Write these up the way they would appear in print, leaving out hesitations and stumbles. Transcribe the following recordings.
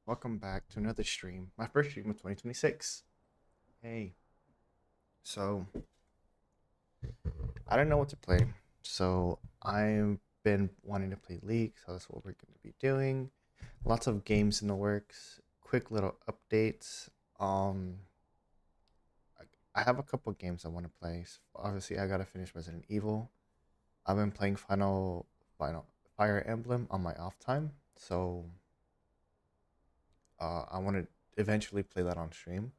Welcome back to another stream. My first stream of 2026. Hey, so I don't know what to play. So I've been wanting to play League, so that's what we're going to be doing. Lots of games in the works. Quick little updates. Um, I have a couple games I want to play. Obviously, I gotta finish Resident Evil. I've been playing Final Fire Emblem on my off time, so I want to eventually play that on stream.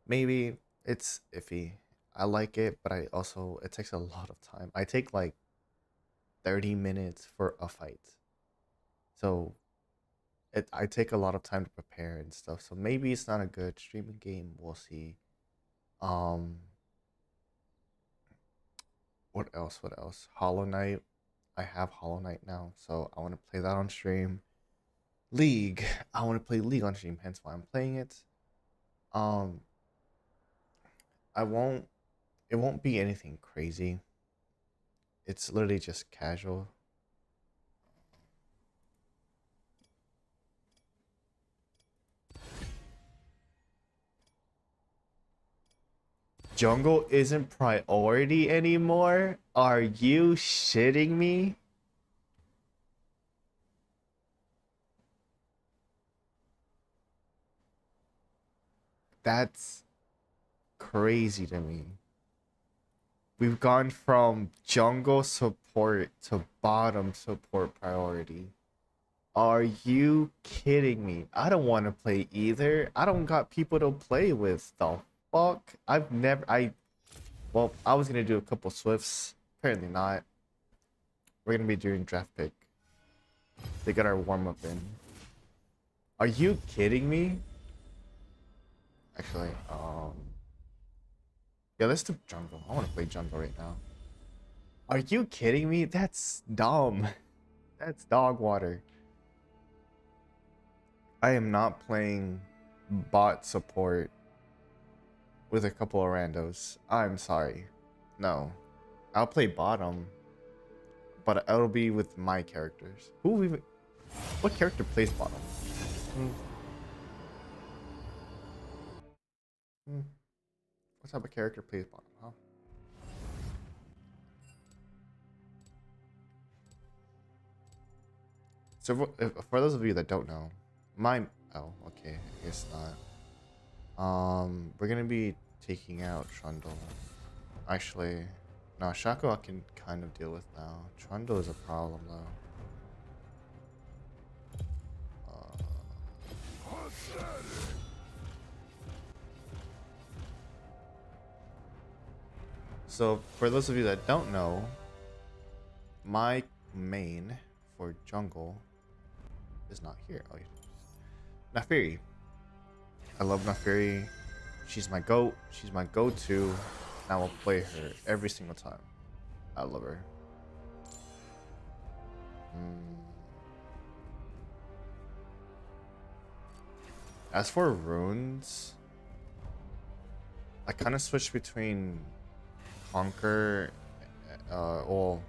Maybe it's iffy. I like it, but it takes a lot of time. I take like 30 minutes for a fight. So I take a lot of time to prepare and stuff. So maybe it's not a good streaming game. We'll see. Um what else? What else? Hollow Knight. I have Hollow Knight now, so I want to play that on stream. League. I want to play League on stream, hence why I'm playing it. Um I won't it won't be anything crazy. It's literally just casual. Jungle isn't priority anymore? Are you shitting me? That's crazy to me. We've gone from jungle support to bottom support priority. Are you kidding me? I don't want to play either. I don't got people to play with. The fuck? Well, I was gonna do a couple Swifts. Apparently not. We're gonna be doing draft pick. They got our warm up in. Are you kidding me? Actually, yeah, let's do jungle. I want to play jungle right now. Are you kidding me? That's dumb. That's dog water. I am not playing bot support with a couple of randos. I'm sorry. No. I'll play bottom, but it'll be with my characters. What character plays bottom? Hmm. Hmm. What type of character plays bottom, huh? So for those of you that don't know, my oh, okay, I guess not. We're gonna be taking out Trundle. Actually, no, Shaco I can kind of deal with now. Trundle is a problem though. So for those of you that don't know, my main for jungle is not here. Oh, yeah. Nafiri. I love Nafiri. She's my goat. She's my go-to. And I will play her every single time. I love her. As for runes, I kind of switched between Conquer, well,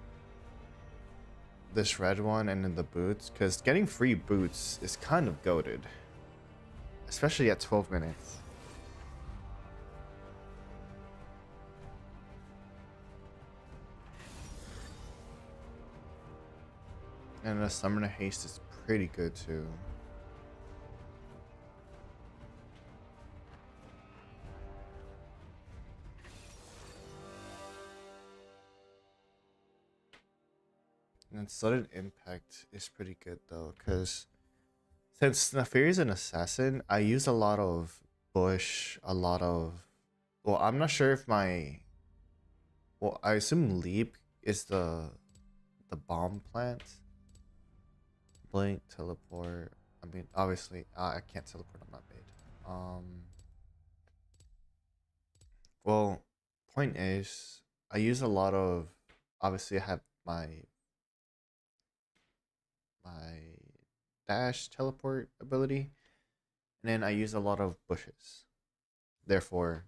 this red one and then the boots, because getting free boots is kind of goated, especially at 12 minutes. And the Summoner Haste is pretty good too. And Sudden Impact is pretty good though, because since Nafiri is an assassin, I use a lot of bush, a lot of... Well, I'm not sure if my... Well, I assume Leap is the bomb plant. Blink, teleport. I mean, obviously, I can't teleport. I'm not made. Well, point is, I use a lot of. Obviously, I have my dash teleport ability, and then I use a lot of bushes. Therefore,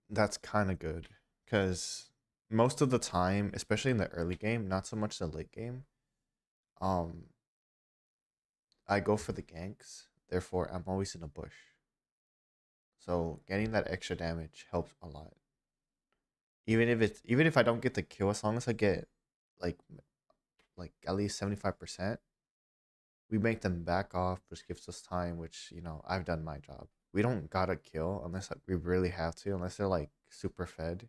that's kind of good because most of the time, especially in the early game, not so much the late game, um, I go for the ganks, therefore I'm always in a bush. So getting that extra damage helps a lot. Even if I don't get the kill, as long as I get like like at least 75%, we make them back off, which gives us time, which, you know, I've done my job. We don't gotta kill unless we really have to, unless they're like super fed.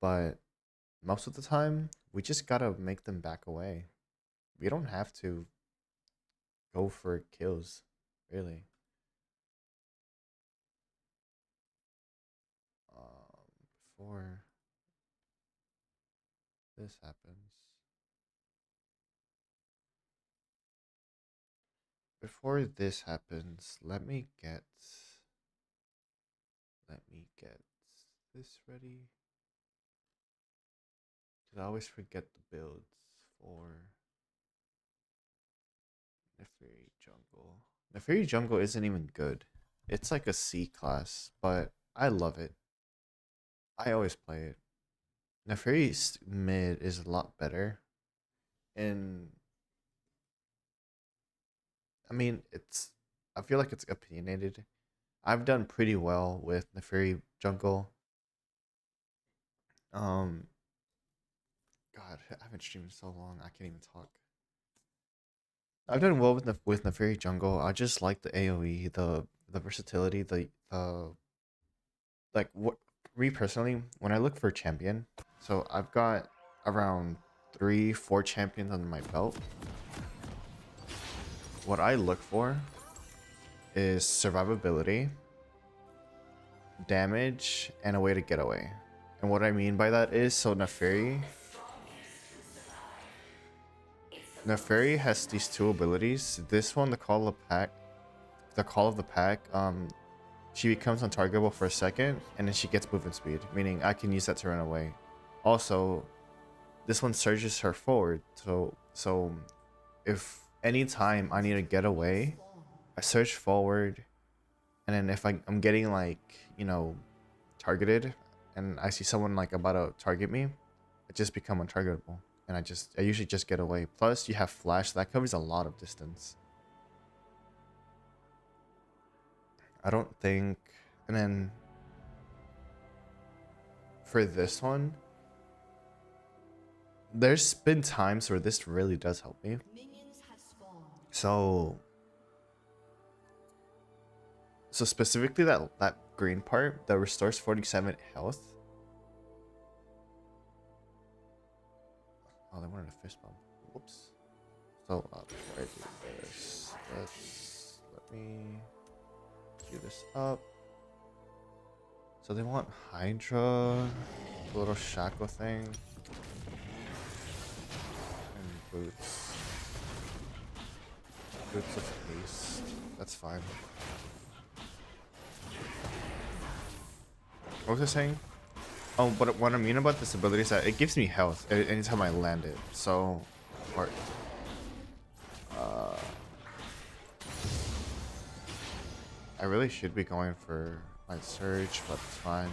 But most of the time, we just gotta make them back away. We don't have to go for kills, really. Before this happens, let me get this ready. Cause I always forget the builds for Neferi Jungle. Neferi Jungle isn't even good. It's like a C class, but I love it. I always play it. Neferi's mid is a lot better. And I mean, I feel like it's opinionated. I've done pretty well with Neferi Jungle. Um, God, I haven't streamed in so long. I can't even talk. I've done well with Neferi Jungle. I just like the AOE, the versatility, the like what me personally, when I look for a champion, so I've got around 3, 4 champions under my belt. What I look for is survivability, damage, and a way to get away. And what I mean by that is, so Neferi has these 2 abilities. This one, the Call of the Pack, she becomes untargetable for a second, and then she gets movement speed, meaning I can use that to run away. Also, this one surges her forward, so if any time I need to get away, I surge forward, and then if I'm getting like, you know, targeted, and I see someone like about to target me, I just become untargetable, and I usually just get away. Plus, you have flash, that covers a lot of distance. I don't think, and then for this one, there's been times where this really does help me. So specifically that green part that restores 47 health. Oh, they wanted a fist bump. Whoops. So before I do this, let me do this up. So they want Hydra, the little shackle thing, and boots. Boots of haste. That's fine. What was I saying? Oh, but what I mean about this ability is that it gives me health anytime I land it. So, or, I really should be going for my surge, but it's fine.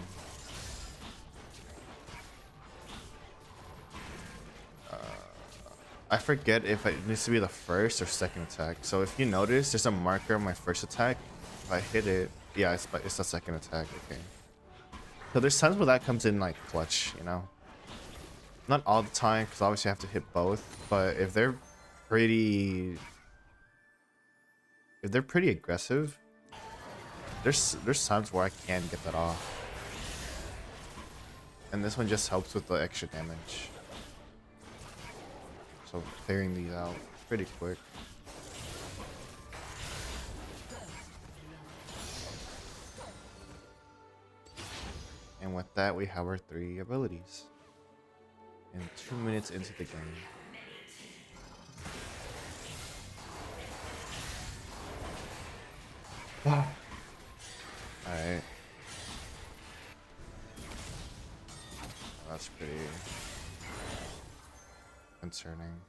I forget if it needs to be the first or second attack. So if you notice, there's a marker on my first attack. If I hit it, yeah, it's the second attack. Okay. So there's times where that comes in like clutch, you know. Not all the time, because obviously I have to hit both. But if they're pretty aggressive, there's times where I can get that off. And this one just helps with the extra damage. So clearing these out pretty quick. And with that, we have our 3 abilities. And 2 minutes into the game. Alright. That's pretty concerning.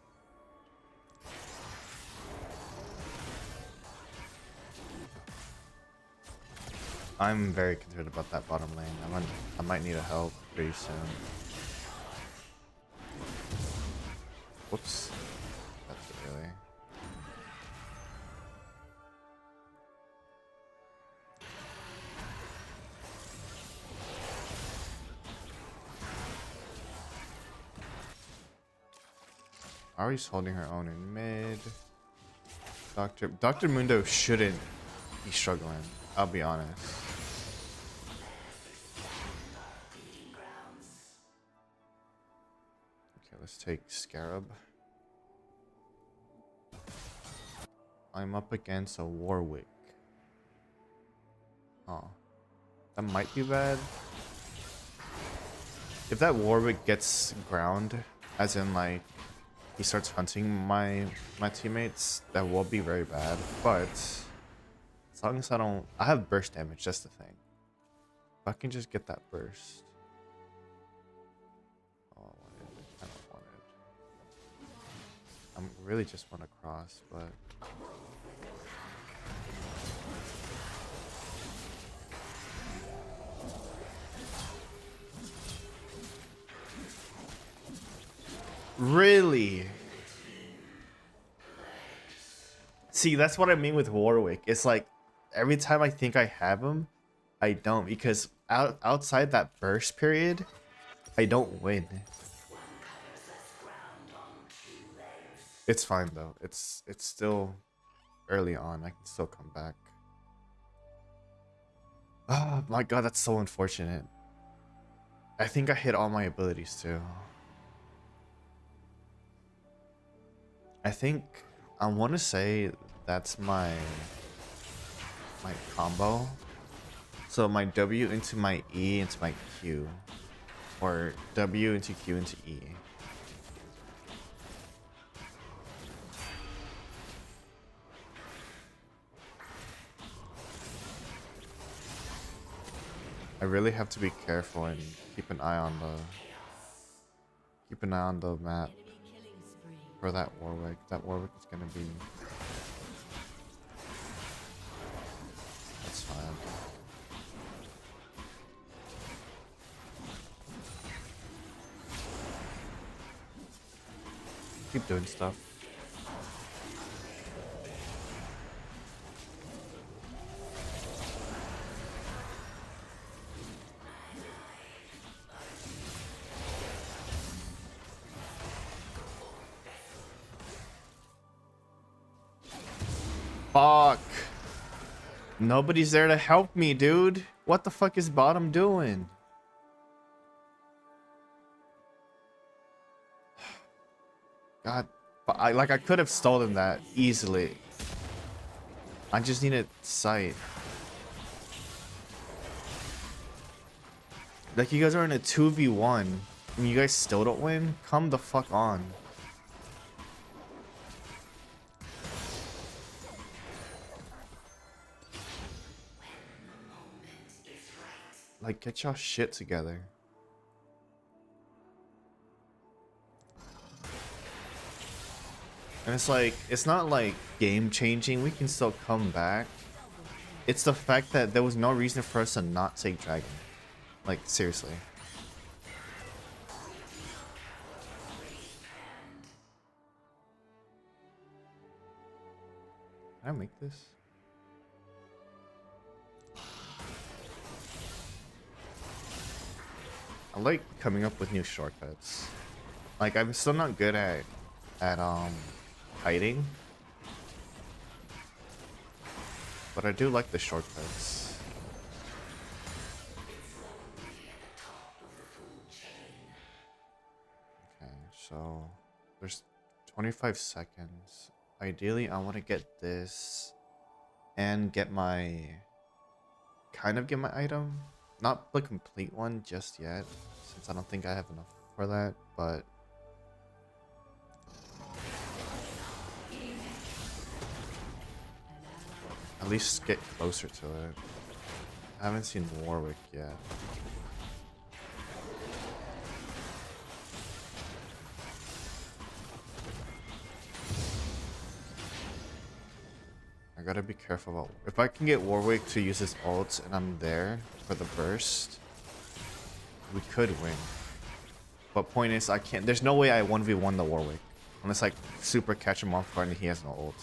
I'm very concerned about that bottom lane. I might need a help pretty soon. Whoops. That's really. Ari's holding her own in mid. Dr. Mundo shouldn't be struggling, I'll be honest. Okay, let's take Scarab. I'm up against a Warwick. Oh, that might be bad. If that Warwick gets ground, as in like he starts hunting my teammates, that will be very bad. But as long as I have burst damage. That's the thing. If I can just get that burst. Oh, I kind of wanted. I really just want to cross, but. Really? See, that's what I mean with Warwick. It's like every time I think I have him, I don't, because outside that burst period, I don't win. It's fine though. It's still early on. I can still come back. Oh my god, that's so unfortunate. I think I hit all my abilities too. I want to say that's my combo. So my W into my E into my Q, or W into Q into E. I really have to be careful and keep an eye on the map. For that Warwick. That Warwick is gonna be. That's fine. Keep doing stuff. Fuck. Nobody's there to help me, dude. What the fuck is bottom doing? God, I could have stolen that easily. I just needed sight. Like, you guys are in a 2v1 and you guys still don't win? Come the fuck on. Like, get y'all shit together. And it's like, it's not like game changing. We can still come back. It's the fact that there was no reason for us to not take dragon. Like, seriously. Can I make this? I like coming up with new shortcuts. Like, I'm still not good at hiding, but I do like the shortcuts. Okay, so there's 25 seconds. Ideally, I want to get this and get my item. Not the complete one just yet, since I don't think I have enough for that, but at least get closer to it. I haven't seen Warwick yet. I gotta be careful about... If I can get Warwick to use his ult and I'm there for the burst, we could win. But point is, I can't... There's no way I 1v1 the Warwick. Unless I super catch him off guard and he has no ult.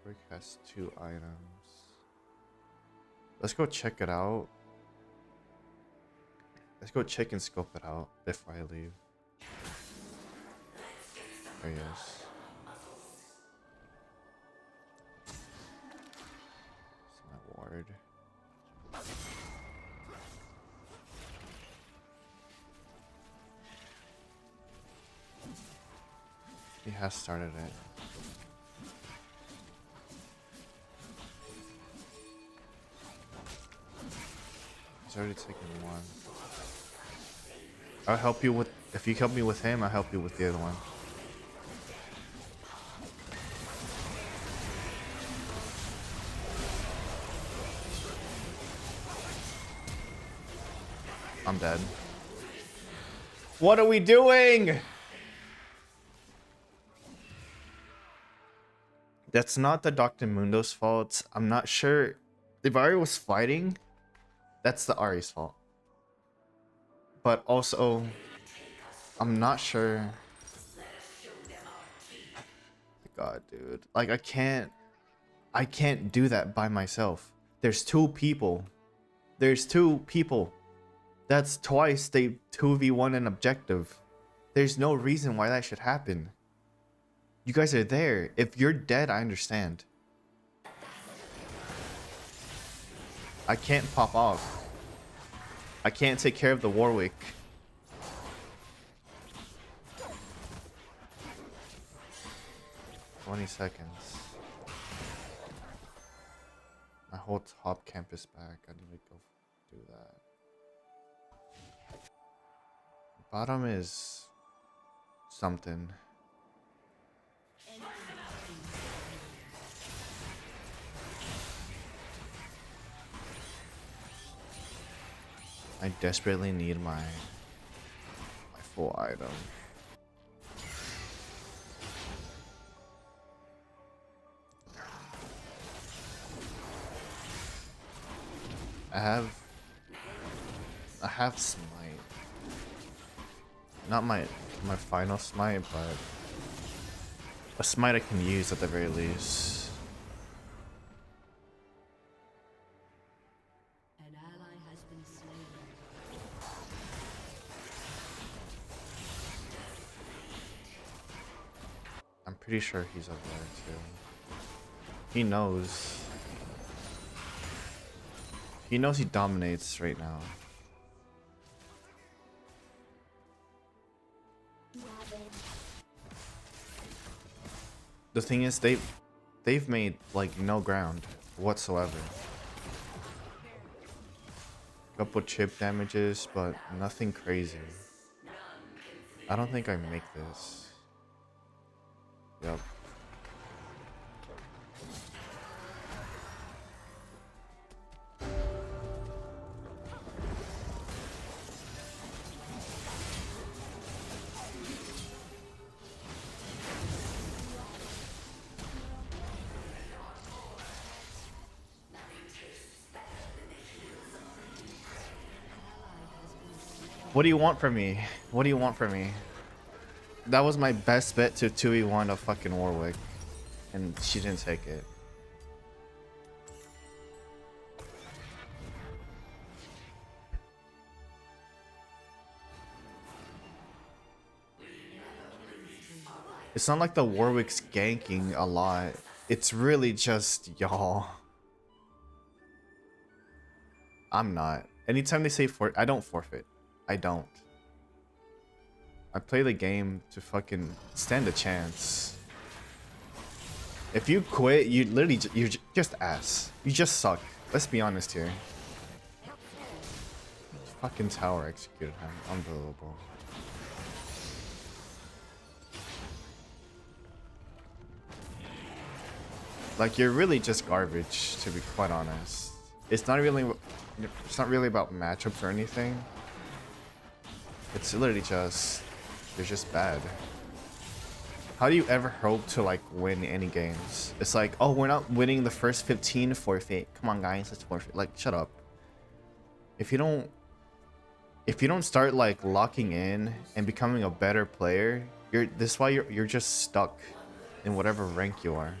Brick has 2 items. Let's go check it out. Let's go check and scope it out before I leave. There he is. It's my ward. He has started it. He's already taken 1. I'll help you with, if you help me with him, I'll help you with the other one. I'm dead. What are we doing? That's not the Dr. Mundo's fault. I'm not sure. If Ari was fighting, that's the Ari's fault. But also, I'm not sure. God, dude. Like, I can't do that by myself. There's 2 people. There's 2 people. That's twice they 2v1 an objective. There's no reason why that should happen. You guys are there. If you're dead, I understand. I can't pop off. I can't take care of the Warwick. "20 seconds. My whole top camp is back. I need to go do that. Bottom is something. I desperately need my full item. I have smite. Not my final smite, but a smite I can use at the very least. An ally has been slain. I'm pretty sure he's up there too. He knows. He knows he dominates right now. The thing is, they've made like no ground whatsoever. Couple chip damages, but nothing crazy. I don't think I make this. Yep. What do you want from me? What do you want from me? That was my best bet to 2v1 a fucking Warwick, and she didn't take it. It's not like the Warwick's ganking a lot. It's really just y'all. I'm not. Anytime they say I don't forfeit. I don't. I play the game to fucking stand a chance. If you quit, you literally you're just ass. You just suck. Let's be honest here. Fucking tower executed him. Unbelievable. Like, you're really just garbage, to be quite honest. It's not really about matchups or anything. It's literally just, you're just bad. How do you ever hope to like win any games? It's like, oh, we're not winning the first 15, forfeit. Come on, guys, let's forfeit. Like, shut up. If you don't start like locking in and becoming a better player, this is why you're just stuck in whatever rank you are.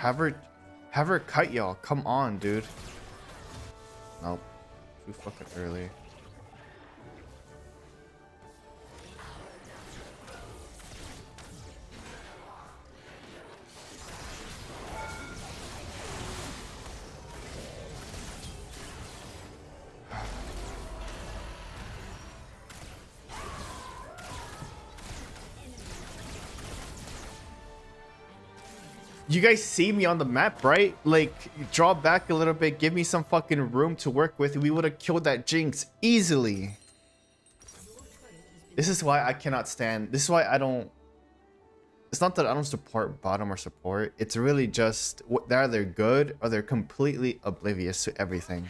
Have her cut y'all. Come on, dude. Nope. Too fucking early. You guys see me on the map, right? Like, draw back a little bit, give me some fucking room to work with. We would have killed that Jinx easily. This is why I cannot stand. This is why I don't. It's not that I don't support bottom or support. It's really just they're either good or they're completely oblivious to everything.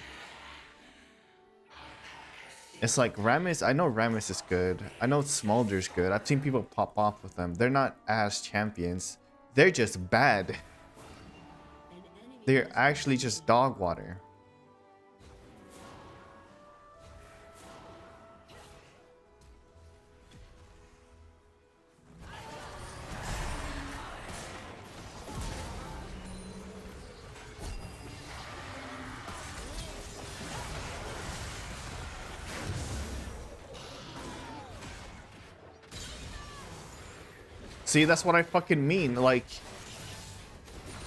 It's like Rammus. I know Rammus is good. I know Smolder's good. I've seen people pop off with them. They're not as champions. They're just bad. They're actually just dog water. See, that's what I fucking mean. Like,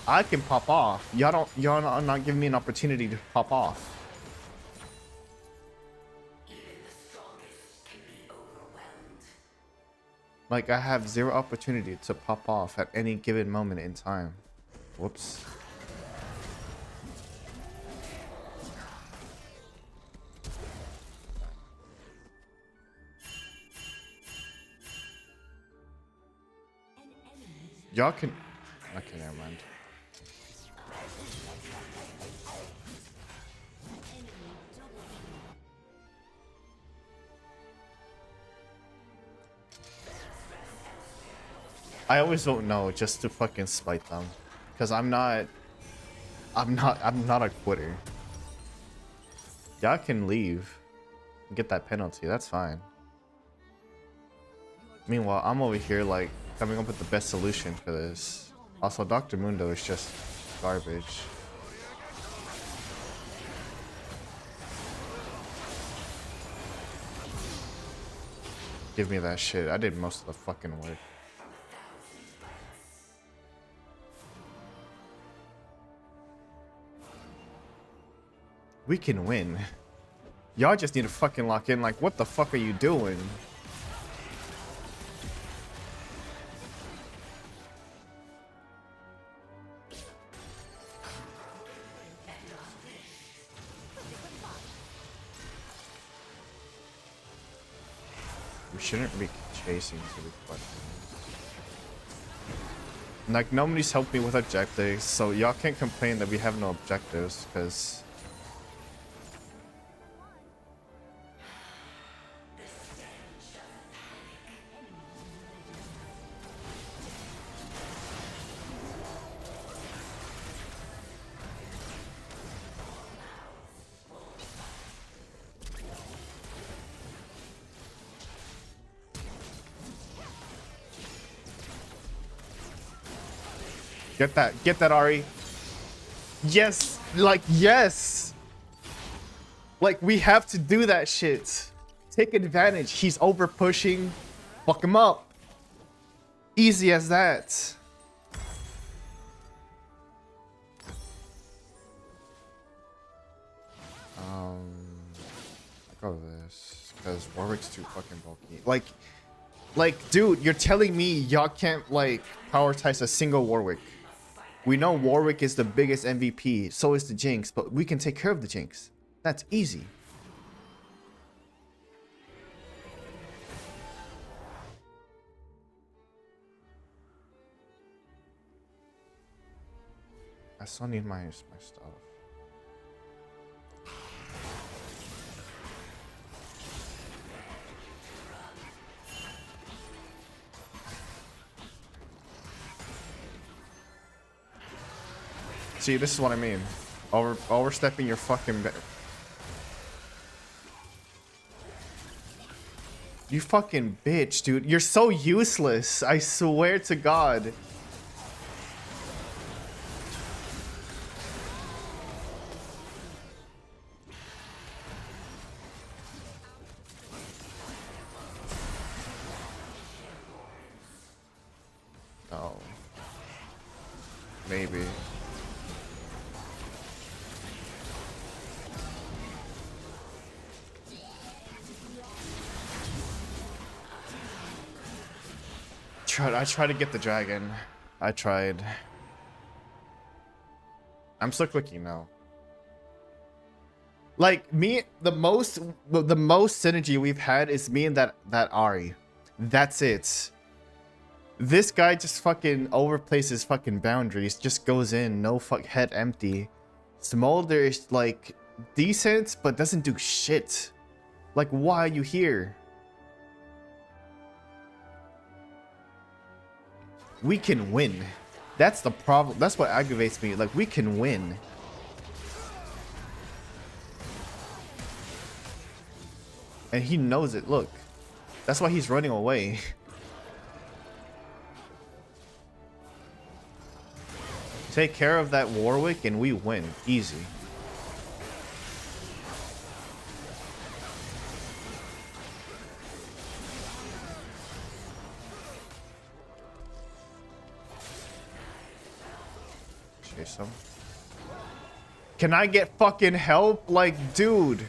I can pop off. Y'all not giving me an opportunity to pop off. Like, I have zero opportunity to pop off at any given moment in time. Whoops. Y'all can... Okay, never mind. I always don't know just to fucking spite them. Because I'm not a quitter. Y'all can leave and get that penalty, that's fine. Meanwhile, I'm over here like coming up with the best solution for this. Also, Dr. Mundo is just garbage. Give me that shit. I did most of the fucking work. We can win. Y'all just need to fucking lock in. Like, what the fuck are you doing? We shouldn't be chasing to the question. Like, nobody's helped me with objectives, so y'all can't complain that we have no objectives, because... Get that, Ari. Yes, like, yes. Like, we have to do that shit. Take advantage. He's over pushing. Fuck him up. Easy as that. I'll go with this because Warwick's too fucking bulky. Like, dude, you're telling me y'all can't like prioritize a single Warwick. We know Warwick is the biggest MVP, so is the Jinx, but we can take care of the Jinx. That's easy. I still need my stuff. See, this is what I mean. Overstepping your fucking... You fucking bitch, dude. You're so useless. I swear to God. tried to get the dragon. I tried. I'm still clicking now. Like me, the most synergy we've had is me and that Ari. That's it. This guy just fucking overplays his fucking boundaries, just goes in, no fuck, head empty. Smolder is like decent, but doesn't do shit. Like, why are you here? We can win. That's the problem. That's what aggravates me. Like, we can win. And he knows it. Look. That's why he's running away. Take care of that Warwick and we win. Easy. Chase him. Can I get fucking help? Like, dude.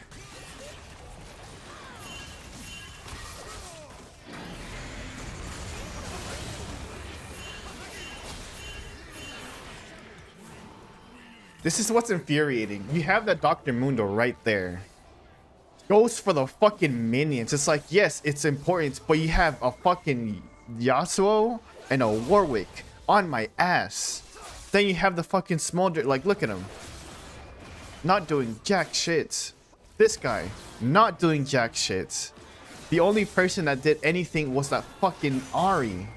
This is what's infuriating. You have that Dr. Mundo right there. Goes for the fucking minions. It's like, yes, it's important, but you have a fucking Yasuo and a Warwick on my ass. Then you have the fucking Smolder. Like, look at him. Not doing jack shit. This guy, not doing jack shit. The only person that did anything was that fucking Ari.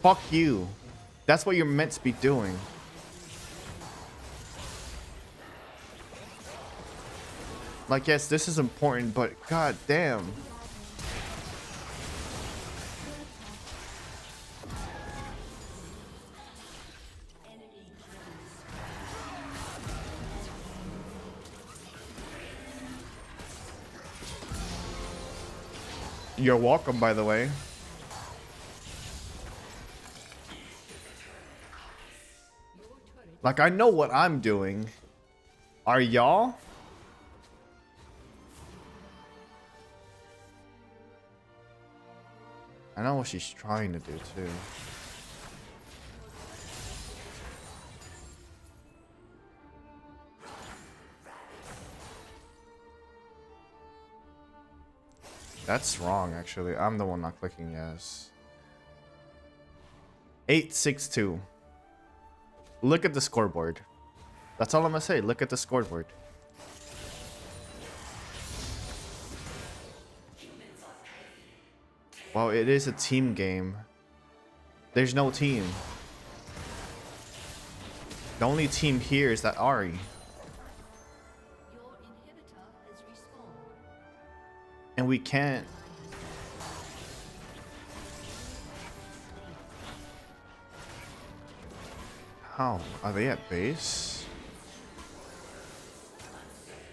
Fuck you. That's what you're meant to be doing. Like, yes, this is important, but god damn. You're welcome, by the way. Like, I know what I'm doing. Are y'all? I know what she's trying to do, too. That's wrong, actually. I'm the one not clicking yes. 862. Look at the scoreboard. That's all I'm gonna say. Look at the scoreboard. Well, it is a team game. There's no team. The only team here is that Ari. Your inhibitor has respawned. And we can't. How? Are they at base?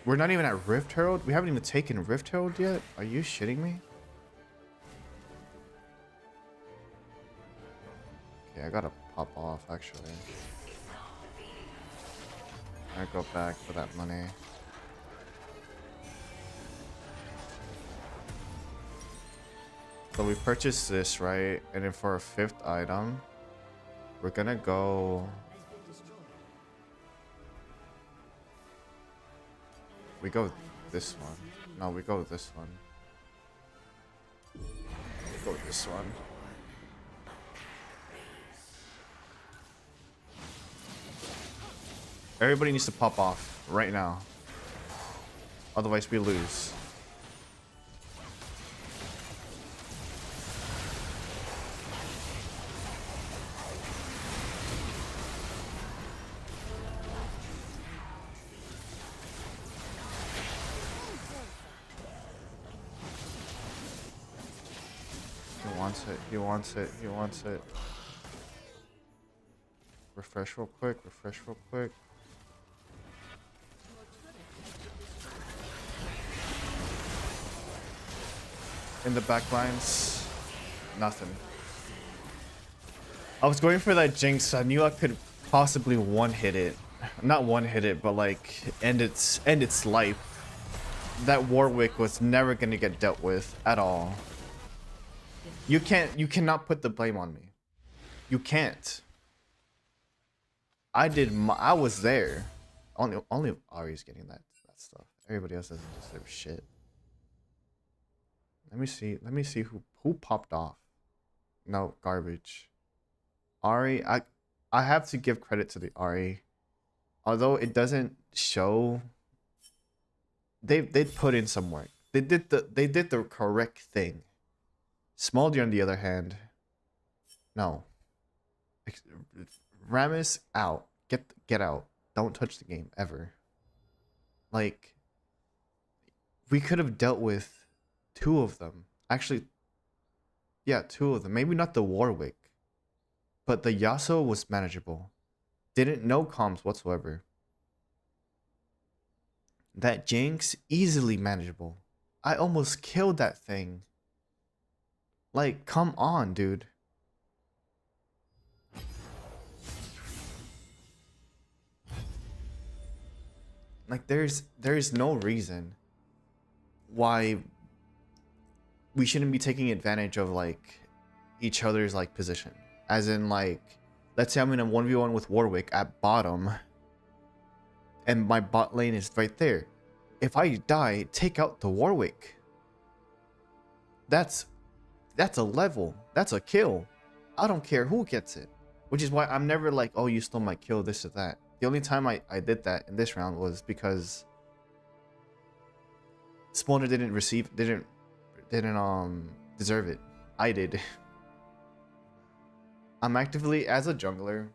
We're not even at Rift Herald? We haven't even taken Rift Herald yet? Are you shitting me? Okay, I gotta pop off actually. I go back for that money. So we purchased this, right? And then for a 5th item, we're gonna go. We go this one. No, we go this one. We go this one. Everybody needs to pop off right now. Otherwise we lose. He wants it, he wants it, he wants it. Refresh real quick, refresh real quick. In the back lines, nothing. I was going for that Jinx. I knew I could possibly one hit it, not one hit it, but like end its life, that Warwick was never gonna get dealt with at all. You cannot put the blame on me. You can't. I was there. Only Ari's getting that stuff. Everybody else doesn't deserve shit. Let me see who popped off. No, garbage. Ari, I have to give credit to the Ari. Although it doesn't show, they put in some work. They did the correct thing. Smolder on the other hand, no. Ramus out. Get out. Don't touch the game ever. Like, we could have dealt with two of them. Actually, yeah, two of them. Maybe not the Warwick, but the Yasuo was manageable. Didn't know comms whatsoever. That Jinx, easily manageable. I almost killed that thing. Like, come on, dude. Like, there's no reason why we shouldn't be taking advantage of like each other's like position. As in, like, let's say I'm in a 1v1 with Warwick at bottom and my bot lane is right there. If I die, take out the Warwick. That's a level. That's a kill. I don't care who gets it. Which is why I'm never like, oh, you stole my kill, this or that. The only time I did that in this round was because Spawner didn't deserve it. I did. I'm actively, as a jungler,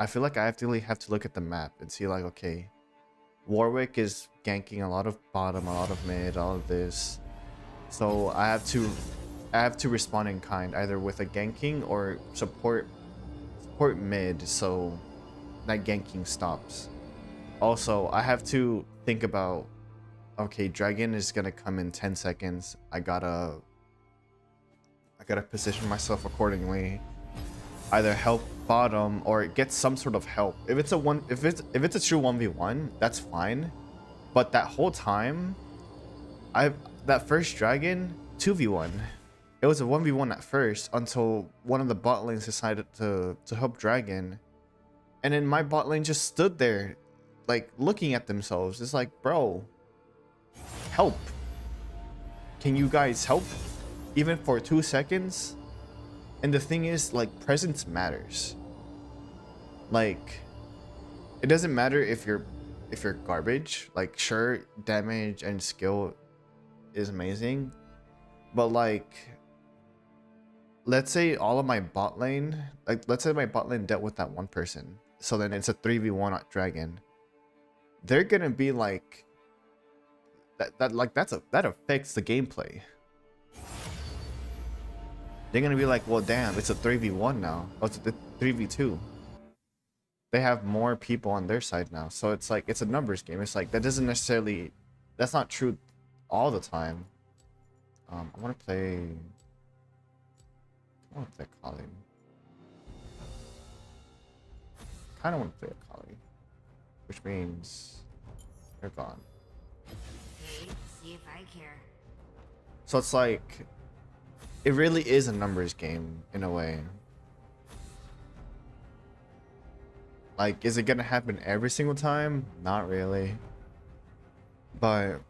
I feel like I actively have to look at the map and see like, okay, Warwick is ganking a lot of bottom, a lot of mid, all of this. So I have to respond in kind, either with a ganking or support mid, so that ganking stops. Also, I have to think about, okay, dragon is gonna come in 10 seconds. I gotta position myself accordingly. Either help bottom or get some sort of help. If it's a true 1v1, that's fine. But that whole time, that first dragon 2v1. It was a 1v1 at first until one of the bot lanes decided to help dragon. And then my bot lane just stood there like looking at themselves. It's like, bro, help. Can you guys help? Even for 2 seconds? And the thing is, like, presence matters. Like, it doesn't matter if you're garbage. Like, sure, damage and skill is amazing, but like, let's say all of my bot lane, like, let's say my bot lane dealt with that one person, so then it's a 3v1 at dragon. They're gonna be like, that affects the gameplay. They're gonna be like, well, damn, it's a 3v1 now. Oh, it's a 3v2. They have more people on their side now, so it's like, it's a numbers game. It's like, that doesn't necessarily, that's not true all the time. I want to play Kali. Kind of want to play a Kali, which means they're gone. Hey, see if I care. So it's like, it really is a numbers game in a way. Like, is it gonna happen every single time? Not really. But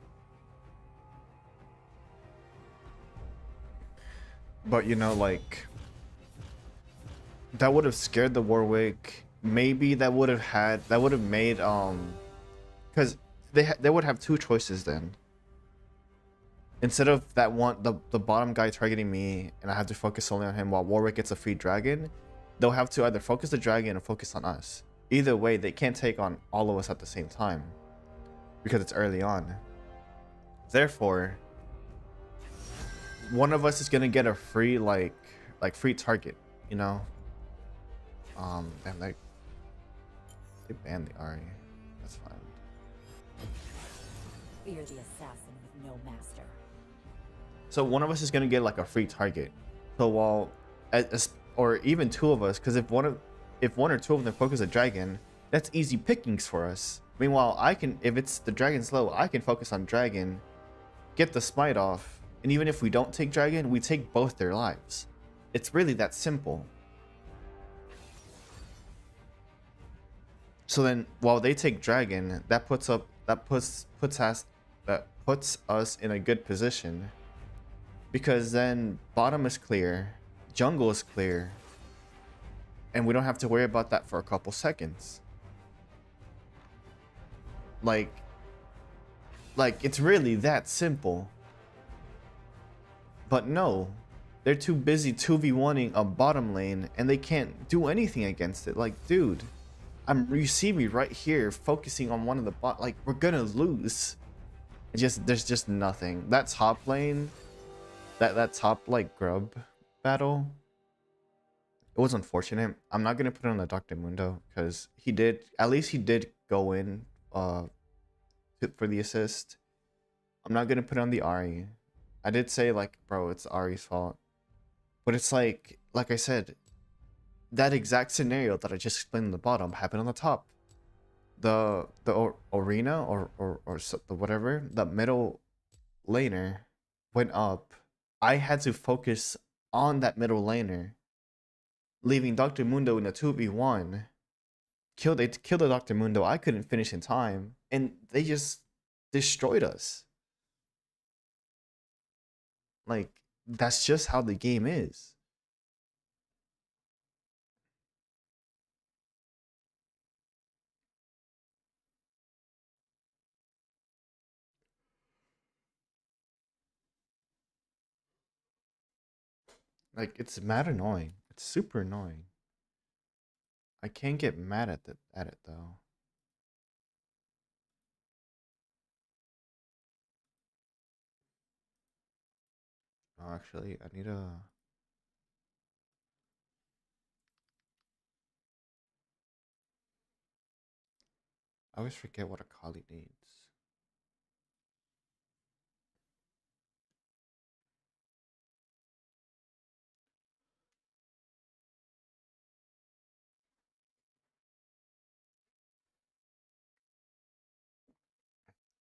you know, like, that would have scared the Warwick. Maybe that would have made because they would have two choices then. Instead of that one, the bottom guy targeting me and I have to focus only on him while Warwick gets a free dragon, they'll have to either focus the dragon or focus on us. Either way, they can't take on all of us at the same time because it's early on. Therefore, one of us is gonna get a free like free target, you know. And like, they banned the Ari. That's fine. Fear the assassin with no master. So one of us is gonna get like a free target. So while, or even two of us, because if one of, if one or two of them focus a dragon, that's easy pickings for us. Meanwhile, I can, if it's the dragon's low, I can focus on dragon, get the smite off, and even if we don't take dragon, we take both their lives. It's really that simple. So then, while they take dragon, that puts us in a good position, because then bottom is clear, jungle is clear, and we don't have to worry about that for a couple seconds. Like it's really that simple. But no, they're too busy 2v1ing a bottom lane, and they can't do anything against it. Like, dude, you see me right here focusing on one of the bot. Like, we're gonna lose. There's just nothing. That top lane, that top like grub battle, it was unfortunate. I'm not gonna put it on the Dr. Mundo because he did go in for the assist. I'm not gonna put it on the Ari. I did say, like, bro, it's Ari's fault, but it's like I said, that exact scenario that I just explained on the bottom happened on the top. The arena or the whatever, the middle laner went up. I had to focus on that middle laner, leaving Dr. Mundo in a 2v1. They killed the Dr. Mundo. I couldn't finish in time, and they just destroyed us. Like, that's just how the game is. Like, it's mad annoying. It's super annoying. I can't get mad at it though. Oh, actually, I need a. I always forget what a Kali needs.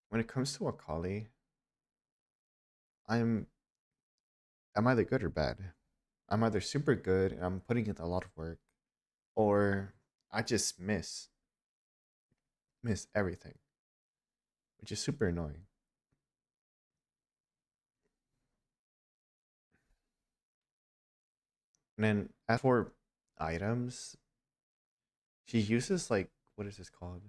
When it comes to Akali, I'm either good or bad. I'm either super good and I'm putting in a lot of work, or I just miss everything, which is super annoying. And then as for items, she uses, like, what is this called?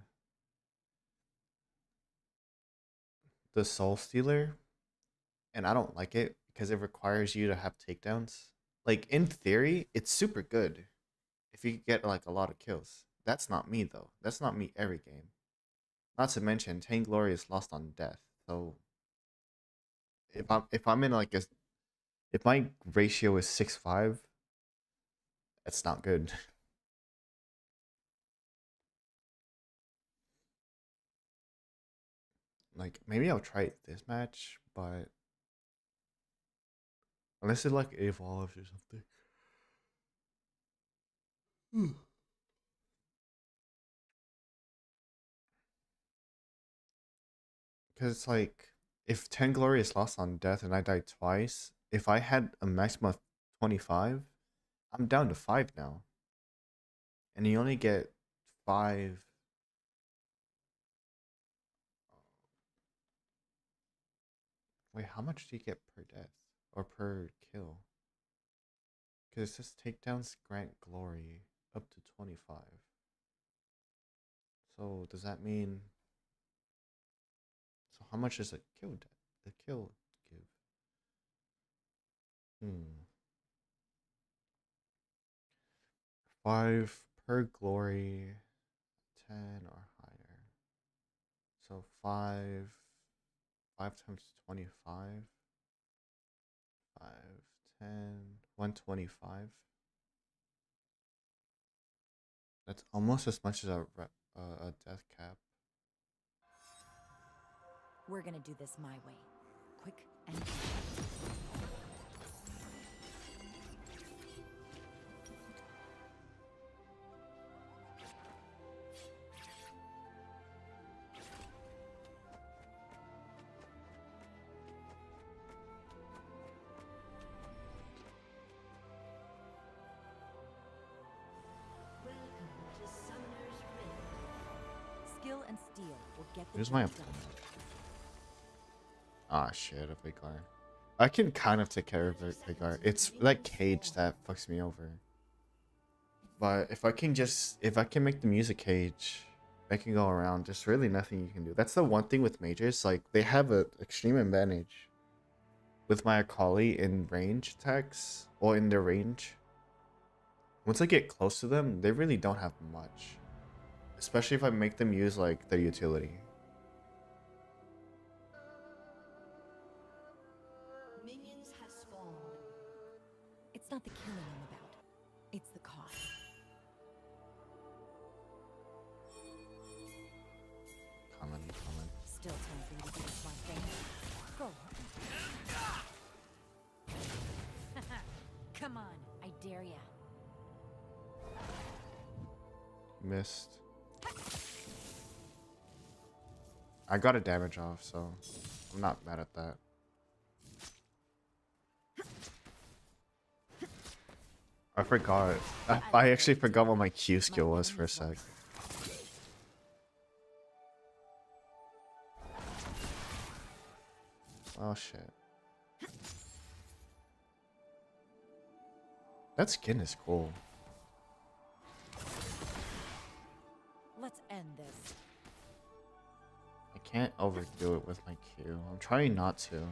The Soul Stealer, and I don't like it because it requires you to have takedowns. Like, in theory, it's super good if you get like a lot of kills. That's not me though. That's not me every game. Not to mention, Tang Glory is lost on death. So if I'm in like a, if my ratio is 6-5, that's not good. Like, maybe I'll try it this match, but unless it like evolves or something. Because it's like, if 10 glory is lost on death and I die twice, if I had a maximum of 25, I'm down to 5 now. And you only get 5. Wait, how much do you get per death? Or per kill? Because it says takedowns grant glory up to 25. So does that mean... So how much does a kill give? 5 per glory, 10 or higher. So 5 times 25, 5, 10, 125. That's almost as much as a death cap. We're gonna do this my way. Quick and easy. and steel will get the Here's job my done. Ah shit, a Vigar. I can kind of take care of it, Vigar. It's like cage that fucks me over. But if I can make the music cage, I can go around. There's really nothing you can do. That's the one thing with mages. Like they have an extreme advantage with my Akali in range attacks or in their range. Once I get close to them, they really don't have much. Especially if I make them use like their utility. Minions have spawned. It's not the killing I'm about. It's the cost. Coming. Still time for you to do the smart thing. Go. Come on, I dare ya. Missed. I got a damage off, so I'm not mad at that. I forgot. I actually forgot what my Q skill was for a sec. Oh shit. That skin is cool. Let's end this. I can't overdo it with my Q. I'm trying not to.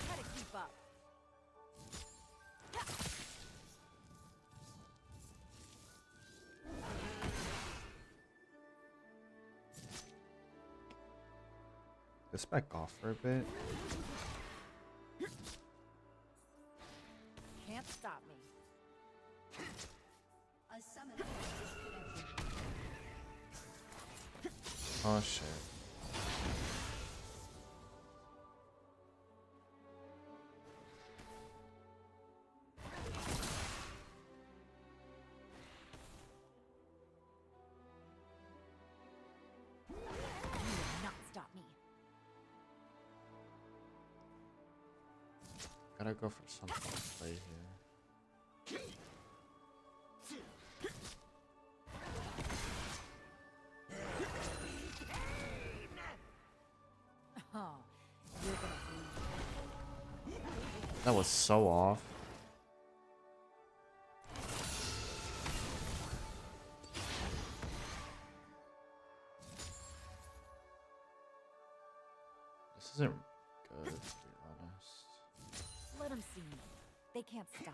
Try to keep up. Let's back off for a bit. Can't stop me. A summoner has disconnected. Oh shit. You will not stop me. Gotta go for something to play here. Oh, you're gonna bleed. That was so off. This isn't good, to be honest. Let them see me. They can't stop me.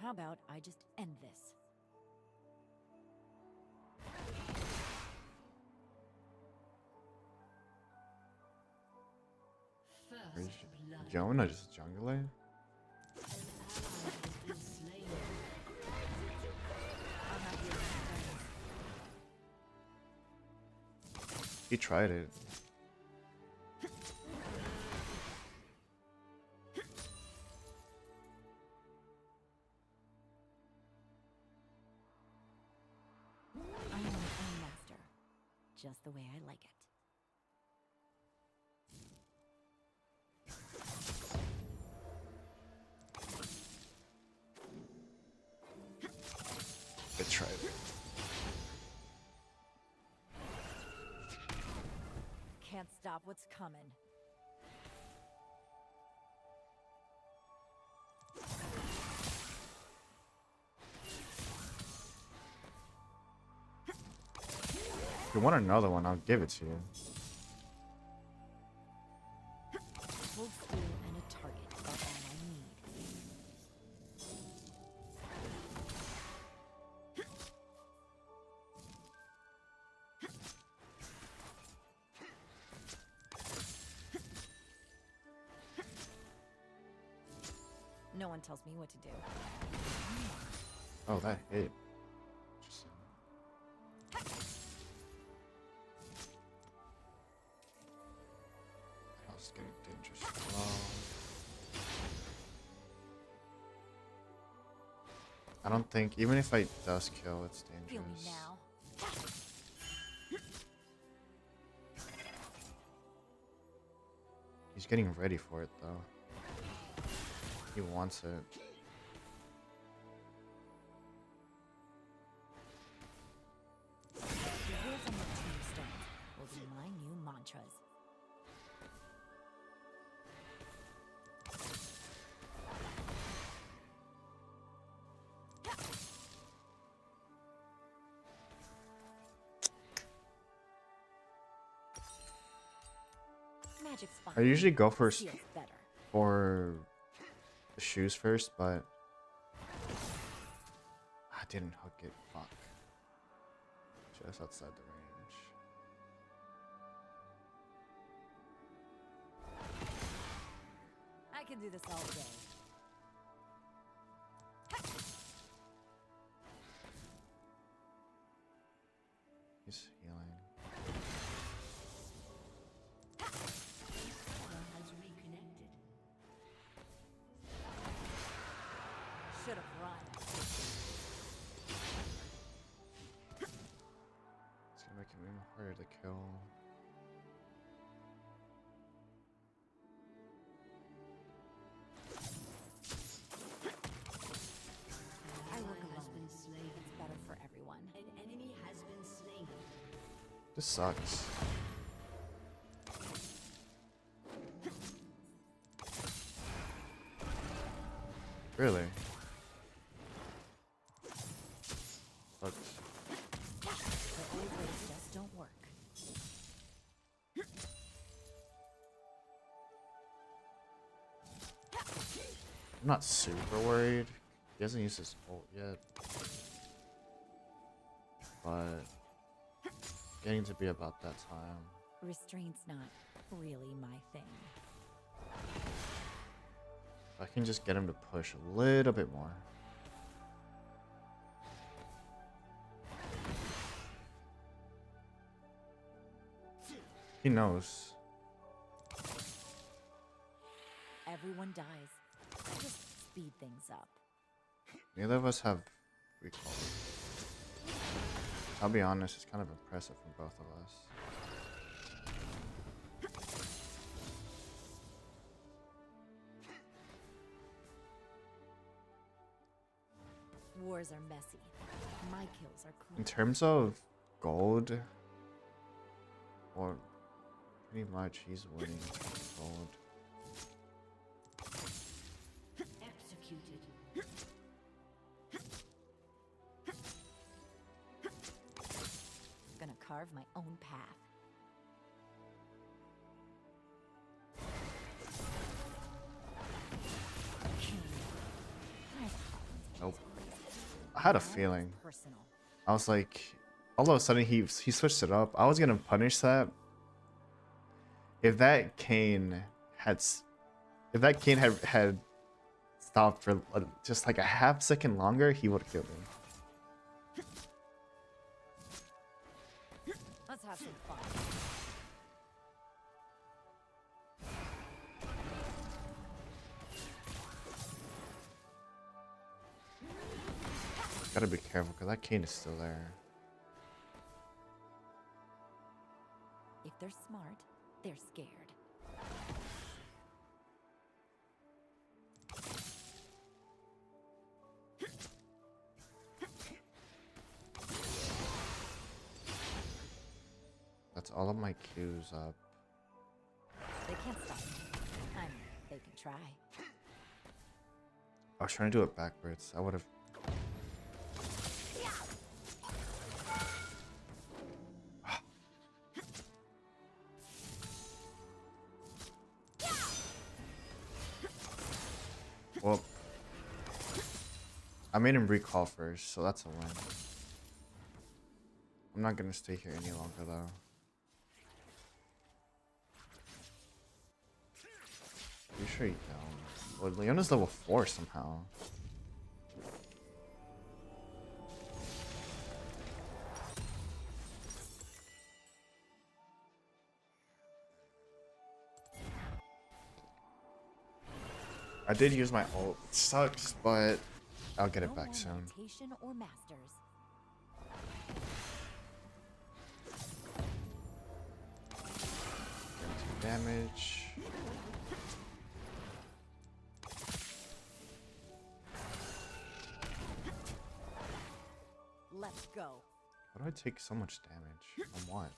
How about I just end this? Where's First blood. Yona just jungling? An ally has been slain. I'm not here to He tried it. I am my own master. Just the way I like it. I tried it. Can't stop what's coming. If you want another one, I'll give it to you. Full steel and a target are all I need. No one tells me what to do. Oh, that hit. Interesting. How's I don't think, even if I does kill, it's Feel me dangerous. now. He's getting ready for it though. He wants it. The words on the tombstone will be my new mantras. Magic's fun. I usually go for Feels better. the shoes first, but I didn't hook it. Fuck. Just outside the range. I can do this all day. He's healing. One has reconnected. Should have run. It's gonna make him even harder to kill. I work Ally has alone. been slain. It's better for everyone. An enemy has been slain. This sucks. Really? Sucks. The old ways just don't work. I'm not super worried. He hasn't used his ult yet. But getting to be about that time. Restraint's not really my thing. I can just get him to push a little bit more. He knows. Everyone dies. I just speed things up. Neither of us have recall. I'll be honest, it's kind of impressive from both of us. Wars are messy. My kills are clean. In terms of gold, or pretty much he's winning gold. Executed. Gonna carve my own path. Nope. I had a feeling. Personal. I was like, all of a sudden he switched it up. I was gonna punish that. If that Kane had had stopped for just like a half second longer, he would have killed me. Let's have some fun. Gotta be careful because that Kane is still there. If they're smart, they're scared. That's all of my Qs up. They can't stop me. They can try. I was trying to do it backwards. I would have. Well, I made him recall first, so that's a win. I'm not gonna stay here any longer though. You sure you don't? Well, Leona's level 4 somehow. I did use my ult. It sucks, but I'll get No it back more soon. meditation or masters. Damage. Let's go. How do I take so much damage? From what?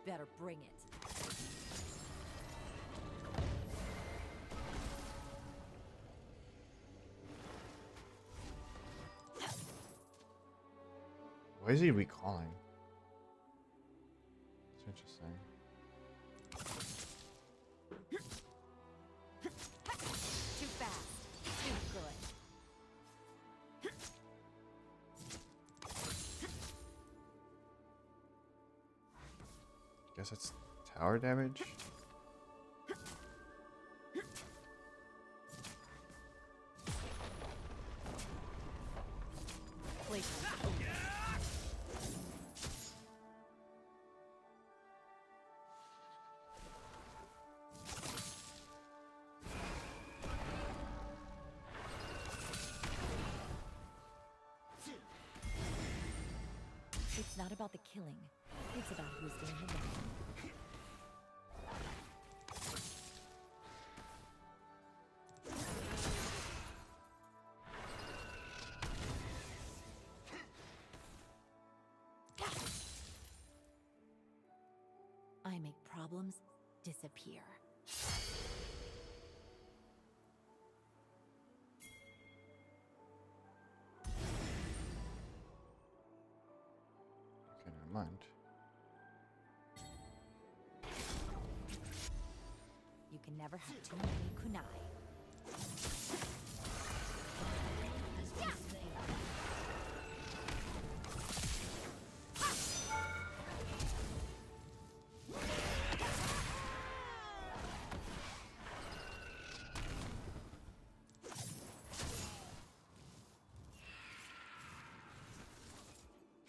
Better bring it. Why is he recalling? It's interesting. Too fast. Too good. Guess it's tower damage. Playtime. It's not about the killing. It's about who's doing the killing. I make problems disappear. Okay, never mind. You can never have too many kunai.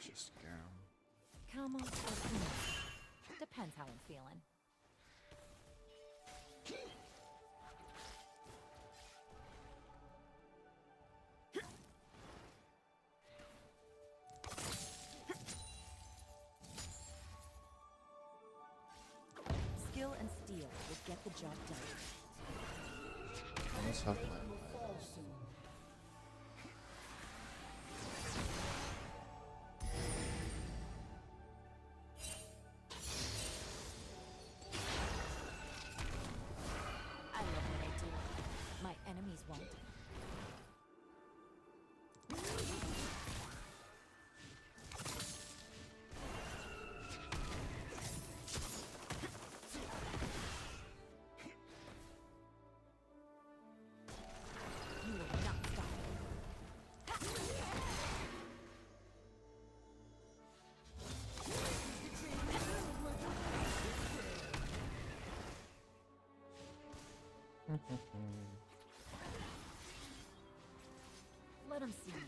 Just go. Kama or kunai. Depends how I'm feeling. Skill and steel will get the job done. Let's have light. I love what I do. My enemies won't. You will not stop me. Let them see me.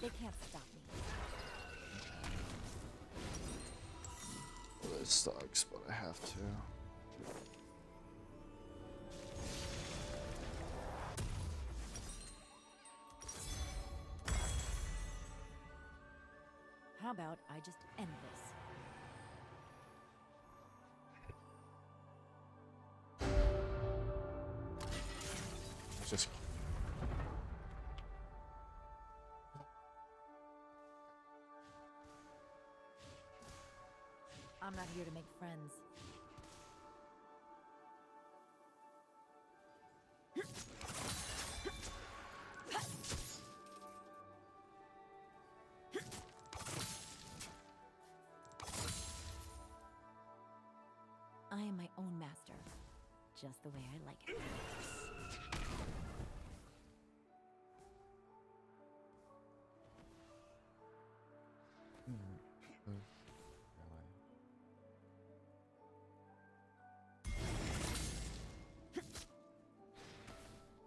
They can't stop me. Well, it sucks, but I have to. How about I just end this? It's just. I'm not here to make friends. I am my own master, just the way I like it.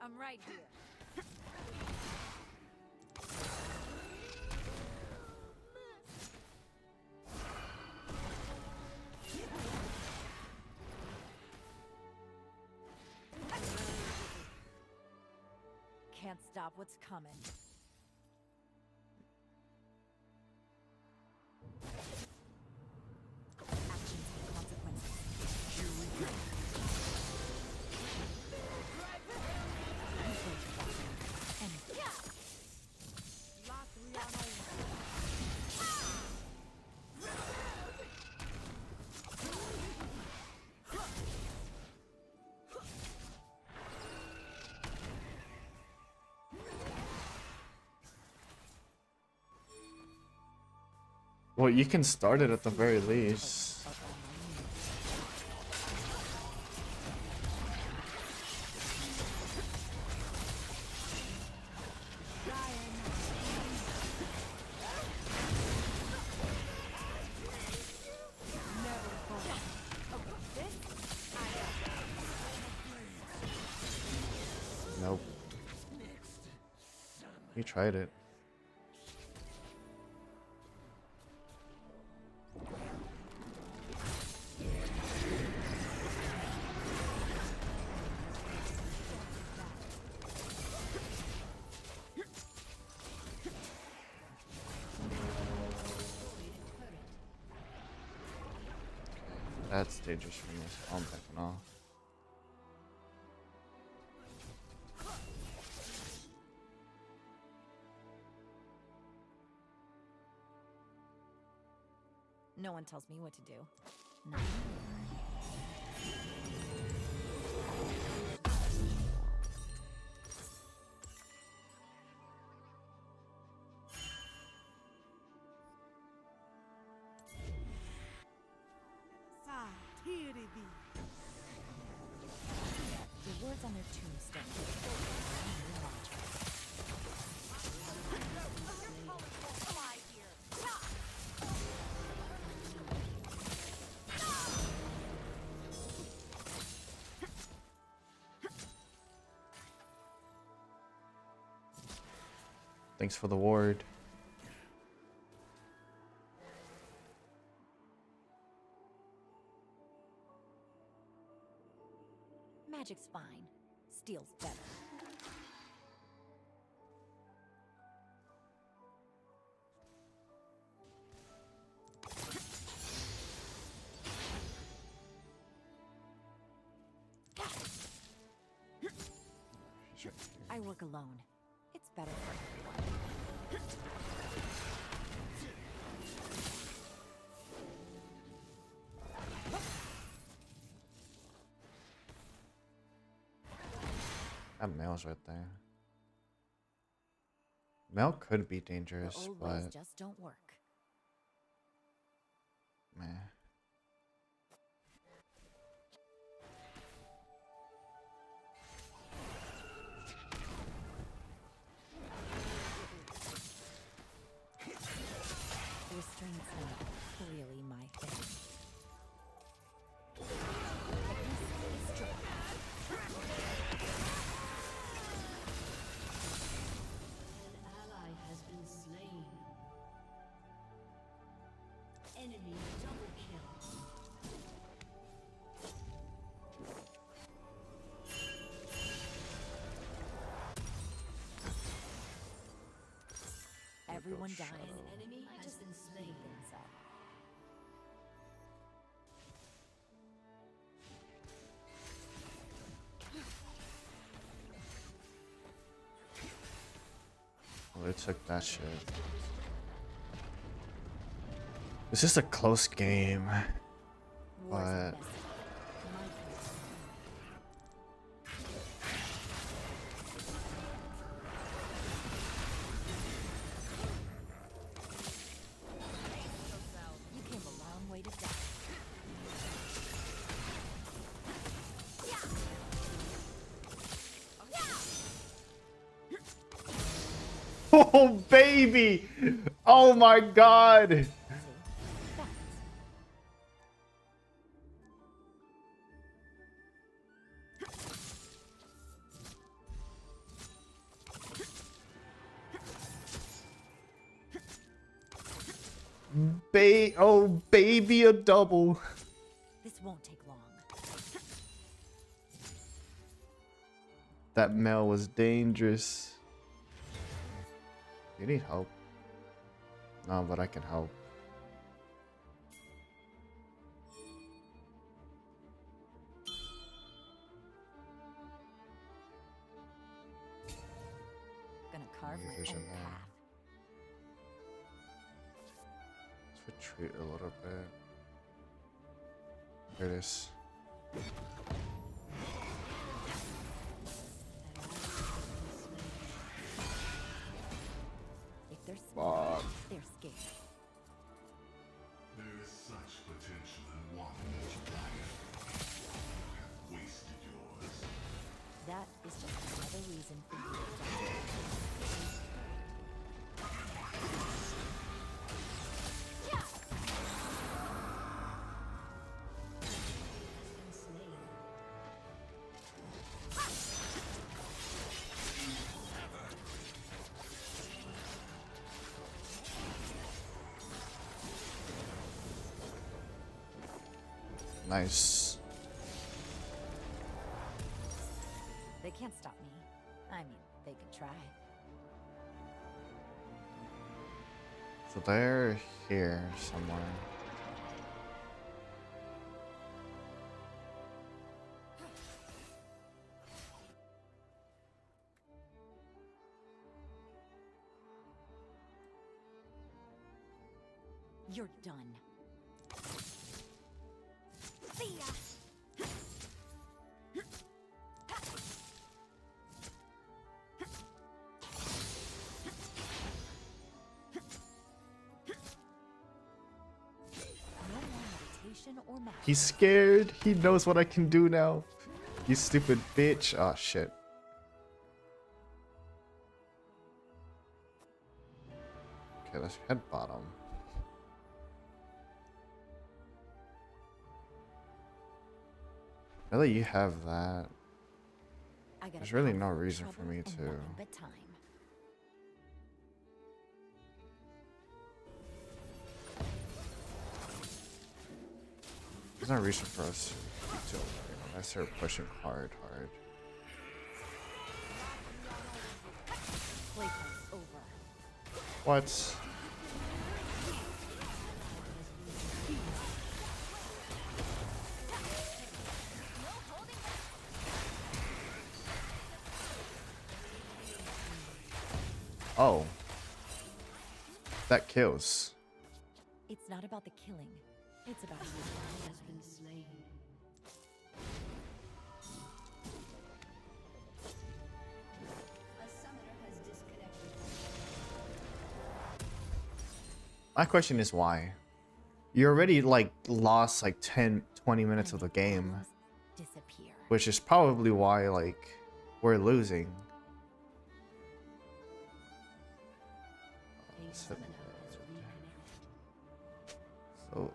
I'm right here. can't stop what's coming. Actions have consequences. Here we go. Well, you can start it at the very least. Nope. You tried it. That's dangerous for me, so I'm backing off. No one tells me what to do. No. The words on their tombstone. Thanks for the ward. Magic's fine. Steel's better. I work alone. It's better for everyone. That Male's right there. Male could be The dangerous, old ways but just don't work. meh. Restraint's not really my thing. An ally has been slain. Enemy double kill. Everyone dies. An enemy has been slain. So. Well, they took that shit. This is a close game, War's a but mess. My place. You came a long way to die. oh baby, oh my god. See? That's Oh baby, a double. this won't take long. That Male was dangerous. You need help? No, but I can help. Gonna carve my Vision own there. path. Let's retreat a little bit. Here it is. If they're smart, Fuck. they're scared. There is such potential in one each life. You have wasted yours. That is just another reason for you to die. Nice. They can't stop me. I mean, they can try. So they're here somewhere. You're done. See ya. No more meditation or magic. He's scared. He knows what I can do now. You stupid bitch. Oh shit. Okay, let's head bottom. Now that you have that, I gotta there's really come no from reason for trouble me and to. nothing but time. There's no reason for us to unless they're pushing hard. Playtime's over. What? Oh. That kills. It's not about the killing. It's about you. has been slain. A summoner has disconnected. My question is why? You already like lost like 10, 20 minutes of the game, Disappear. which is probably why like we're losing. A summoner has reconnected. So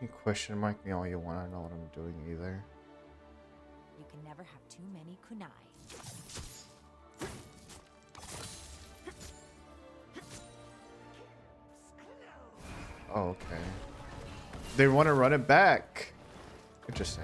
you can question mark me all you want. I don't know what I'm doing either. You can never have too many kunai. Oh, okay. They want to run it back. Interesting.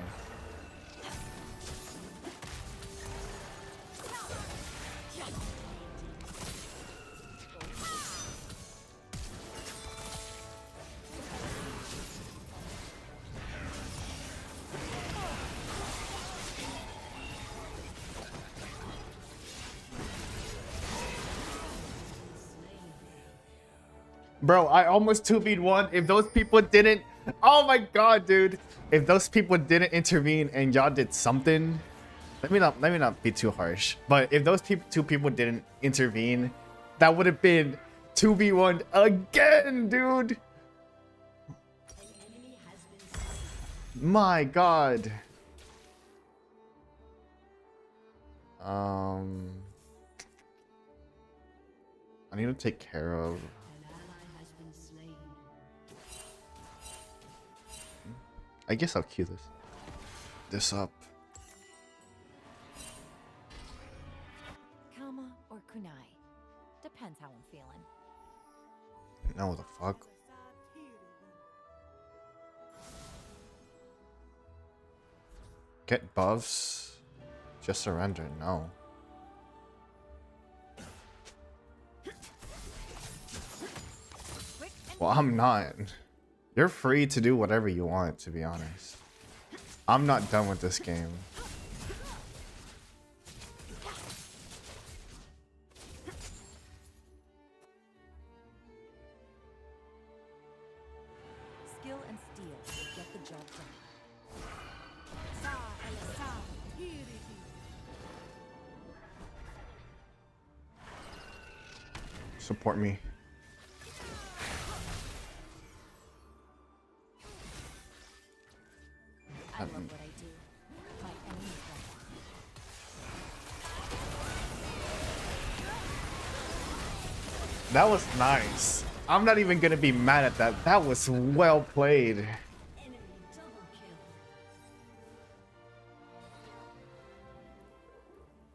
Bro, I almost 2v1. If those people didn't... Oh my god, dude. If those people didn't intervene and y'all did something... Let me not be too harsh. But if those two people didn't intervene, that would have been 2v1 again, dude. My god. I need to take care of... An ally has been slain. I guess I'll queue this up. Kama or kunai. Depends how I'm feeling. No, the fuck. Get buffs. Just surrender. No. Well, I'm not. You're free to do whatever you want, to be honest. I'm not done with this game. Skill and steel will get the job done. Support me. I love what I do. My enemies don't. That was nice. I'm not even gonna be mad at that. That was well played. Enemy double kill.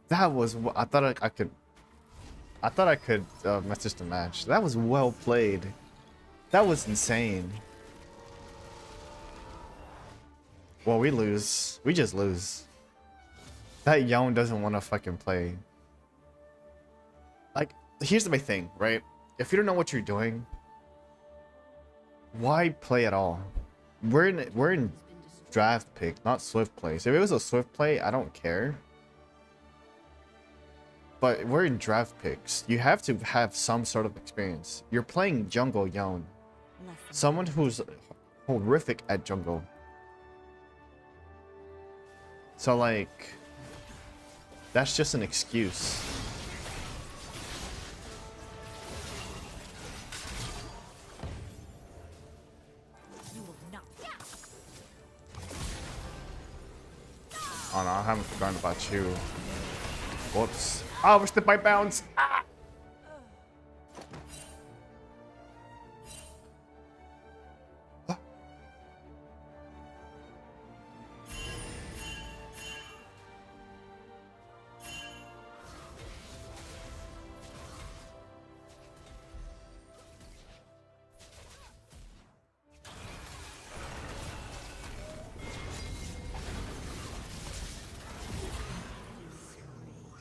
That was. I thought I could. I thought I could message the match. That was well played. That was insane. Well, we lose. We just lose. That Yon doesn't want to fucking play. Like, here's my thing, right? If you don't know what you're doing, why play at all? We're in draft pick, not swift play. So if it was a swift play, I don't care. But we're in draft picks. You have to have some sort of experience. You're playing jungle Yon. Someone who's horrific at jungle. So like, that's just an excuse. You will not. Oh no, I haven't forgotten about you. Whoops. Oh, we're slipped by bounds. Ah! What?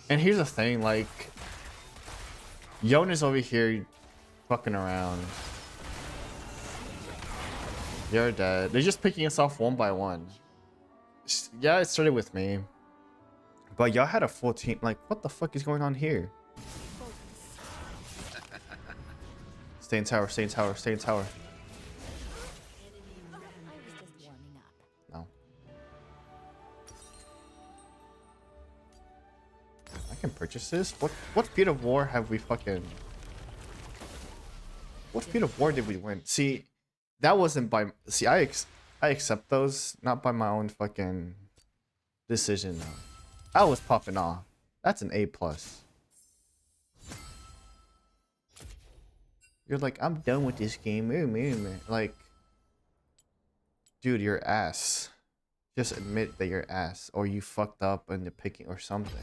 And here's the thing, like, Yon is over here fucking around. You're dead. They're just picking us off one by one. Yeah, it started with me. But y'all had a full team. Like, what the fuck is going on here? Stay in tower, stay in tower, stay in tower. I was just warming up. No. I can purchase this? What feat of war have we fucking... What feat of war did we win? See, that wasn't by... See, I accept those, not by my own fucking decision, though. I was popping off. That's an A+. You're like, I'm done with this game. Like, dude, you're ass. Just admit that you're ass. Or you fucked up in the picking or something.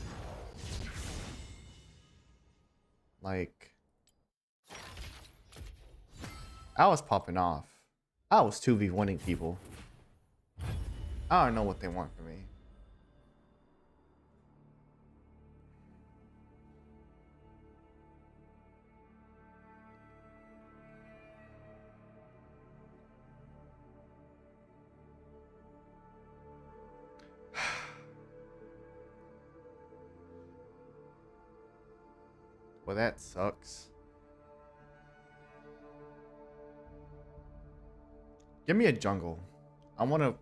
Like, I was popping off. I was 2v1ing people. I don't know what they want from me. Well, that sucks. Give me a jungle. I want a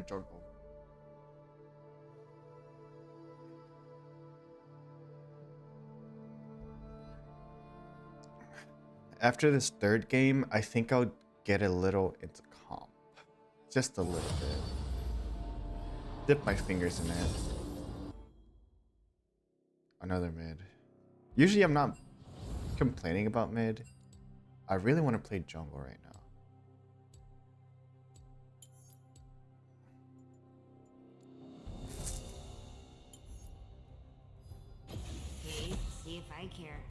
jungle. After this third game, I think I'll get a little into comp. Just a little bit. Dip my fingers in it. Another mid. Usually I'm not complaining about mid. I really want to play jungle right now. Hey, see if I care.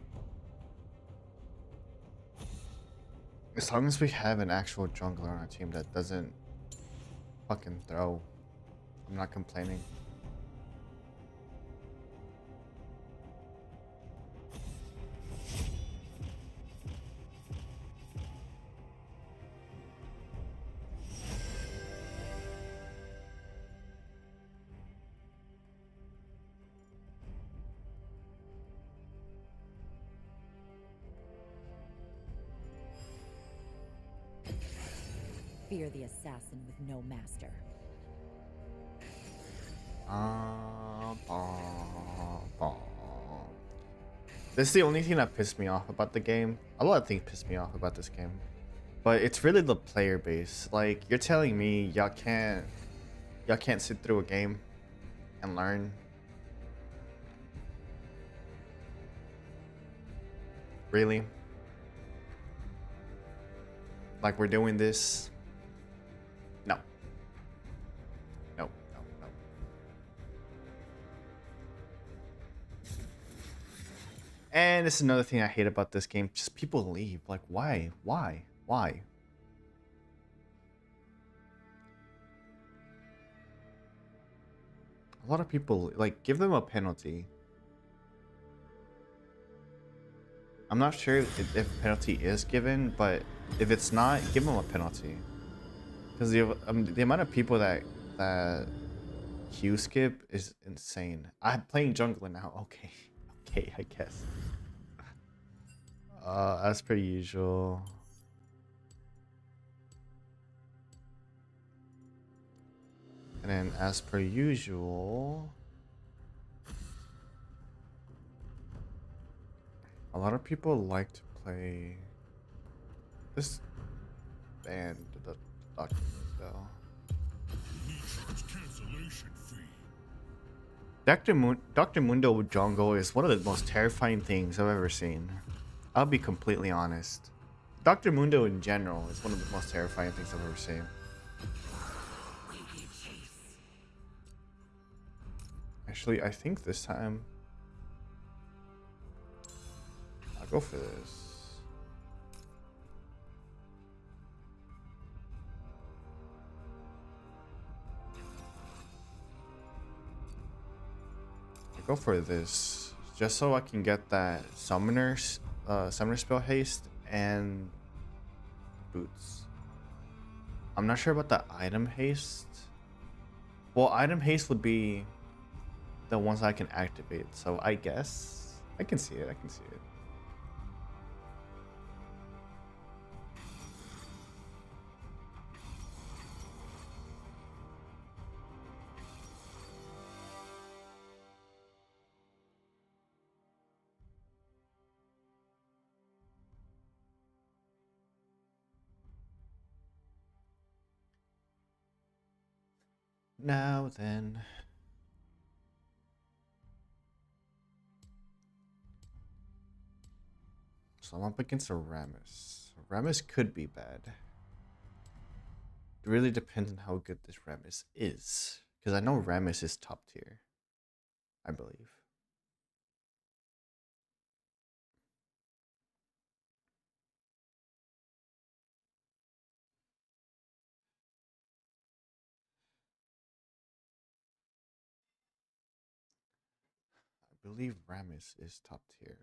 As long as we have an actual jungler on our team that doesn't fucking throw, I'm not complaining. Fear the assassin with no master. This is the only thing that pissed me off about the game. A lot of things pissed me off about this game. But it's really the player base. Like, you're telling me y'all can't sit through a game and learn? Really? Like, we're doing this? No. No, no, no. And this is another thing I hate about this game. Just people leave. Like, why? Why? Why? A lot of people, like, give them a penalty. I'm not sure if a penalty is given, but if it's not, give them a penalty. Because the amount of people that queue skip is insane. I'm playing jungler now. Okay, okay, I guess. As per usual. And then as per usual, a lot of people like to play this band, the document though. Dr. Mundo jungle is one of the most terrifying things I've ever seen. I'll be completely honest. Dr. Mundo in general is one of the most terrifying things I've ever seen. Actually, I think this time I'll go for this. I'll go for this just so I can get that summoner spell haste and boots. I'm not sure about the item haste. Well, item haste would be the ones I can activate, so I guess I can see it. I can see it. Now then. So I'm up against a Rammus. Rammus could be bad. It really depends on how good this Rammus is. Because I know Rammus is top tier. I believe. I believe Rammus is top tier.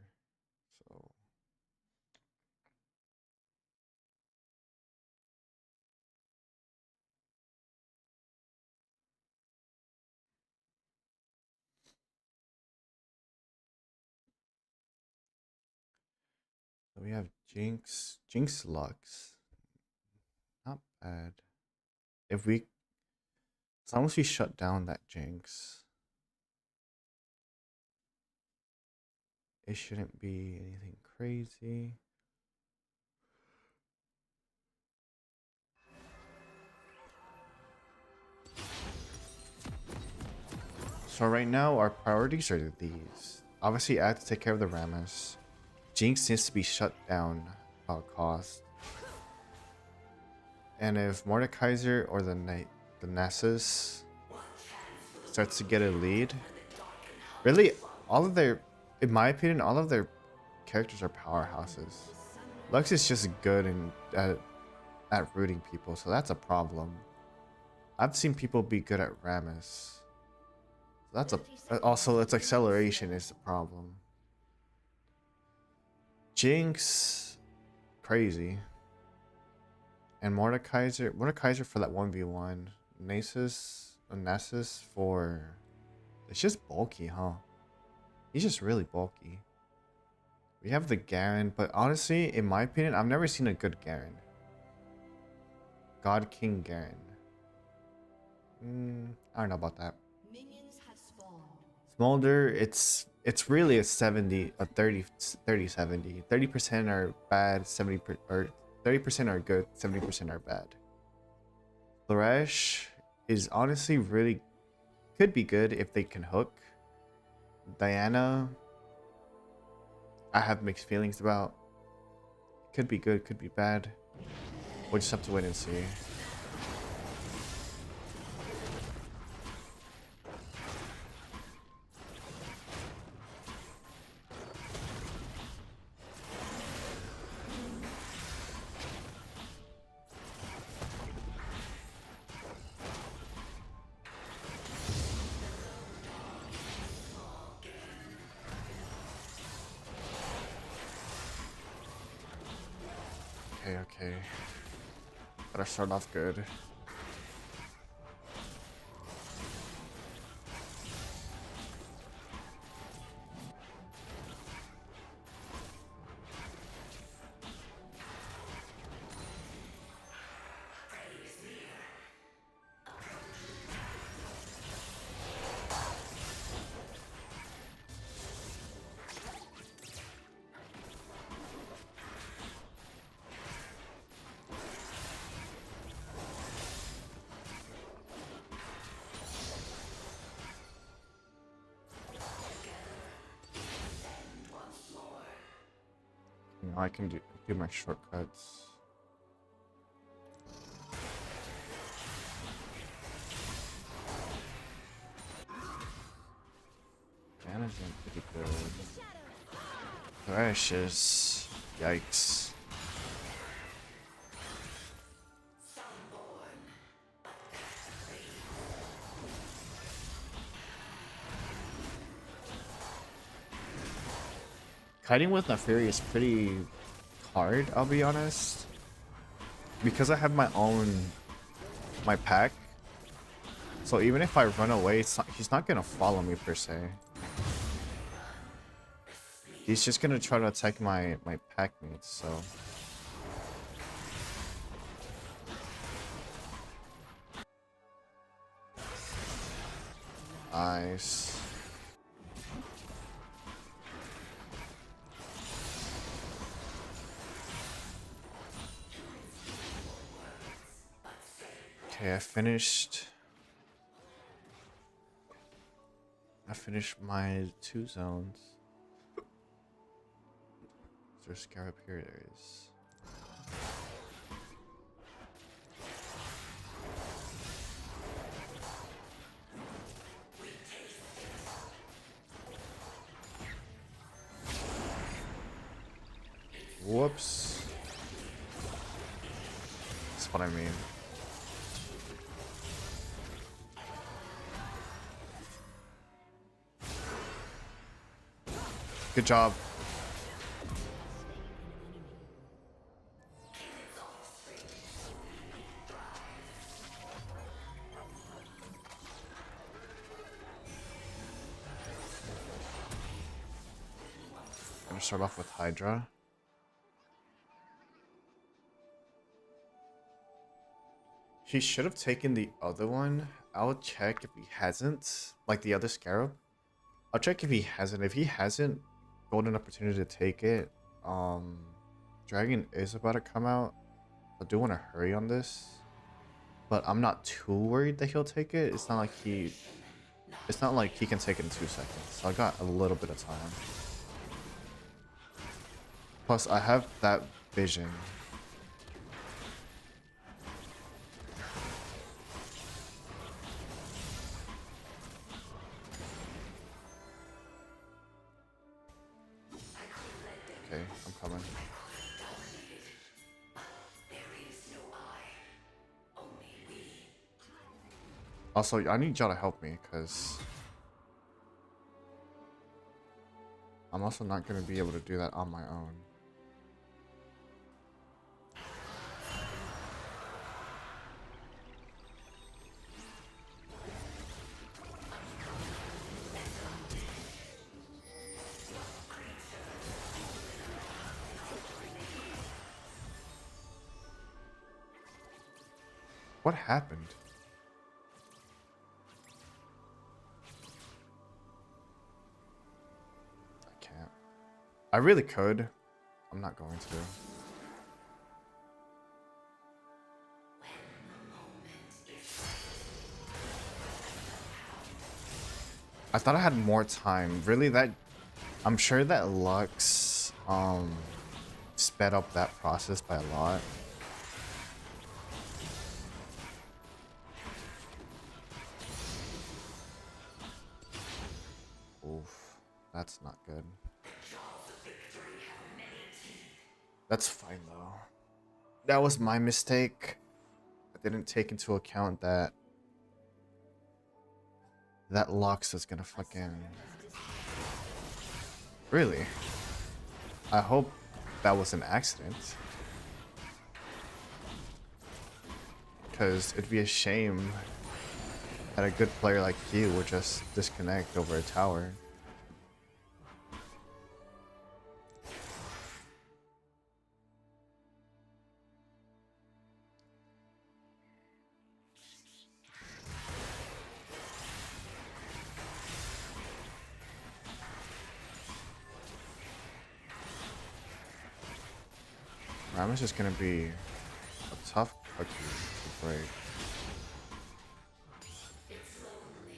So we have Jinx Lux. Not bad. If we, as long as we shut down that Jinx, it shouldn't be anything crazy. So right now our priorities are these. Obviously I have to take care of the Rammus. Jinx needs to be shut down at all cost. And if Mordekaiser or the Nessus starts to get a lead, really all of their, in my opinion, all of their characters are powerhouses. Lux is just good at rooting people, so that's a problem. I've seen people be good at Rammus. That's also its acceleration is the problem. Jinx, crazy. And Mordekaiser for that 1v1. Nessus for, it's just bulky, huh? He's just really bulky. We have the Garen, but honestly, in my opinion, I've never seen a good Garen. God King Garen. I don't know about that. Minions have spawned. Smolder, it's really a 70, a 30 70. 30% are bad, 30% are good, 70% are bad. Thresh is honestly really could be good if they can hook. Diana, I have mixed feelings about. Could be good, could be bad. We'll just have to wait and see. Okay. Gotta start off good. You know, I can do my shortcuts. Diana's doing pretty good. Precious. Yikes. Kiting with Neferi is pretty hard, I'll be honest. Because I have my pack. So even if I run away, he's not gonna follow me per se. He's just gonna try to attack my pack mates, so. Nice. Okay, I finished my 2 zones. Is there a scarab here? There is. Whoops. That's what I mean. Good job. I'm gonna start off with Hydra. He should have taken the other one. I'll check if he hasn't. Like the other scarab. I'll check if he hasn't. If he hasn't, golden opportunity to take it. Dragon is about to come out. I do want to hurry on this. But I'm not too worried that he'll take it. It's not like he can take it in 2 seconds. So I got a little bit of time. Plus I have that vision. Okay, I'm coming. Also, I need y'all to help me, because I'm also not going to be able to do that on my own. What happened? I can't. I really could. I'm not going to. I thought I had more time. Really, that I'm sure that Lux sped up that process by a lot. Oof, that's not good. That's fine though. That was my mistake. I didn't take into account that Lux is gonna fucking... Really? I hope that was an accident. Because it'd be a shame that a good player like you would just disconnect over a tower. Ram is just gonna be a tough cookie to break.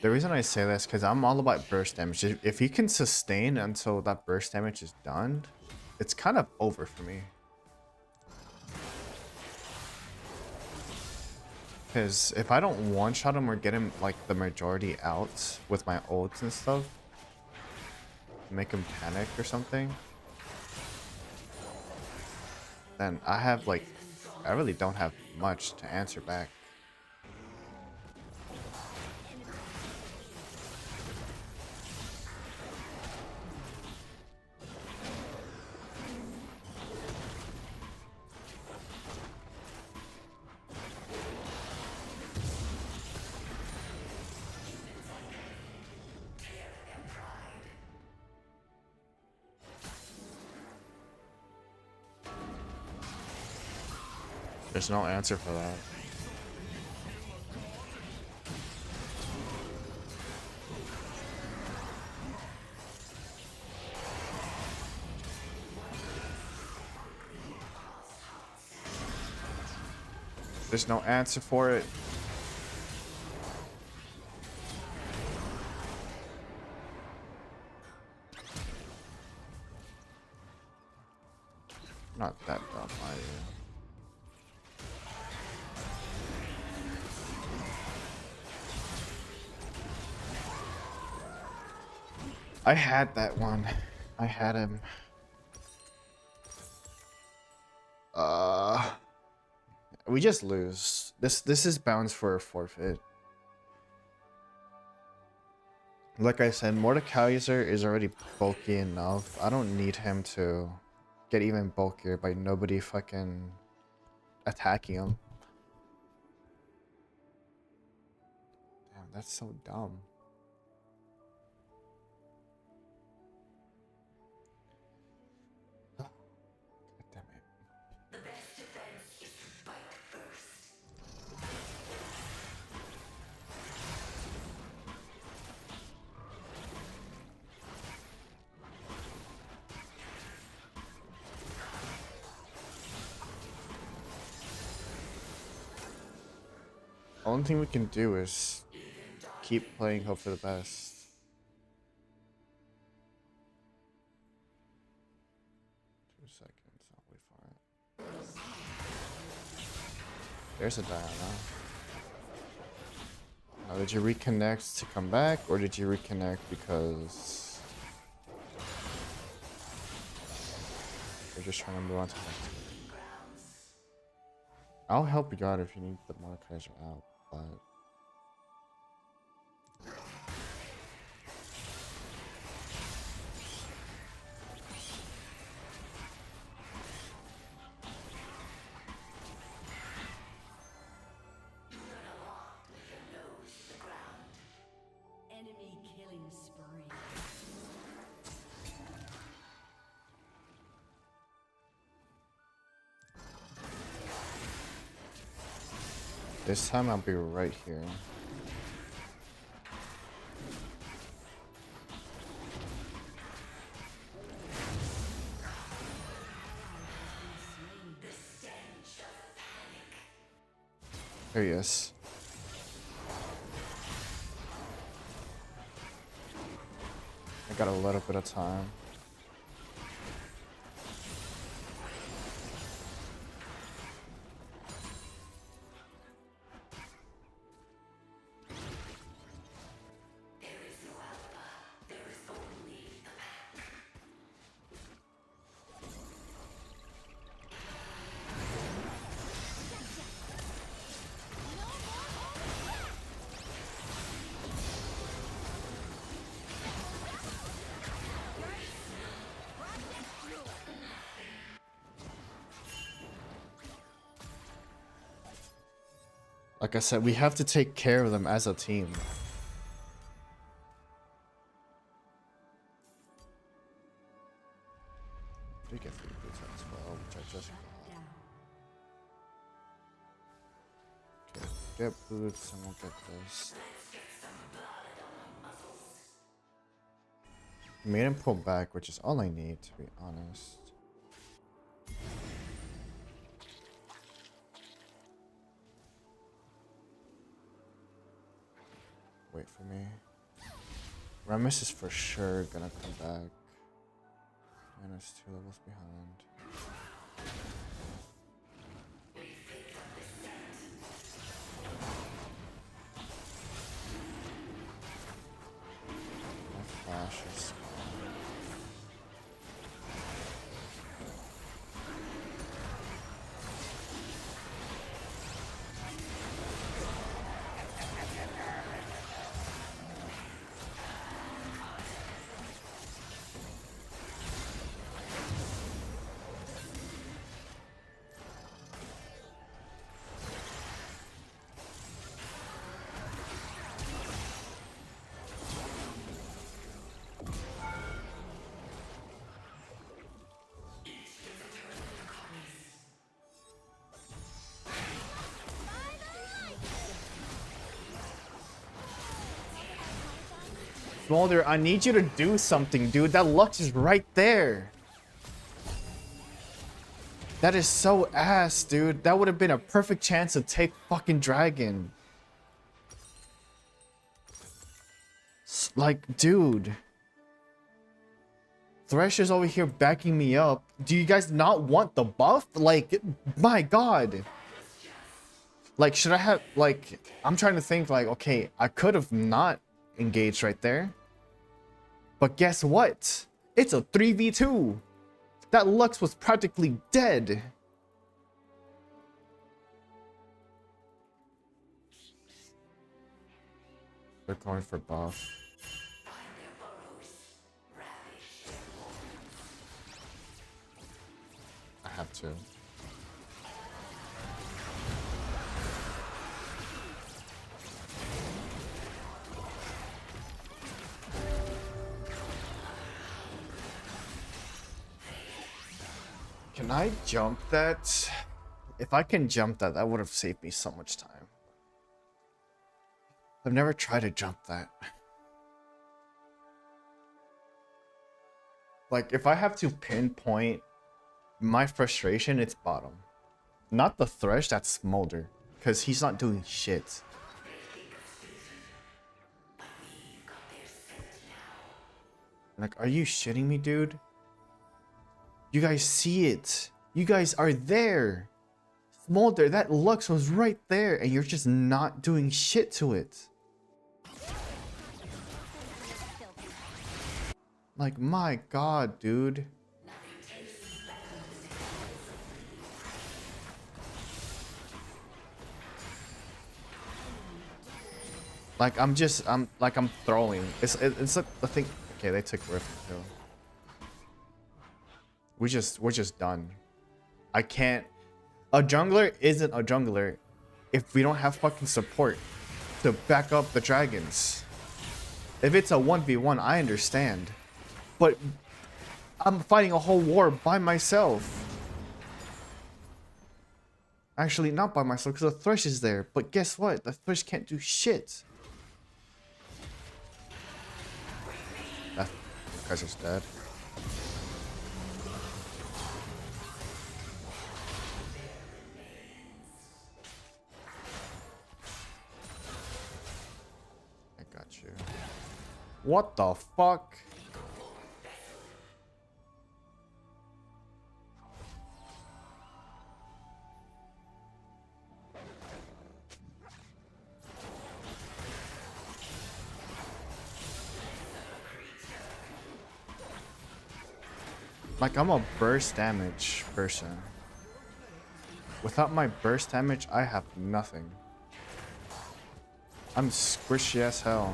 The reason I say this because I'm all about burst damage. If he can sustain until that burst damage is done, it's kind of over for me. Because if I don't one-shot him or get him like the majority out with my ults and stuff, make him panic or something, then I really don't have much to answer back. There's no answer for that. There's no answer for it. Not that dumb, are you? I had that one. I had him. We just lose. This is bounds for a forfeit. Like I said, Mordekaiser is already bulky enough. I don't need him to get even bulkier by nobody fucking attacking him. Damn, that's so dumb. God damn it. Only thing we can do is keep playing, hope for the best. Seconds, I'll wait for it. There's a Diana. Now, did you reconnect to come back, or did you reconnect because you're just trying to move on to the next one? I'll help you out if you need the Mordekaiser out, but Enemy killing spree. This time I'll be right here. There he is. I got a little bit of time. Like I said, we have to take care of them as a team. We get free boots as well, which I just got. Okay, get boots and we'll get this. Made him pull back, which is all I need, to be honest. Wait for me. Remus is for sure gonna come back. Minus 2 levels behind. My flash is Smolder, I need you to do something, dude. That Lux is right there. That is so ass, dude. That would have been a perfect chance to take fucking Dragon. Like, dude. Thresh is over here backing me up. Do you guys not want the buff? Like, my god. Like, should I have, like, I'm trying to think, like, okay, I could have not engaged right there. But guess what? It's a 3v2. That Lux was practically dead. They're going for buff. I have to. Can I jump that? If I can jump that, that would have saved me so much time. I've never tried to jump that. Like, if I have to pinpoint my frustration, it's bottom. Not the Thresh, that's Smolder. Because he's not doing shit. Like, are you shitting me, dude? You guys see it. You guys are there. Smolder, that Lux was right there, and you're just not doing shit to it. Like, my god, dude. Like, I'm throwing. It's a thing. Okay, they took Rift too. We're just done. I can't. A jungler isn't a jungler if we don't have fucking support to back up the dragons. If it's a 1v1, I understand. But I'm fighting a whole war by myself. Actually, not by myself because the Thresh is there. But guess what? The Thresh can't do shit. That guy's just dead. I got you. What the fuck? Like, I'm a burst damage person. Without my burst damage, I have nothing. I'm squishy as hell.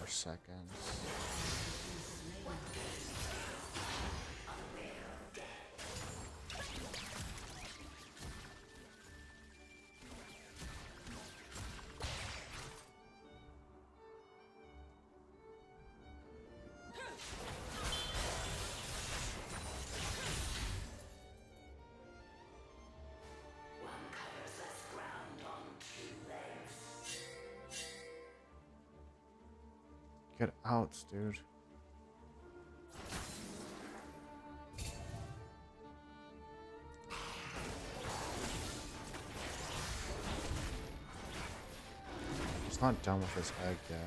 Seconds. Get out, dude. He's not done with his egg yet.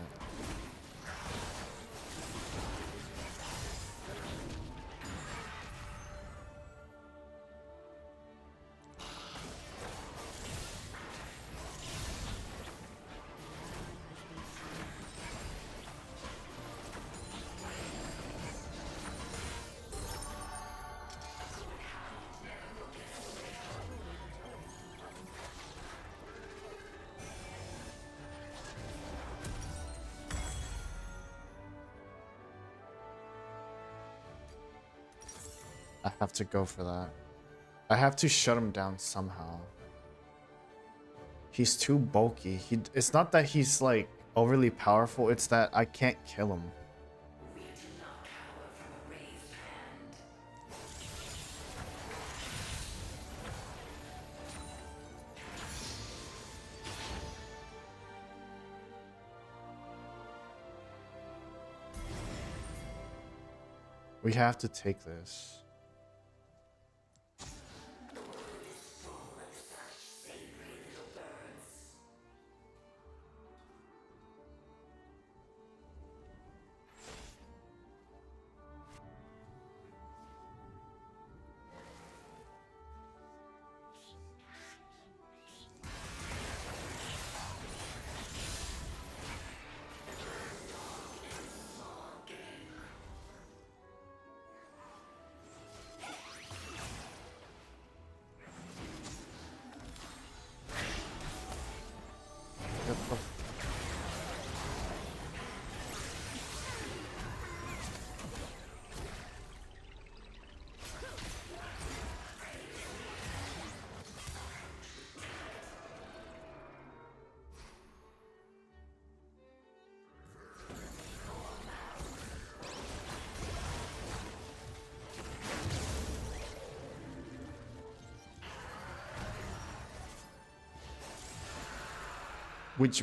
I have to go for that. I have to shut him down somehow. He's too bulky. It's not that he's like overly powerful, it's that I can't kill him. We have to take this.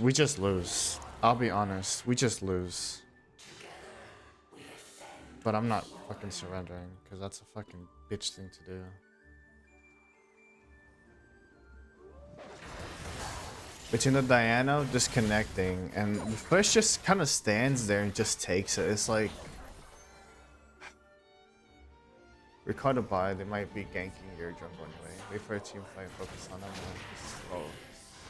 We just lose. I'll be honest. We just lose. But I'm not fucking surrendering, because that's a fucking bitch thing to do. Between the Diana disconnecting and Push just kind of stands there and just takes it. It's like we caught a buy. They might be ganking your jungle anyway. Wait for a team fight. Focus on them. Slow.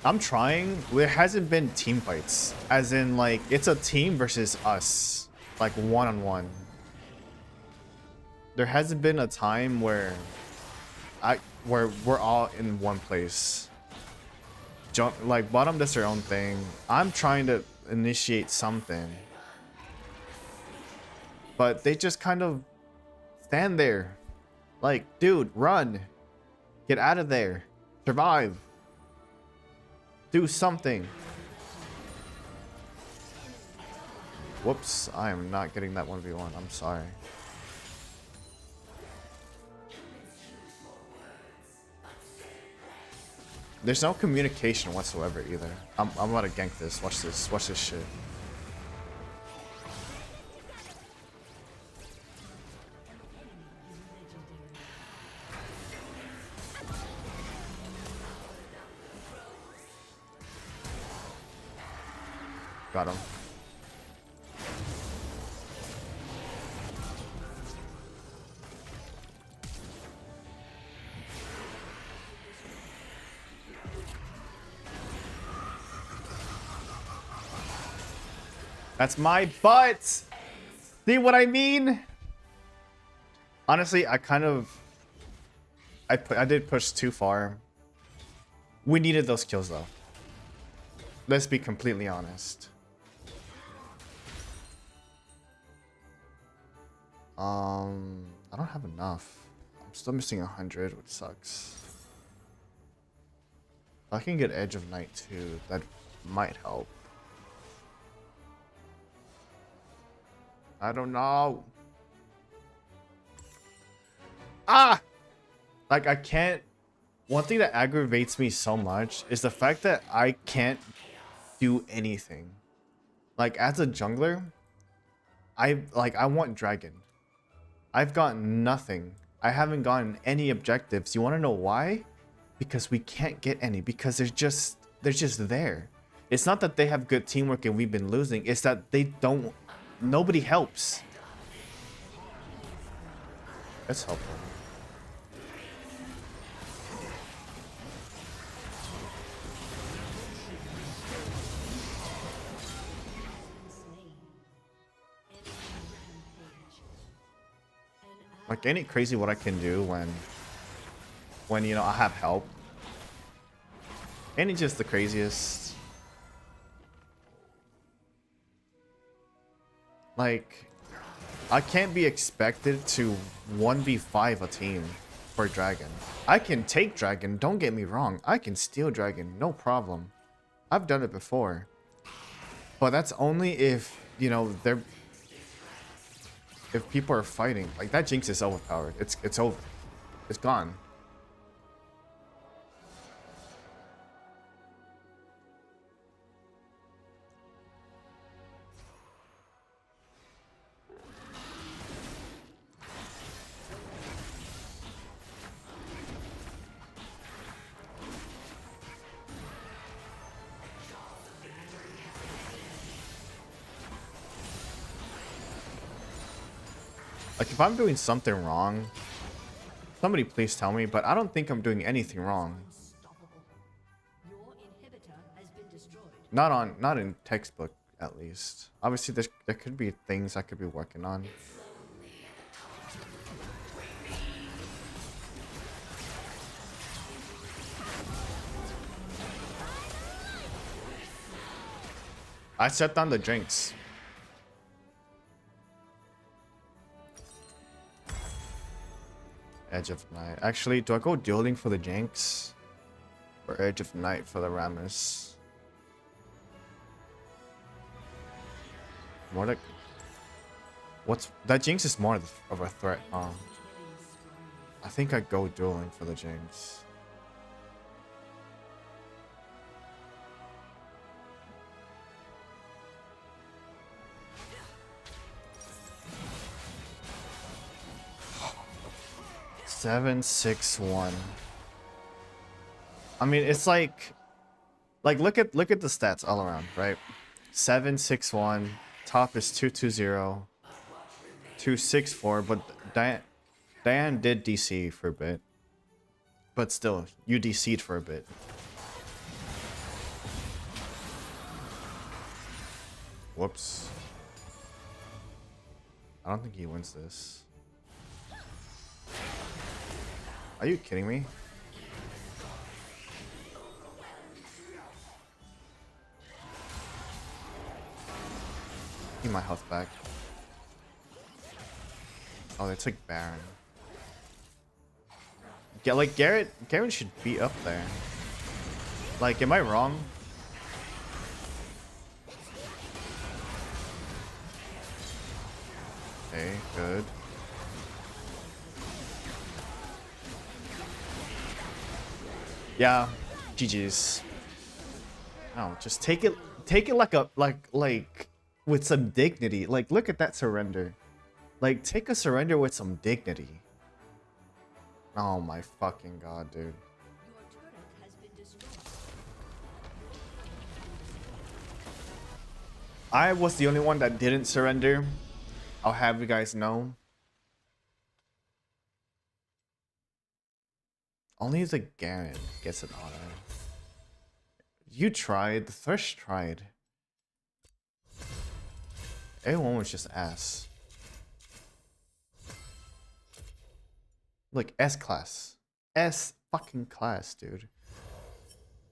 I'm trying. There hasn't been team fights, as in like it's a team versus us, like one-on-one. There hasn't been a time where we're all in one place. like bottom does their own thing. I'm trying to initiate something, but they just kind of stand there, like, dude, run, get out of there, survive, do something. Whoops, I am not getting that 1v1. I'm sorry. There's no communication whatsoever either. I'm about to gank this. Watch this. Watch this shit. Got him. That's my butt. See what I mean? Honestly, I did push too far. We needed those kills though. Let's be completely honest. I don't have enough. I'm still missing 100, which sucks. I can get Edge of Night too. That might help. I don't know. Ah! Like, I can't... One thing that aggravates me so much is the fact that I can't do anything. Like, as a jungler, I want Dragon. I've gotten nothing. I haven't gotten any objectives. You want to know why? Because we can't get any. Because they're just there. It's not that they have good teamwork and we've been losing. It's that they don't... Nobody helps. That's helpful. Like, ain't it crazy what I can do when you know I have help? Ain't it just the craziest? Like, I can't be expected to 1v5 a team for Dragon. I can take Dragon, don't get me wrong. I can steal Dragon, no problem. I've done it before. But that's only if, you know, if people are fighting. Like, that Jinx is overpowered. It's over. It's gone. Like, if I'm doing something wrong, somebody please tell me, but I don't think I'm doing anything wrong. Not in textbook, at least. Obviously, there could be things I could be working on. I set down the drinks. Edge of Night. Actually, do I go dueling for the Jinx? Or Edge of Night for the Rammus? More like... What's... That Jinx is more of a threat, huh? I think I go dueling for the Jinx. Seven, 6, 1. I mean, it's like look at the stats all around, right? 7, 6, 1. Top is 2, 2, 0. 2, 6, 4. But Diane did DC for a bit, but still, you DC'd for a bit. Whoops. I don't think he wins this. Are you kidding me? Need my health back. Oh, they took Baron. Yeah, like Garrett should be up there. Like, am I wrong? Okay, good. Yeah, GG's. Oh, just take it like a like with some dignity. Like, look at that surrender. Like, take a surrender with some dignity. Oh my fucking god, dude. Your turret has been destroyed. I was the only one that didn't surrender. I'll have you guys know. Only the Garen gets an auto. You tried. The Thresh tried. Everyone was just ass. Like S class. S fucking class, dude.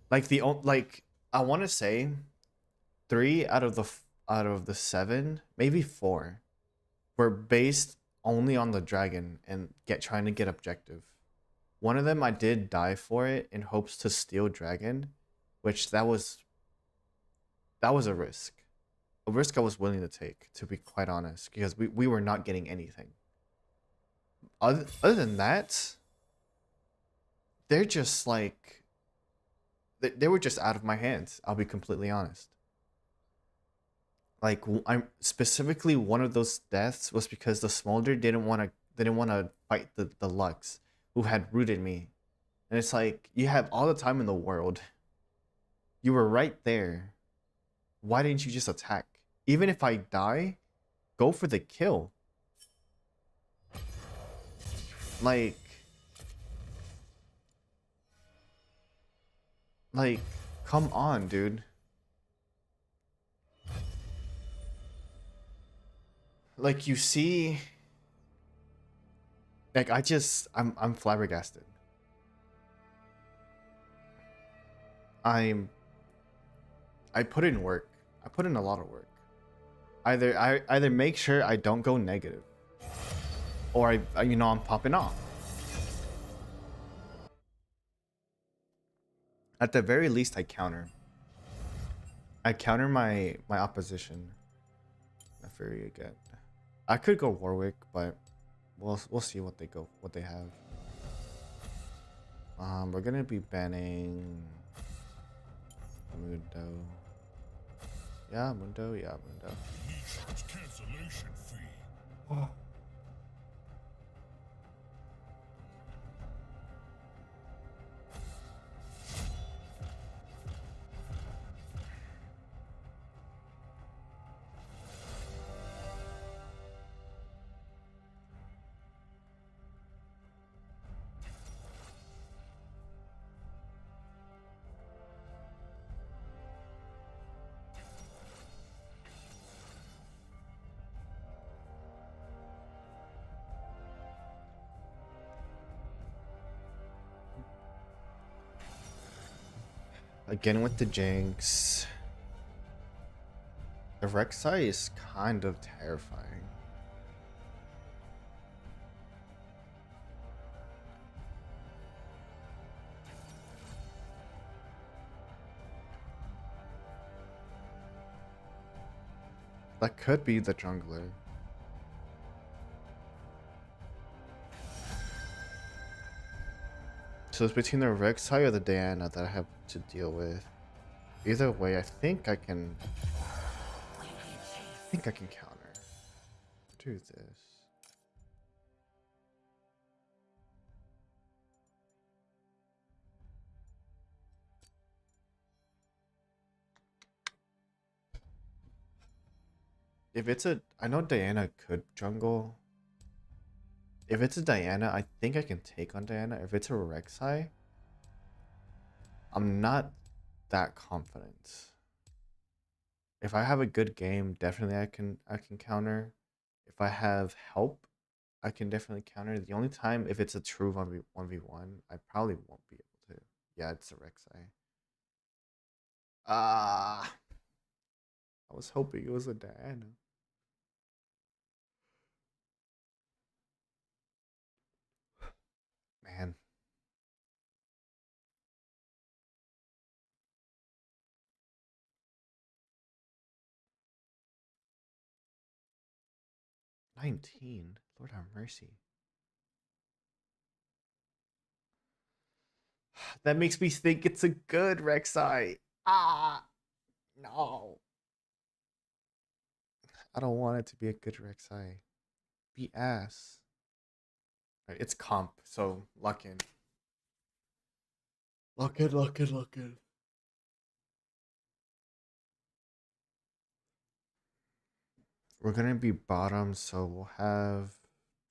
Like like I want to say 3 out of the 7, maybe 4 were based only on the dragon and trying to get objective. One of them I did die for it in hopes to steal dragon, which that was a risk. A risk I was willing to take, to be quite honest, because we were not getting anything. Other than that, they're just like they were just out of my hands. I'll be completely honest. Like, I'm specifically one of those deaths was because the Smolder didn't want to fight the Lux who had rooted me, and it's like, you have all the time in the world. You were right there. Why didn't you just attack? Even if I die, go for the kill. Like, come on, dude. Like, you see, like, I'm flabbergasted. I put in work. I put in a lot of work. I either make sure I don't go negative, or I'm popping off. At the very least, I counter. I counter my opposition. I fear you again. I could go Warwick, but we'll see what they have. We're gonna be banning Mundo. Yeah, Mundo. Yeah, Mundo. Cancellation fee. Again with the Jinx. The Rek'Sai is kind of terrifying. That could be the jungler. So it's between the Rek'Sai or the Diana that I have to deal with. Either way, I think I can counter. Do this. If it's I know Diana could jungle. If it's a Diana, I think I can take on Diana. If it's a Rek'Sai, I'm not that confident. If I have a good game, definitely I can counter. If I have help, I can definitely counter. The only time, if it's a true 1v1, I probably won't be able to. Yeah, it's a Rek'Sai. Ah, I was hoping it was a Diana. 19. Lord have mercy. That makes me think it's a good Rek'Sai. Ah, no. I don't want it to be a good Rek'Sai. Be ass. Right, it's comp, so lock in. Lock in, lock in, lock in. We're gonna be bottom, so we'll have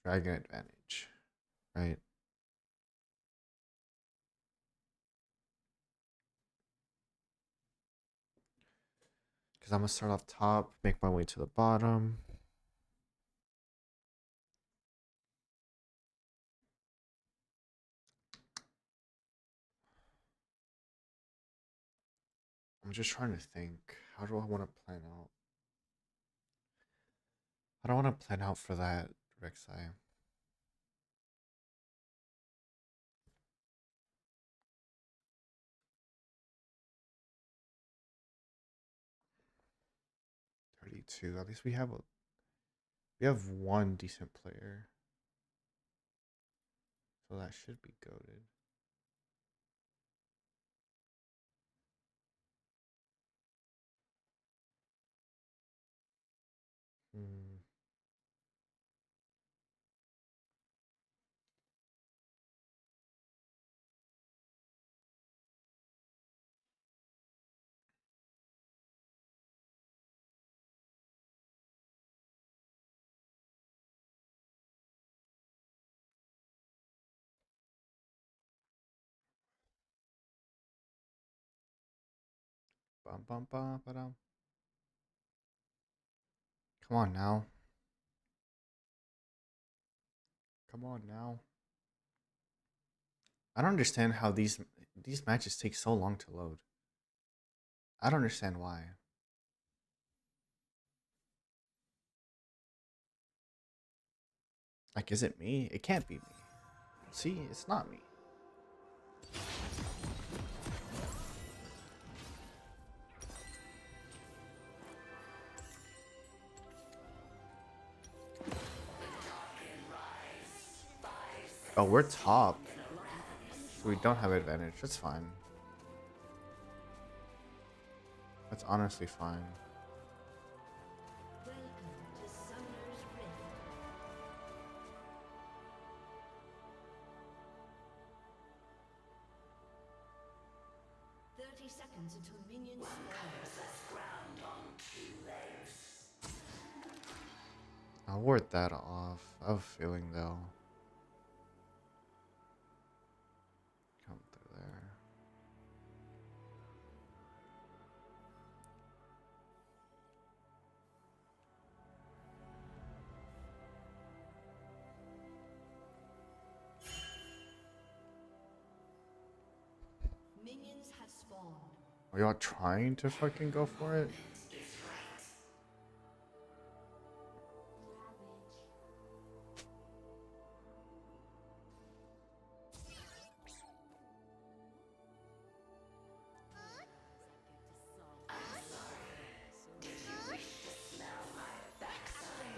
dragon advantage, right? Because I'm gonna start off top, make my way to the bottom. I'm just trying to think. How do I want to plan out? I don't want to plan out for that Rek'Sai. $32. At least we have one decent player. So that should be goated. Hmm. Bum, bum, bum, ba-dum. Come on now. Come on now. I don't understand how these matches take so long to load. I don't understand why. Like, is it me? It can't be me. See, it's not me. Oh, we're top. So we don't have advantage. That's fine. That's honestly fine. Welcome to Summer's Rift. 30 seconds until minions spawn. I'll ward that off. I have a feeling they'll come through there. Minions have spawned. Are y'all trying to fucking go for it?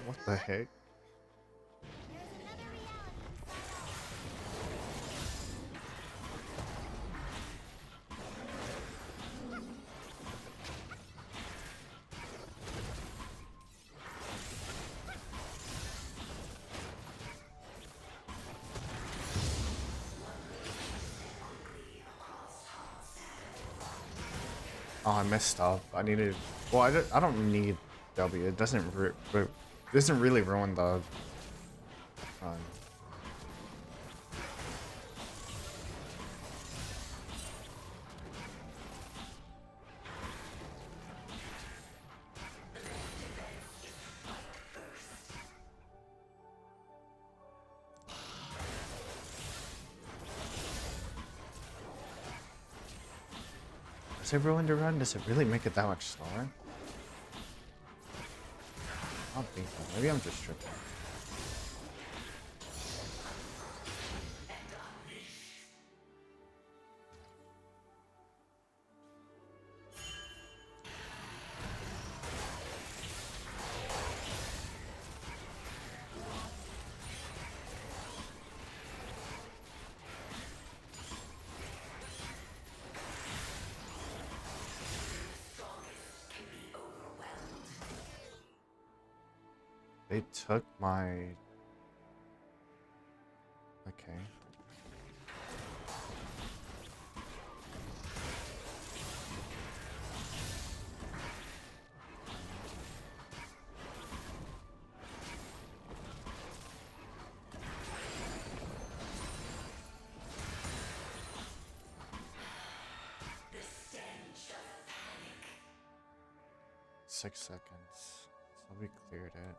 What the heck? Oh, I messed up. I needed. Well, I don't need W. It doesn't really ruin the run. Does it ruin the run? Does it really make it that much slower? I don't think so. Maybe I'm just tripping. They took my... Okay. The stench of panic. 6 seconds. So we cleared it.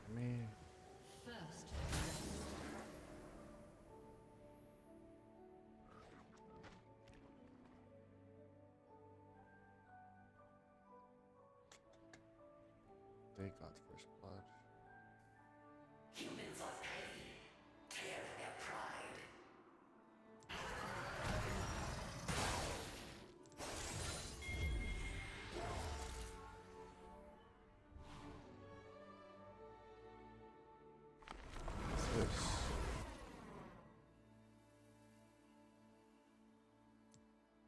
Let me... First, They got first blood. humans are petty. Tear their pride. What's this?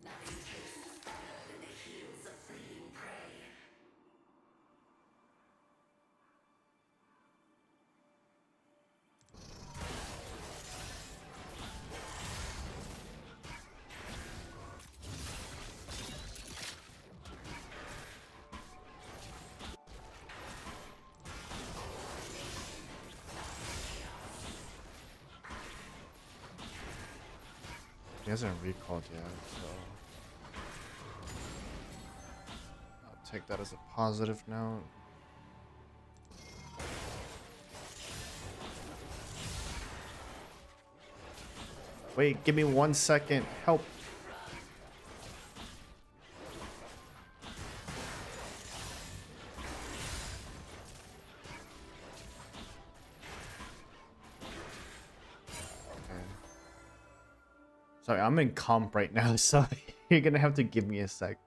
Nothing tastes better than the heels of fleeing prey. He hasn't recalled yet, so... I'll take that as a positive note. Wait, give me 1 second. Help. Okay. Sorry, I'm in comp right now, so you're gonna have to give me a sec.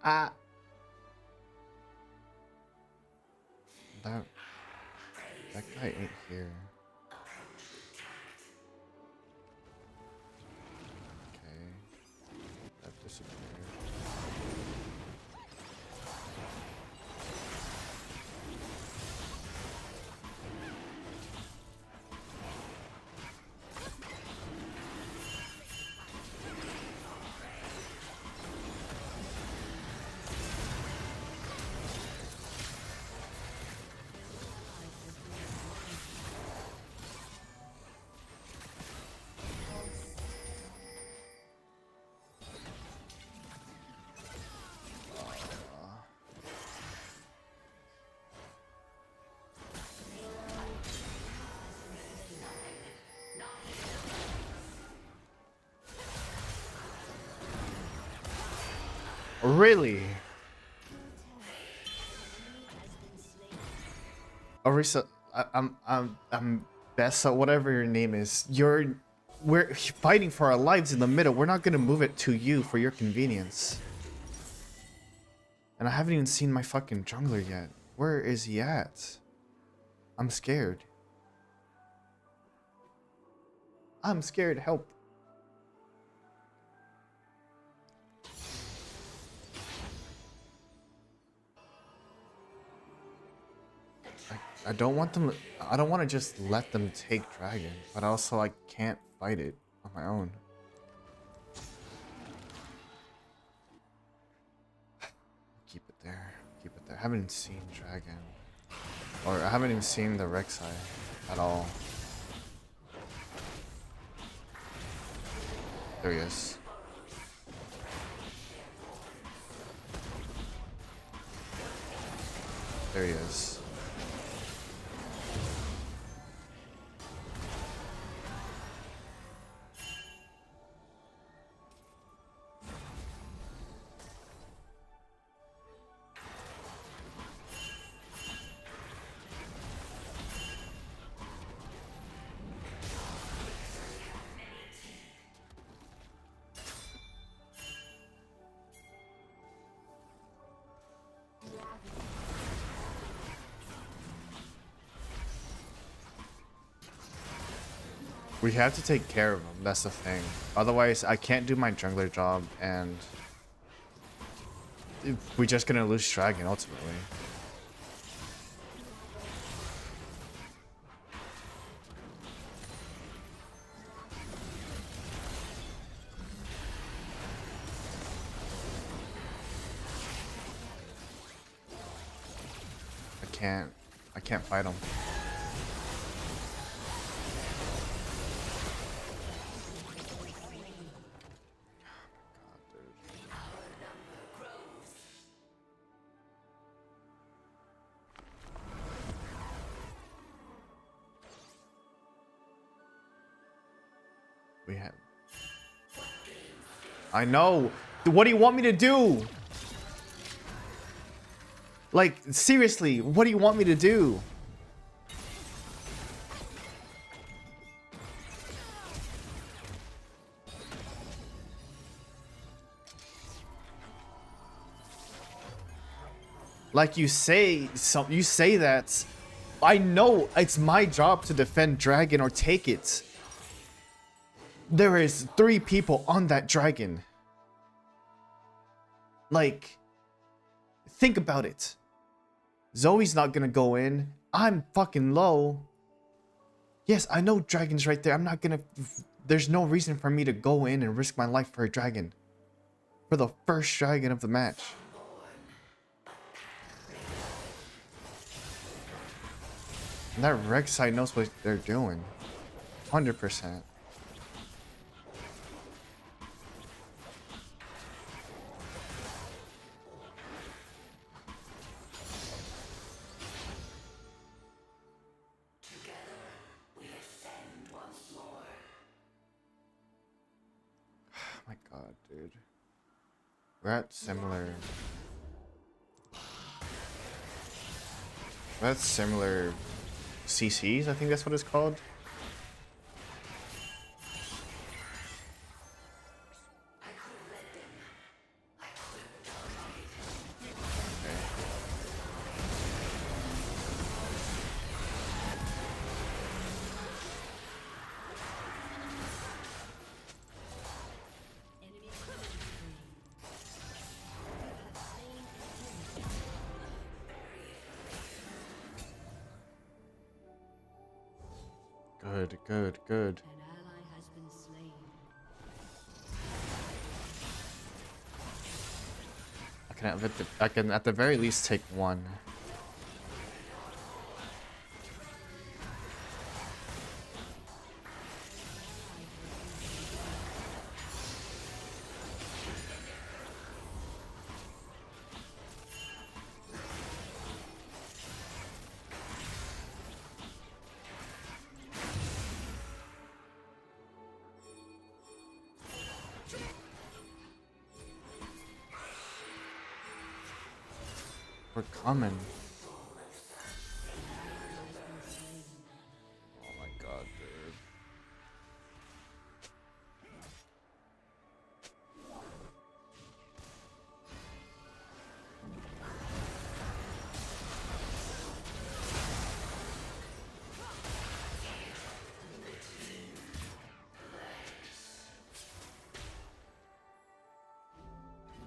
Ah. That guy ain't here. Okay. That disappeared. Really? Orisa, I'm Bessa, whatever your name is. We're fighting for our lives in the middle. We're not gonna move it to you for your convenience. And I haven't even seen my fucking jungler yet. Where is he at? I'm scared. I'm scared. Help. I don't want them. I don't want to just let them take dragon, but also I can't fight it on my own. Keep it there. Keep it there. I haven't seen dragon, or I haven't even seen the Rek'Sai at all. There he is. There he is. We have to take care of them. That's the thing. Otherwise, I can't do my jungler job, and we're just gonna lose dragon ultimately. I can't fight him. We have. I know. What do you want me to do? Like, seriously, what do you want me to do? Like you say that. I know it's my job to defend dragon or take it. There is 3 people on that dragon. Like, think about it. Zoe's not gonna go in. I'm fucking low. Yes, I know dragon's right there. I'm not gonna... There's no reason for me to go in and risk my life for a dragon. For the first dragon of the match. And that Rex side knows what they're doing. 100%. My god, dude. We're at similar... We're at similar CCs, I think that's what it's called. Good, good, good. An ally has been slain. I can at the very least take one. We're coming. Oh my god, dude.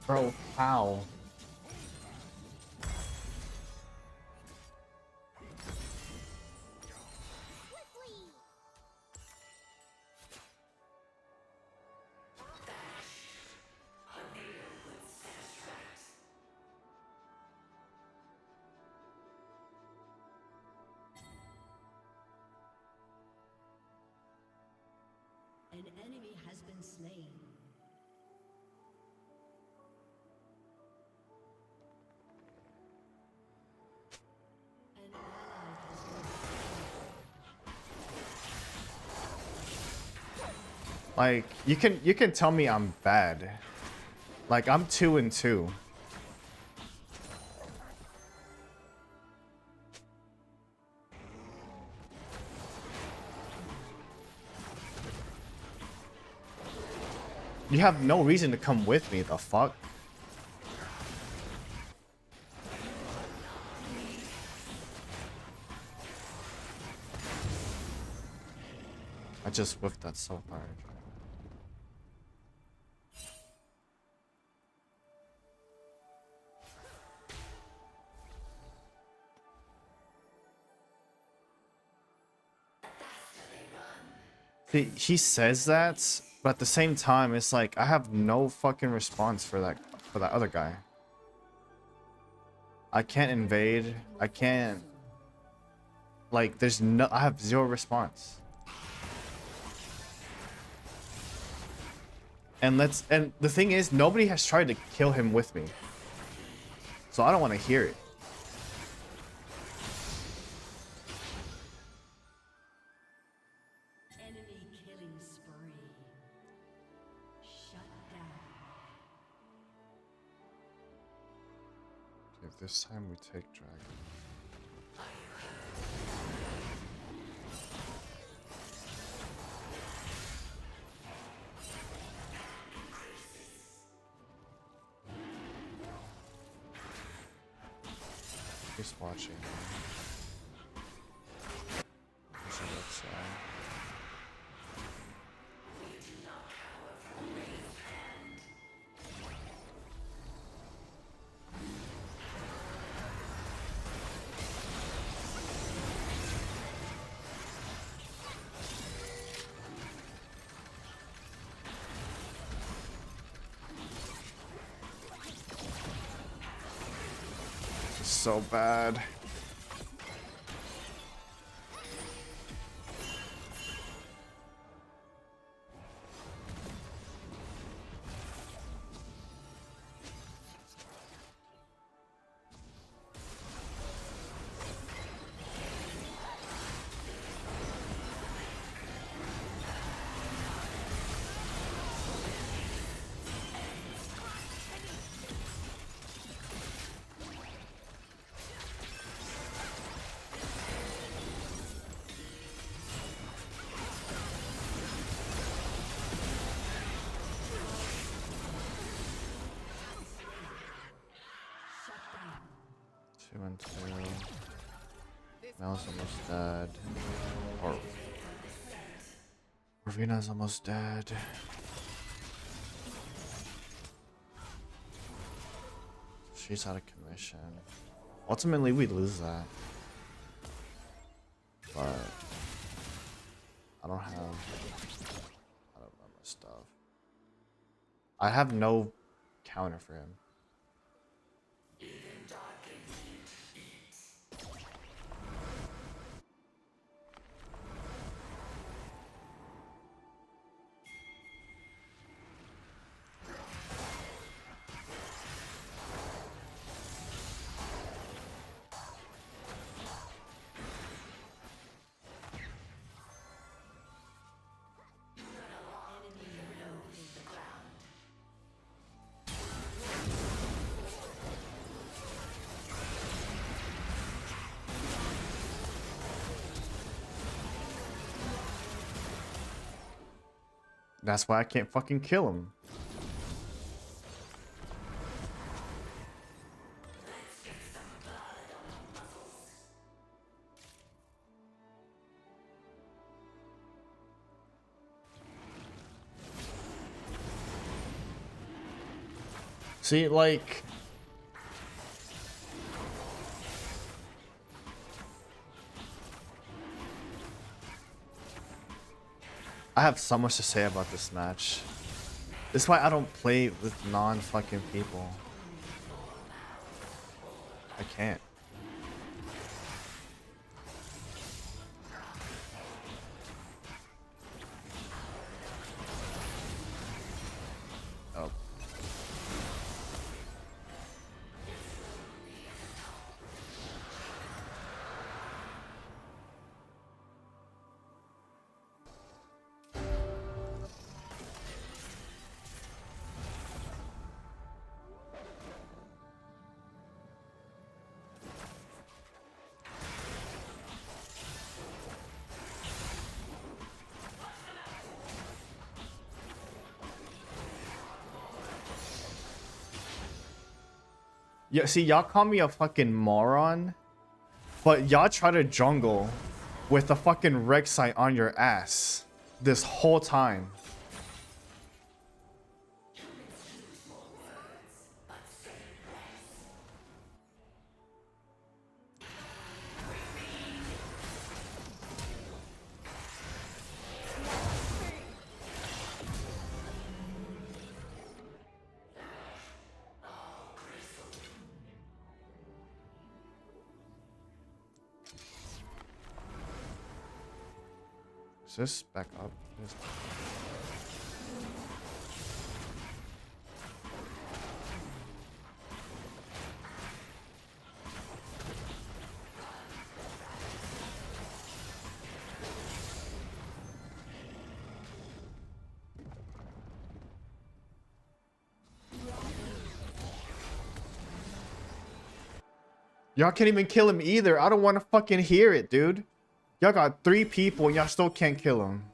Bro, how? An enemy has been slain. An ally has been Like, you can tell me I'm bad. Like, I'm 2-2. You have no reason to come with me, the fuck? I just whiffed that so hard. See, he says that, but at the same time, it's like I have no fucking response for that other guy. I can't invade. I can't. Like, there's no. I have zero response. And the thing is, nobody has tried to kill him with me, so I don't want to hear it. Enemy killing spree. Shut down. Okay, this time we take dragon. He's watching. He's on that side. This is so bad. Two and two. Mel's almost dead. Or Ravina's almost dead. She's out of commission. Ultimately, we lose that. But I don't have my stuff. I have no counter for him. That's why I can't fucking kill him. See, like... I have so much to say about this match. This is why I don't play with non-fucking people. I can't. Oh. Yeah, see, y'all call me a fucking moron, but y'all try to jungle with a fucking Rek'Sai on your ass. this whole time. Is this back up? This- Y'all can't even kill him either. I don't want to fucking hear it, dude. Y'all got 3 people and y'all still can't kill him.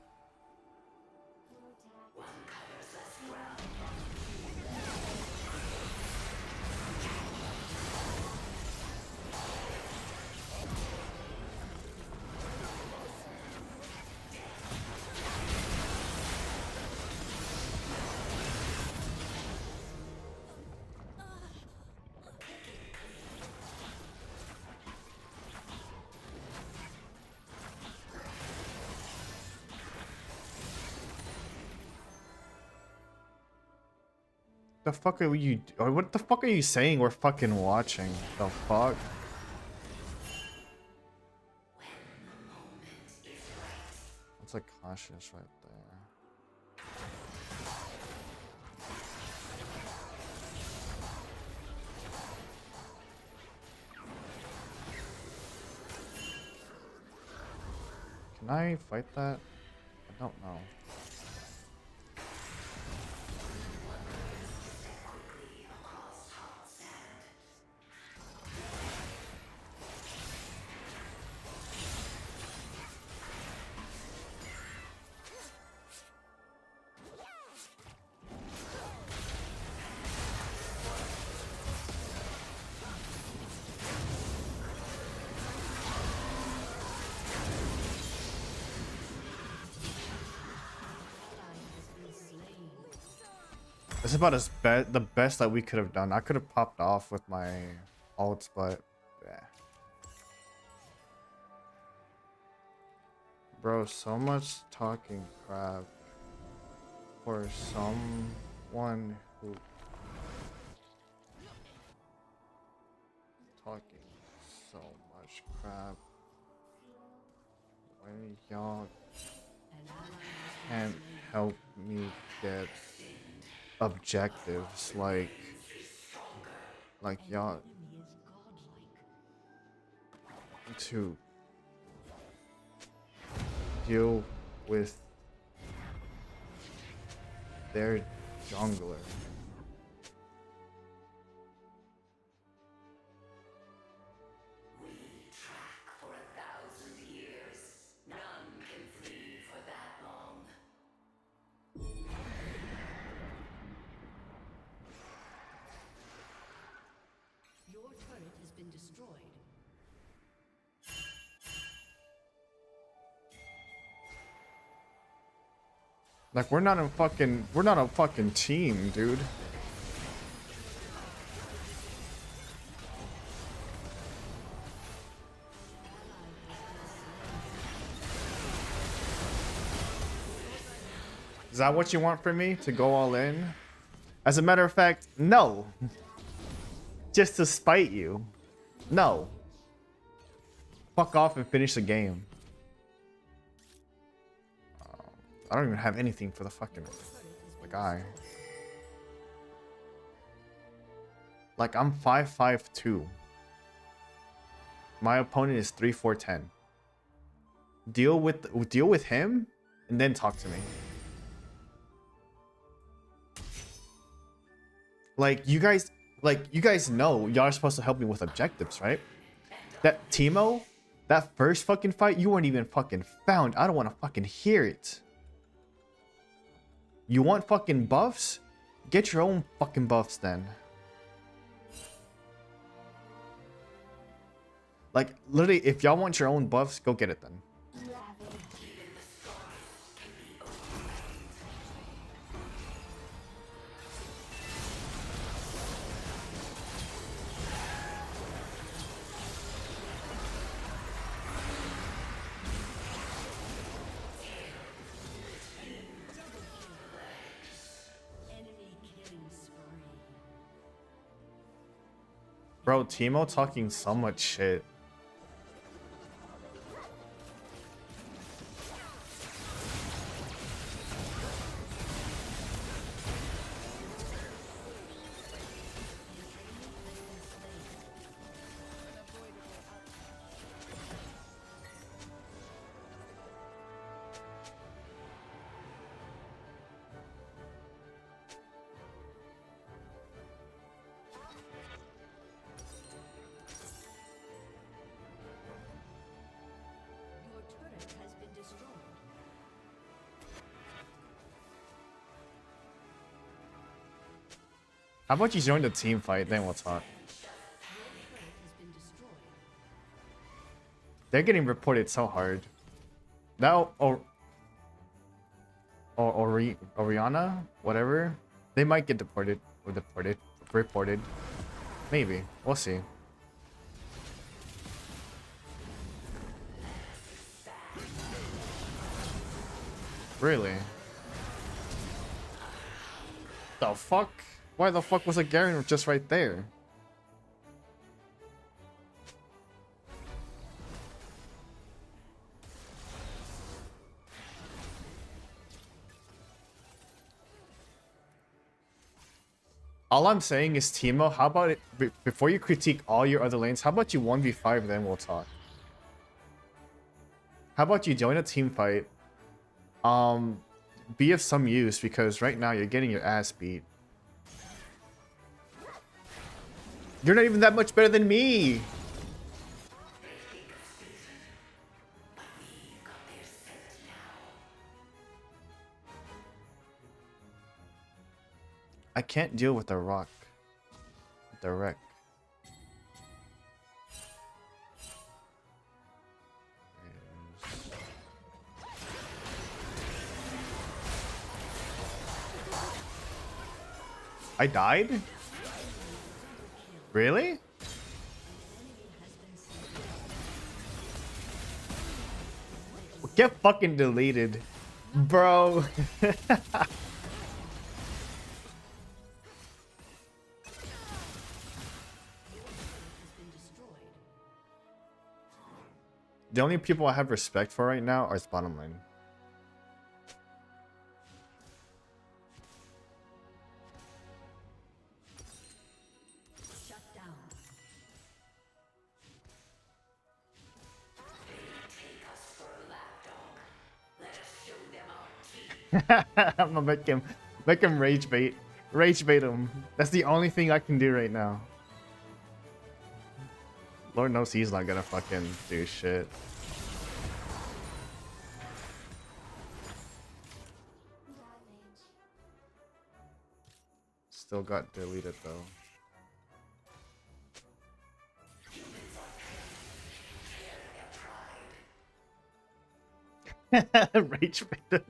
The fuck are you? Or what the fuck are you saying? We're fucking watching. The fuck? It's like cautious right there. Can I fight that? I don't know. It's about the best that we could have done. I could have popped off with my ults, but yeah. Bro, so much talking crap for someone who talking so much crap when y'all can't help me get objectives like y'all to deal with their jungler. We track for 1,000 years. None can flee for that long. Your turret has been destroyed. Like we're not a fucking team, dude. Is that what you want from me? To go all in? As a matter of fact, no. Just to spite you. No. Fuck off and finish the game. I don't even have anything for the fucking the guy. Like I'm 5'5" My opponent is 3'4" Deal with him and then talk to me. Like you guys know y'all are supposed to help me with objectives, right? That Teemo, that first fucking fight, you weren't even fucking found. I don't want to fucking hear it. You want fucking buffs? Get your own fucking buffs then. Like literally, if y'all want your own buffs, go get it then. Bro, Timo talking so much shit. Your turret has been destroyed. How about you join the team fight, then we'll talk. Your turret has been destroyed. They're getting reported so hard. Now, or Oriana, whatever, they might get deported or reported. Maybe, we'll see. Really? The fuck? Why the fuck was a Garen just right there? All I'm saying is, Timo, how about it, before you critique all your other lanes, how about you 1v5, then we'll talk. How about you join a team fight? Be of some use, because right now you're getting your ass beat. You're not even that much better than me! I can't deal with the rock. The wreck. I died? Really? Get fucking deleted. Bro. The only people I have respect for right now are bottom lane. Shut down. I'm gonna make him rage bait him. That's the only thing I can do right now. Lord knows he's not gonna fucking do shit. Still got deleted though. Rage bait him.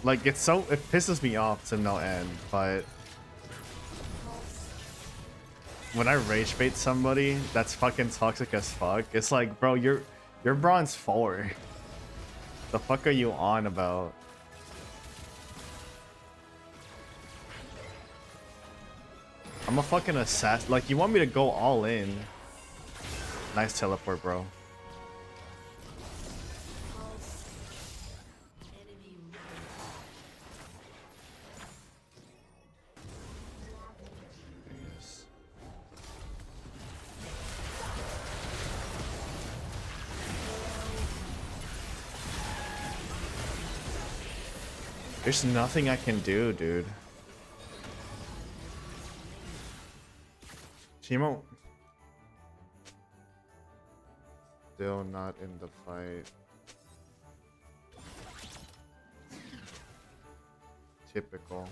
Like, it pisses me off to no end, but when I rage bait somebody that's fucking toxic as fuck, it's like, bro, you're bronze 4. The fuck are you on about? I'm a fucking assassin. Like, you want me to go all in? Nice teleport, bro. There's nothing I can do, dude. Timo. Still not in the fight. Typical.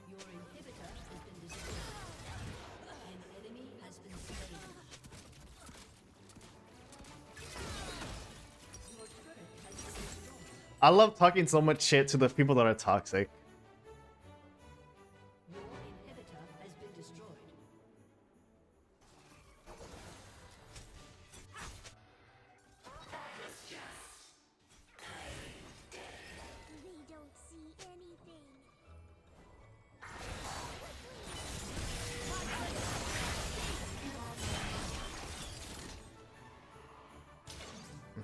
Your inhibitor has been destroyed. An enemy has been slain. Your turret has been destroyed. I love talking so much shit to the people that are toxic. Your inhibitor has been destroyed.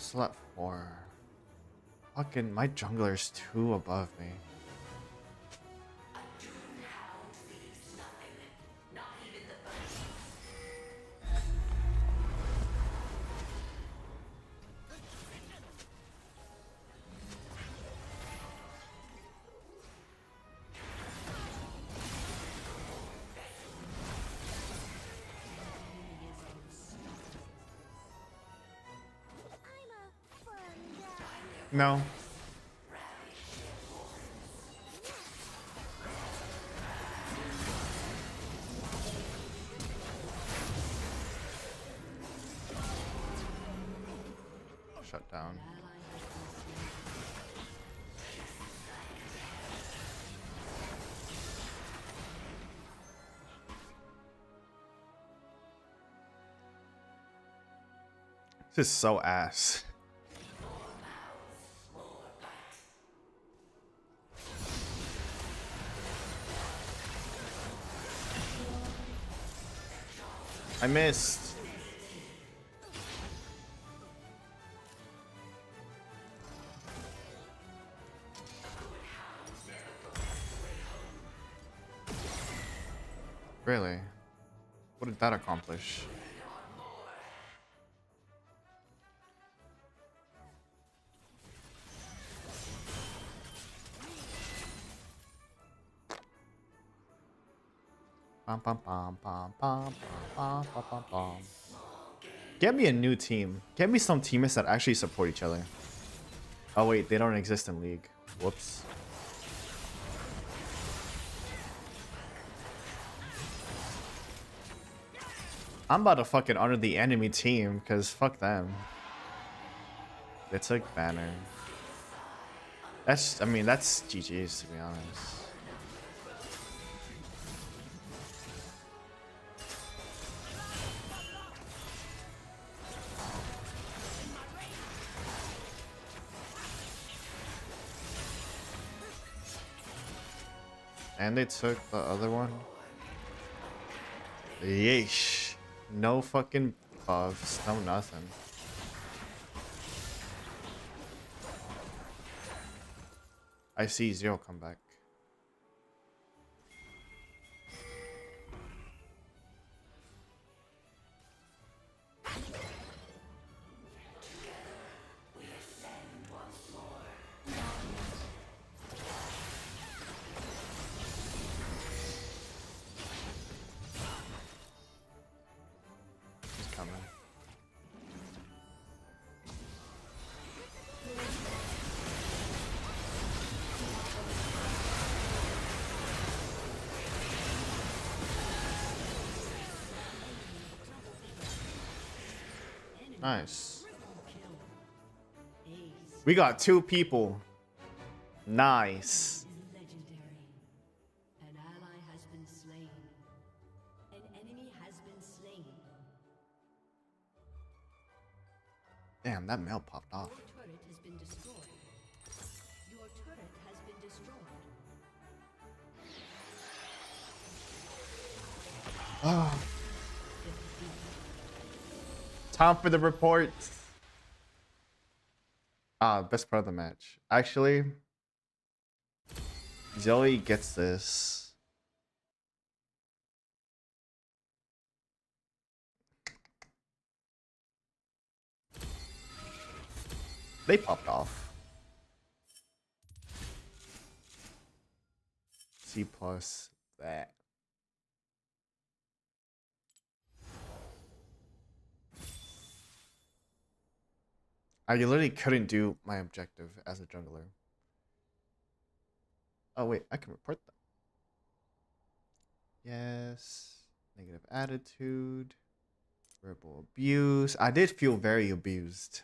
still at 4. Fucking my jungler's 2 above me. No. Shut down. This is so ass. I missed. Really? What did that accomplish? Bum, bum, bum, bum, bum, bum, bum, bum, bum. Get me a new team. Get me some teammates that actually support each other. Oh wait, they don't exist in League. Whoops. I'm about to fucking honor the enemy team, because fuck them. They took banner. That's, I mean, that's GG's to be honest. And they took the other one. Yeesh. No fucking buffs, no nothing. I see Zero come back. He's coming. Nice. We got 2 people. Nice. Legendary. An ally has been slain. An enemy has been slain. Damn, that mail popped off. Your turret has been destroyed. Your turret has been destroyed. Time for the report. Best part of the match. Actually, Zoe gets this. They popped off. C plus that. I literally couldn't do my objective as a jungler. Oh wait, I can report them. Yes. Negative attitude. Verbal abuse. I did feel very abused.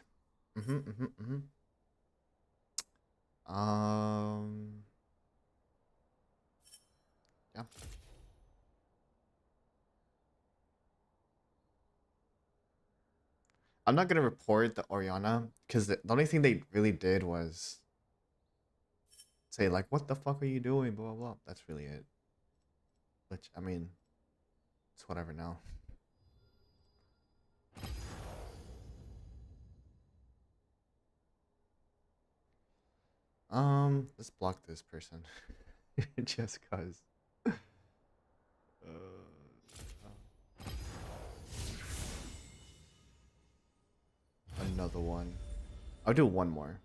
Yeah. I'm not gonna report the Oriana because the only thing they really did was say like, "What the fuck are you doing?" Blah blah blah. That's really it. Which I mean, it's whatever now. Let's block this person. Just cause. Another one. I'll do one more.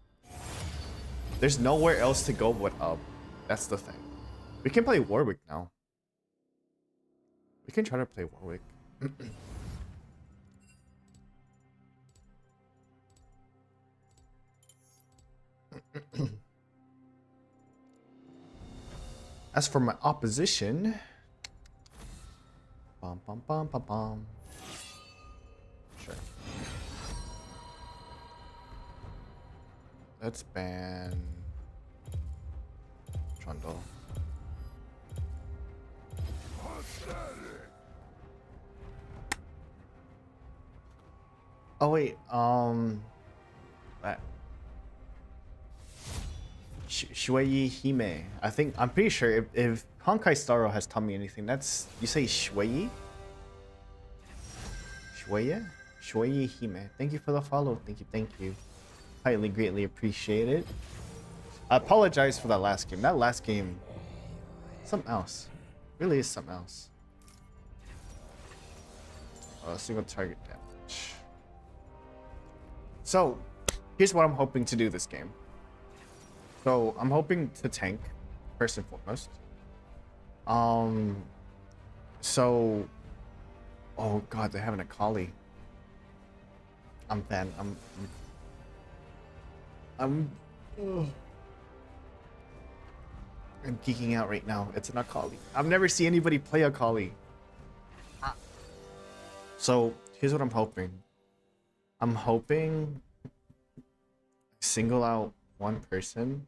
There's nowhere else to go but up. That's the thing. We can play Warwick now. We can try to play Warwick. As for my opposition, bum bum bum bum bum. Sure. Let's ban Trundle. Oh wait, that Shuei Hime. I'm pretty sure if Honkai Starro has taught me anything, that's you say Shuei? Shuei Hime. Thank you for the follow. Thank you. Highly greatly appreciate it. I apologize for that last game. That last game, something else. Really is something else. Single target damage. So, here's what I'm hoping to do this game. So, I'm hoping to tank, first and foremost. So, oh god, they're having a Kali. I'm geeking out right now. It's an Akali. I've never seen anybody play Akali. So, here's what I'm hoping. I'm hoping single out one person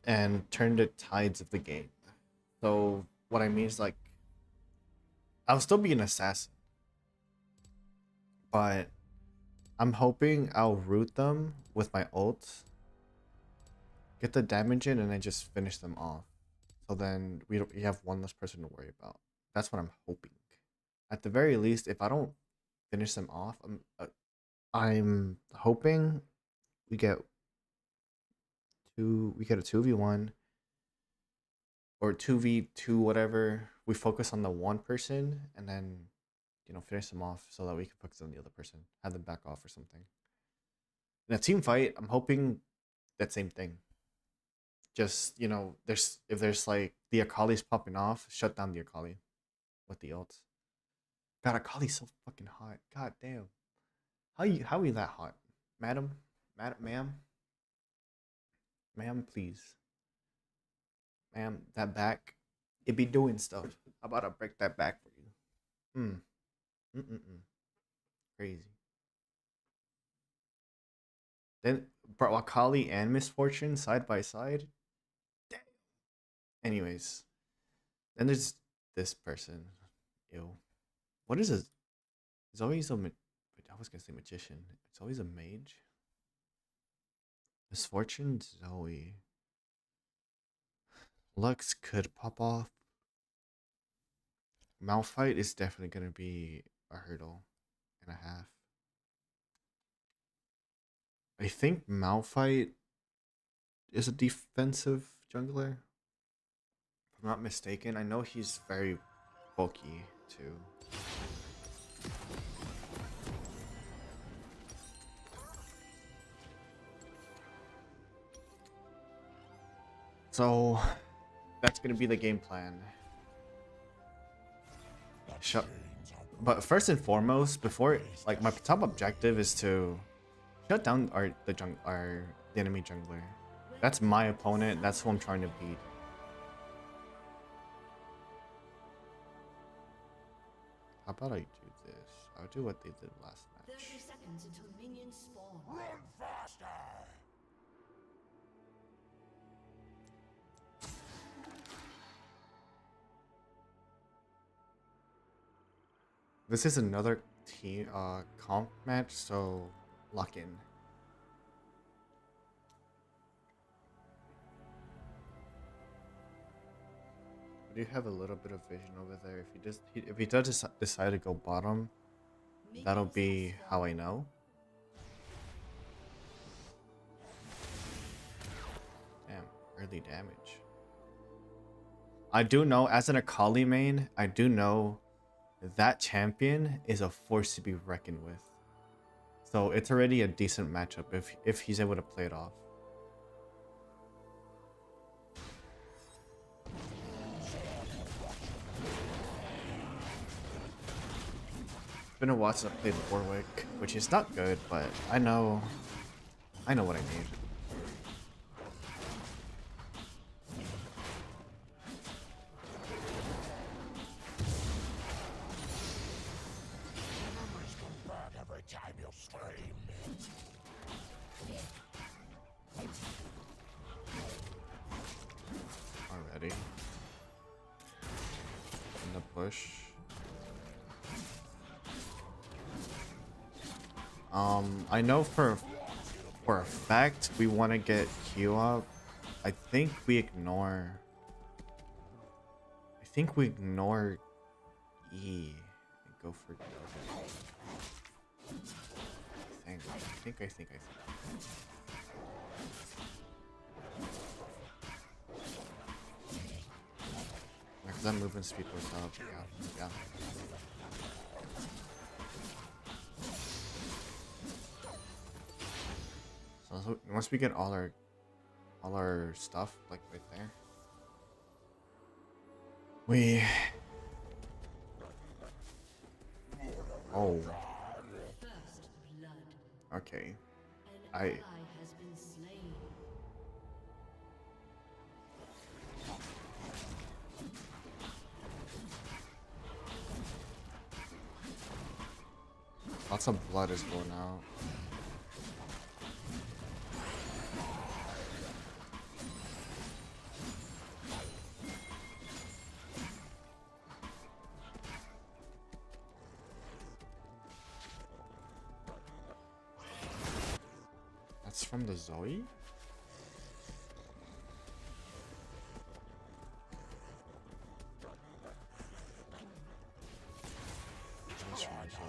and turn the tides of the game. So, what I mean is like, I'll still be an assassin, but I'm hoping I'll root them with my ult, get the damage in, and then just finish them off. So then we have one less person to worry about. That's what I'm hoping. At the very least, if I don't finish them off, I'm hoping we get a 2v1 or 2v2, whatever. We focus on the one person and then, finish them off so that we can focus on the other person, have them back off or something. In a team fight, I'm hoping that same thing. Just, if there's like the Akali's popping off, shut down the Akali with the ult. God, Akali's so fucking hot. God damn. How are you that hot? Ma'am, please. Ma'am, that back, it be doing stuff. I'm about to break that back for you. Crazy. Then, bro, Akali and Misfortune side by side. Damn. Anyways, then there's this person. Ew. What is it? It's always I was gonna say magician. It's always a mage. Misfortune, Zoe. Lux could pop off. Malphite is definitely gonna be a hurdle and a half. I think Malphite is a defensive jungler. If I'm not mistaken, I know he's very bulky too. So that's gonna be the game plan. But first and foremost, before like my top objective is to shut down the enemy jungler. That's my opponent. That's who I'm trying to beat. How about I do this? I'll do what they did last match. 30 seconds until minions spawn. Run faster! This is another team comp match, so lock in. I do have a little bit of vision over there. If he does decide to go bottom, that'll be how I know. early damage. I do know, as an Akali main, I do know that champion is a force to be reckoned with. So it's already a decent matchup if he's able to play it off. It's been a while since I played Warwick, which is not good, but I know what I need. Every time you scream. Already. In the bush. I know for a fact we want to get Q up. I think we ignore E and go for W. I think. Because that movement speed goes up. Yeah. So once we get all our stuff like right there, we First blood. okay. An ally has been slain. Lots of blood is going out. That's from the Zoe? That's from the Zoe.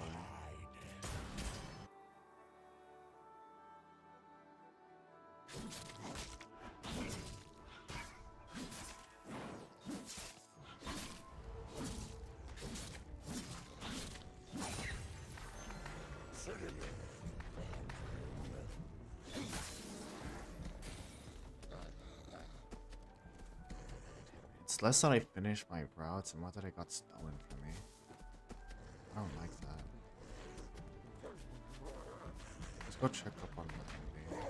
It's less that I finished my routes and more that I got stolen from me. I don't like that. Let's go check up on that maybe.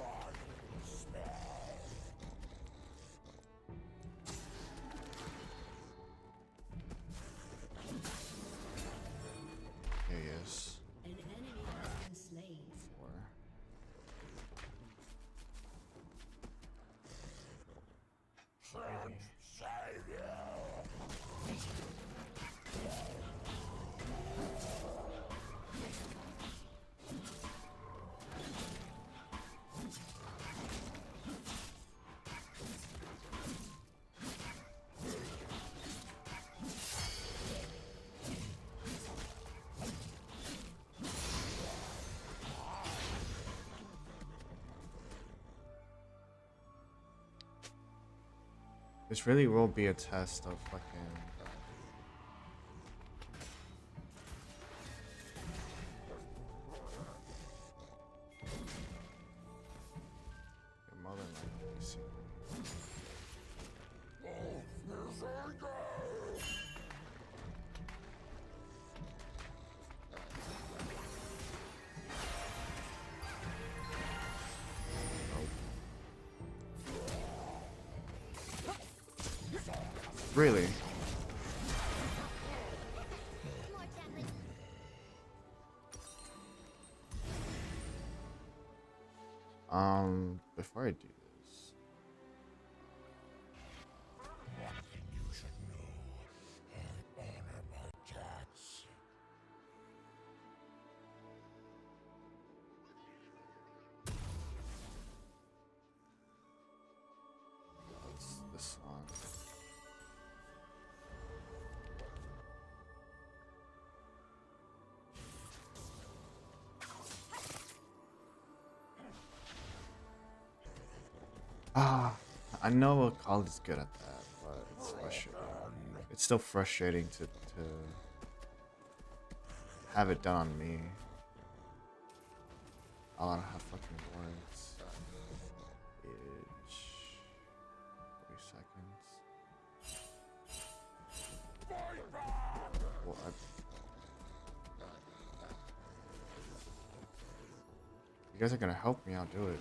There he is. An enemy has been slain. 4. This really will be a test of fucking. Your mother might be seeing. Really? Before I do this, One thing you should know. I honor my cats. it's this one. I know Akali's good at that, but it's frustrating. It's still frustrating to have it done on me. Oh, I don't have fucking words. Age. 3 seconds. Well, you guys are gonna help me, I'll do it.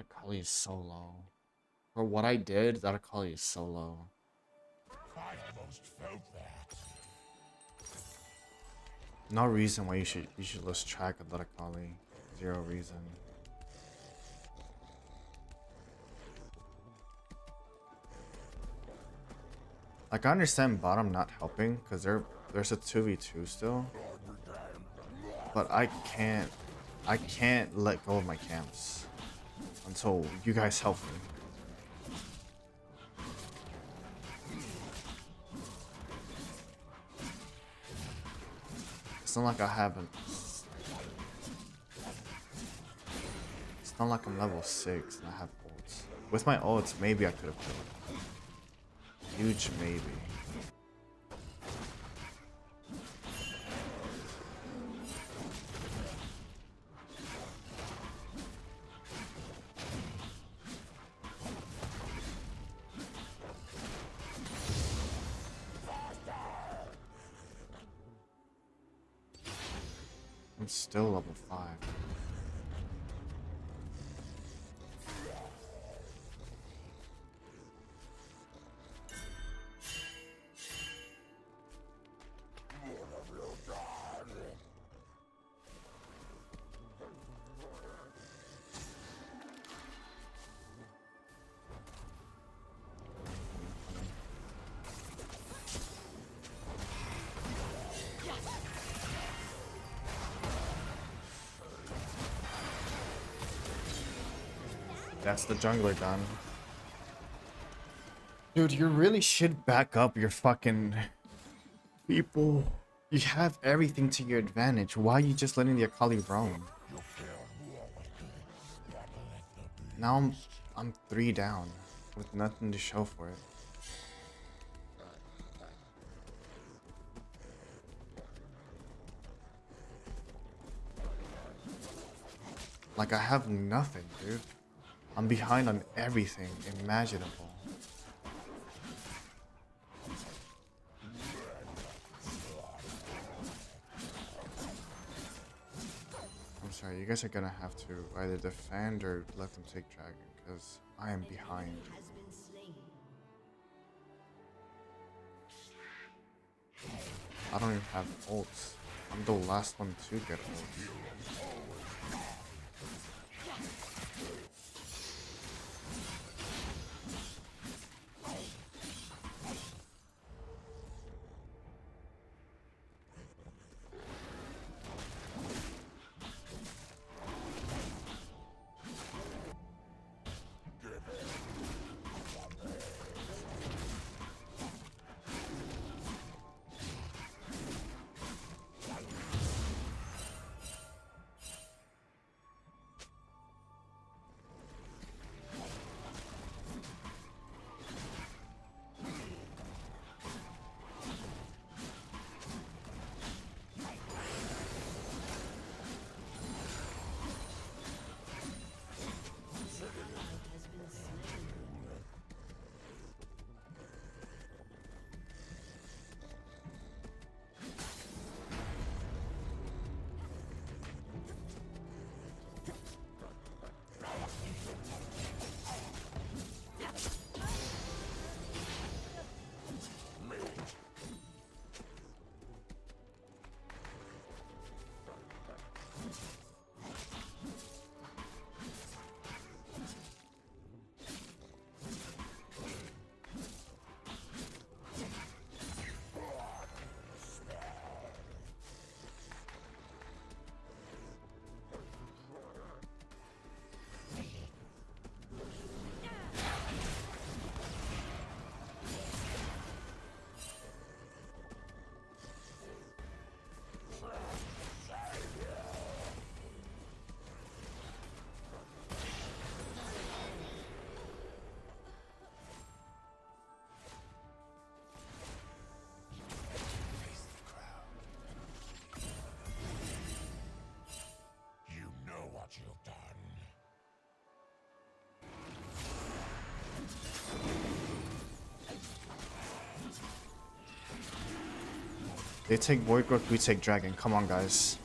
Akali is so low. For what I did, that Akali is so low. I almost felt that. No reason why you should lose track of that Akali. Zero reason. Like I understand bottom not helping because there's a 2v2 still. But I can't let go of my camps until you guys help me. It's not like I haven't. It's not like I'm level 6 and I have ults. With my ults, maybe I could have killed. Huge maybe. I'm still level 5. That's the jungler done. Dude, you really should back up your fucking people. You have everything to your advantage. Why are you just letting the Akali roam? Now I'm 3 down with nothing to show for it. Like I have nothing, dude. I'm behind on everything imaginable. I'm sorry, you guys are gonna have to either defend or let them take dragon, because I am behind. Has been slain. I don't even have ults. I'm the last one to get ults. They take Void Growth, we take Dragon. Come on, guys.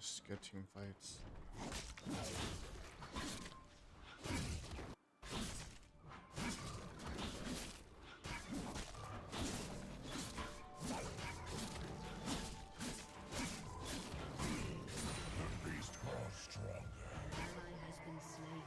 Just good team fights. Ally has been slain.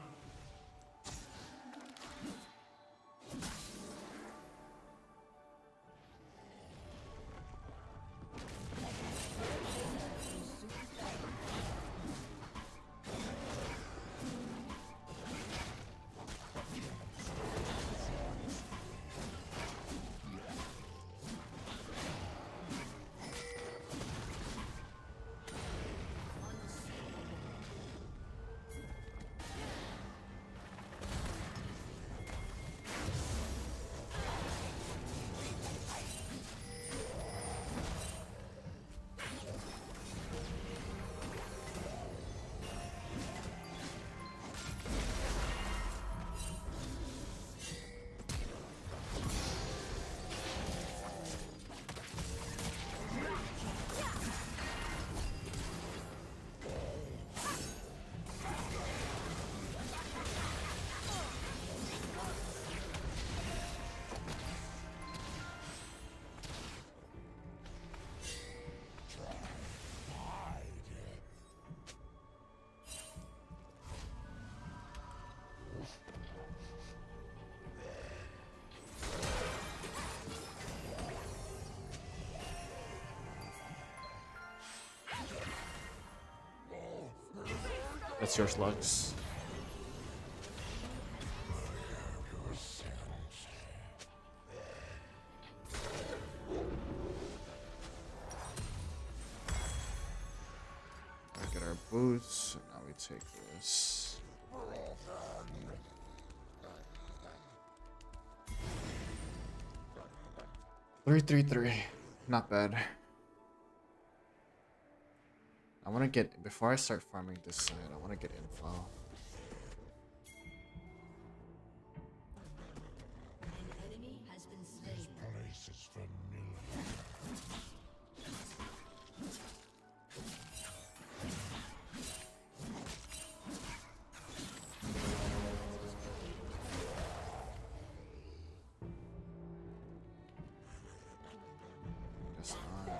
That's yours, Lux. I get our boots, and now we take this. 333. Not bad. I want to get, before I start farming this side, I want to get info. An enemy has been slain. Place is familiar. Guess not.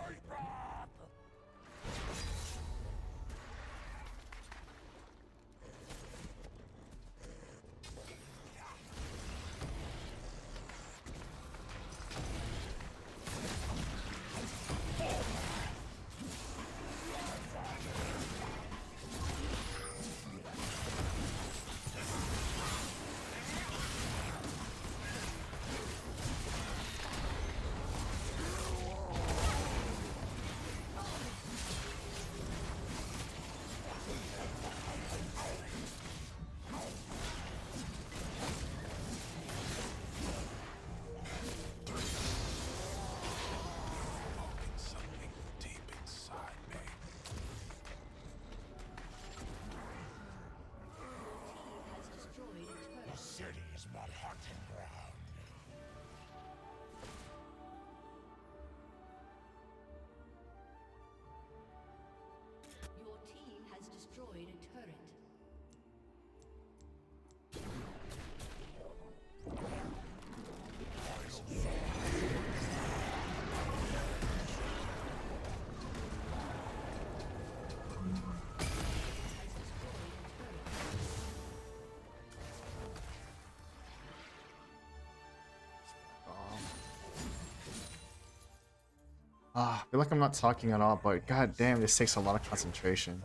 Ah, I feel like I'm not talking at all, but god damn, this takes a lot of concentration.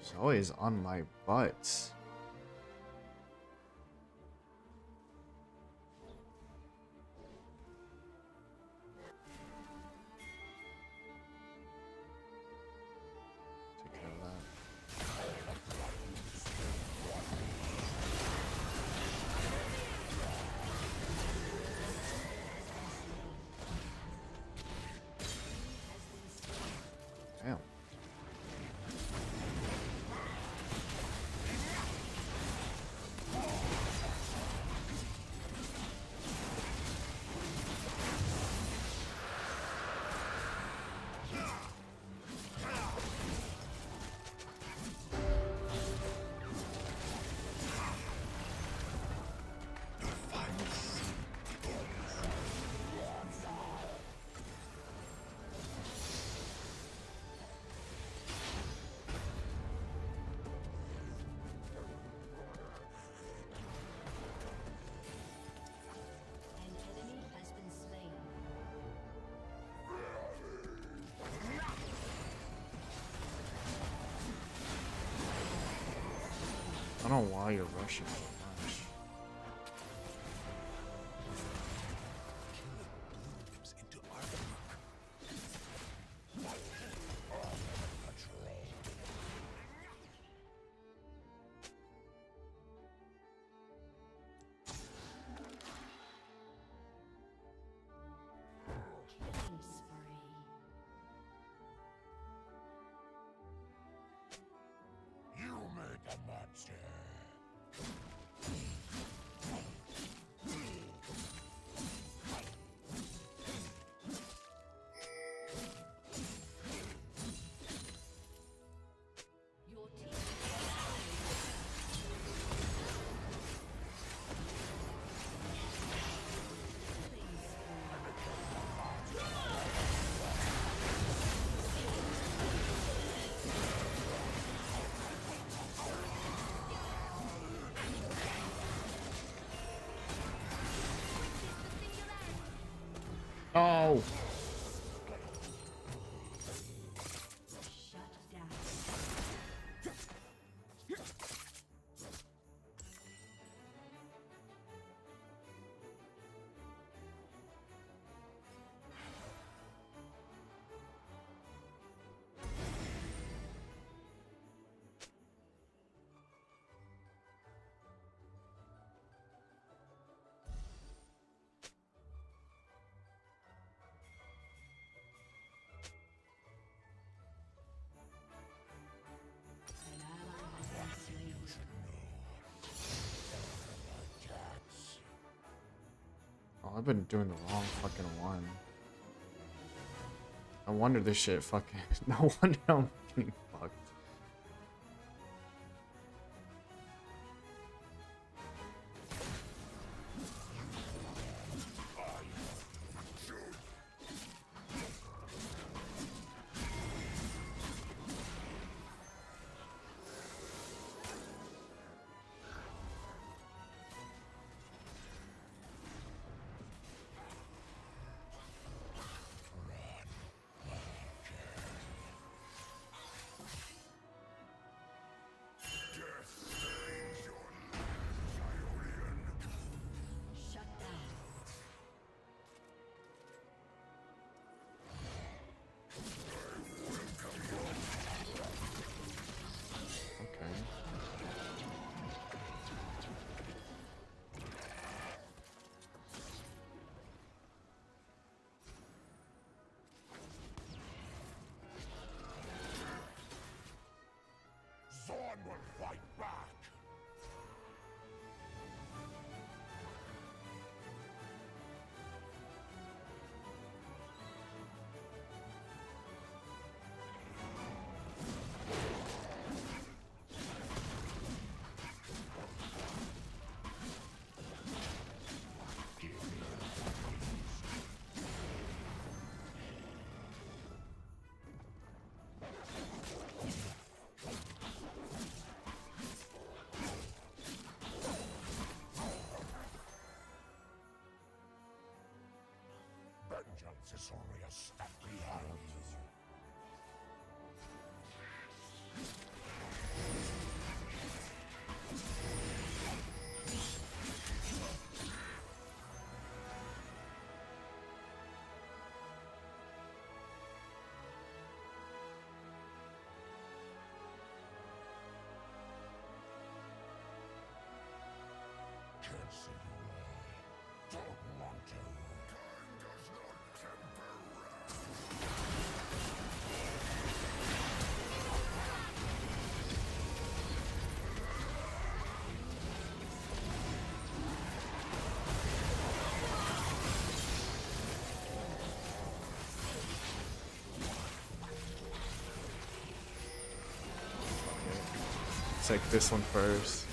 Zoe is on my butt. Take care of that. Damn. An enemy has been slain. I don't know why you're rushing so much. Killing spree. You made a monster. Your team Oh! shut down. An ally has been slain. Oh, I've been doing the wrong fucking one. No wonder this shit fucking. No wonder I'm getting fucked. take this one first.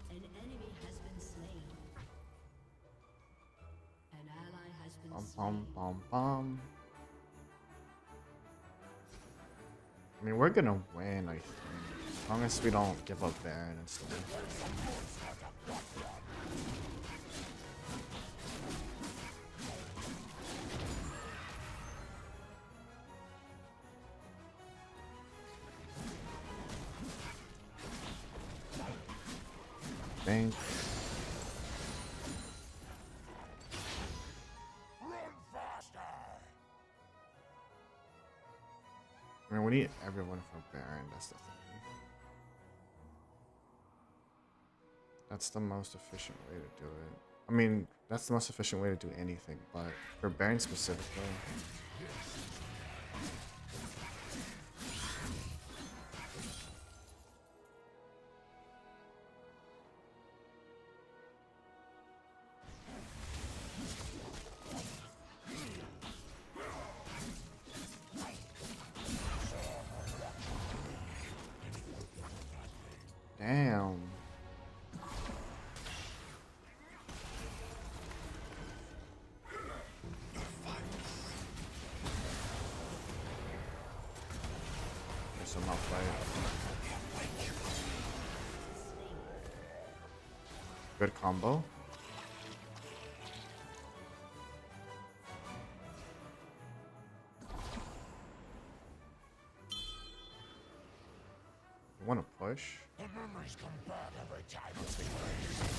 An enemy has been slain. An ally has been Bum, slain. bum, bum, bum. I mean, we're gonna win, I think. As long as we don't give up Baron and stuff. Thanks. I mean, we need everyone for Baron, that's the thing. That's the most efficient way to do it. I mean, that's the most efficient way to do anything, but for Baron specifically. Damn. There's some outfight. Good combo. You want to push? The memories come back every time it's erased.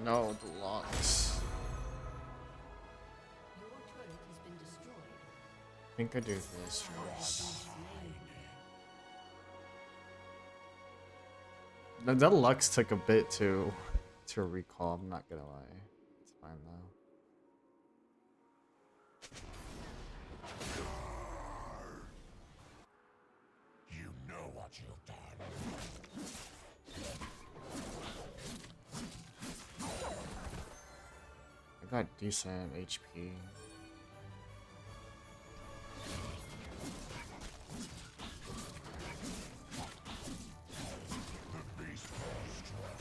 No, the locks. Your turret has been destroyed. I think I do this first. The Lux took a bit to recall, I'm not gonna lie. It's fine though. You know what you've done. I got decent HP. The beast grows stronger.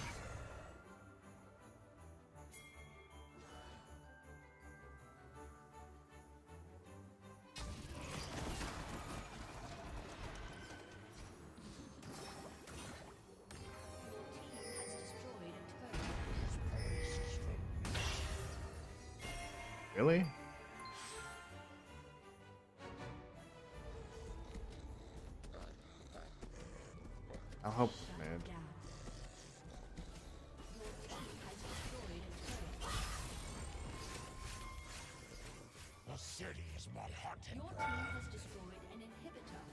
Really? I'll help mid. Down. Your team has destroyed a turret. The city is my hunting Your team ground. has destroyed an inhibitor.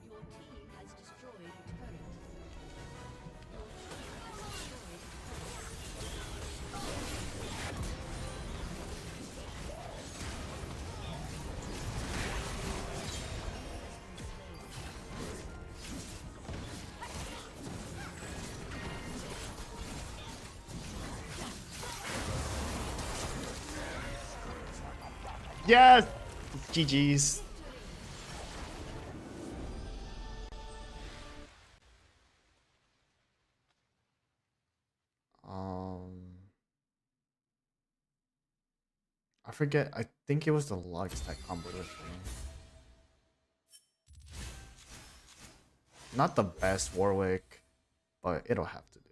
Your team has destroyed a turret. Your team has destroyed a turret. Yes! GG's. I forget. I think it was the Lux that comboed with me. Not the best Warwick, but it'll have to do.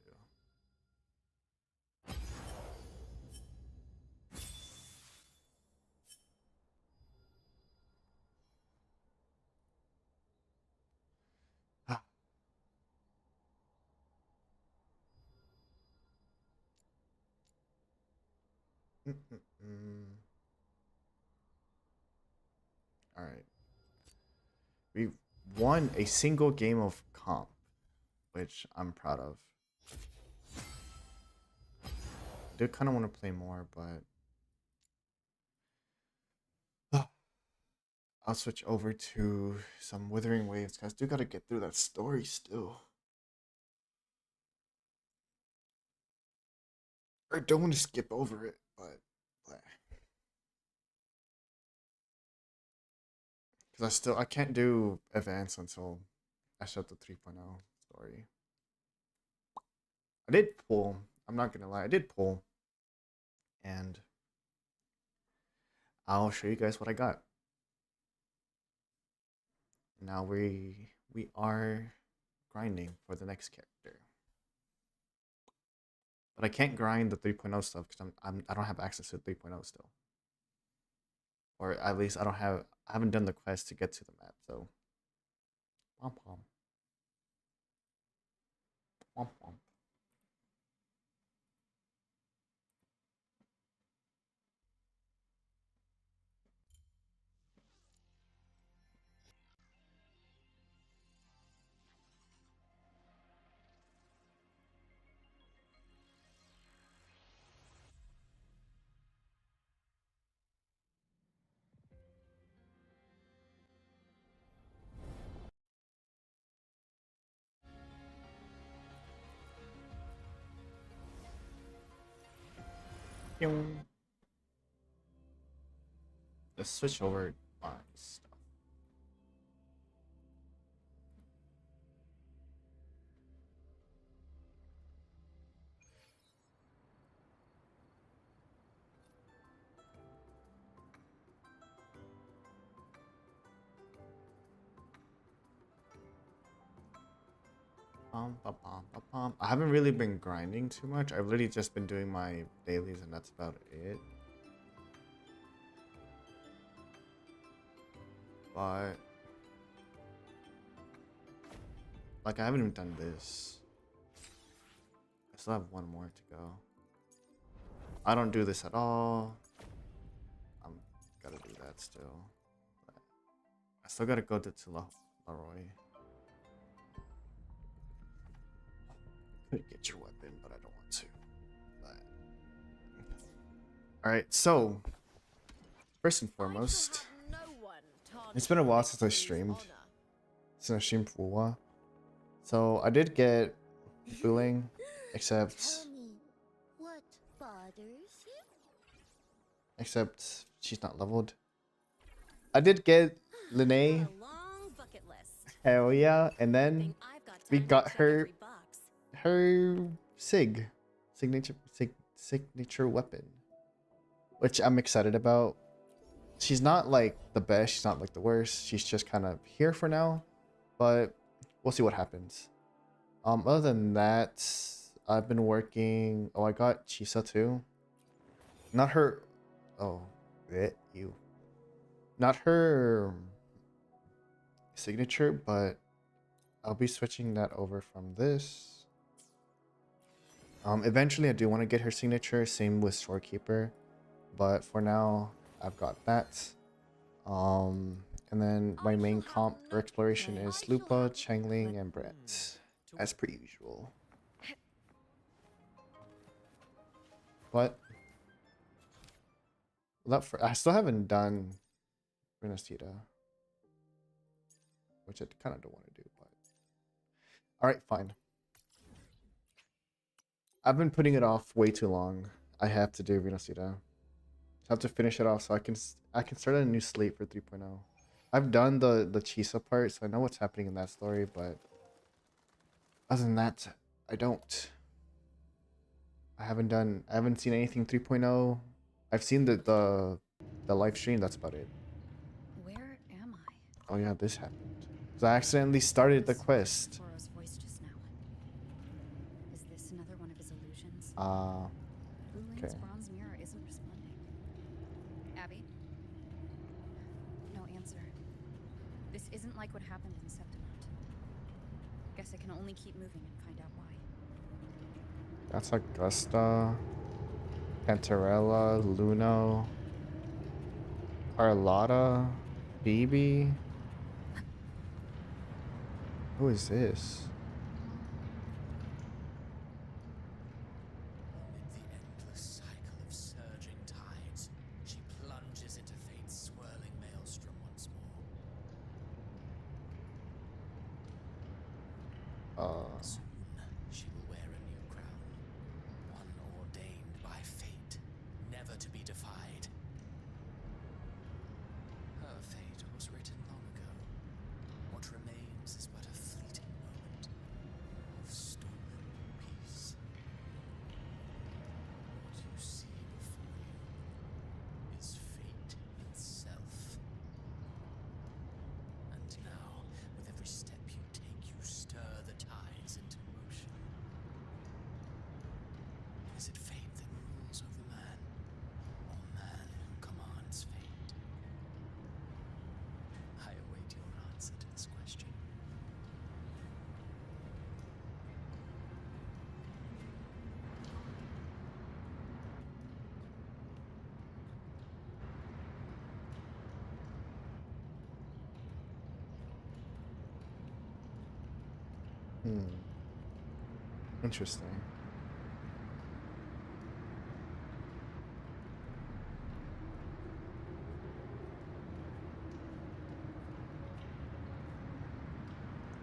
All right. We won a single game of comp, which I'm proud of. I do kind of want to play more, but I'll switch over to some Withering Waves, guys. Do gotta get through that story still. I don't want to skip over it, but because I can't do advance until I shut the 3.0 story. I did pull. I'm not gonna lie, I did pull, and I'll show you guys what I got. Now we are grinding for the next character, but I can't grind the 3.0 stuff because I don't have access to 3.0 still, or at least I haven't done the quest to get to the map. So, pom pom, pom pom. Let's switch over my stuff. I haven't really been grinding too much. I've literally just been doing my dailies, and that's about it. But like, I haven't even done this. I still have one more to go. I don't do this at all. I'm gotta do that still. But I still gotta go to Leroy. Could get your weapon, but I don't want to. But all right, so first and foremost, it's been a while since I streamed. Since I streamed WUWA. So I did get Booling, except What bothers you? except she's not leveled. I did get Linnea. A long bucket list. Hell yeah! And then Think I've got we time to got check her every box. her signature weapon, which I'm excited about. She's not like the best. She's not like the worst. She's just kind of here for now, but we'll see what happens. Other than that, I've been working. Oh, I got Chisa too. Not her. Oh, you. Not her signature, but I'll be switching that over from this. Eventually, I do want to get her signature. Same with Storekeeper, but for now, I've got that. And then my main comp for exploration is Lupa, Changling, and Brett, as per usual. But I still haven't done Renacita, which I kind of don't want to do. But all right, fine. I've been putting it off way too long. I have to do Renacita. Have to finish it off so I can start a new slate for 3.0. I've done the Chisa part, so I know what's happening in that story, but other than that, I don't. I haven't seen anything 3.0. I've seen the live stream, that's about it. Where am I? Oh yeah, this happened. So I accidentally started the This was quest. Toro's voice just now. Is this another one of his illusions? Wu Ling's Okay. bronze mirror isn't responding. Abby? No answer. This isn't like what happened in Septimont. Guess I can only keep moving and find out why. That's Augusta, Cantarella, Luno, Carlotta, Phoebe. Who is this? Amid the endless cycle of surging tides, she plunges into fate's swirling maelstrom once more. Soon, she will wear a new crown, one ordained by fate, never to be defied. Her fate was written long ago. What remains is but a fleeting moment of stolen peace. What you see before you is fate itself. And now, with every step you take, you stir the tides into motion. Is it fate that rules over man, or man who commands fate? I await your answer to this question. Interesting.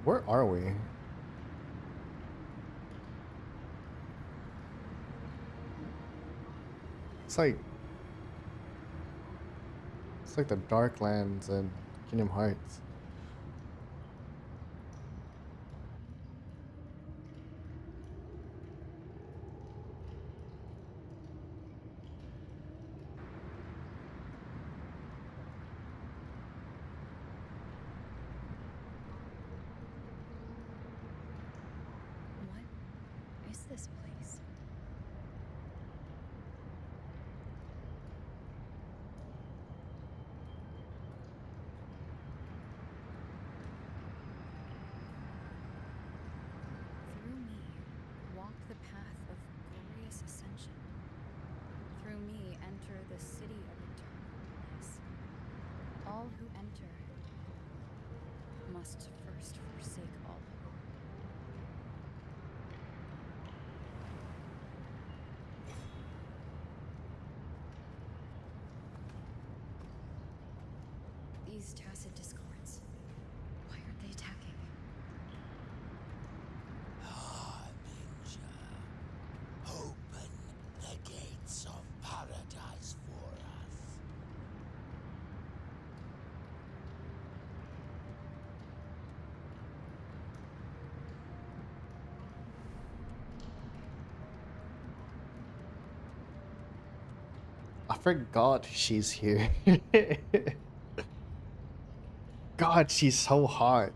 Where are we? It's like the Darklands and Kingdom Hearts. What is this place? Through me, walk the path of glorious ascension. Through me, enter the city of eternal bliss. All who enter must first forsake all hope. These tacit discords, why aren't they attacking? Harbinger, open the gates of paradise for us. I forgot she's here. God, she's so hot.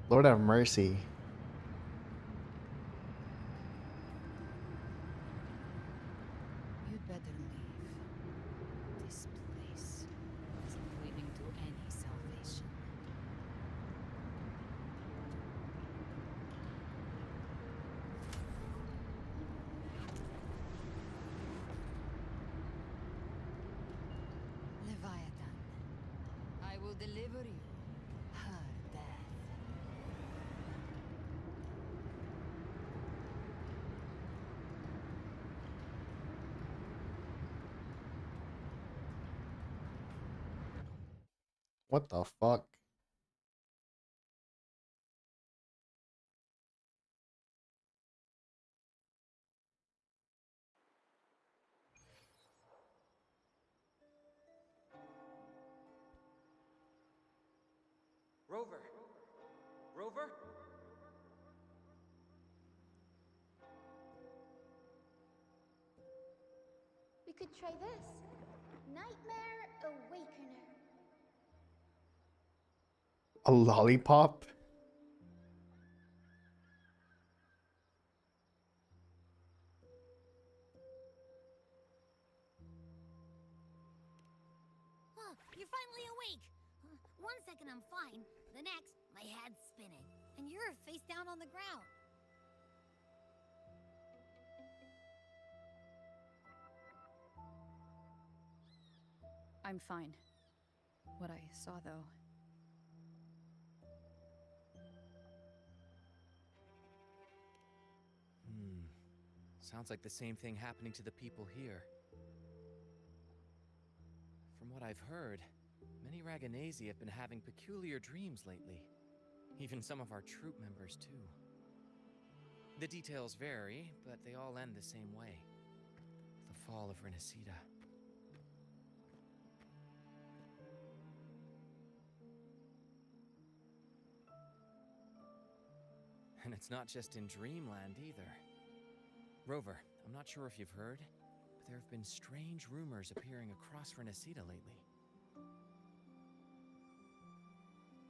Lord have mercy. You'd better leave. This place isn't leading to any salvation. Leviathan, I will deliver you her death. What the fuck? Rover? Rover? We could try this. Nightmare Awakener. A lollipop? Oh, you're finally awake. 1 second I'm fine. The next, my head's spinning. And you're face down on the ground. I'm fine. What I saw, though. Sounds like the same thing happening to the people here. From what I've heard, many Raganesi have been having peculiar dreams lately. Even some of our troop members, too. The details vary, but they all end the same way. The fall of Renacida. And it's not just in Dreamland either. Rover, I'm not sure if you've heard, but there have been strange rumors appearing across Renacida lately.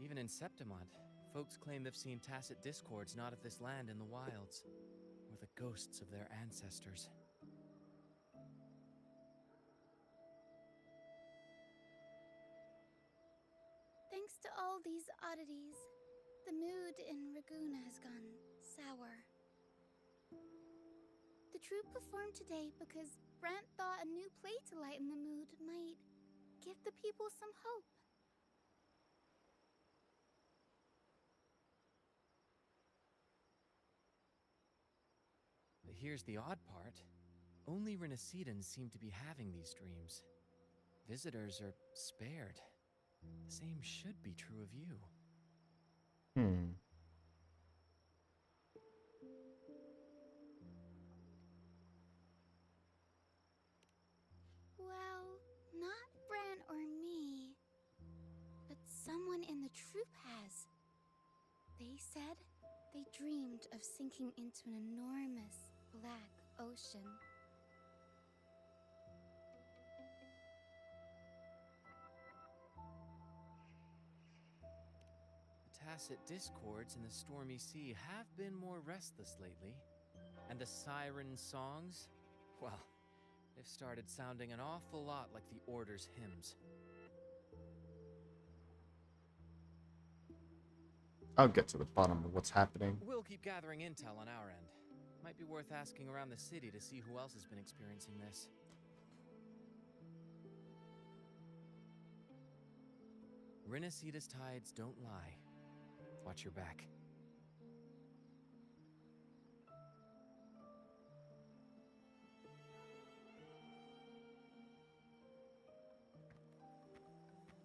Even in Septimont, folks claim they've seen tacit discords not of this land in the wilds, or the ghosts of their ancestors. Thanks to all these oddities, the mood in Ragoon has gone sour. The troop performed today because Brant thought a new play to lighten the mood might give the people some hope. But here's the odd part. Only Renacidans seem to be having these dreams. Visitors are spared. The same should be true of you. Well, not Brant or me, but someone in the troop has. They said they dreamed of sinking into an enormous black ocean. The tacit discords in the stormy sea have been more restless lately. And the siren songs? Well, they've started sounding an awful lot like the Order's hymns. I'll get to the bottom of what's happening. We'll keep gathering intel on our end. Might be worth asking around the city to see who else has been experiencing this. Renacida's tides don't lie. Watch your back.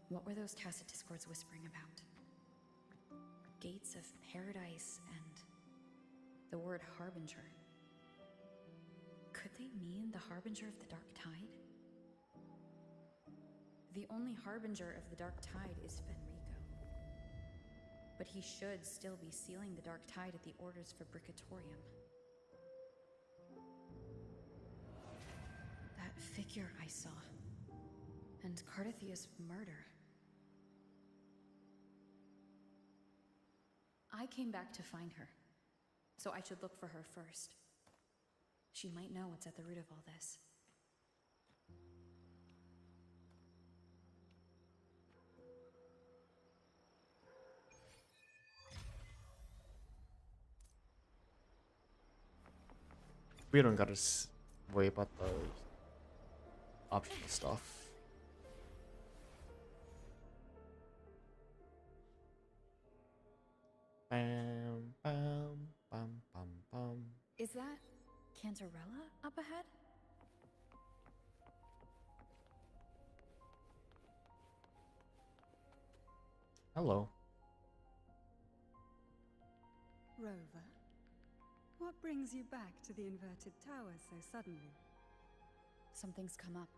What were those tacit discords whispering about? Gates of paradise and the word harbinger. Could they mean the harbinger of the dark tide? The only harbinger of the dark tide is Fenrico. But he should still be sealing the dark tide at the Order's Fabricatorium. That figure I saw. And Cardathia's murder. I came back to find her, so I should look for her first. She might know what's at the root of all this. We don't gotta worry about the optional stuff. Bam, bam, bam, bam, bam. Is that Cantarella up ahead? Hello. Rover, what brings you back to the inverted tower so suddenly? Something's come up.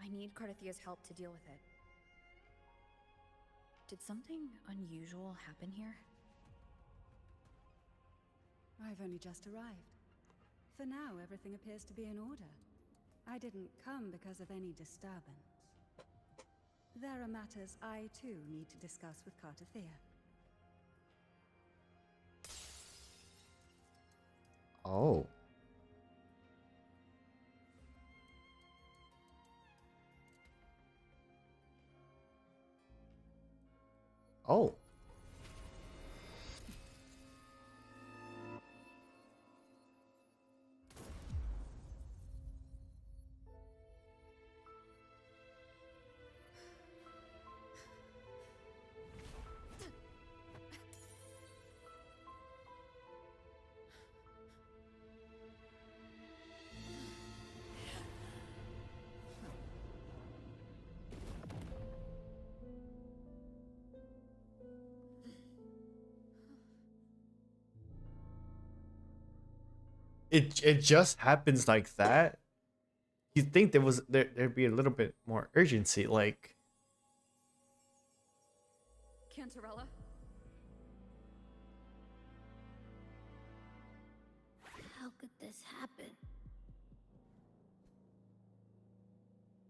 I need Cardathia's help to deal with it. Did something unusual happen here? I've only just arrived. For now, everything appears to be in order. I didn't come because of any disturbance. There are matters I, too, need to discuss with Cartathea. Oh. Oh. It just happens like that. You'd think there'd be a little bit more urgency, like Cantarella? How could this happen?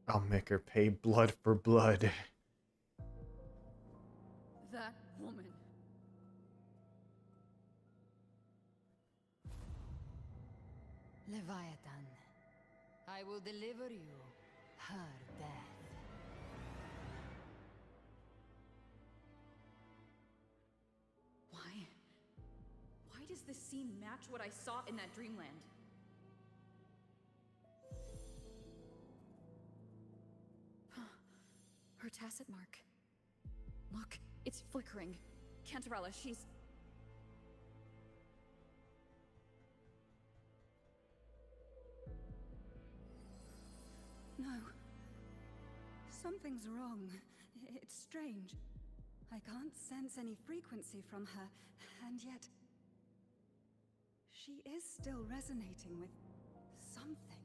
I'll make her pay blood for blood. That woman. Leviathan, I will deliver you her death. Why? Why does this scene match what I saw in that dreamland? Her tacit mark. Look, it's flickering. Cantarella, she's... No. Something's wrong. It's strange. I can't sense any frequency from her, and yet... she is still resonating with something.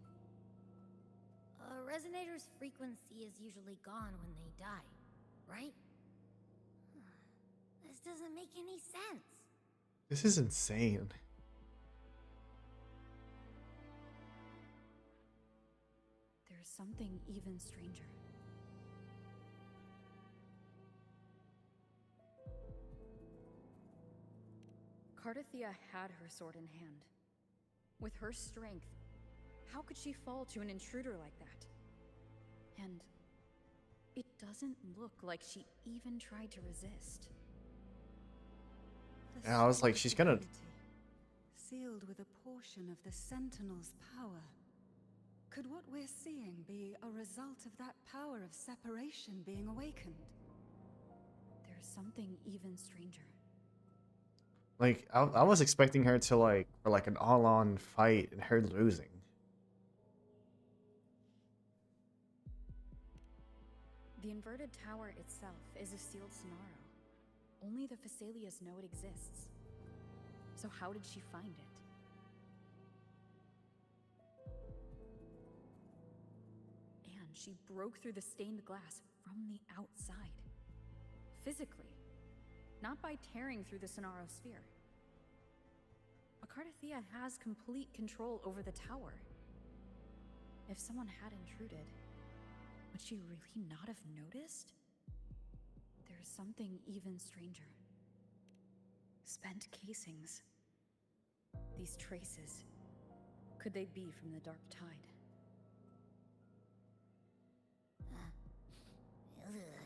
A resonator's frequency is usually gone when they die, right? This doesn't make any sense. This is insane. There's something even stranger. Cartathea had her sword in hand. With her strength, how could she fall to an intruder like that? And it doesn't look like she even tried to resist. The Yeah, I was like, sword she's of gonna... divinity, sealed with a portion of the Sentinel's power. Could what we're seeing be a result of that power of separation being awakened? There's something even stranger. Like, I was expecting her to, like, for, like, an all-on fight and her losing. The inverted tower itself is a sealed Sonaro. Only the Phasaelias know it exists. So how did she find it? And she broke through the stained glass from the outside. Physically. Not by tearing through the Sonaro sphere. Cartathea has complete control over the tower. If someone had intruded, would she really not have noticed? There's something even stranger. Spent casings. These traces. Could they be from the Dark Tide?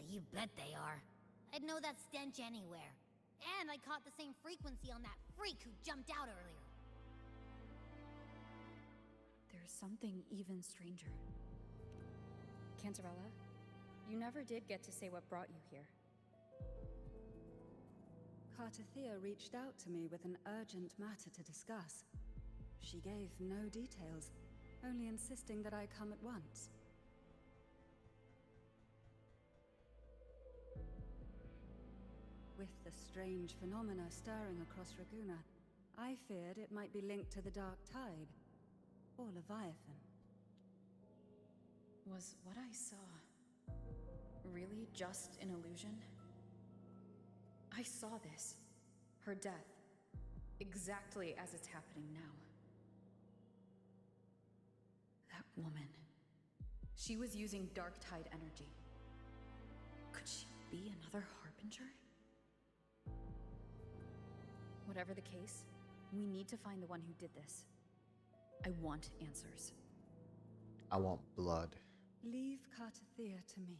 You bet they are. I'd know that stench anywhere. And I caught the same frequency on that freak who jumped out earlier. There's something even stranger. Cantarella, you never did get to say what brought you here. Cartathea reached out to me with an urgent matter to discuss. She gave no details, only insisting that I come at once. With the strange phenomena stirring across Raguna, I feared it might be linked to the Dark Tide, or Leviathan. Was what I saw really just an illusion? I saw this. Her death. Exactly as it's happening now. That woman. She was using dark tide energy. Could she be another harbinger? Whatever the case, we need to find the one who did this. I want answers. I want blood. Leave Cartathea to me.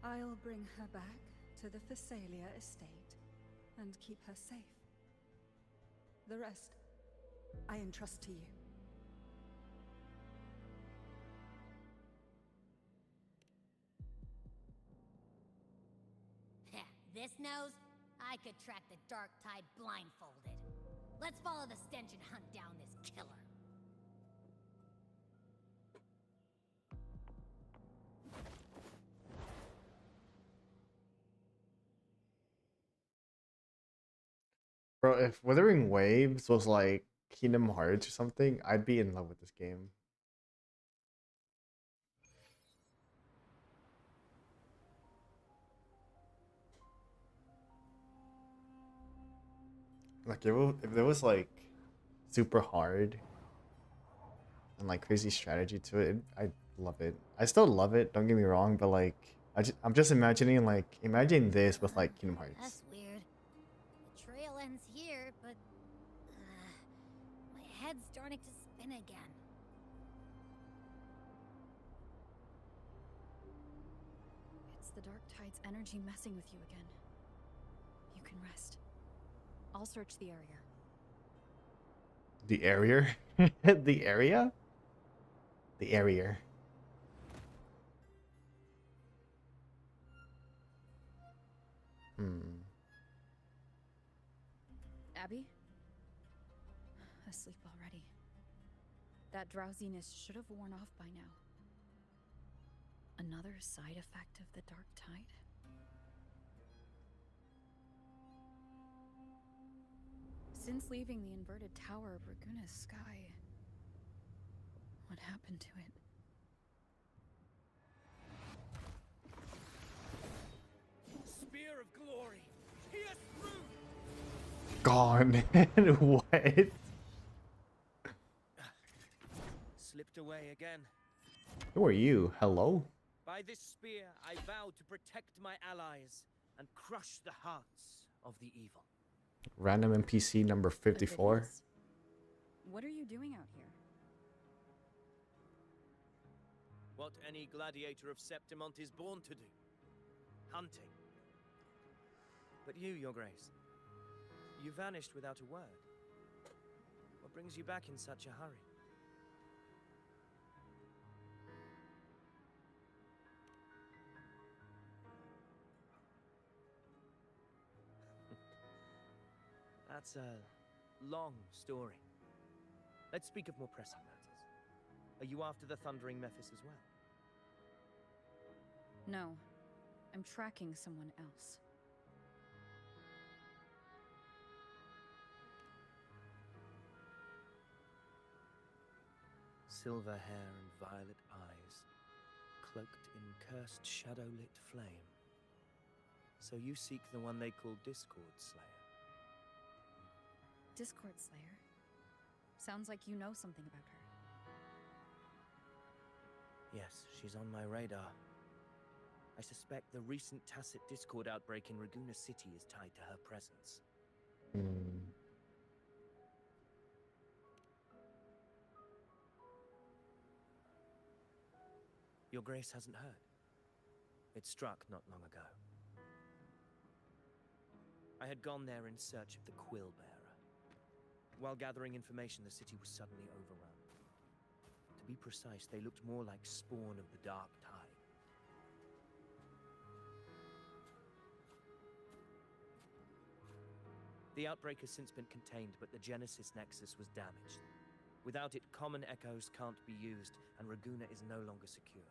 I'll bring her back to the Phasalia estate and keep her safe. The rest, I entrust to you. This nose? I could track the dark tide blindfolded. Let's follow the stench and hunt down this killer. Bro, if Wuthering Waves was like Kingdom Hearts or something, I'd be in love with this game. Like if there was like super hard and like crazy strategy to it, I'd love it. I still love it, don't get me wrong, but like I'm just imagining like imagine this with like Kingdom Hearts. That's weird. The trail ends here, but my head's starting to spin again. It's the dark tide's energy messing with you again. You can rest. I'll search the area. The area? The area? The area. Abby? Asleep already. That drowsiness should have worn off by now. Another side effect of the dark tide? Since leaving the inverted tower of Raguna's sky, what happened to it? Spear of glory! Pierce through! Gone. What? Slipped away again. Who are you? Hello? By this spear, I vow to protect my allies and crush the hearts of the evil. Random NPC number 54. Amphibious. What are you doing out here? What any gladiator of Septimont is born to do. Hunting. But you, Your Grace, you vanished without a word. What brings you back in such a hurry? That's a long story. Let's speak of more pressing matters. Are you after the Thundering Mephis as well? No. I'm tracking someone else. Silver hair and violet eyes, cloaked in cursed shadow-lit flame. So you seek the one they call Discord Slayer. Discord Slayer? Sounds like you know something about her. Yes, she's on my radar. I suspect the recent tacit Discord outbreak in Raguna City is tied to her presence. Your Grace hasn't heard. It struck not long ago. I had gone there in search of the Quill Bearer. While gathering information, the city was suddenly overrun. To be precise, they looked more like spawn of the Dark Tide. The outbreak has since been contained, but the Genesis Nexus was damaged. Without it, common echoes can't be used, and Raguna is no longer secure.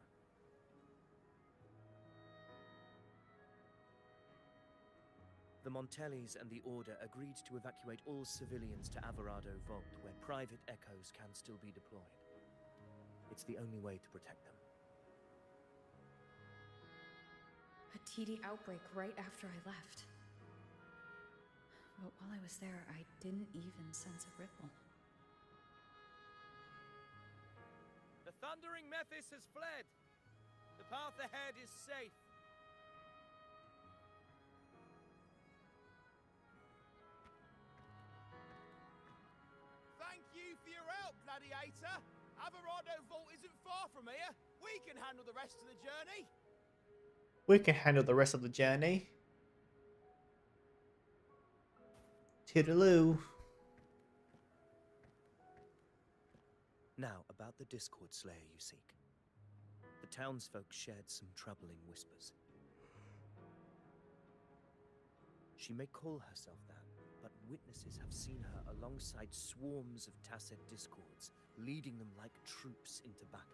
The Montellis and the Order agreed to evacuate all civilians to Averado Vault, where private echoes can still be deployed. It's the only way to protect them. A TD outbreak right after I left. But while I was there, I didn't even sense a ripple. The thundering Mephis has fled. The path ahead is safe. Thank you for your help, Gladiator. Averado Vault isn't far from here. We can handle the rest of the journey. We can handle the rest of the journey. Toodaloo. Now, about the Discord Slayer you seek. The townsfolk shared some troubling whispers. She may call herself that, but witnesses have seen her alongside swarms of Tacet Discords, leading them like troops into battle.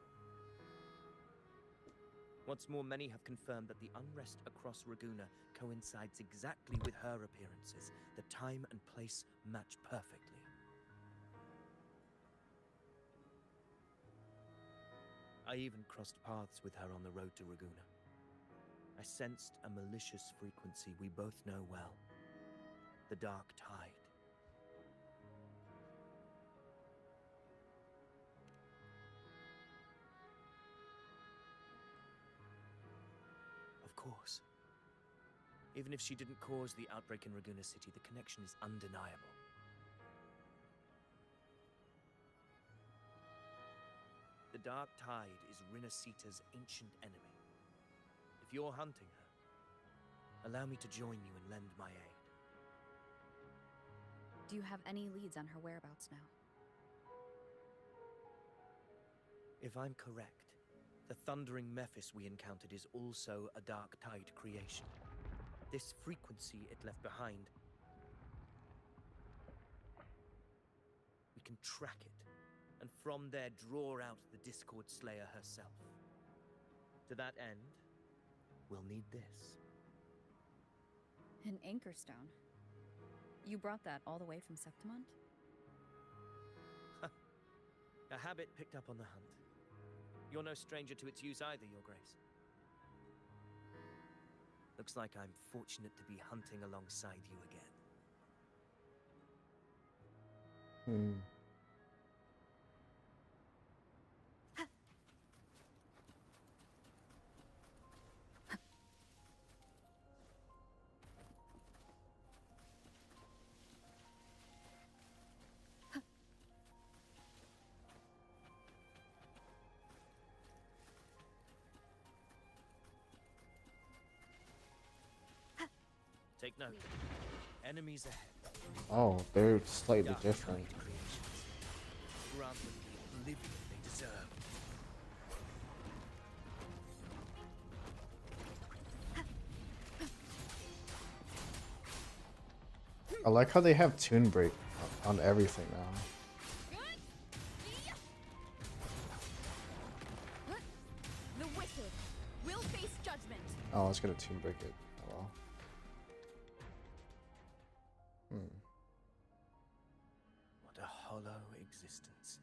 What's more, many have confirmed that the unrest across Raguna coincides exactly with her appearances. The time and place match perfectly. I even crossed paths with her on the road to Raguna. I sensed a malicious frequency we both know well. The Dark Tide. Of course. Even if she didn't cause the outbreak in Raguna City, the connection is undeniable. The Dark Tide is Rinasita's ancient enemy. If you're hunting her, allow me to join you and lend my aid. Do you have any leads on her whereabouts now? If I'm correct, the thundering Mephis we encountered is also a Dark Tide creation. This frequency it left behind, we can track it, and from there draw out the Discord Slayer herself. To that end, we'll need this. An anchor stone. You brought that all the way from Septimont? A habit picked up on the hunt. You're no stranger to its use either, Your Grace. Looks like I'm fortunate to be hunting alongside you again. Take note. Enemies ahead. Oh, they're slightly Dark different. Tide creations. Grant them the oblivion they deserve. I like how they have tune break on everything now. The wicked will face judgment. Oh, I was gonna tune break it. Oh well. What a hollow existence.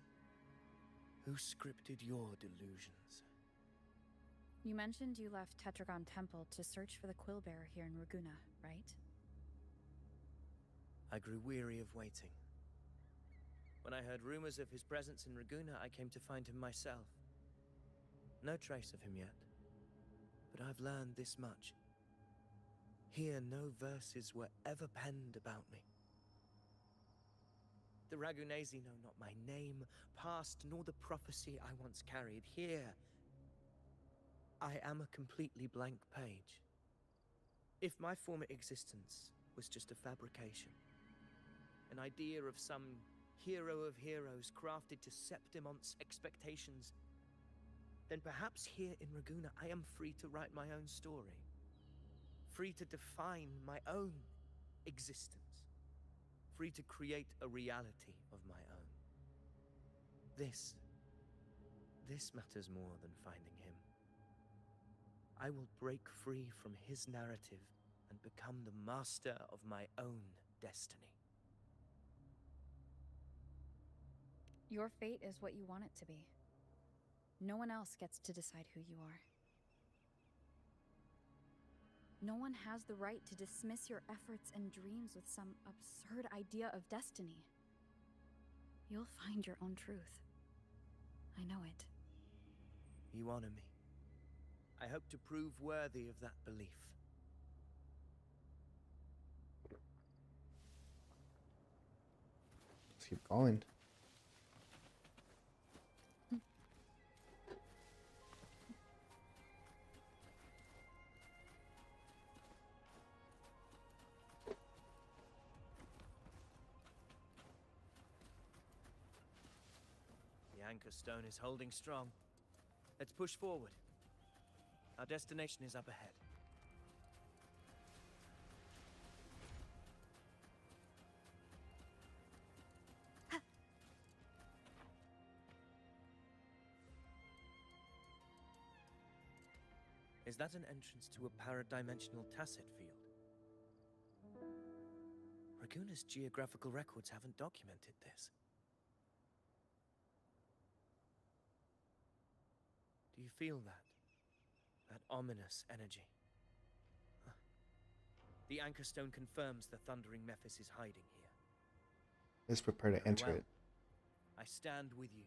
Who scripted your delusions? You mentioned you left Tetragon Temple to search for the Quill Bearer here in Raguna, right? I grew weary of waiting. When I heard rumors of his presence in Raguna, I came to find him myself. No trace of him yet, but I've learned this much. Here, no verses were ever penned about me. The Ragunesi know not my name, past, nor the prophecy I once carried. Here, I am a completely blank page. If my former existence was just a fabrication, an idea of some hero of heroes crafted to Septimont's expectations, then perhaps here in Raguna I am free to write my own story. Free to define my own existence. Free to create a reality of my own. This matters more than finding him. I will break free from his narrative and become the master of my own destiny. Your fate is what you want it to be. No one else gets to decide who you are. No one has the right to dismiss your efforts and dreams with some absurd idea of destiny. You'll find your own truth. I know it. You honor me. I hope to prove worthy of that belief. Let's keep going. The anchor stone is holding strong. Let's push forward. Our destination is up ahead. Is that an entrance to a paradimensional tacit field? Raguna's geographical records haven't documented this. Do you feel that? That ominous energy? Huh. The anchor stone confirms the thundering Mephis is hiding here. Let's prepare to Very enter well. it. I stand with you.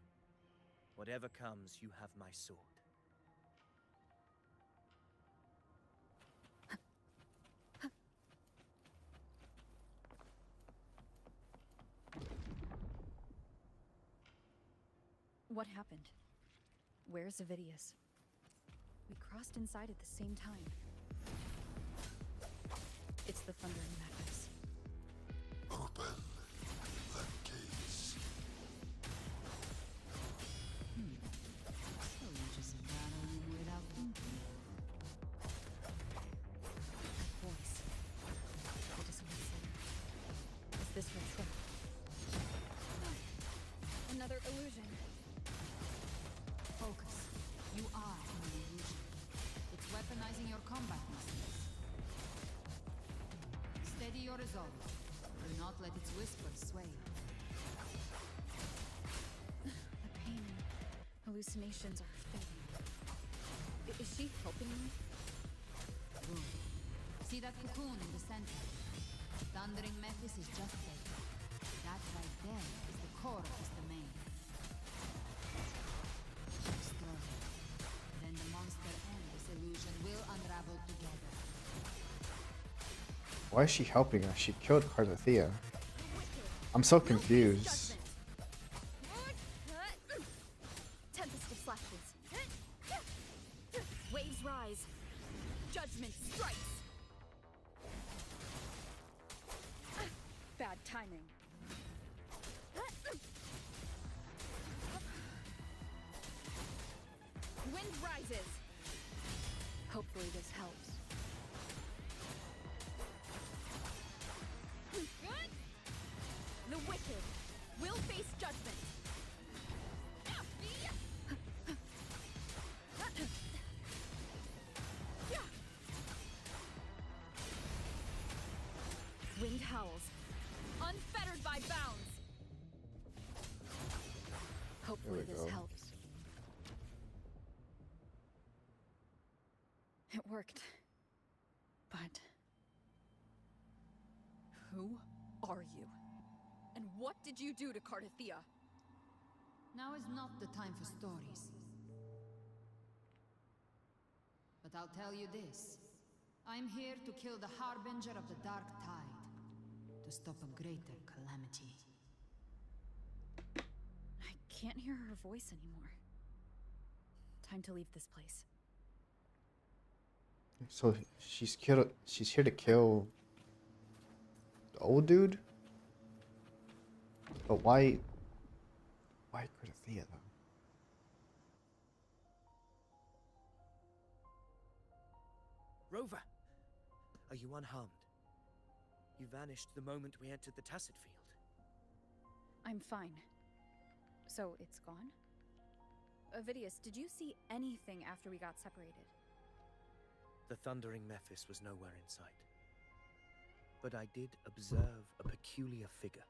Whatever comes, you have my sword. What happened? Where's Avidius? We crossed inside at the same time. It's the Thundering Mephis. Open the gates. So you just battling without thinking. That voice. It is what's. Is this her trap? Another illusion. Focus. You are an illusion. It's weaponizing your combat muscles. Steady your resolve. Do not let its whispers sway. The pain and hallucinations are fading. Is she helping me? Good. See that cocoon in the center? Thundering Mephis is just there. That right there is the core of his domain. Destroy it. Then the monster and this illusion will unravel together. Why is she helping us? She killed Carthethia. I'm so confused. Tempest of slashes. Waves rise. Judgment strikes. Bad timing. Wind rises. Hopefully this helps. The wicked will face judgment. Wind howls, unfettered by bounds. Hopefully There we this go. helps. It worked. But who are you? And what did you do to Carthethia? Now is not the time for stories. But I'll tell you this. I'm here to kill the Harbinger of the Dark Tide. To stop a greater calamity. I can't hear her voice anymore. Time to leave this place. So she's here to kill the old dude? But why Carthethia though? Rover! Are you unharmed? You vanished the moment we entered the tacit field. I'm fine. So it's gone? Avidius, did you see anything after we got separated? The thundering Mephis was nowhere in sight. But I did observe a peculiar figure.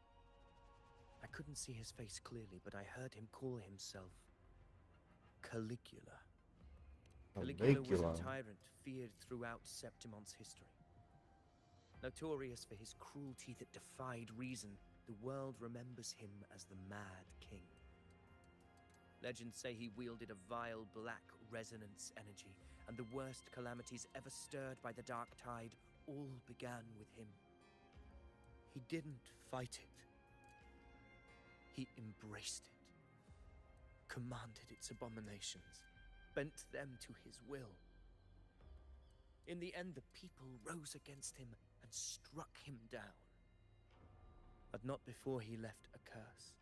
I couldn't see his face clearly, but I heard him call himself Caligula. Caligula was Caligula. a tyrant feared throughout Septimon's history. Notorious for his cruelty that defied reason, the world remembers him as the Mad King. Legends say he wielded a vile black resonance energy, and the worst calamities ever stirred by the Dark Tide all began with him. He didn't fight it. He embraced it, commanded its abominations, bent them to his will. In the end, the people rose against him and struck him down. But not before he left a curse.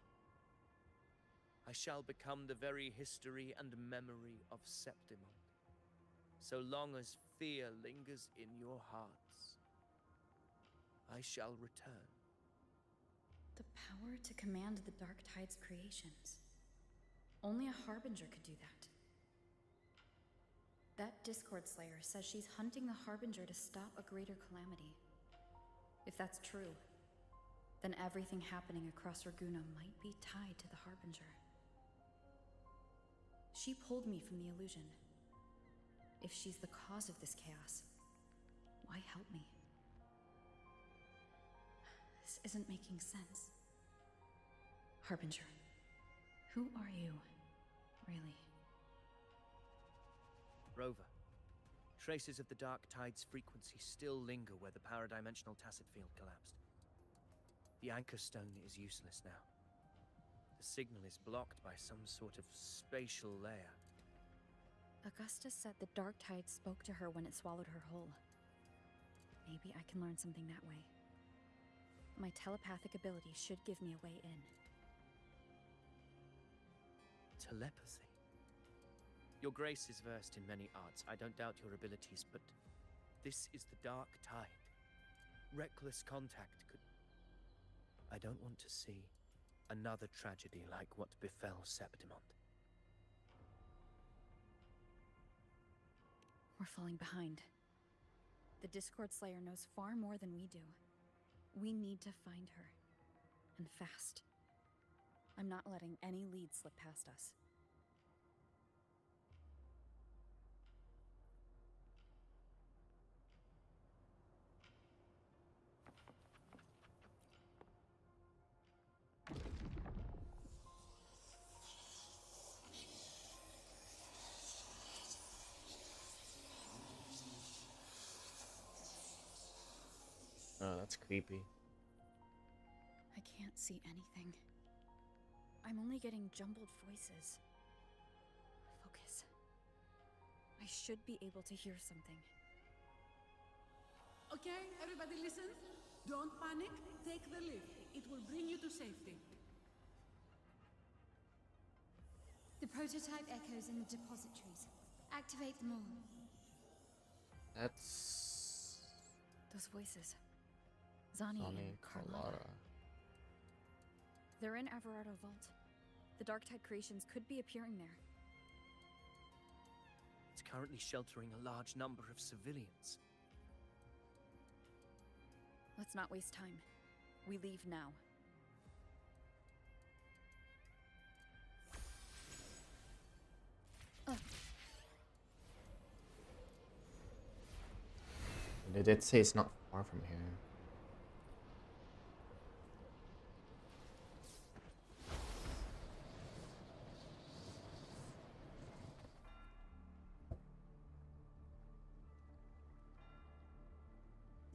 I shall become the very history and memory of Septimon, so long as fear lingers in your hearts. I shall return. The power to command the Dark Tide's creations. Only a Harbinger could do that. That Discord Slayer says she's hunting the Harbinger to stop a greater calamity. If that's true, then everything happening across Raguna might be tied to the Harbinger. She pulled me from the illusion. If she's the cause of this chaos, why help me? This isn't making sense. Harbinger, who are you, really? Rover, traces of the Dark Tide's frequency still linger where the paradimensional tacit field collapsed. The anchor stone is useless now. The signal is blocked by some sort of spatial layer. Augusta said the Dark Tide spoke to her when it swallowed her whole. Maybe I can learn something that way. My telepathic ability should give me a way in. Telepathy? Your Grace is versed in many arts. I don't doubt your abilities, but this is the Dark Tide. Reckless contact could... I don't want to see another tragedy like what befell Septimon. We're falling behind. The Discord Slayer knows far more than we do. We need to find her. And fast. I'm not letting any lead slip past us. Oh, that's creepy. I can't see anything. I'm only getting jumbled voices. Focus. I should be able to hear something. Okay, everybody listen. Don't panic. Take the lift. It will bring you to safety. The prototype echoes in the depositories. Activate them all. That's Those voices. Zani Sonny and Carlotta. Carlotta. They're in Everardo Vault. The Dark Tide creations could be appearing there. It's currently sheltering a large number of civilians. Let's not waste time. We leave now. They did say it's not far from here.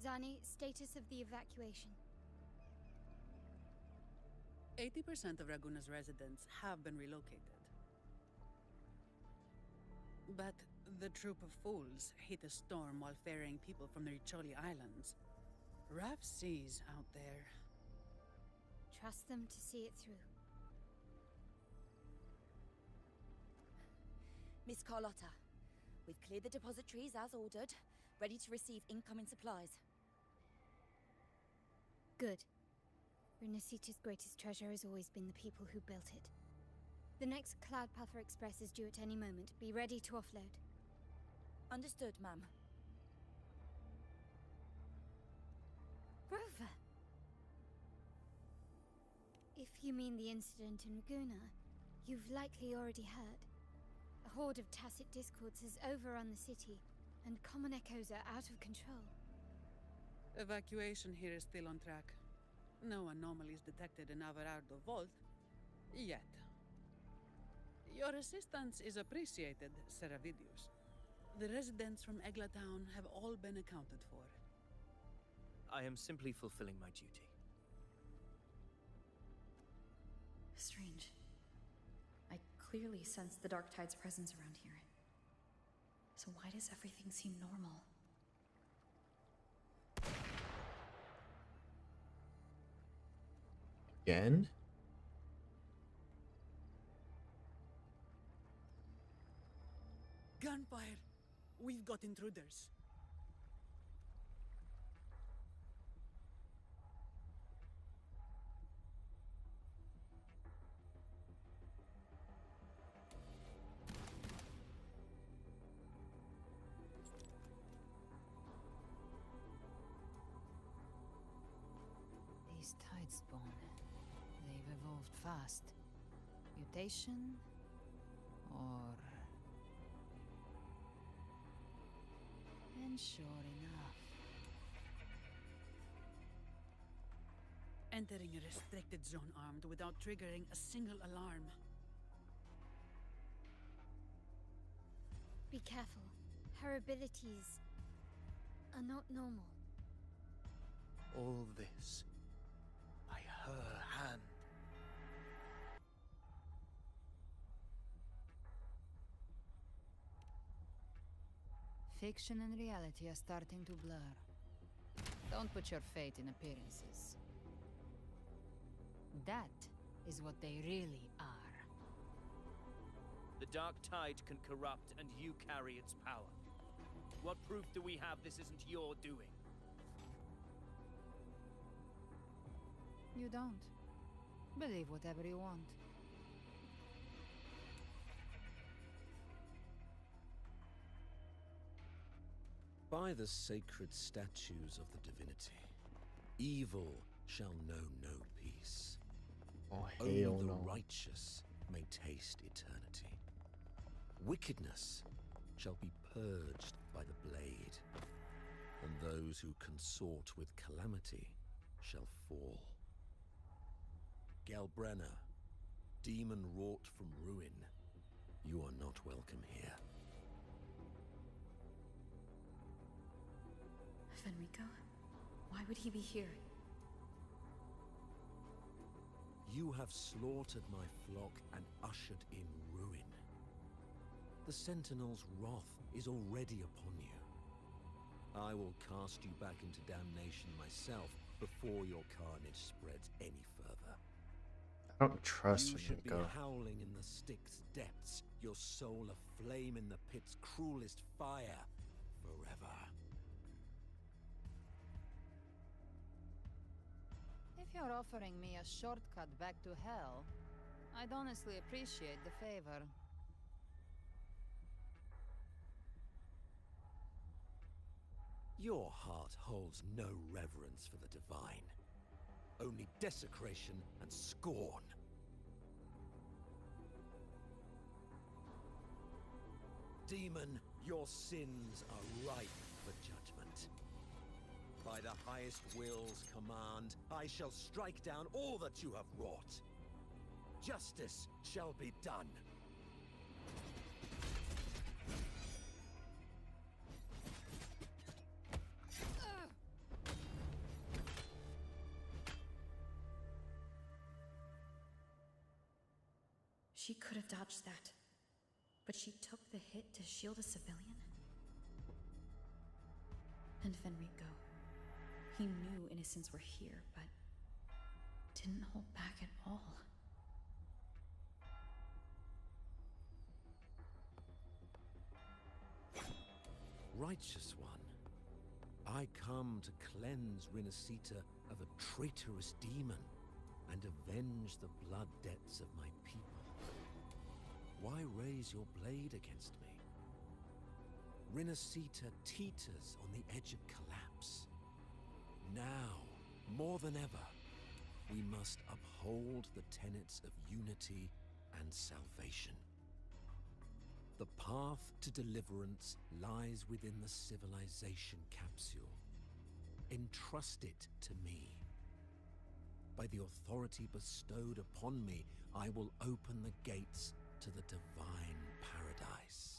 Zani, status of the evacuation. 80% of Raguna's residents have been relocated. But the troop of fools hit a storm while ferrying people from the Riccioli Islands. Rough seas out there. Trust them to see it through. Miss Carlotta, we've cleared the depositories as ordered, ready to receive incoming supplies. Good. Renacita's greatest treasure has always been the people who built it. The next Cloudpuffer Express is due at any moment. Be ready to offload. Understood, ma'am. Rover! If you mean the incident in Raguna, you've likely already heard. A horde of tacit discords has overrun the city, and common echoes are out of control. Evacuation here is still on track. No anomalies detected in Averardo Vault. Yet. Your assistance is appreciated, Seravidius. The residents from Eglatown have all been accounted for. I am simply fulfilling my duty. Strange. I clearly sense the Dark Tide's presence around here. So why does everything seem normal? Again? Gunfire! We've got intruders. These Tidespawn, they've evolved fast. Mutation? Or... And sure enough... Entering a restricted zone armed without triggering a single alarm. Be careful. Her abilities are not normal. All this by her hand. Fiction and reality are starting to blur. Don't put your faith in appearances. That is what they really are. The Dark Tide can corrupt, and you carry its power. What proof do we have this isn't your doing? You don't. Believe whatever you want. By the sacred statues of the divinity, evil shall know no peace. Oh, Only hell the no. righteous may taste eternity. Wickedness shall be purged by the blade, and those who consort with calamity shall fall. Galbrenna, demon wrought from ruin, you are not welcome here. Fenrico? Why would he be here? You have slaughtered my flock and ushered in ruin. The Sentinel's wrath is already upon you. I will cast you back into damnation myself before your carnage spreads any further. I don't trust You should be Nico. howling in the Styx's depths, your soul aflame in the pit's cruelest fire, forever. If you're offering me a shortcut back to hell, I'd honestly appreciate the favor. Your heart holds no reverence for the divine, only desecration and scorn. Demon, your sins are ripe for judgment. By the highest will's command, I shall strike down all that you have wrought. Justice shall be done. She could have dodged that. But she took the hit to shield a civilian? And Fenrico. He knew innocents were here, but didn't hold back at all. Righteous one, I come to cleanse Rinascita of a traitorous demon and avenge the blood debts of my people. Why raise your blade against me? Rinascita teeters on the edge of collapse. Now, more than ever, we must uphold the tenets of unity and salvation. The path to deliverance lies within the civilization capsule. Entrust it to me. By the authority bestowed upon me, I will open the gates to the divine paradise.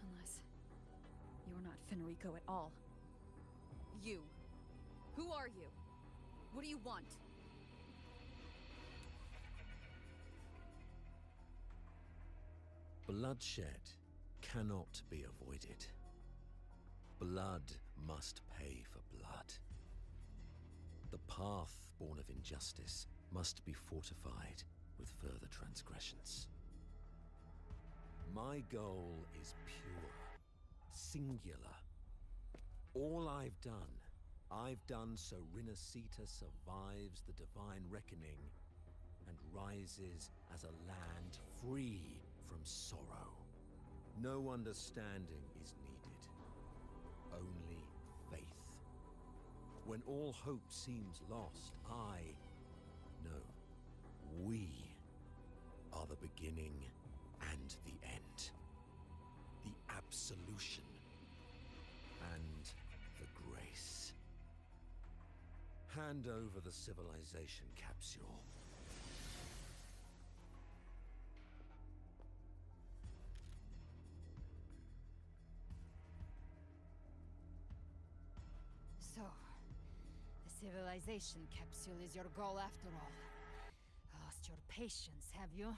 Unless you're not Fenrico at all. You. Who are you? What do you want? Bloodshed cannot be avoided. Blood must pay for blood. The path born of injustice must be fortified with further transgressions. My goal is pure, singular. All I've done so Rinascita survives the divine reckoning and rises as a land free from sorrow. No understanding is needed, only faith. When all hope seems lost, we are the beginning and the end. The absolution and the grace. Hand over the civilization capsule. So, the civilization capsule is your goal after all. Lost your patience, have you?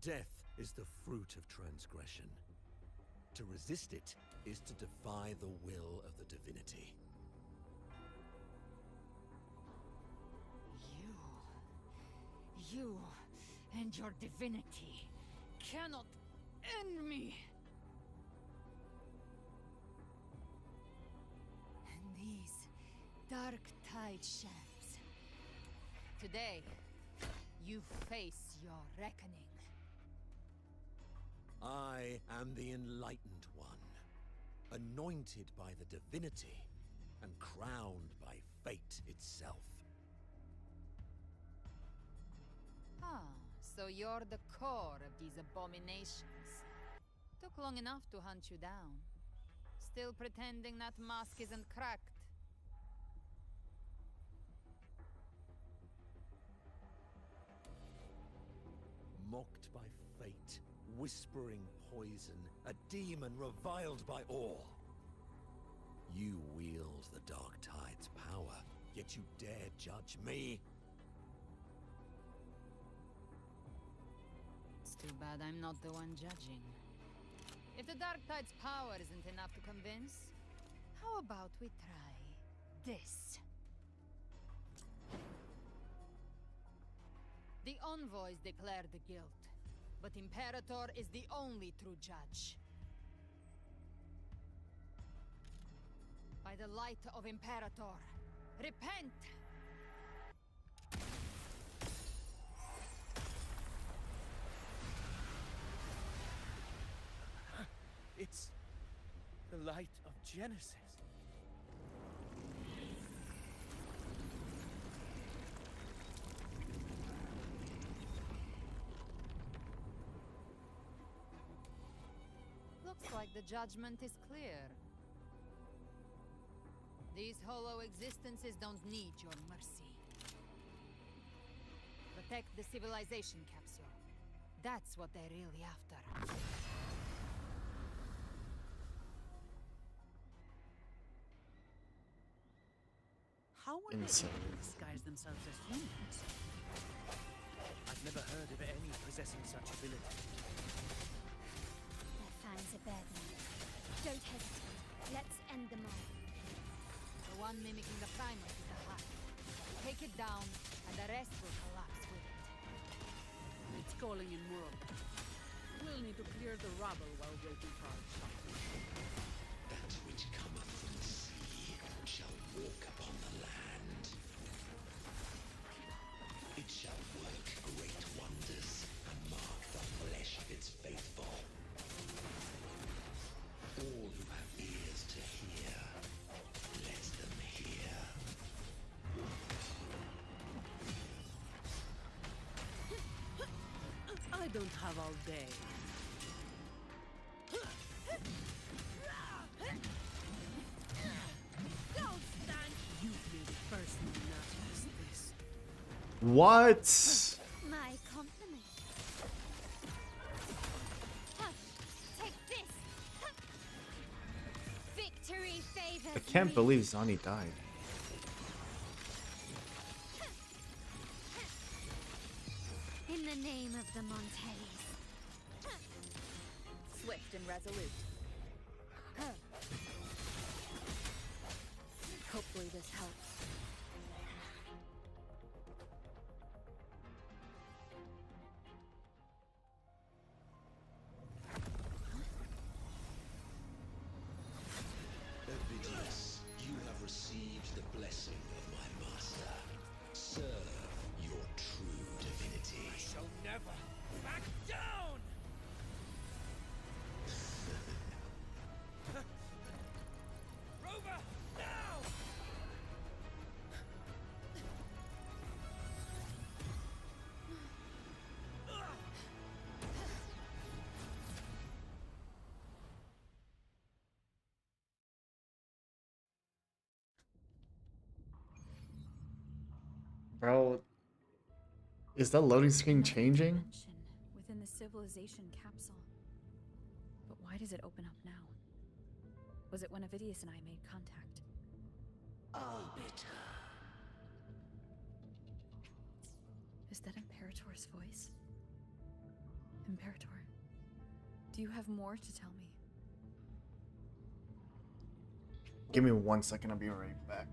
Death is the fruit of transgression. To resist it is to defy the will of the divinity. You and your divinity cannot end me! And these dark tide shafts. Today, you face your reckoning. I am the Enlightened One, anointed by the divinity and crowned by fate itself. Ah, so you're the core of these abominations. Took long enough to hunt you down. Still pretending that mask isn't cracked. Mocked by fate, whispering poison, a demon reviled by all. You wield the Dark Tide's power, yet you dare judge me? It's too bad I'm not the one judging. If the Dark Tide's power isn't enough to convince, how about we try this? The envoys declare the guilt, but Imperator is the only true judge. By the light of Imperator, repent! It's the light of Genesis. Looks like the judgment is clear. These hollow existences don't need your mercy. Protect the civilization capsule. That's what they're really after. How were they able to disguise themselves as humans? I've never heard of any possessing such ability. Their fangs are bare then. Don't hesitate. Let's end them all. The one mimicking the primer is the heart. Take it down, and the rest will collapse with it. It's calling in more of them. We'll need to clear the rubble while waiting for our shot. That which cometh from the sea don't have all day. Don't stand. You've made it personal enough as this. What? My compliment. Take this. Victory favors I can't me. believe Zani died. In the name of the Montellis. Swift and resolute. Hopefully this helps. Ovidius, you have received the blessing of my master. Serve your true divinity. I shall never back down! Rover, now! Bro, is that loading screen Another changing? dimension within the civilization capsule. But why does it open up now? Was it when Avidius and I made contact? Arbiter. Is that Imperator's voice? Imperator, do you have more to tell me? Give me 1 second, I'll be right back.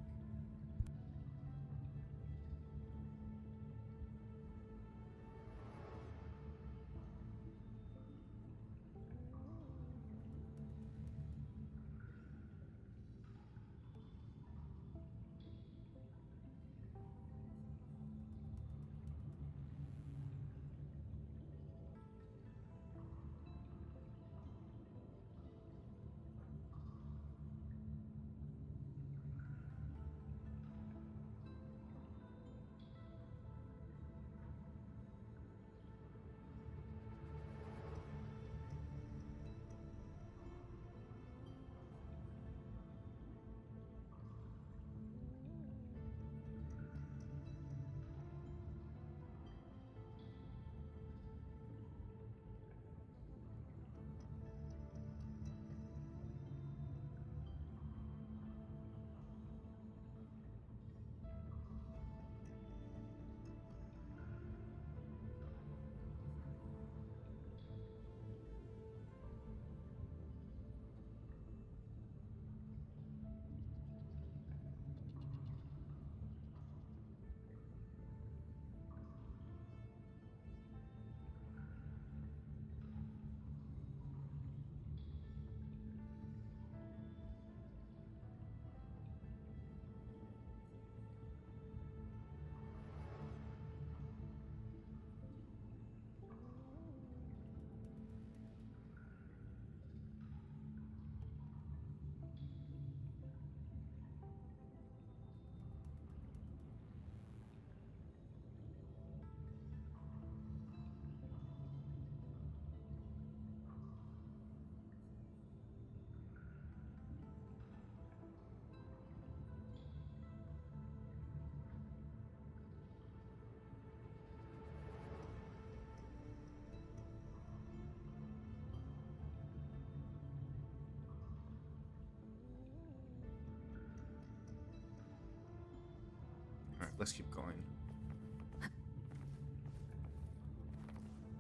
Alright, let's keep going.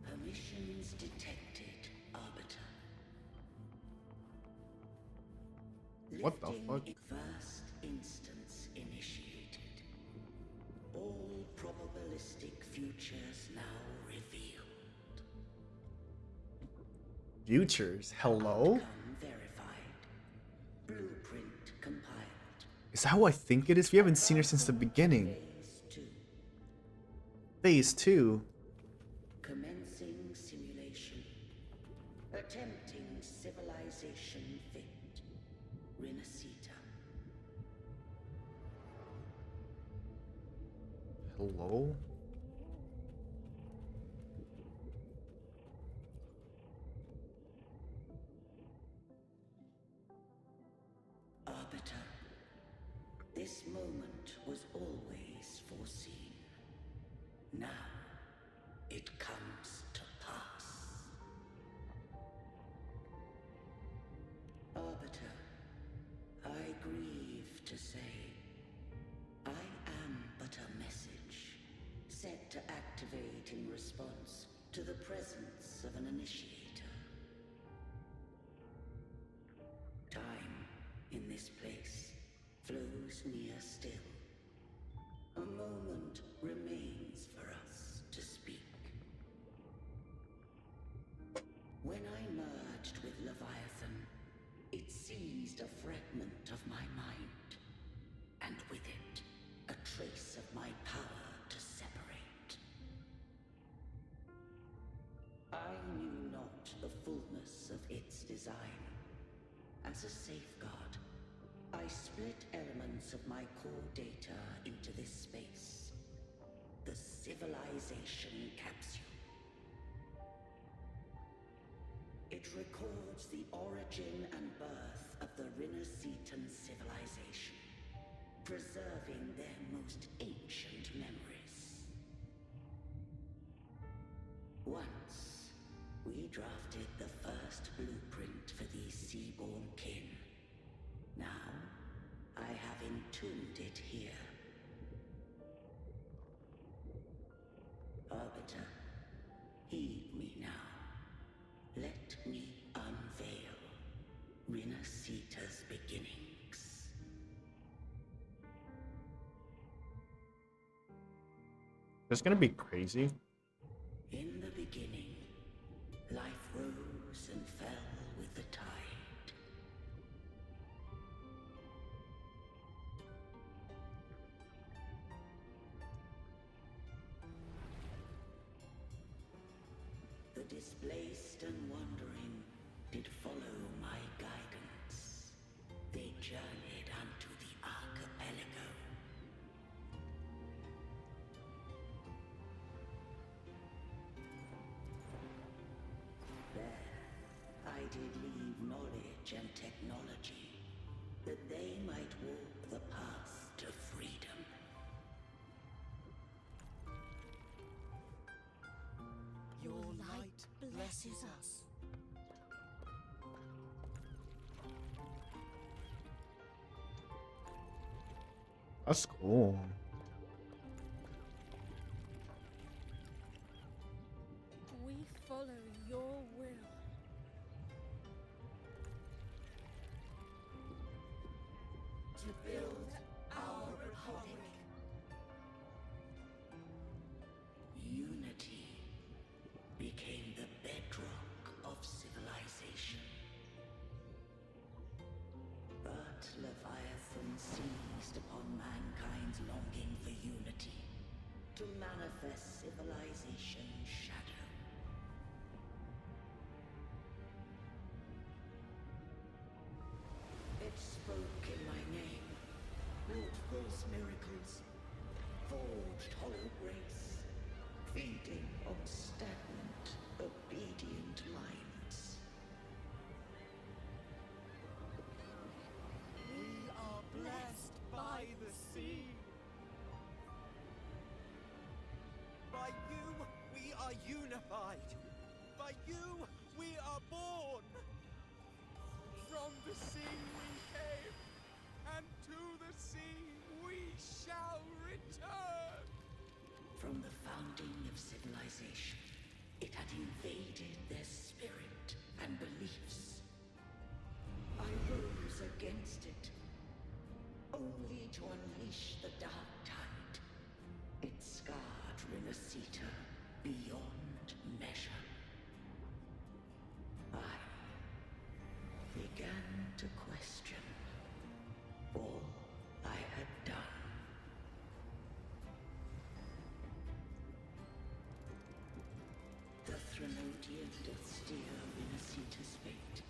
Permissions detected, Arbiter. What the Lifting fuck? First instance initiated. All probabilistic futures now revealed. Futures? Hello? Outcome verified. Blueprint compiled. Is that who I think it is? We haven't seen her since the beginning. Phase 2. Commencing simulation. Attempting civilization fit. Renacita. Hello? This moment was always foreseen. Now, it comes to pass. Arbiter, I grieve to say, I am but a message, set to activate in response to the presence of an initiator. Time, in this place, flows near still. A moment remains for us to speak. When I merged with Leviathan, it seized a fragment of my mind, and with it, a trace of my power to separate. I knew not the fullness of its design. As a safeguard, I split elements of my core data into this space. The civilization capsule. It records the origin and birth of the Rinnesetan civilization, preserving their most ancient memories. Once, we drafted the first blueprint for these seaborn kin. Now, I have entombed it here. Arbiter, heed me now. Let me unveil Rinneseta's beginnings. It's gonna be crazy. In the beginning, life rose and fell with the tide. The displaced and wandering did follow my guidance. They journeyed unto the archipelago. There, I did leave knowledge and technology, that they might walk the path to freedom. Your light blesses us. That's cool. We follow your will. To build our republic. Unity became the bedrock of civilization. But Leviathan seized upon mankind's longing for unity to manifest civilization's shadow. It spoke in my name, wrought false miracles, forged hollow grace, feeding on stagnant, obedient minds. We are blessed by the sea. By you, we are unified. By you, we are born. From the sea we came, and to the sea we shall return. From the founding of civilization, it had invaded their spirit and beliefs. I rose against it, only to unleash the dark tide. It scarred Rinneseta beyond measure. I began to question all I had done. The Threnodian doth steer Rinneseta's fate.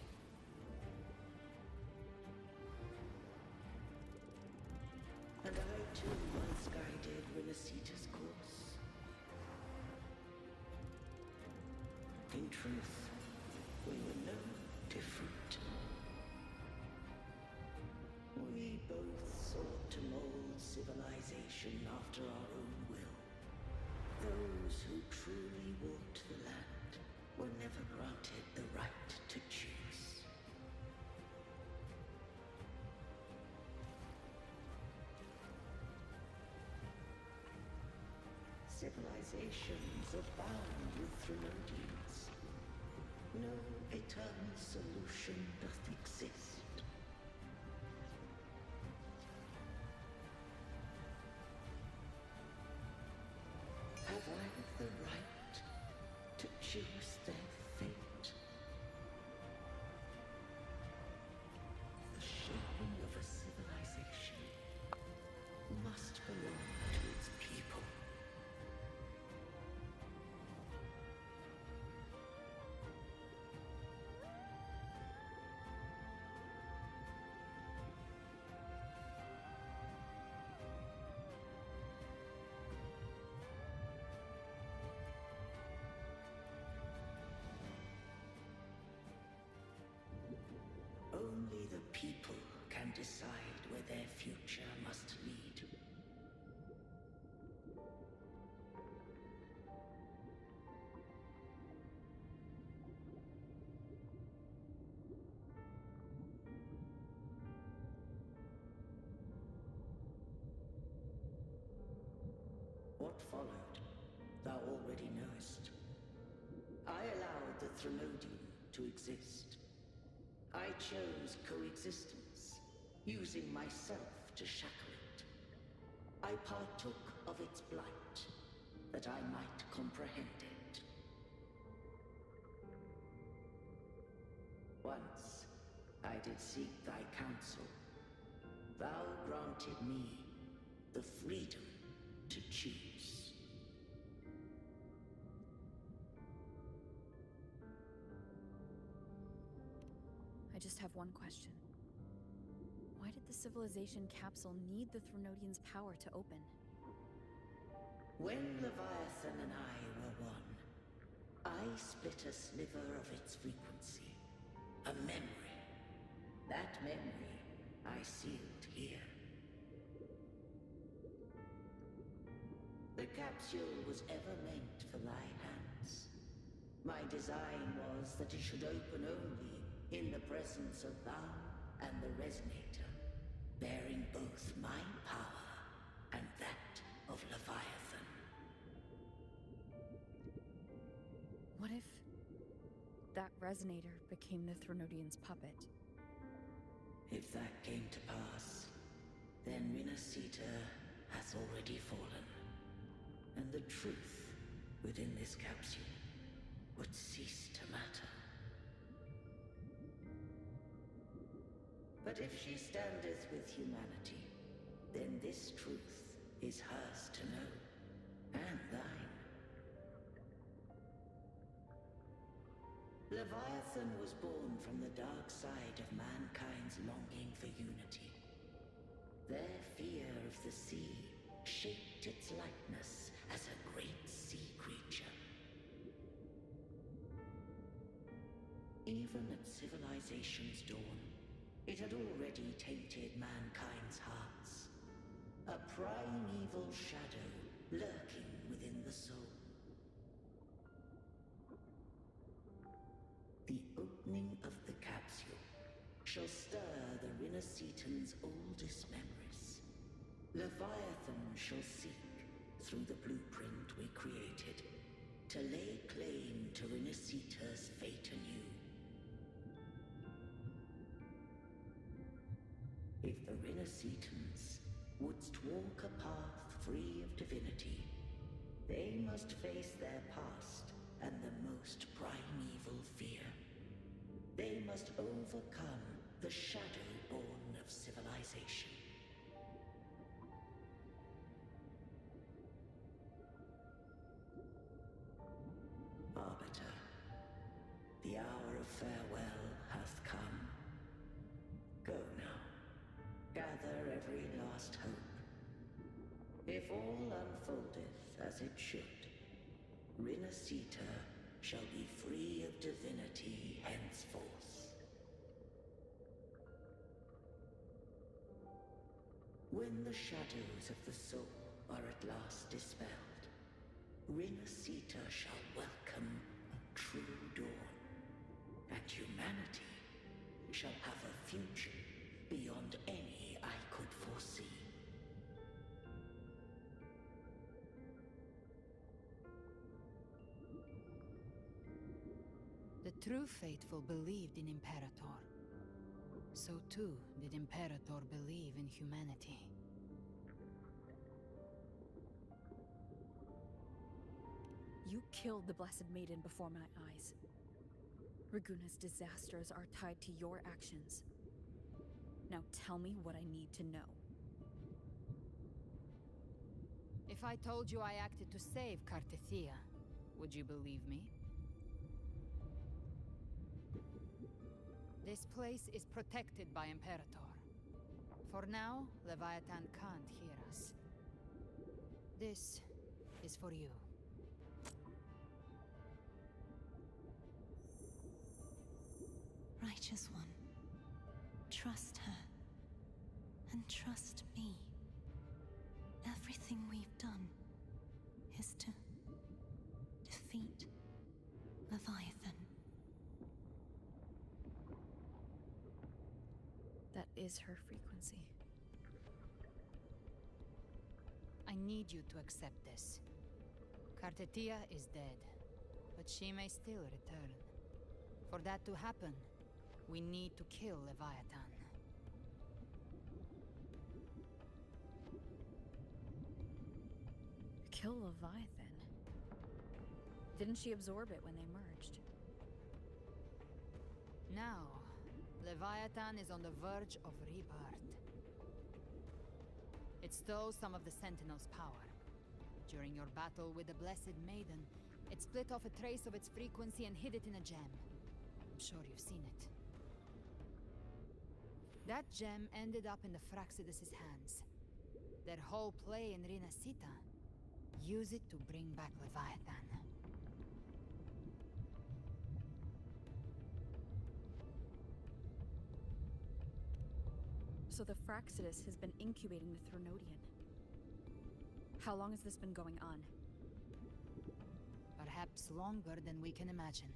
And I too once guided Rinneseta's course. In truth, we were no different. We both sought to mold nation after our own will. Those who truly walked the land were never granted the right to choose. Civilizations abound with Trinodians. No eternal solution doth exist. Have I the right to choose their fate? The shaping of a civilization must belong to its people. Only the people can decide where their future must lead. What followed, thou already knowest. I allowed the Trinodian to exist. I chose coexistence, using myself to shackle it. I partook of its blight, that I might comprehend it. Once, I did seek thy counsel. Thou granted me the freedom to choose. I just have one question. Why did the civilization capsule need the Thrunodian's power to open? When Leviathan and I were one, I split a sliver of its frequency. A memory. That memory I sealed here. The capsule was ever meant for thy hands. My design was that it should open only in the presence of thou and the Resonator, bearing both my power and that of Leviathan. What if that Resonator became the Thrunodian's puppet? If that came to pass, then Rinasita has already fallen, and the truth within this capsule would cease to matter. But if she standeth with humanity, then this truth is hers to know, and thine. Leviathan was born from the dark side of mankind's longing for unity. Their fear of the sea shaped its likeness as a great sea creature. Even at civilization's dawn, it had already tainted mankind's hearts. A primeval shadow lurking within the soul. The opening of the capsule shall stir the Rinascitan's oldest memories. Leviathan shall seek, through the blueprint we created, to lay claim to Rinascita's fate anew. If the Rinascitans wouldst walk a path free of divinity, they must face their past and the most primeval fear. They must overcome the shadow born of civilization. Arbiter, the hour of farewell hath come. Go now. Gather every last hope. If all unfoldeth as it should, Rinascita shall be free of divinity henceforth. When the shadows of the soul are at last dispelled, Rinasita shall welcome a true dawn, and humanity shall have a future beyond any I could foresee. The true faithful believed in Imperator. So too did Imperator believe in humanity. You killed the Blessed Maiden before my eyes. Raguna's disasters are tied to your actions. Now tell me what I need to know. If I told you I acted to save Cartethia, would you believe me? This place is protected by Imperator. For now, Leviathan can't hear us. This is for you. Righteous One, trust her. And trust me. Everything we've done is to defeat Leviathan. That is her frequency. I need you to accept this. Cartethia is dead, but she may still return. For that to happen, we need to kill Leviathan. Kill Leviathan? Didn't she absorb it when they merged? Now, Leviathan is on the verge of rebirth. It stole some of the Sentinel's power. During your battle with the Blessed Maiden, it split off a trace of its frequency and hid it in a gem. I'm sure you've seen it. That gem ended up in the Fraxidus' hands. Their whole play in Rinasita. Use it to bring back Leviathan. So the Fraxidus has been incubating the Thronodian. How long has this been going on? Perhaps longer than we can imagine.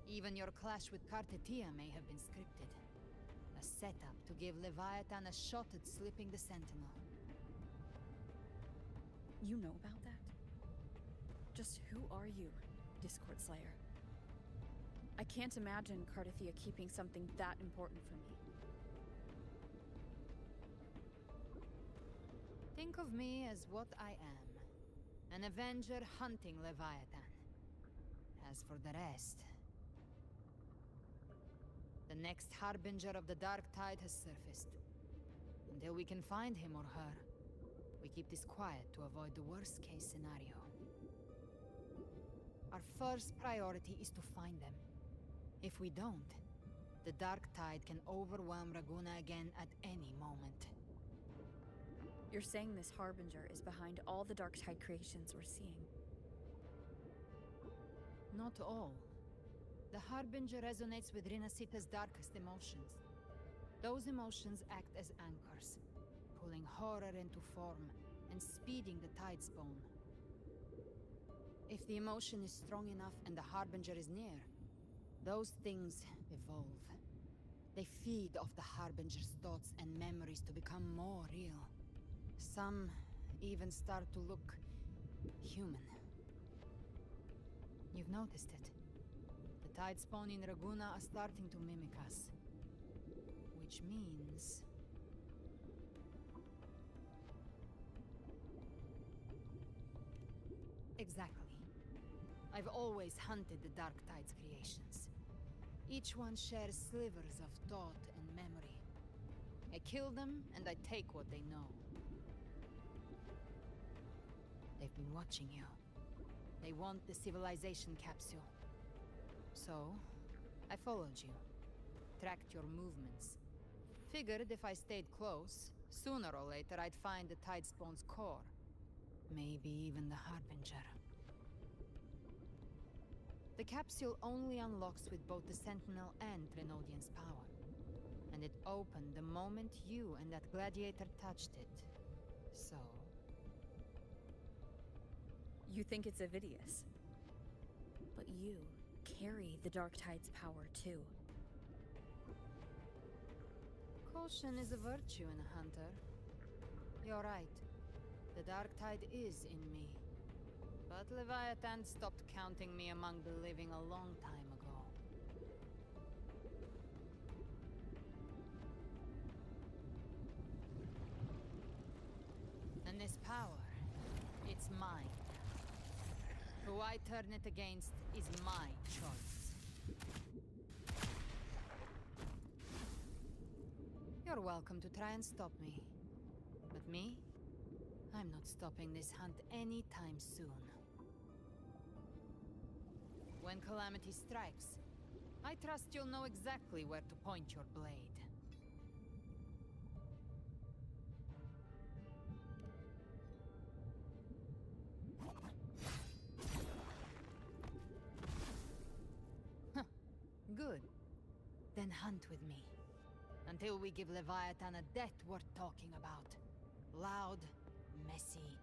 Even your clash with Cartethia may have been scripted. A setup to give Leviathan a shot at slipping the Sentinel. You know about that? Just who are you, Discord Slayer? I can't imagine Cartethia keeping something that important from me. Think of me as what I am. An Avenger hunting Leviathan. As for the rest... The next Harbinger of the Dark Tide has surfaced. Until we can find him or her, we keep this quiet to avoid the worst-case scenario. Our first priority is to find them. If we don't, the Dark Tide can overwhelm Raguna again at any moment. You're saying this Harbinger is behind all the Dark Tide creations we're seeing? Not all. The Harbinger resonates with Rinasita's darkest emotions. Those emotions act as anchors, pulling horror into form and speeding the Tidespawn. If the emotion is strong enough and the Harbinger is near, those things evolve. They feed off the Harbinger's thoughts and memories to become more real. Some even start to look human. You've noticed it. The Tidespawn in Raguna are starting to mimic us. Which means... Exactly. I've always hunted the Dark Tide's creations. Each one shares slivers of thought and memory. I kill them, and I take what they know. They've been watching you. They want the civilization capsule. So, I followed you. Tracked your movements. Figured if I stayed close, sooner or later I'd find the Tidespawn's core. Maybe even the Harbinger. The capsule only unlocks with both the Sentinel and Threnodian's power. And it opened the moment you and that gladiator touched it. So, You think it's Avidius. But you carry the Dark Tide's power, too. Caution is a virtue in a hunter. You're right. The Dark Tide is in me. But Leviathan stopped counting me among the living a long time ago. And this power, it's mine. Who I turn it against is my choice. You're welcome to try and stop me. But me? I'm not stopping this hunt anytime soon. When calamity strikes, I trust you'll know exactly where to point your blade. Good. Then hunt with me. Until we give Leviathan a death worth talking about. Loud, messy,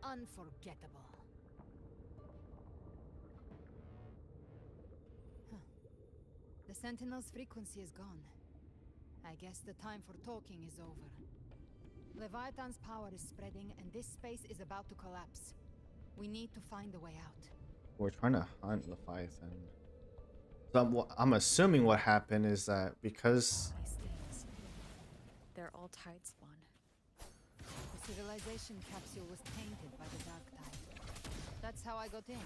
unforgettable. The Sentinel's frequency is gone. I guess the time for talking is over. Leviathan's power is spreading, and this space is about to collapse. We need to find a way out. We're trying to hunt Leviathan. So I'm assuming what happened is that because These things, they're all tide spawn. The civilization capsule was tainted by the Dark Tide. That's how I got in.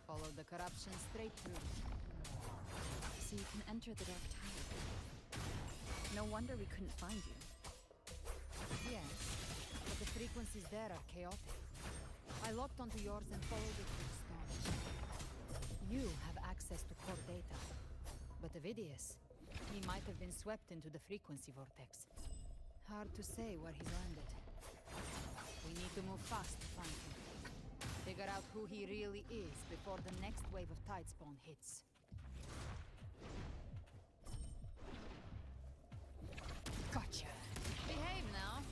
Followed the corruption straight through. So you can enter the Dark Tide. No wonder we couldn't find you. Yes, but the frequencies there are chaotic. I locked onto yours and followed it through the storm. You have access to core data. But Avidius, he might have been swept into the frequency vortex. Hard to say where he's landed. We need to move fast to find him. Figure out who he really is before the next wave of tidespawn hits. Gotcha. Behave now.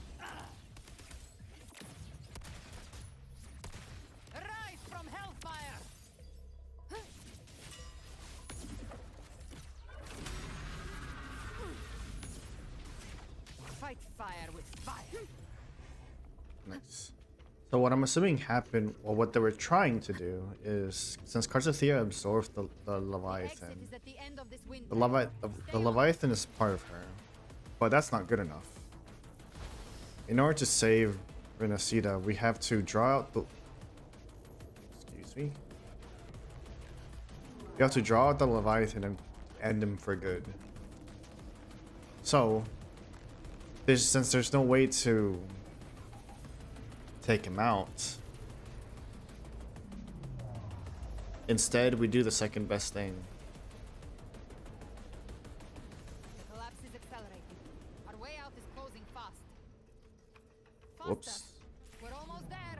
Rise from hellfire! Fight fire with fire. nice. So what I'm assuming happened, or what they were trying to do, is since Karzathea absorbed the Leviathan, the Leviathan is part of her, but that's not good enough. In order to save Renacida, we have to draw out the. Excuse me. We have to draw out the Leviathan and end him for good. So, since there's no way to take him out, instead we do the second best thing. The collapse is accelerating. Our way out is closing fast. Faster. Whoops. We're almost there.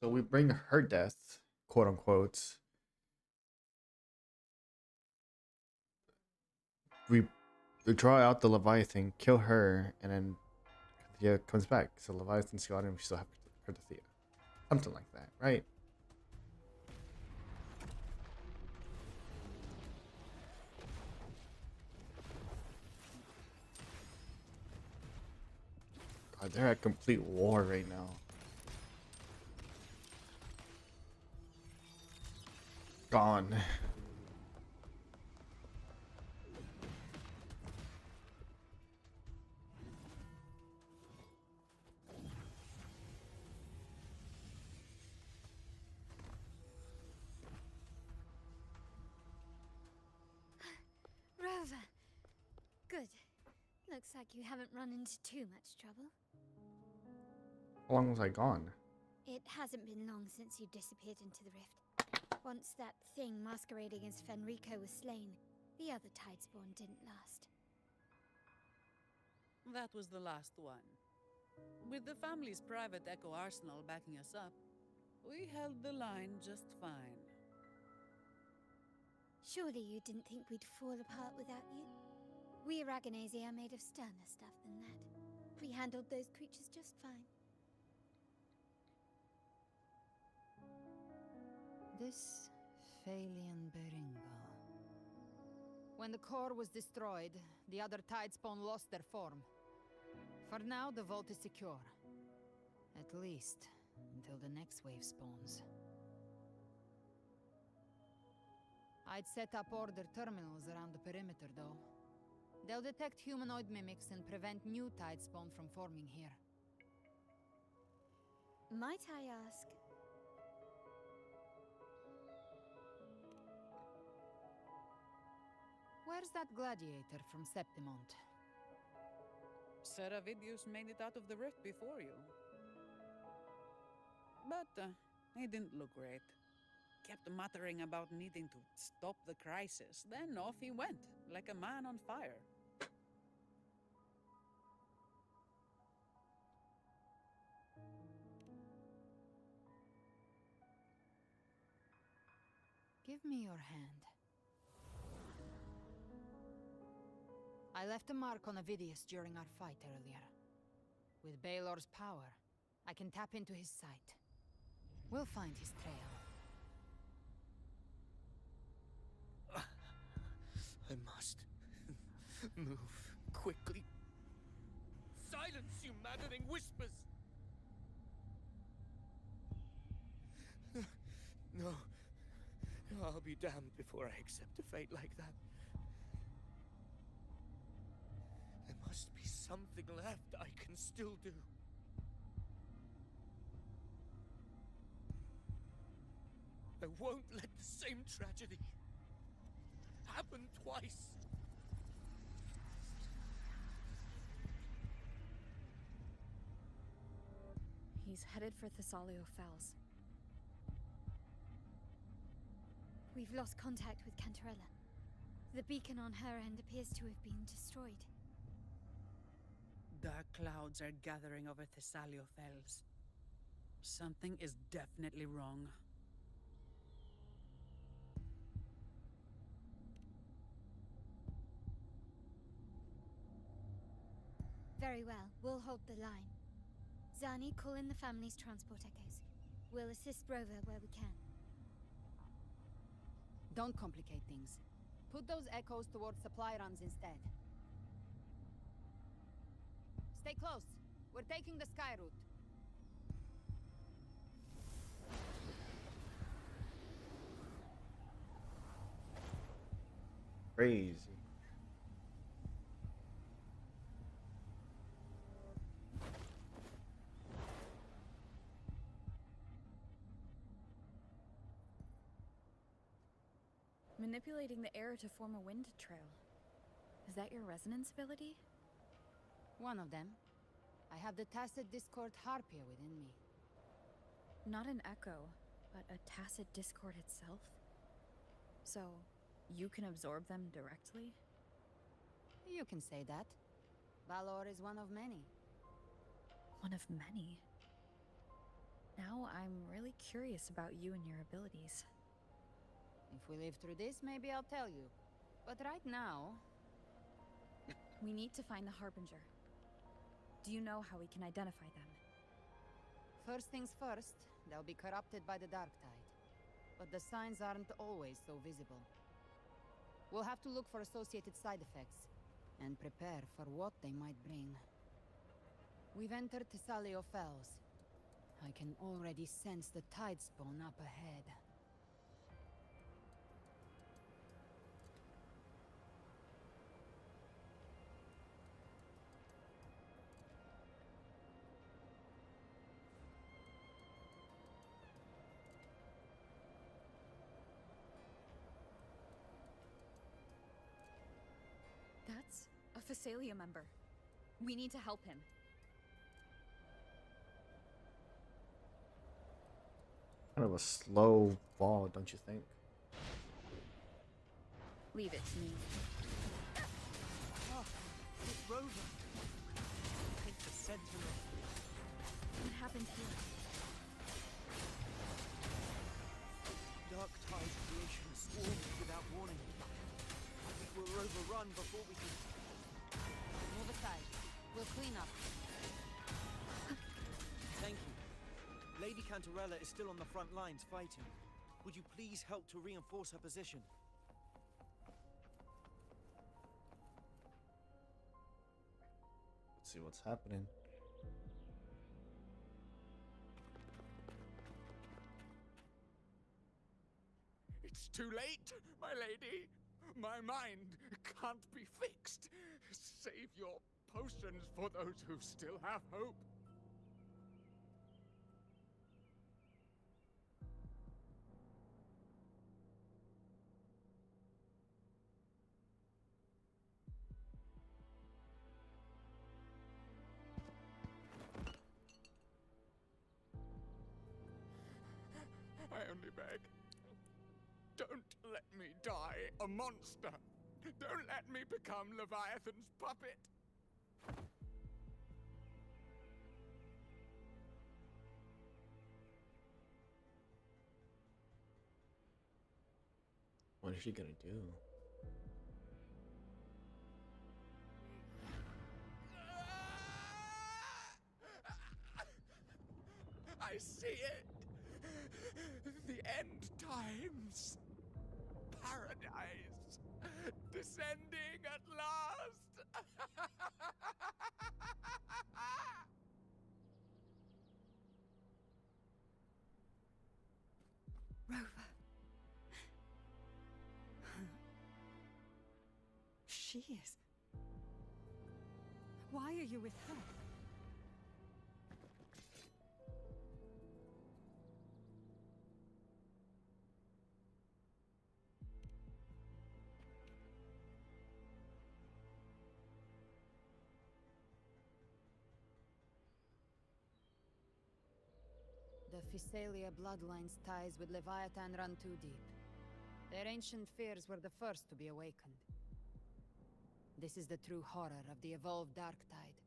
So we bring her death, quote unquote. We draw out the Leviathan, kill her, and then Thea comes back. So Leviathan's gone and we still have her to Thea. Something like that, right? God, they're at complete war right now. Gone. Rover. Good. Looks like you haven't run into too much trouble. How long was I gone? It hasn't been long since you disappeared into the rift. Once that thing masquerading as Fenrico was slain, the other tidespawn didn't last. That was the last one. With the family's private Echo arsenal backing us up, we held the line just fine. Surely you didn't think we'd fall apart without you? We Raganesi are made of sterner stuff than that. We handled those creatures just fine. This Phalian Beringo. When the core was destroyed, the other Tidespawn lost their form. For now, the vault is secure. At least, until the next wave spawns. I'd set up order terminals around the perimeter, though. They'll detect humanoid mimics and prevent new Tidespawn from forming here. Might I ask? Where's that gladiator from Septimont? Seravidius made it out of the rift before you. But he didn't look great. Kept muttering about needing to stop the crisis. Then off he went, like a man on fire. Give me your hand. I left a mark on Avidius during our fight earlier. With Baelor's power, I can tap into his sight. We'll find his trail. I must move quickly. Silence, you maddening whispers! No. I'll be damned before I accept a fate like that. There must be something left I can still do. I won't let the same tragedy happen twice. He's headed for Thessalio Fells. We've lost contact with Cantarella. The beacon on her end appears to have been destroyed. Dark clouds are gathering over Thessalio Fells. Something is definitely wrong. Very well, we'll hold the line. Zani, call in the family's transport echoes. We'll assist Rover where we can. Don't complicate things. Put those echoes towards supply runs instead. Stay close. We're taking the sky route. Crazy. Manipulating the air to form a wind trail. Is that your resonance ability? One of them. I have the Tacit Discord Harpia within me. Not an echo, but a tacit discord itself? So, you can absorb them directly? You can say that. Valor is one of many. One of many? Now I'm really curious about you and your abilities. If we live through this, maybe I'll tell you. But right now... We need to find the Harbinger. Do you know how we can identify them? First things first, they'll be corrupted by the Dark Tide. But the signs aren't always so visible. We'll have to look for associated side effects, and prepare for what they might bring. We've entered Thessalio Fells. I can already sense the Tidespawn up ahead. That's a Phasalia member. We need to help him. Kind of a slow fall, don't you think? Leave it to me. Oh, it's Rover. It's a sentinel. What happened here? Dark Tide creation swarmed without warning. Will Rover run before we can inside. We'll clean up. Thank you. Lady Cantarella is still on the front lines fighting. Would you please help to reinforce her position? Let's see what's happening. It's too late, my lady. My mind can't be fixed. Save your potions for those who still have hope. I only beg. Don't let me die a monster. Don't let me become Leviathan's puppet. What is she gonna do? I see it. The end times. Paradise. Descending at last. Rover. She is. Why are you with her? The Physalia bloodline's ties with Leviathan run too deep. Their ancient fears were the first to be awakened. This is the true horror of the evolved Dark Tide.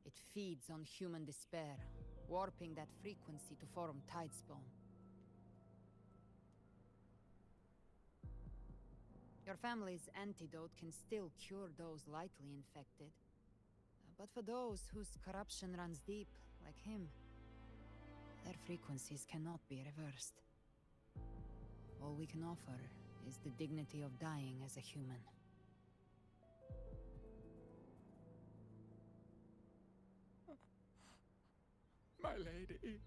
It feeds on human despair, warping that frequency to form Tidespawn. Your family's antidote can still cure those lightly infected. But for those whose corruption runs deep, like him, their frequencies cannot be reversed. All we can offer is the dignity of dying as a human. My lady,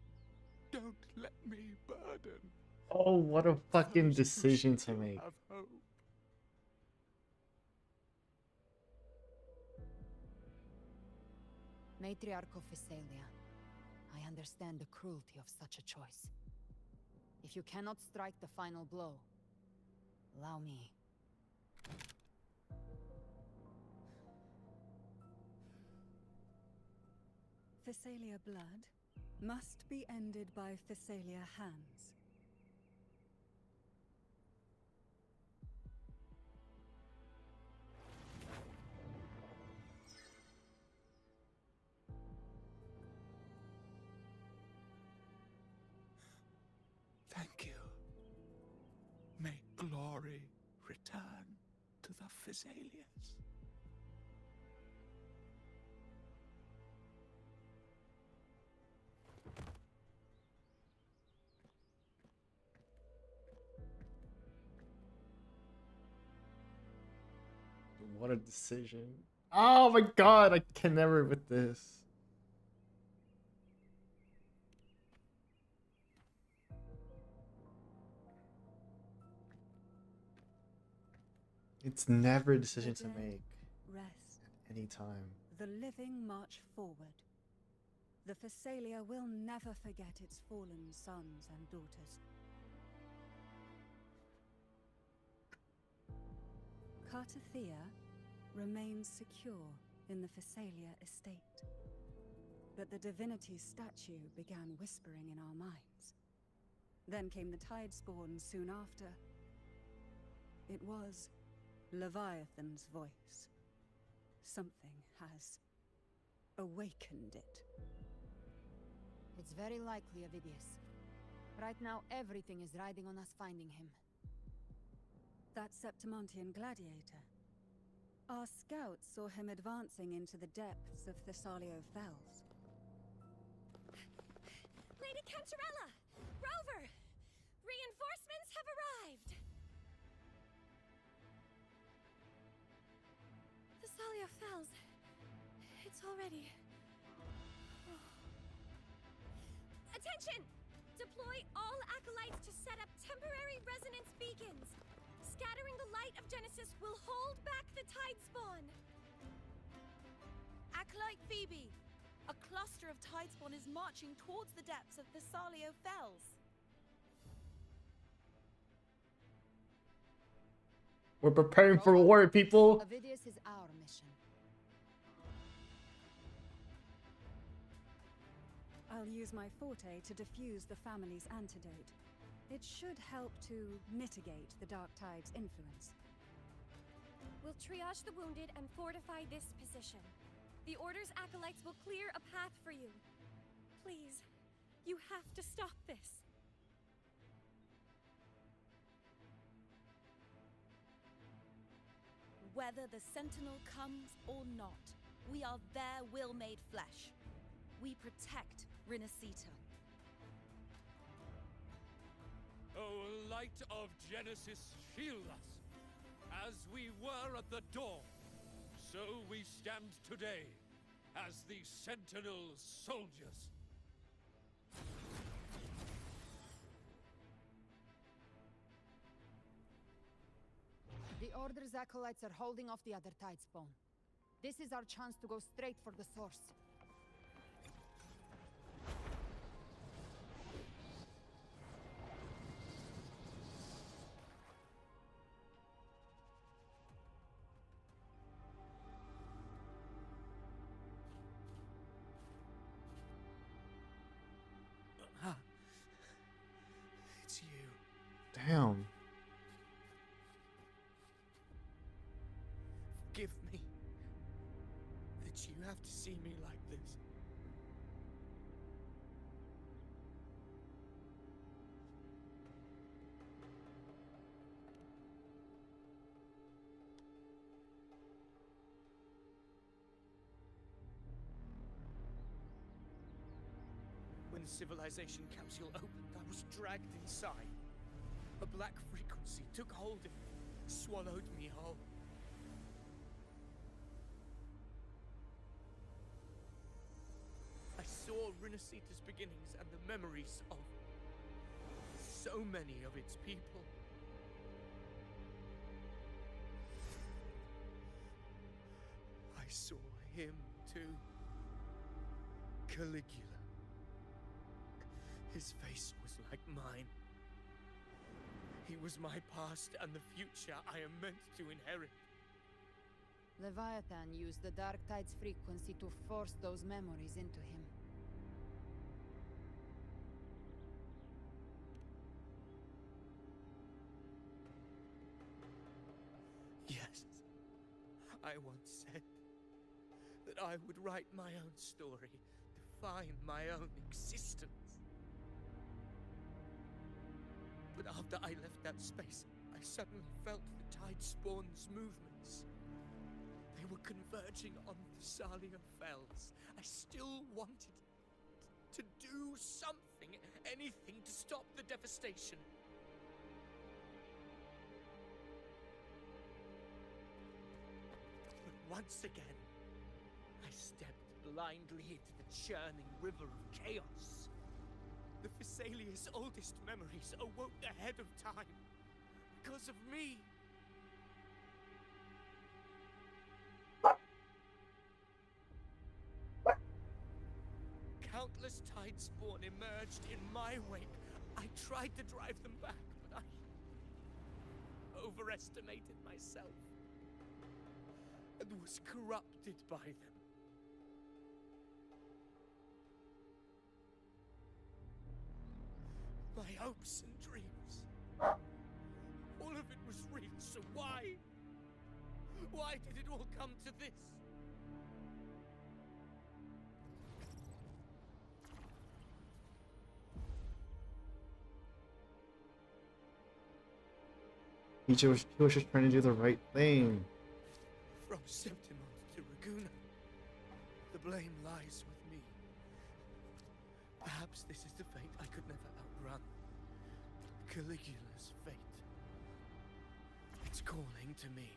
don't let me burden. Oh, what a fucking those who decision to still make. have hope. Matriarch of Physalia, I understand the cruelty of such a choice. If you cannot strike the final blow, allow me. Physalia blood must be ended by Physalia hands. Thank you. May glory return to the Physalians. What a decision. Oh my god, I can never with this. It's never a decision to make Rest. at any time. The living march forward. The Physalia will never forget its fallen sons and daughters. Cartathea remains secure in the Physalia estate. But the divinity's statue began whispering in our minds. Then came the Tidespawn soon after. It was Leviathan's voice. Something has awakened it. It's very likely, Avidius. Right now, everything is riding on us finding him. That Septimontian gladiator. Our scouts saw him advancing into the depths of Thessalio Fells. Lady Cantarella! Rover! Reinforcements have arrived! Thessalio Fells. It's already... Attention! Deploy all acolytes to set up temporary resonance beacons. Scattering the light of Genesis will hold back the tide spawn. Acolyte Phoebe! A cluster of tidespawn is marching towards the depths of Thessalio Fells. We're preparing for war, people. Avidius is our mission. I'll use my forte to defuse the family's antidote. It should help to mitigate the Dark Tide's influence. We'll triage the wounded and fortify this position. The Order's acolytes will clear a path for you. Please, you have to stop this. Whether the Sentinel comes or not, we are their will made flesh. We protect Rinasita. Oh, light of Genesis, shield us. As we were at the dawn, so we stand today as the Sentinel soldiers. The Order's acolytes are holding off the other tidespawn. This is our chance to go straight for the source. It's you. Damn. Forgive me that you have to see me like this. When the civilization capsule opened, I was dragged inside. A black frequency took hold of me, swallowed me whole. I saw Rinasita's beginnings and the memories of so many of its people. I saw him too. Caligula. His face was like mine. He was my past and the future I am meant to inherit. Leviathan used the Dark Tide's frequency to force those memories into him. Yes, I once said that I would write my own story, define my own existence. But after I left that space, I suddenly felt the Tidespawn's movements. They were converging on Thessalio Fells. I still wanted to do something, anything to stop the devastation. But once again, I stepped blindly into the churning river of chaos. The Thessalia's oldest memories awoke ahead of time because of me. Countless Tidespawn emerged in my wake. I tried to drive them back, but I overestimated myself and was corrupted by them. My hopes and dreams, all of it was real, so why? Why did it all come to this? He was just trying to do the right thing. From Septimont to Raguna, the blame lies with me. Perhaps this is the fate I could never outrun. Caligula's fate. It's calling to me.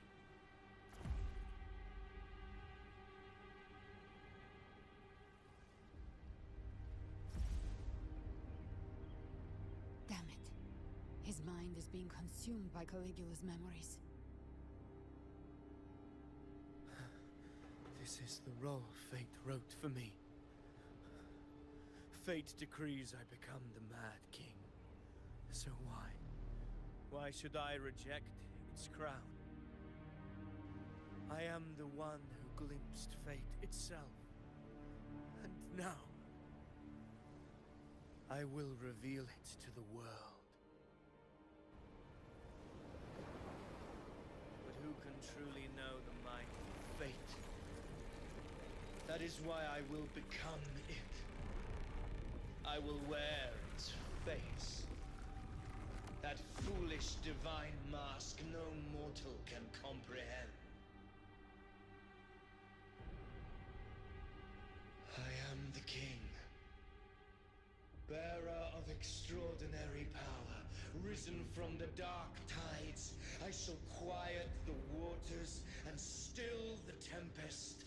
Damn it. His mind is being consumed by Caligula's memories. This is the role fate wrote for me. Fate decrees I become the Mad King. So why? Why should I reject its crown? I am the one who glimpsed fate itself. And now, I will reveal it to the world. But who can truly know the might of fate? That is why I will become it. I will wear its face. That foolish divine mask no mortal can comprehend. I am the king, bearer of extraordinary power, risen from the dark tides. I shall quiet the waters and still the tempest.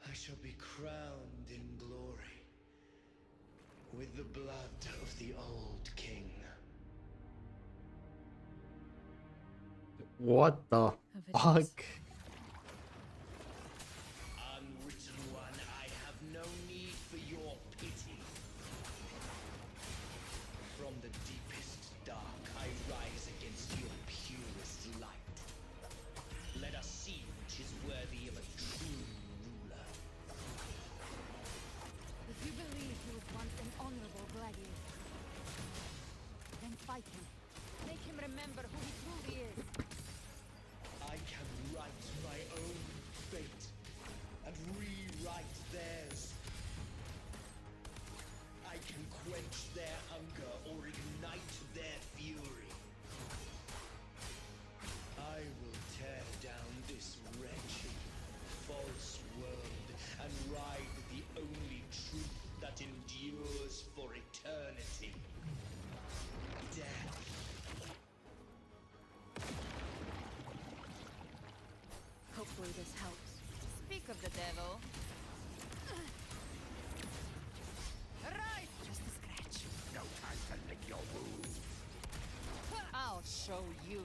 I shall be crowned in glory with the blood of the old king. What the fuck? Unwritten one, I have no need for your pity. From the deepest dark, I rise against your purest light. Let us see which is worthy of a true ruler. If you believe he was once an honorable gladiator, then fight him. Make him remember who he truly is. I can write my own fate and rewrite theirs. I can quench their hunger or ignite their fury. I will tear down this wretched, false world and ride the only truth that endures for eternity. Death. Hopefully this helps. Speak of the devil. Right! Just a scratch. No time to lick your wounds. I'll show you.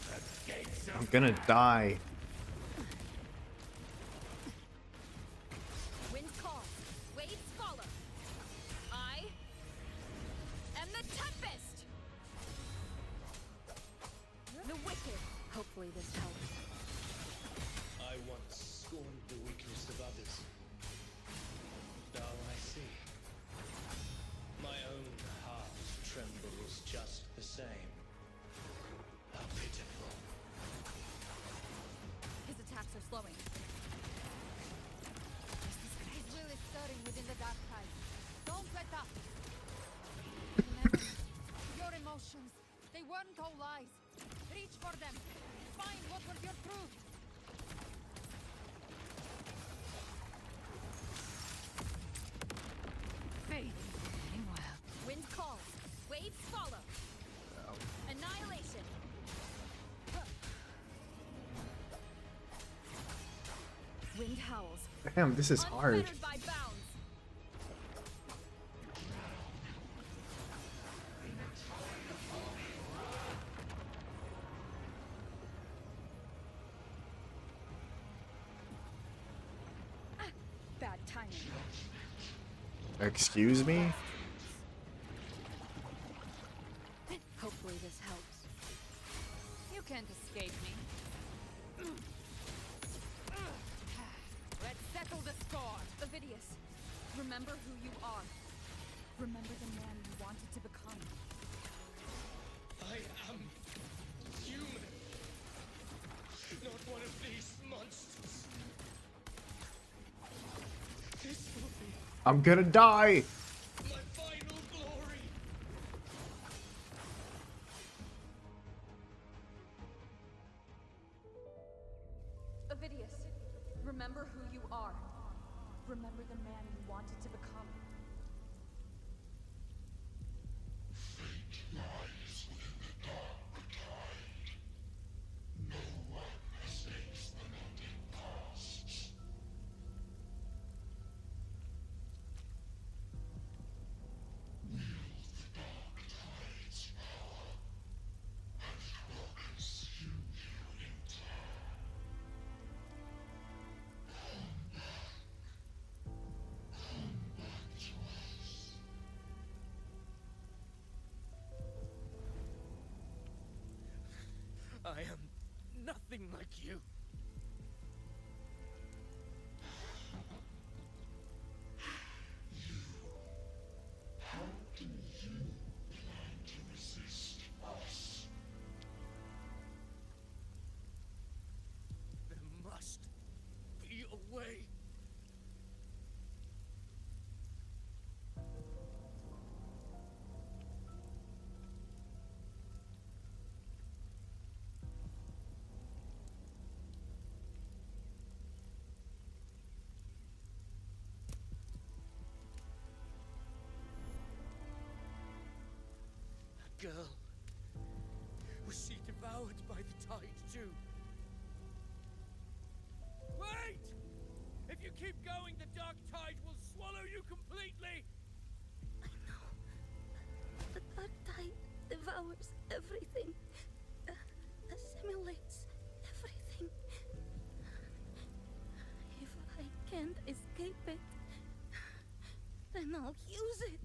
The gates of I'm gonna die. Wind calls, waves follow. I am the Tempest! The wicked. Hopefully this helps. I once scorned the weakness of others. Now I see. My own heart trembles just the same. How pitiful. His attacks are slowing. His will is stirring within the dark tide. Don't let up. Remember, your emotions, they weren't all lies. Reach for them. Find what was your truth. Fate is getting wild. Wind calls, waves follow. Annihilation. Wind howls. Damn, this is hard. Unfettered by bounds. Bad timing. Excuse me? Hopefully this helps. You can't escape me. Let's settle the score. Ovidius, remember who you are. Remember the man you wanted to become. I am human. Not one of these monsters. This will be I'm gonna die. my final glory. Remember who you are. Remember the man you wanted to become. Fate lies within the dark tide. No one escapes the melting costs. Wield the dark tide's power, and it will consume you in turn. Come back to us. I am nothing like you. How do you plan to resist us? There must be a way. That girl. Was she devoured by the tide too? Wait! If you keep going, the dark tide will swallow you completely! I know. The dark tide devours everything. Assimilates everything. If I can't escape it, then I'll use it.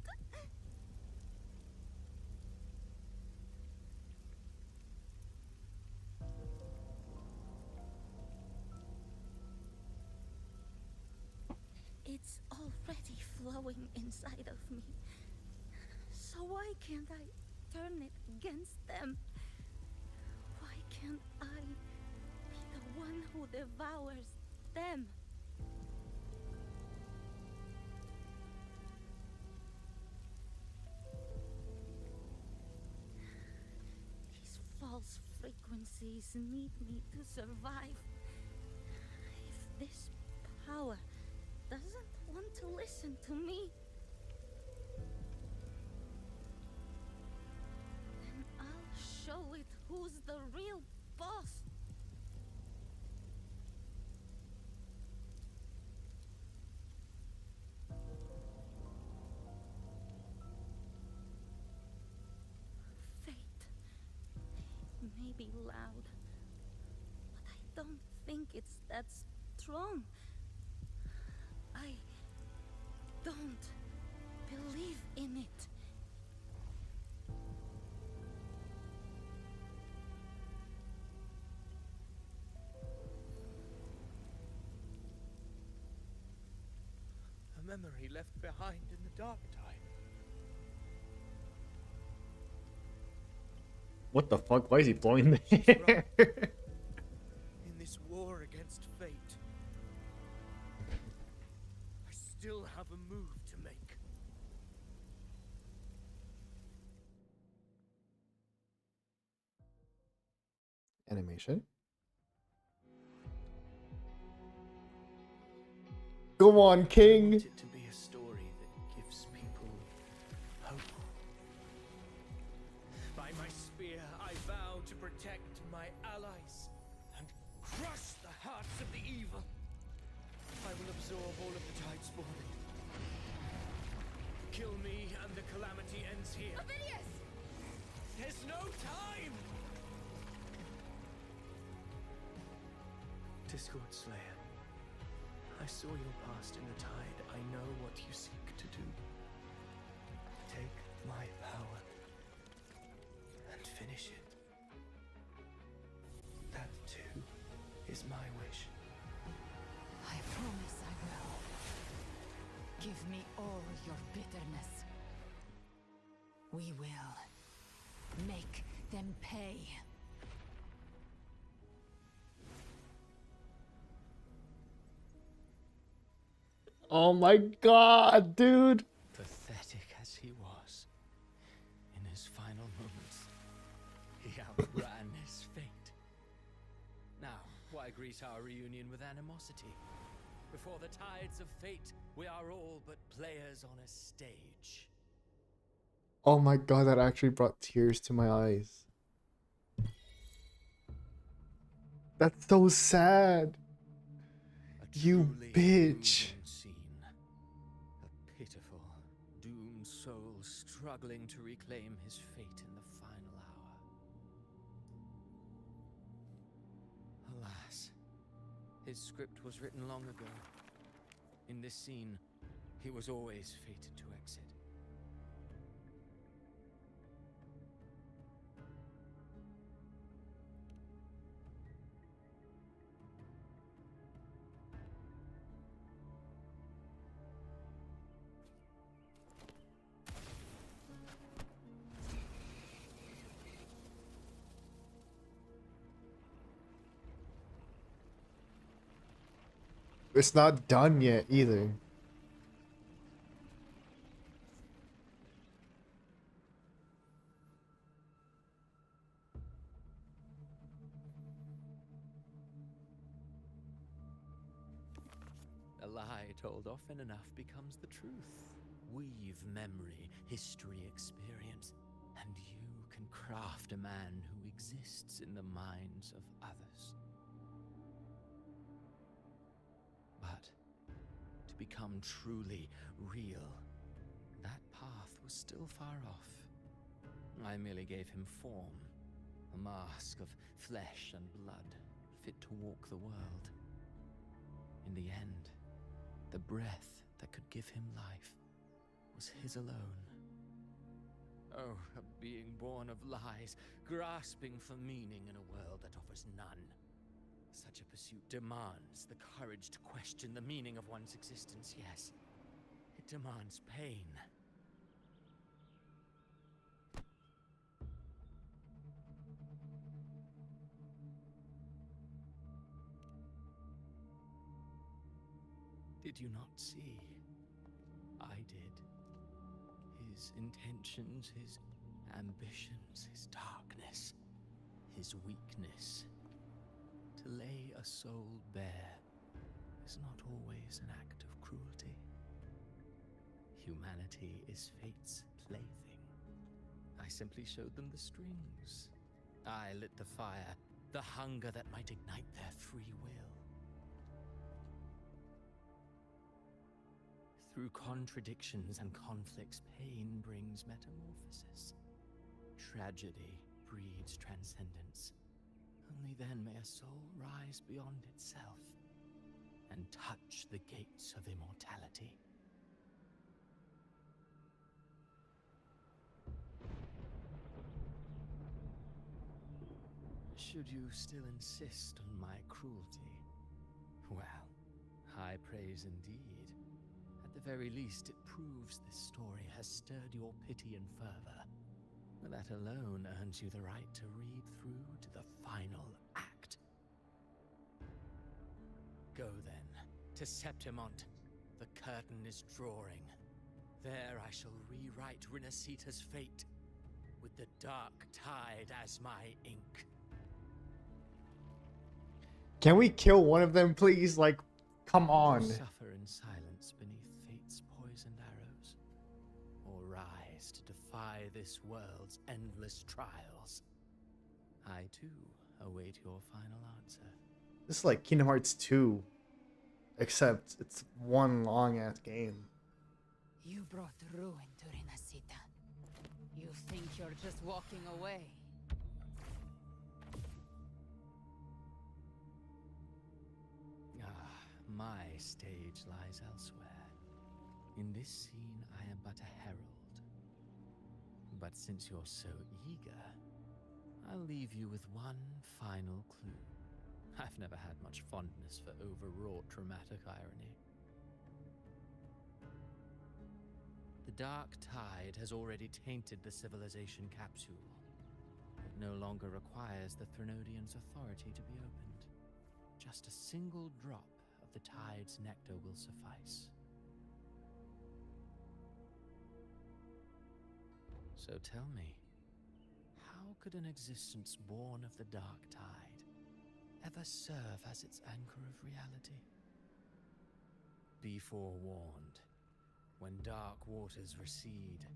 It's already flowing inside of me. So why can't I turn it against them? Why can't I be the one who devours them? These false frequencies need me to survive. If this power doesn't want to listen to me, then I'll show it who's the real boss. Fate may be loud, but I don't think it's that strong. I don't believe in it. A memory left behind in the dark tide. What the fuck? Why is he blowing She's there? right. In this war against fate, I still have a move to make. Animation. Go on, I King. want it to be a story that gives people hope. By my spear, I vow to protect my allies and crush the hearts of the evil. I will absorb all of the tide spawn. Kill me and the calamity ends here. Ovidius! There's no time! Discord Slayer, I saw your past in the tide. I know what you seek to do. Take my power and finish it. That too is my wish. I promise I will. Give me all your bitterness. We will make them pay. Oh my god, dude. Pathetic as he was, in his final moments, he outran his fate. Now, why greet our reunion with animosity. Before the tides of fate, we are all but players on a stage. Oh my god, that actually brought tears to my eyes. That's so sad. You bitch. Scene. A pitiful, doomed soul struggling to reclaim his fate in the final hour. Alas, his script was written long ago. In this scene, he was always fated to exit. It's not done yet either. A lie told often enough becomes the truth. Weave memory, history, experience, and you can craft a man who exists in the minds of others. But to become truly real, that path was still far off. I merely gave him form, a mask of flesh and blood, fit to walk the world. In the end, the breath that could give him life was his alone. Oh, a being born of lies, grasping for meaning in a world that offers none. Such a pursuit demands the courage to question the meaning of one's existence, yes. It demands pain. Did you not see? I did. His intentions, his ambitions, his darkness, his weakness. To lay a soul bare is not always an act of cruelty. Humanity is fate's plaything. I simply showed them the strings. I lit the fire, the hunger that might ignite their free will. Through contradictions and conflicts, pain brings metamorphosis. Tragedy breeds transcendence. Only then may a soul rise beyond itself and touch the gates of immortality. Should you still insist on my cruelty? Well, high praise indeed. At the very least, it proves this story has stirred your pity and fervor. That alone earns you the right to read through to the final act. Go then, to Septimont. The curtain is drawing. There I shall rewrite Rinasita's fate, with the dark tide as my ink. Can we kill one of them, please? Like, come on. Suffer in silence beneath fate's poisoned arrows, or rise to defy this world's endless trials. I too await your final answer. This is like Kingdom Hearts 2, except it's one long ass game. You brought ruin to Rinasita. You think you're just walking away? My stage lies elsewhere. In this scene, I am but a herald. But since you're so eager, I'll leave you with one final clue. I've never had much fondness for overwrought dramatic irony. The dark tide has already tainted the civilization capsule. It no longer requires the Threnodian's authority to be opened. Just a single drop of the tide's nectar will suffice. So tell me, how could an existence born of the dark tide ever serve as its anchor of reality? Be forewarned. When dark waters recede,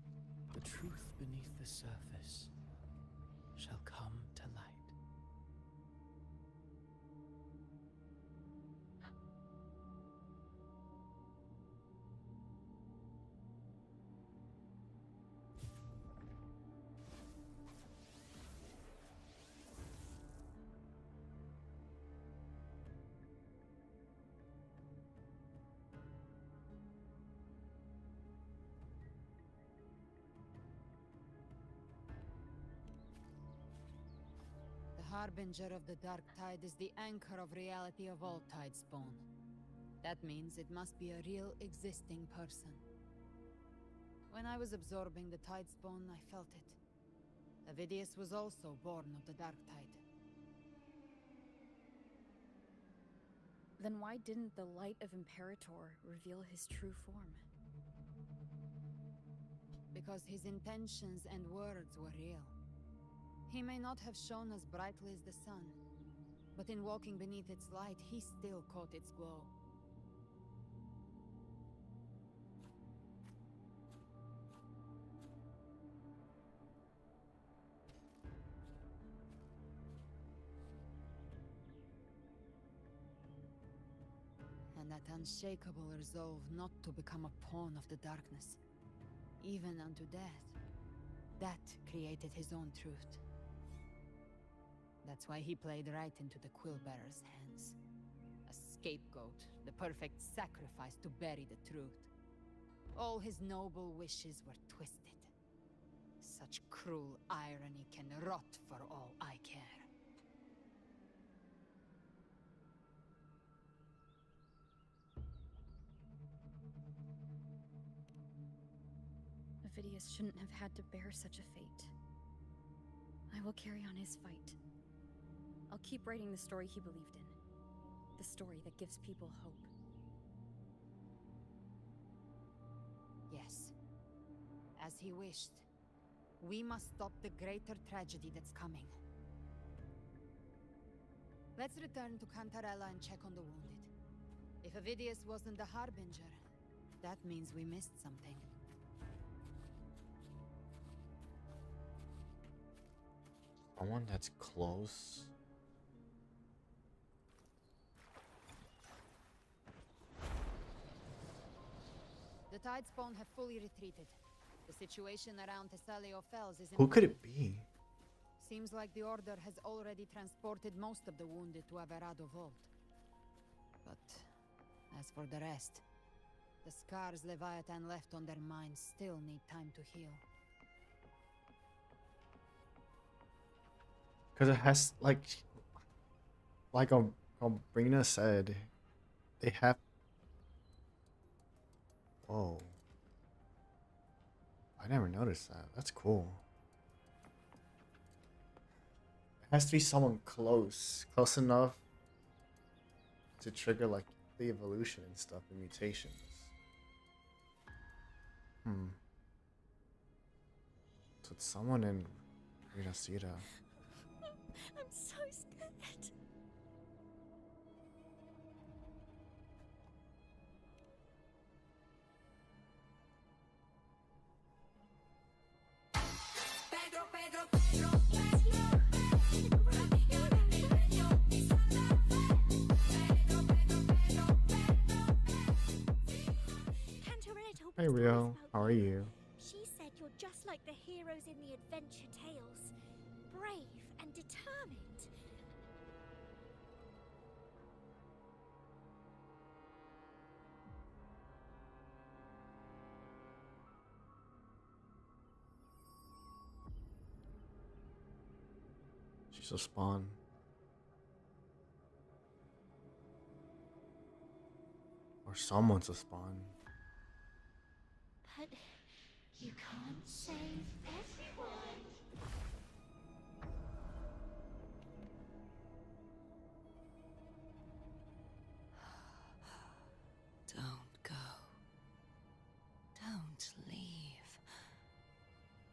the truth beneath the surface shall come to light. The harbinger of the dark tide is the anchor of reality of all Tidespawn. That means it must be a real existing person. When I was absorbing the Tidespawn, I felt it. Avidius was also born of the dark tide. Then why didn't the light of Imperator reveal his true form? Because his intentions and words were real. He may not have shone as brightly as the sun, but in walking beneath its light, he still caught its glow. And that unshakable resolve not to become a pawn of the darkness, even unto death, that created his own truth. That's why he played right into the Quillbearer's hands. A scapegoat, the perfect sacrifice to bury the truth. All his noble wishes were twisted. Such cruel irony can rot for all I care. Avidius shouldn't have had to bear such a fate. I will carry on his fight. I'll keep writing the story he believed in. The story that gives people hope. Yes. As he wished. We must stop the greater tragedy that's coming. Let's return to Cantarella and check on the wounded. If Avidius wasn't the Harbinger, that means we missed something. Someone that's close. The Tidespawn have fully retreated. The situation around Thessalio Fells is Who could important. it be? Seems like the Order has already transported most of the wounded to Averado Vault. But as for the rest, the scars Leviathan left on their minds still need time to heal. Because it has, like Brina said, they have. Whoa. I never noticed that. That's cool. It has to be someone close enough to trigger like the evolution and stuff and mutations. So it's someone in Rinasira. I'm so scared. Hey Rio, how are you? She said you're just like the heroes in the adventure tales. Brave and determined. She's a spawn. Or someone's a spawn. But you can't save everyone. Don't go. Don't leave.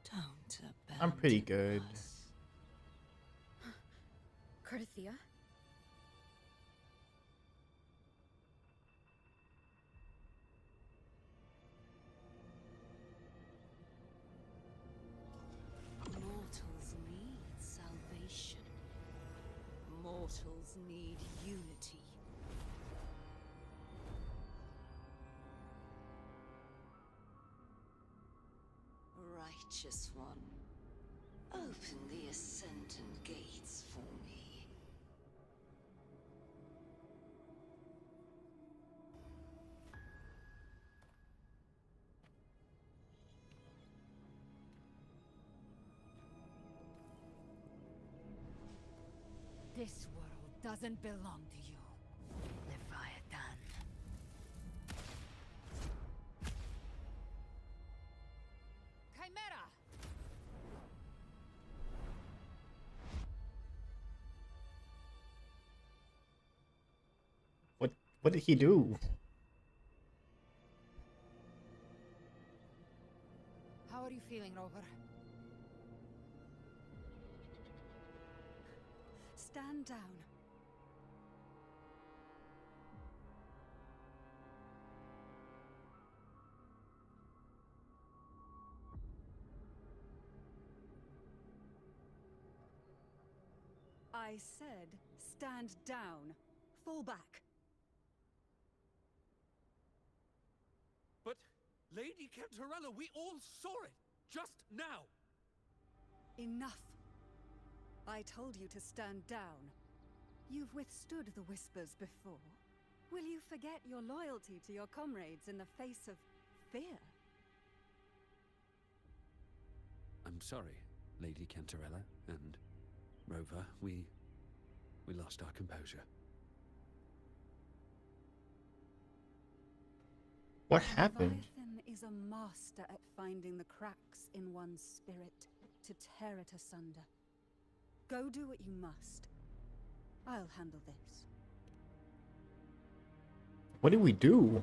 Don't abandon. I'm pretty good. Cardathia? mortals need unity. Righteous one, open the Ascendant gates for me. This world doesn't belong to you, Leviathan. Chimera! What did he do? How are you feeling, Rover? Stand down. I said, stand down. Fall back. But, Lady Cantarella, we all saw it! Just now! Enough. I told you to stand down. You've withstood the whispers before. Will you forget your loyalty to your comrades in the face of fear? I'm sorry, Lady Cantarella and Rover. We lost our composure. What happened? Leviathan is a master at finding the cracks in one's spirit to tear it asunder. Go do what you must. I'll handle this. What did we do?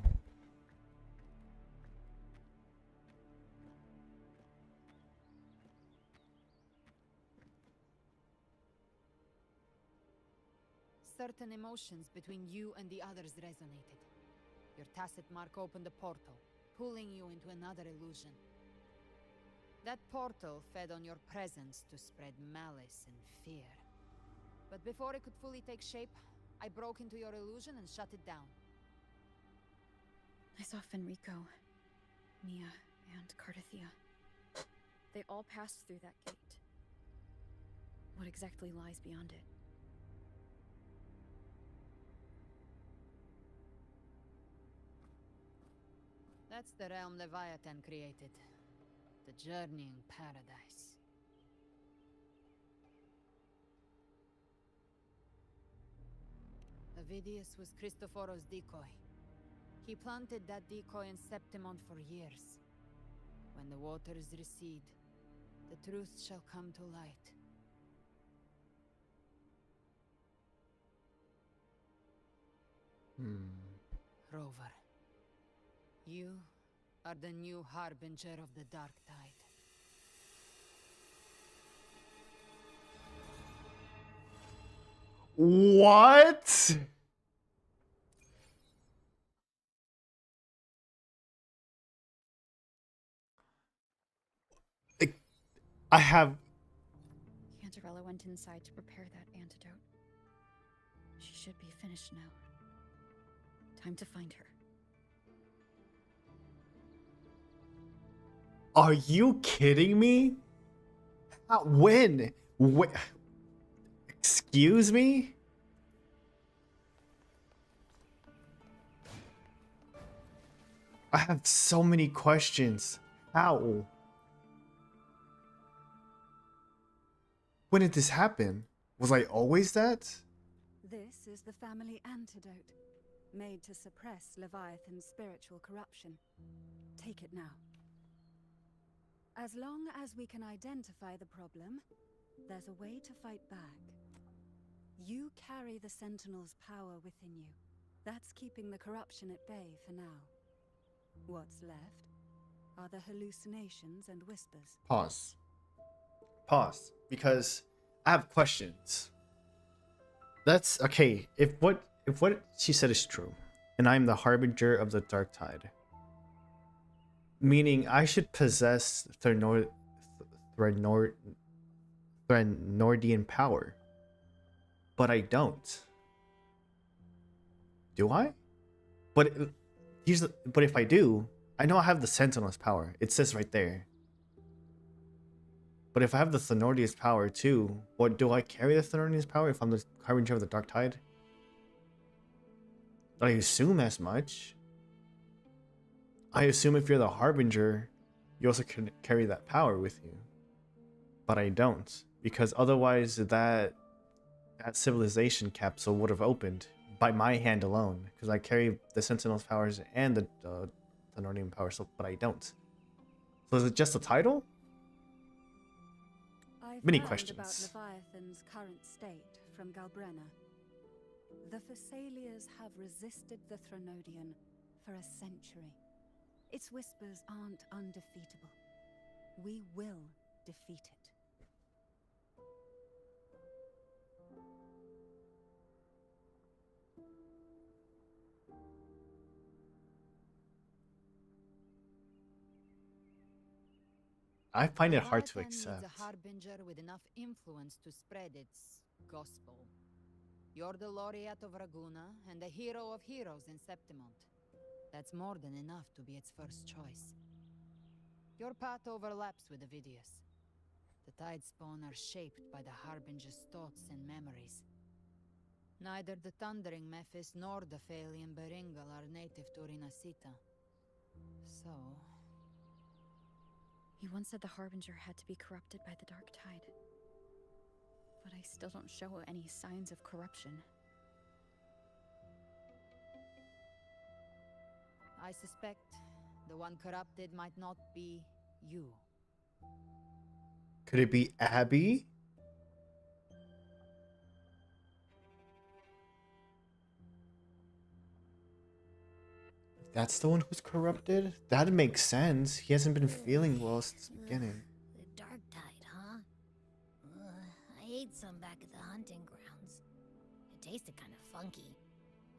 Certain emotions between you and the others resonated. Your tacit mark opened a portal, pulling you into another illusion. That portal fed on your presence to spread malice and fear. But before it could fully take shape, I broke into your illusion and shut it down. I saw Fenrico, Mia, and Cardathia. They all passed through that gate. What exactly lies beyond it? That's the realm Leviathan created. The journeying paradise. Avidius was Cristoforo's decoy. He planted that decoy in Septimont for years. When the waters recede, the truth shall come to light. Rover, you are the new harbinger of the Dark Tide. What? I have. Cantarella went inside to prepare that antidote. She should be finished now. Time to find her. Are you kidding me? When? Excuse me? I have so many questions. How? When did this happen? Was I always that? This is the family antidote, made to suppress Leviathan's spiritual corruption. Take it now. As long as we can identify the problem, there's a way to fight back. You carry the Sentinel's power within you. That's keeping the corruption at bay for now. What's left are the hallucinations and whispers. Pause. Pause. Because I have questions. That's okay. If what she said is true, and I'm the harbinger of the Dark Tide, meaning I should possess Threnordian power. but I don't. Do I? But but if I do, I know I have the Sentinel's power. It says right there. But if I have the Thenardius power too, what do I carry the Thenardius power if I'm the Harbinger of the Dark Tide? I assume as much. I assume if you're the Harbinger, you also can carry that power with you. But I don't, because otherwise that civilization capsule would have opened by my hand alone, because I carry the Sentinel's powers and the Thenardian power, but I don't. So is it just the title? I've Many learned questions. about Leviathan's current state from Galbrenna. The Thessalians have resisted the Threnodian for a century. Its whispers aren't undefeatable. We will defeat it. I find it hard to Leviathan accept. needs a harbinger with enough influence to spread its gospel. You're the laureate of Raguna and the hero of heroes in Septimont. That's more than enough to be its first choice. Your path overlaps with Ovidius. The Tidespawn are shaped by the Harbinger's thoughts and memories. Neither the Thundering Mephis nor the Phalian Beringal are native to Rinasita. So... You once said the Harbinger had to be corrupted by the Dark Tide. But I still don't show any signs of corruption. I suspect the one corrupted might not be you. Could it be Abby? That's the one who's corrupted? That makes sense. He hasn't been feeling well since the beginning. The Dark Tide, huh? I ate some back at the hunting grounds. It tasted kind of funky.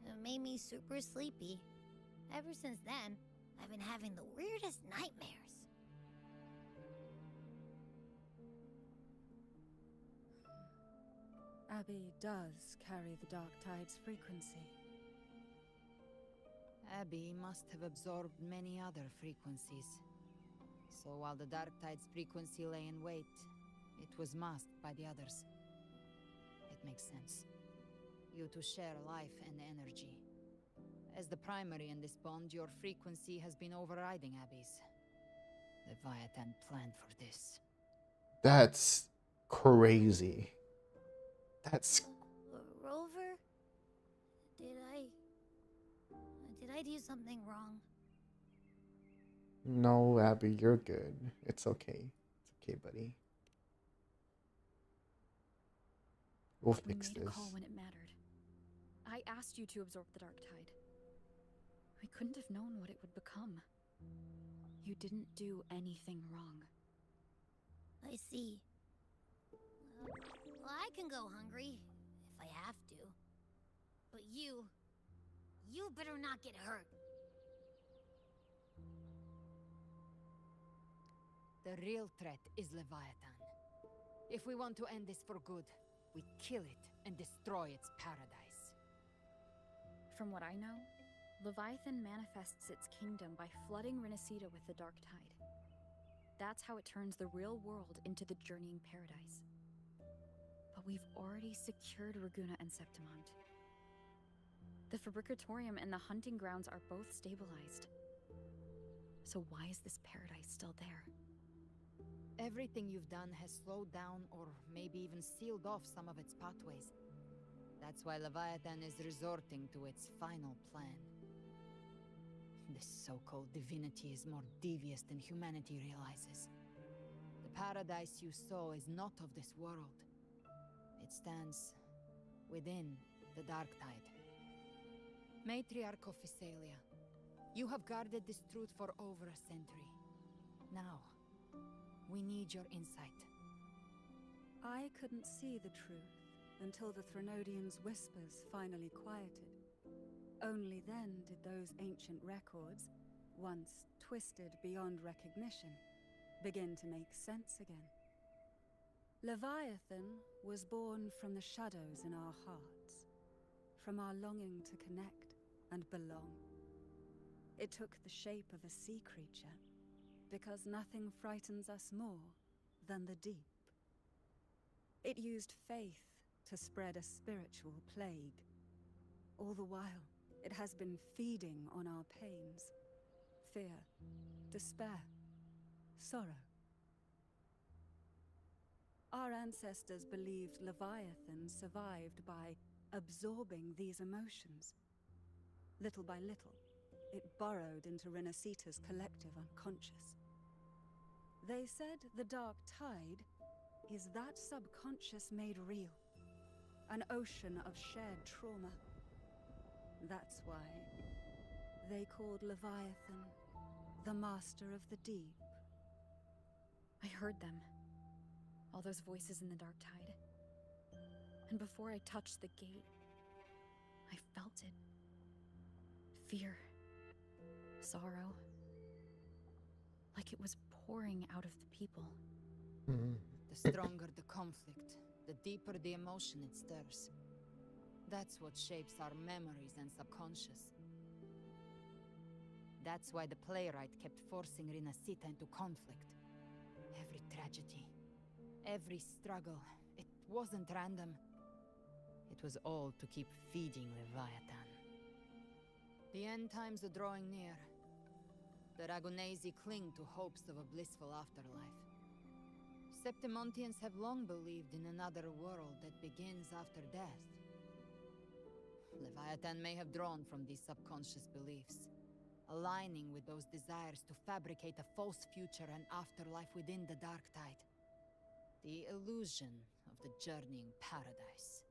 It made me super sleepy. Ever since then, I've been having the weirdest nightmares. Abby does carry the Dark Tide's frequency. Abby must have absorbed many other frequencies. So while the Dark Tide's frequency lay in wait, it was masked by the others. It makes sense. You two share life and energy. As the primary in this bond, your frequency has been overriding Abby's. Leviathan planned for this. That's crazy. That's... Rover? Did I do something wrong? No, Abby, you're good. It's okay. It's okay, buddy. We'll fix We made a this. call when it mattered. I asked you to absorb the Dark Tide. I couldn't have known what it would become. You didn't do anything wrong. I see. Well, I can go hungry, if I have to. But you better not get hurt. The real threat is Leviathan. If we want to end this for good, we kill it and destroy its paradise. From what I know, Leviathan manifests its kingdom by flooding Rinasita with the Dark Tide. That's how it turns the real world into the journeying paradise. But we've already secured Raguna and Septimont. The Fabricatorium and the hunting grounds are both stabilized. So why is this paradise still there? Everything you've done has slowed down or maybe even sealed off some of its pathways. That's why Leviathan is resorting to its final plan. This so-called divinity is more devious than humanity realizes. The paradise you saw is not of this world. It stands within the Dark Tide. Matriarch of Physalia, you have guarded this truth for over a century. Now, we need your insight. I couldn't see the truth until the Threnodians' whispers finally quieted. Only then did those ancient records, once twisted beyond recognition, begin to make sense again. Leviathan was born from the shadows in our hearts, from our longing to connect and belong. It took the shape of a sea creature, because nothing frightens us more than the deep. It used faith to spread a spiritual plague. All the while, it has been feeding on our pains, fear, despair, sorrow. Our ancestors believed Leviathan survived by absorbing these emotions. Little by little, it burrowed into Renacita's collective unconscious. They said the dark tide is that subconscious made real, an ocean of shared trauma. That's why they called Leviathan the Master of the Deep. I heard them. All those voices in the dark tide. And before I touched the gate, I felt it. Fear. Sorrow. Like it was pouring out of the people. The stronger the conflict, the deeper the emotion it stirs. That's what shapes our memories and subconscious. That's why the playwright kept forcing Renacita into conflict. Every tragedy, every struggle, it wasn't random. It was all to keep feeding Leviathan. The end times are drawing near. The Ragonesi cling to hopes of a blissful afterlife. Septimontians have long believed in another world that begins after death. Leviathan may have drawn from these subconscious beliefs, aligning with those desires to fabricate a false future and afterlife within the dark tide. The illusion of the journeying paradise.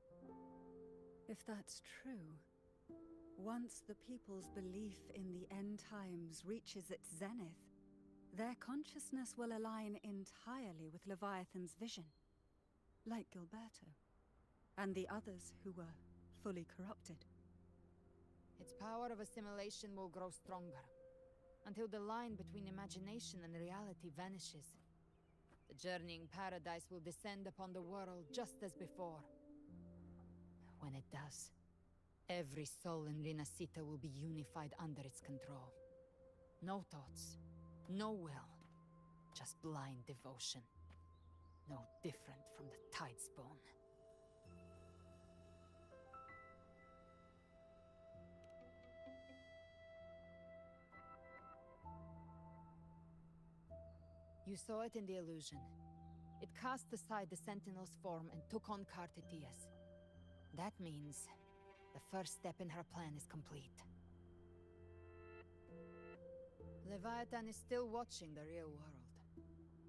If that's true, once the people's belief in the end times reaches its zenith, their consciousness will align entirely with Leviathan's vision, like Gilberto, and the others who were fully corrupted. Its power of assimilation will grow stronger, until the line between imagination and reality vanishes. The journeying paradise will descend upon the world just as before. When it does, every soul in Renacita will be unified under its control. No thoughts, no will, just blind devotion. No different from the Tidespawn. You saw it in the illusion. It cast aside the Sentinel's form and took on Cartetias. That means the first step in her plan is complete. Leviathan is still watching the real world.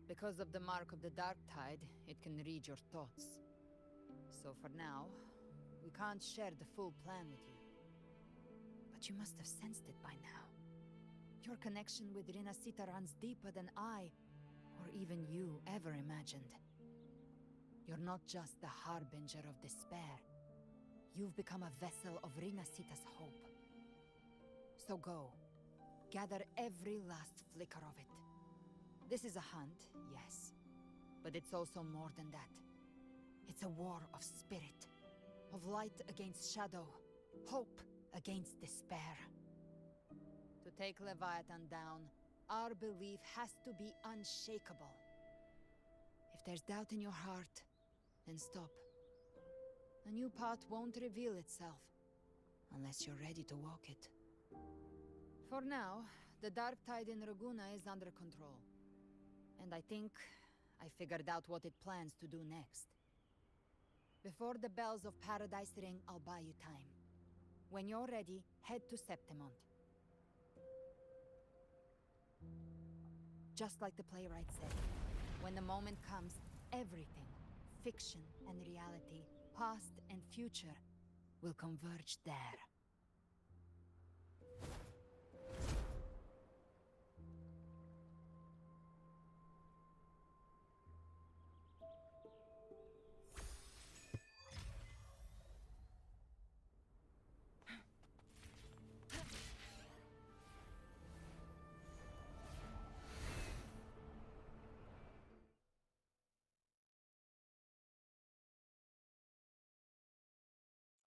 Because of the mark of the Dark Tide, it can read your thoughts. So for now, we can't share the full plan with you. But you must have sensed it by now. Your connection with Renacita runs deeper than I, or even you, ever imagined. You're not just the harbinger of despair. You've become a vessel of Renacita's hope. So go. Gather every last flicker of it. This is a hunt, yes. But it's also more than that. It's a war of spirit. Of light against shadow. Hope against despair. To take Leviathan down, our belief has to be unshakable. If there's doubt in your heart, then stop. A new path won't reveal itself, unless you're ready to walk it. For now, the dark tide in Raguna is under control. And I think I figured out what it plans to do next. Before the bells of Paradise ring, I'll buy you time. When you're ready, head to Septimont. Just like the playwright said, when the moment comes, everything, fiction and reality, past and future, will converge there.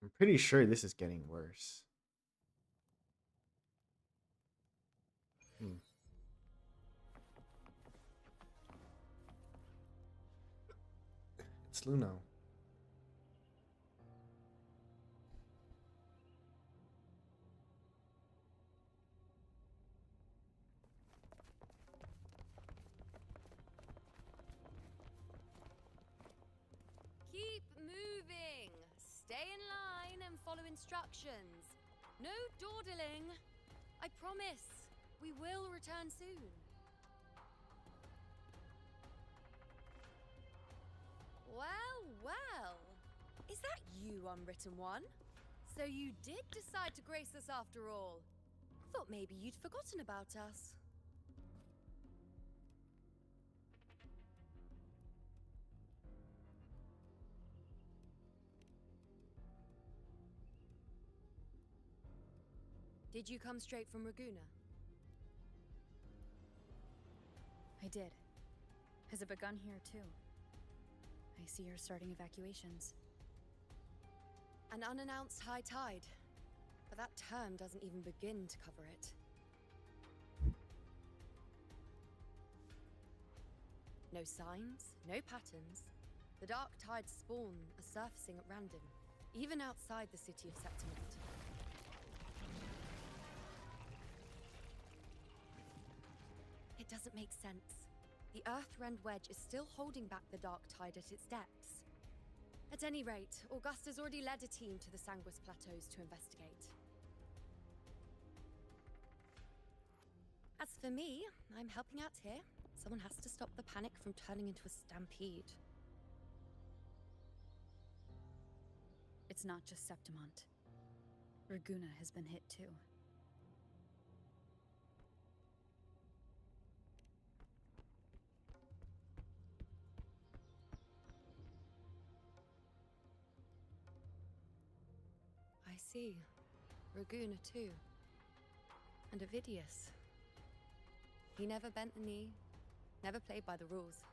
I'm pretty sure this is getting worse. It's Luno. Keep moving. Stay in line and follow instructions. No dawdling. I promise. We will return soon. Well, well. Is that you, Unwritten One? So you did decide to grace us after all. Thought maybe you'd forgotten about us. Did you come straight from Raguna? I did. Has it begun here, too? I see you're starting evacuations. An unannounced high tide. But that term doesn't even begin to cover it. No signs, no patterns. The dark tide's spawn are surfacing at random, even outside the city of Septimont. It doesn't make sense. The Earthrend Wedge is still holding back the dark tide at its depths. At any rate, Augusta's already led a team to the Sanguis Plateaus to investigate. As for me, I'm helping out here. Someone has to stop the panic from turning into a stampede. It's not just Septimont. Raguna has been hit too. I see. Raguna too. And Ovidius. He never bent the knee, never played by the rules.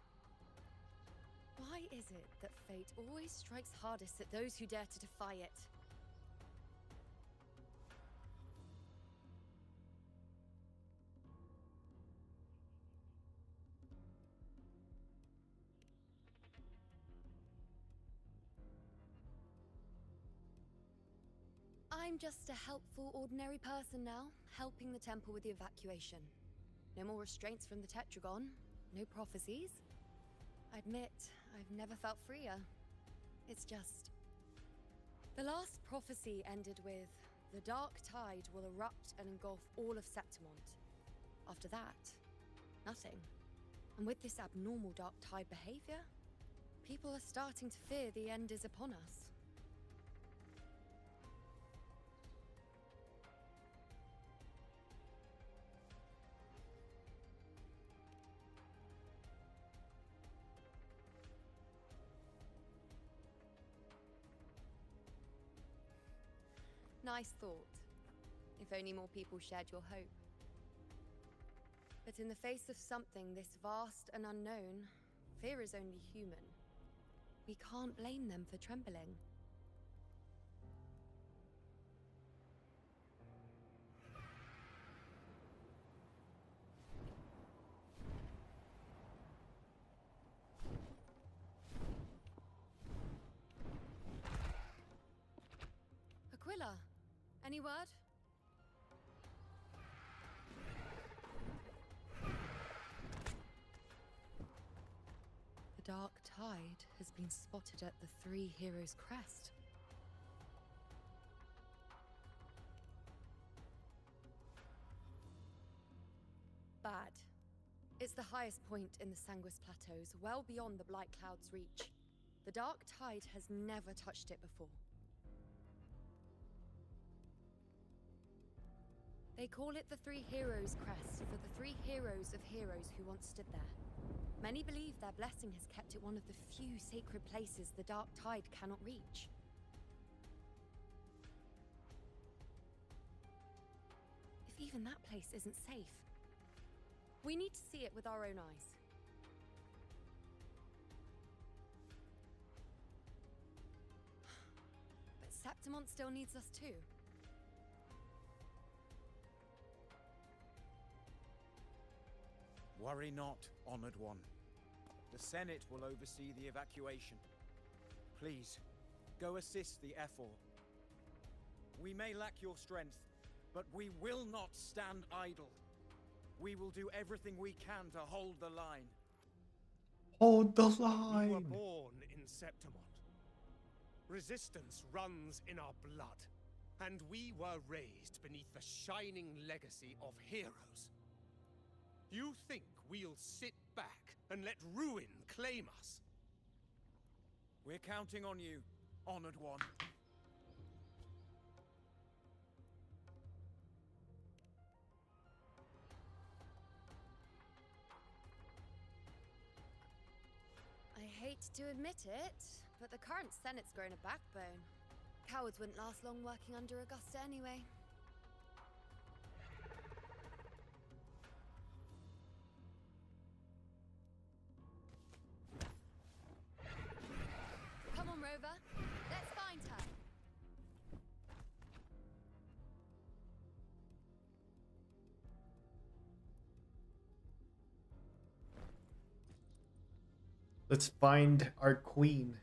Why is it that fate always strikes hardest at those who dare to defy it? I'm just a helpful, ordinary person now, helping the temple with the evacuation. No more restraints from the Tetragon, no prophecies. I admit, I've never felt freer. It's just... The last prophecy ended with, the dark tide will erupt and engulf all of Septimont. After that, nothing. And with this abnormal dark tide behavior, people are starting to fear the end is upon us. Nice thought. If only more people shared your hope. But in the face of something this vast and unknown, fear is only human. We can't blame them for trembling. Aquila, any word? The dark tide has been spotted at the Three Heroes' Crest. Bad. It's the highest point in the Sanguis Plateaus, well beyond the Blight Cloud's reach. The dark tide has never touched it before. They call it the Three Heroes' Crest for the three heroes of heroes who once stood there. Many believe their blessing has kept it one of the few sacred places the dark tide cannot reach. If even that place isn't safe, we need to see it with our own eyes. But Septimont still needs us too. Worry not, honored one. The Senate will oversee the evacuation. Please, go assist the Ephor. We may lack your strength, but we will not stand idle. We will do everything we can to hold the line. Hold the We line. were born in Septimont. Resistance runs in our blood, and we were raised beneath the shining legacy of heroes. You think we'll sit back and let ruin claim us? We're counting on you, honored one. I hate to admit it, but the current Senate's grown a backbone. Cowards wouldn't last long working under Augusta anyway. Come on, Rover. Let's find her. Let's find our queen.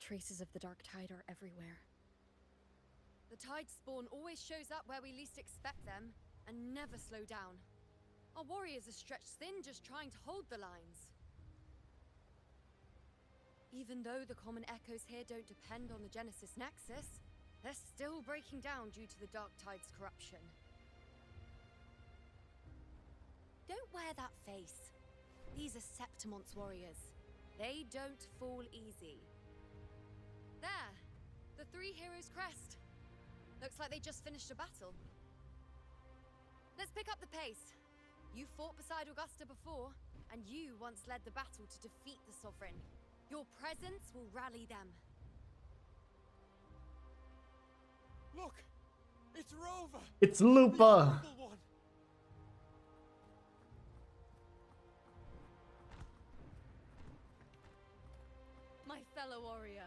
Traces of the Dark Tide are everywhere. The Tide spawn always shows up where we least expect them, and never slow down. Our warriors are stretched thin just trying to hold the lines. Even though the common echoes here don't depend on the Genesis Nexus, they're still breaking down due to the Dark Tide's corruption. Don't wear that face. These are Septimont's warriors. They don't fall easy. There! The Three Heroes crest. Looks like they just finished a battle. Let's pick up the pace. You fought beside Augusta before, and you once led the battle to defeat the Sovereign. Your presence will rally them. Look! It's Rover! It's Lupa! The evil one. My fellow warrior,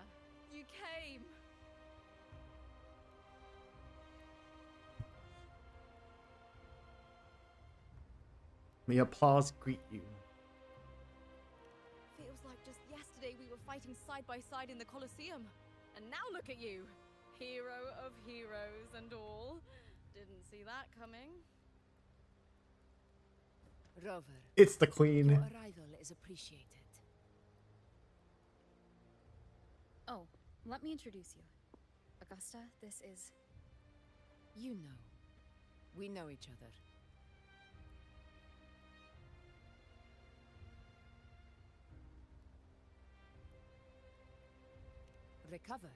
you came! May applause greet you. Feels like just yesterday we were fighting side by side in the Colosseum. And now look at you! Hero of heroes and all. Didn't see that coming. Rover. It's the queen. Your arrival is appreciated. Oh, let me introduce you. Augusta, this is... You know. We know each other. Recover.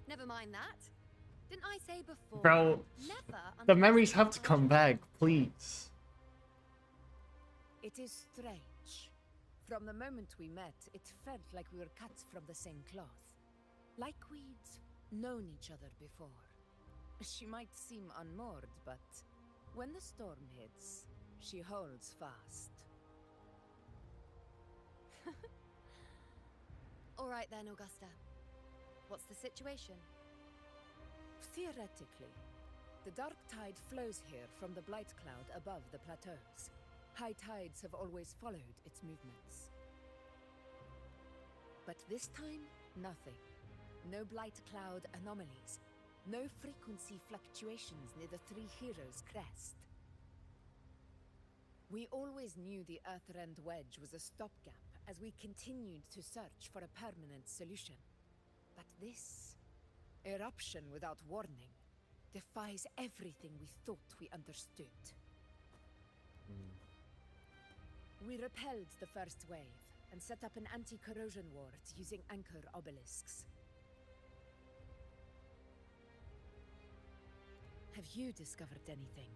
Never mind that. Didn't I say before? Bro, Never the memories have to come back, please. It is strange. From the moment we met, it felt like we were cut from the same cloth. Like we'd known each other before. She might seem unmoored, but when the storm hits, she holds fast. All right then, Augusta. What's the situation? Theoretically, the dark tide flows here from the blight cloud above the plateaus. High tides have always followed its movements. But this time, nothing. No blight cloud anomalies. No frequency fluctuations near the Three Heroes crest. We always knew the Earthrend Wedge was a stopgap as we continued to search for a permanent solution. But this eruption without warning defies everything we thought we understood. We repelled the first wave and set up an anti-corrosion ward using anchor obelisks. Have you discovered anything?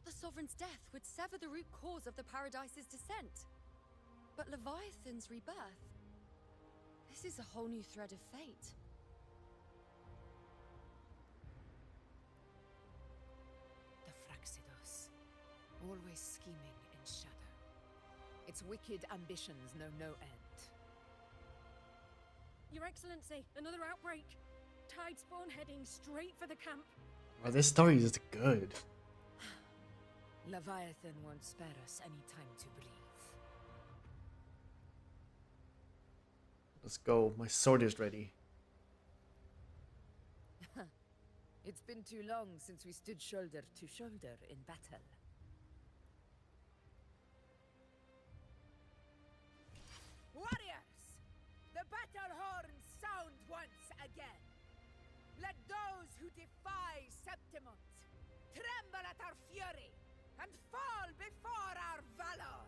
the Sovereign's death would sever the root cause of the Paradise's descent. But Leviathan's rebirth... This is a whole new thread of fate. The Fraxidos. Always scheming in shadow. Its wicked ambitions know no end. Your Excellency, another outbreak. Tidespawn heading straight for the camp. Wow, this story is good. Leviathan won't spare us any time to breathe. Let's go. My sword is ready. It's been too long since we stood shoulder to shoulder in battle. Warriors! The battle horns sound once again. Let those who defy Septimont tremble at our fury and fall before our valor!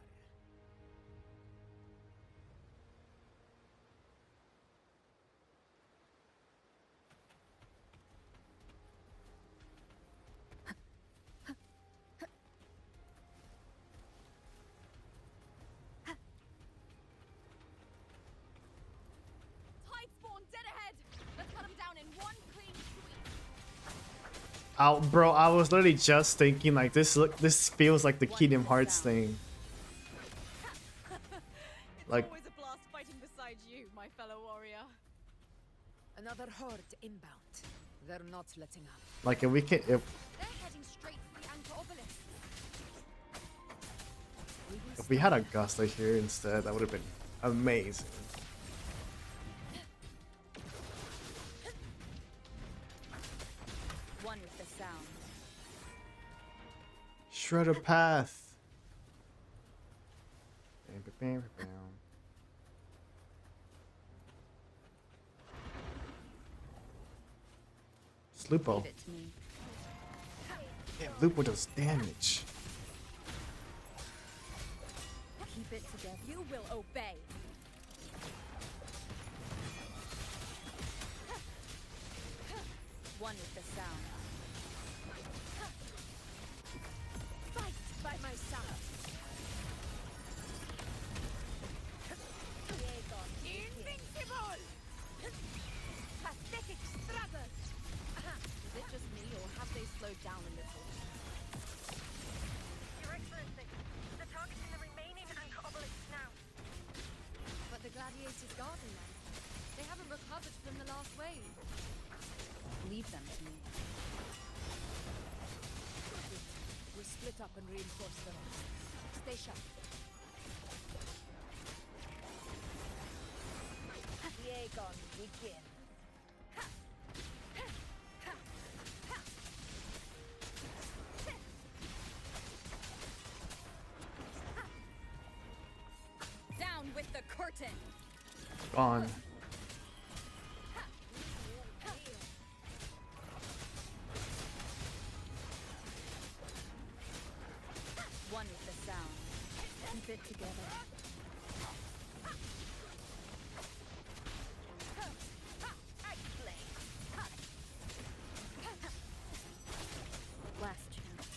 Tidespawn dead ahead! Let's cut him down in one clean sweep. Bro, I was literally just thinking like this feels like the Kingdom Hearts thing. Like Always a blast fighting beside you, my fellow warrior. Another horde inbound. They're not letting up. like if we can They're heading straight for the Anchor Obelisk. if we had Augusta here instead, that would have been amazing. One with the sound. Shredder path. Slupo. Leave it to me. Damn, Lupo does damage. Keep it together. You will obey. One with the sound. Fight by my side! Invincible! Pathetic struggle! Is it just me, or have they slowed down a little? Your Excellency, they're targeting the remaining Anchor Obelisks now. But the gladiators guarding them. They haven't recovered from the last wave. Leave them to me. We'll split up and reinforce the rest. Stay sharp. Aegon, begin. Down with the curtain. Gone. One with the sound. Keep it together. Last chance.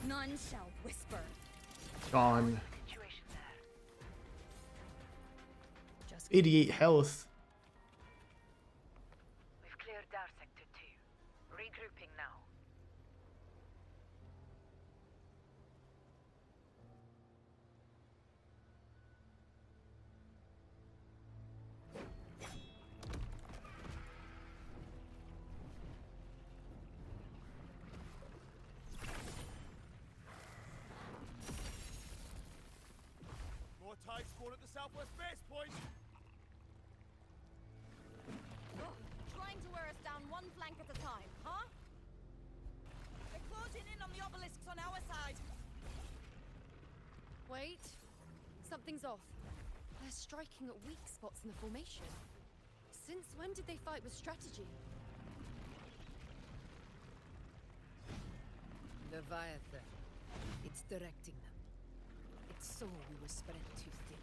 None shall whisper. Gone. 88 health. We've cleared our sector 2. Regrouping now. More Tidespawn at the southwest base point! Trying to wear us down one flank at a time, huh? They're closing in on the obelisks on our side. Wait. Something's off. They're striking at weak spots in the formation. Since when did they fight with strategy? Leviathan. It's directing them. So we were spread too thin,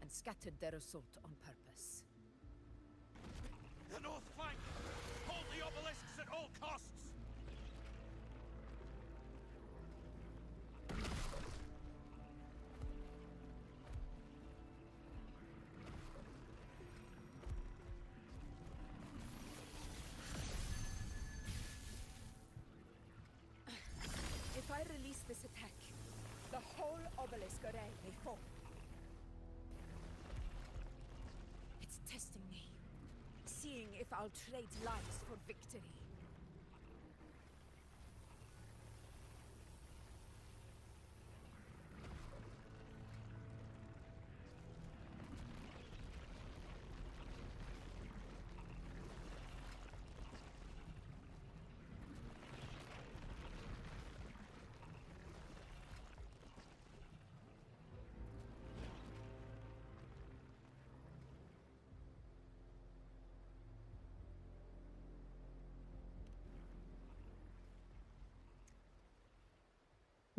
and scattered their assault on purpose. The north flank! Hold the obelisks at all costs! If I release this attack, the whole obelisk array may fall. It's testing me, seeing if I'll trade lives for victory.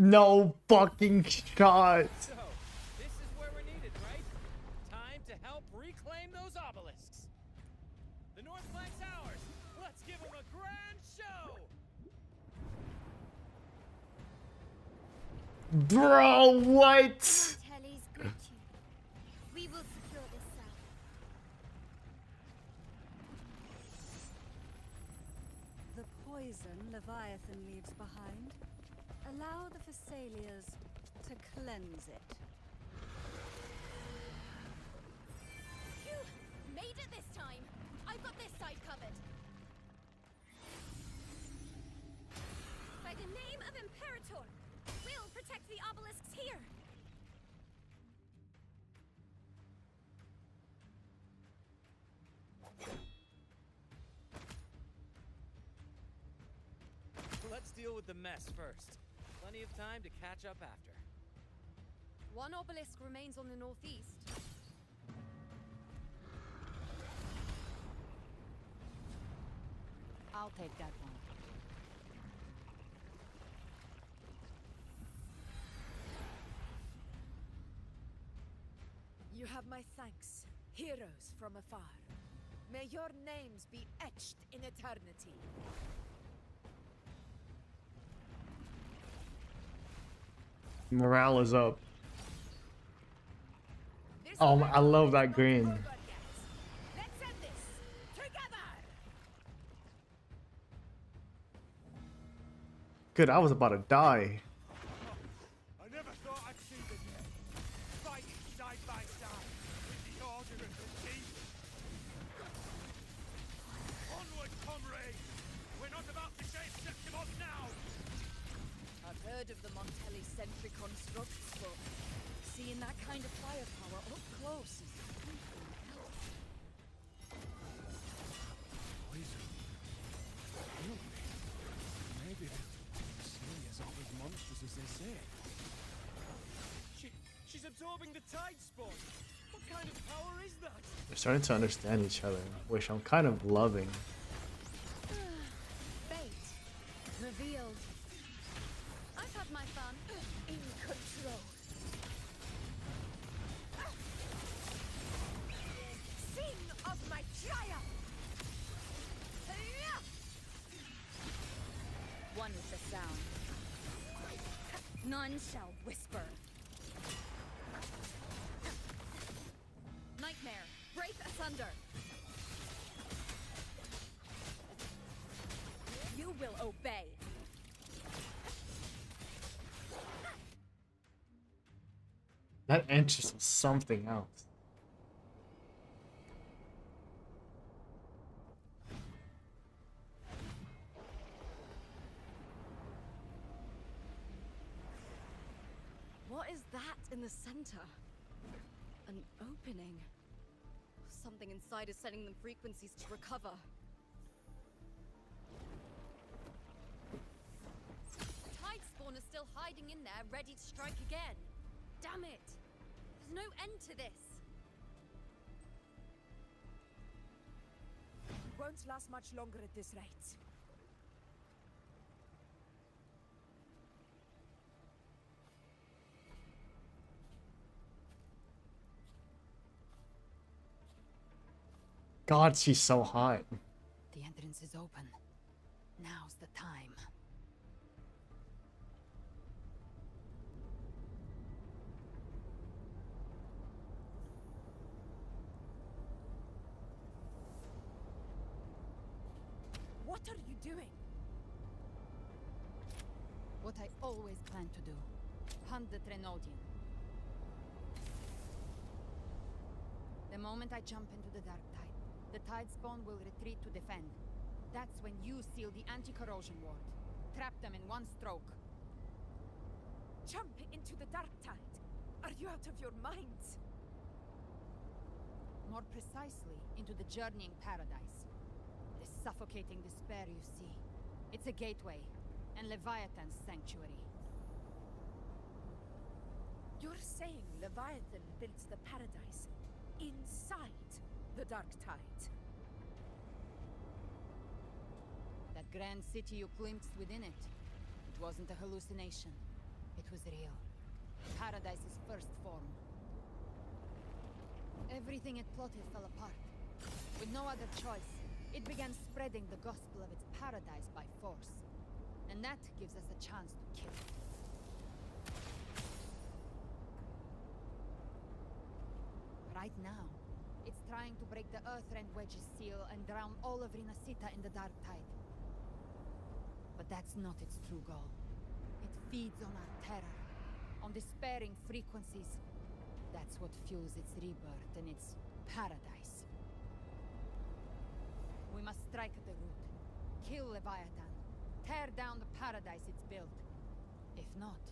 No fucking shot. So, this is where we're needed, right? Time to help reclaim those obelisks. The north flank's ours. Let's give them a grand show. Bro, what? Telly's greet you. We will secure this cell. The poison Leviathan leaves behind. Allow the Thessalias to cleanse it. Phew! Made it this time! I've got this side covered. By the name of Imperator, we'll protect the obelisks here! Let's deal with the mess first. Plenty of time to catch up after. One obelisk remains on the northeast. I'll take that one. You have my thanks, heroes from afar. May your names be etched in eternity. Morale is up. Oh, I love that green. Let's end this together! Good, I was about to die. I never thought I'd see the day. Fighting side by side with the Order of the Deep. Onward, comrades! We're not about to chase Septimon now! I've heard of the Montelli sentry constructs, but seeing that kind of firepower up close is something else. Poison. Maybe the Celia's aren't as monstrous as they say. She's absorbing the tide spawn. What kind of power is that? They're starting to understand each other, which I'm kind of loving. Fate. Revealed. I've had my fun. In control. Sing of my triumph! One with the sound. None shall whisper. Nightmare, break asunder. You will obey. That entrance was something else. What is that in the center? An opening. Something inside is sending them frequencies to recover. The tide spawn is still hiding in there, ready to strike again. Damn it! There's no end to this. It won't last much longer at this rate. God, she's so hot. The entrance is open. Now's the time. What are you doing? What I always planned to do. Hunt the Trenodian. The moment I jump into the Dark Tide, the Tide Spawn will retreat to defend. That's when you seal the anti-corrosion ward. Trap them in one stroke. Jump into the Dark Tide? Are you out of your mind? More precisely, into the Journeying Paradise. This suffocating despair you see. It's a gateway, and Leviathan's sanctuary. You're saying Leviathan built the paradise inside the Dark Tide? That grand city you glimpsed within it. It wasn't a hallucination. It was real. Paradise's first form. Everything it plotted fell apart. With no other choice, it began spreading the gospel of its paradise by force. And that gives us a chance to kill it. Right now, it's trying to break the Earthrend Wedge's seal and drown all of Rinasita in the Dark Tide. But that's not its true goal. It feeds on our terror, on despairing frequencies. That's what fuels its rebirth and its paradise. We must strike at the root, kill Leviathan, tear down the paradise it's built. If not,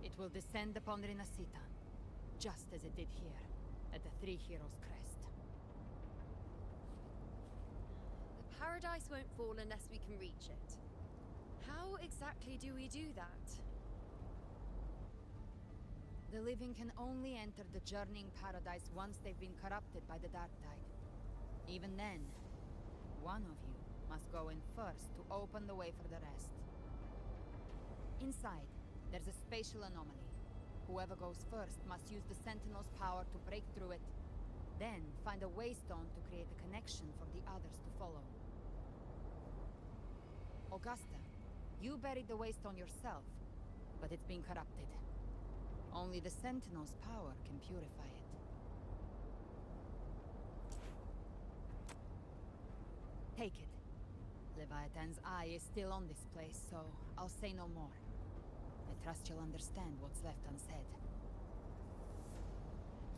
it will descend upon Rinasita, just as it did here, at the Three Heroes' Crest. The paradise won't fall unless we can reach it. How exactly do we do that? The living can only enter the Journeying Paradise once they've been corrupted by the Dark Tide. Even then, one of you must go in first to open the way for the rest. Inside, there's a spatial anomaly. Whoever goes first must use the Sentinel's power to break through it, then find a waystone to create a connection for the others to follow. Augusta, you buried the waystone yourself, but it's been corrupted. Only the Sentinel's power can purify it. Take it. Leviathan's eye is still on this place, so I'll say no more. I trust you'll understand what's left unsaid.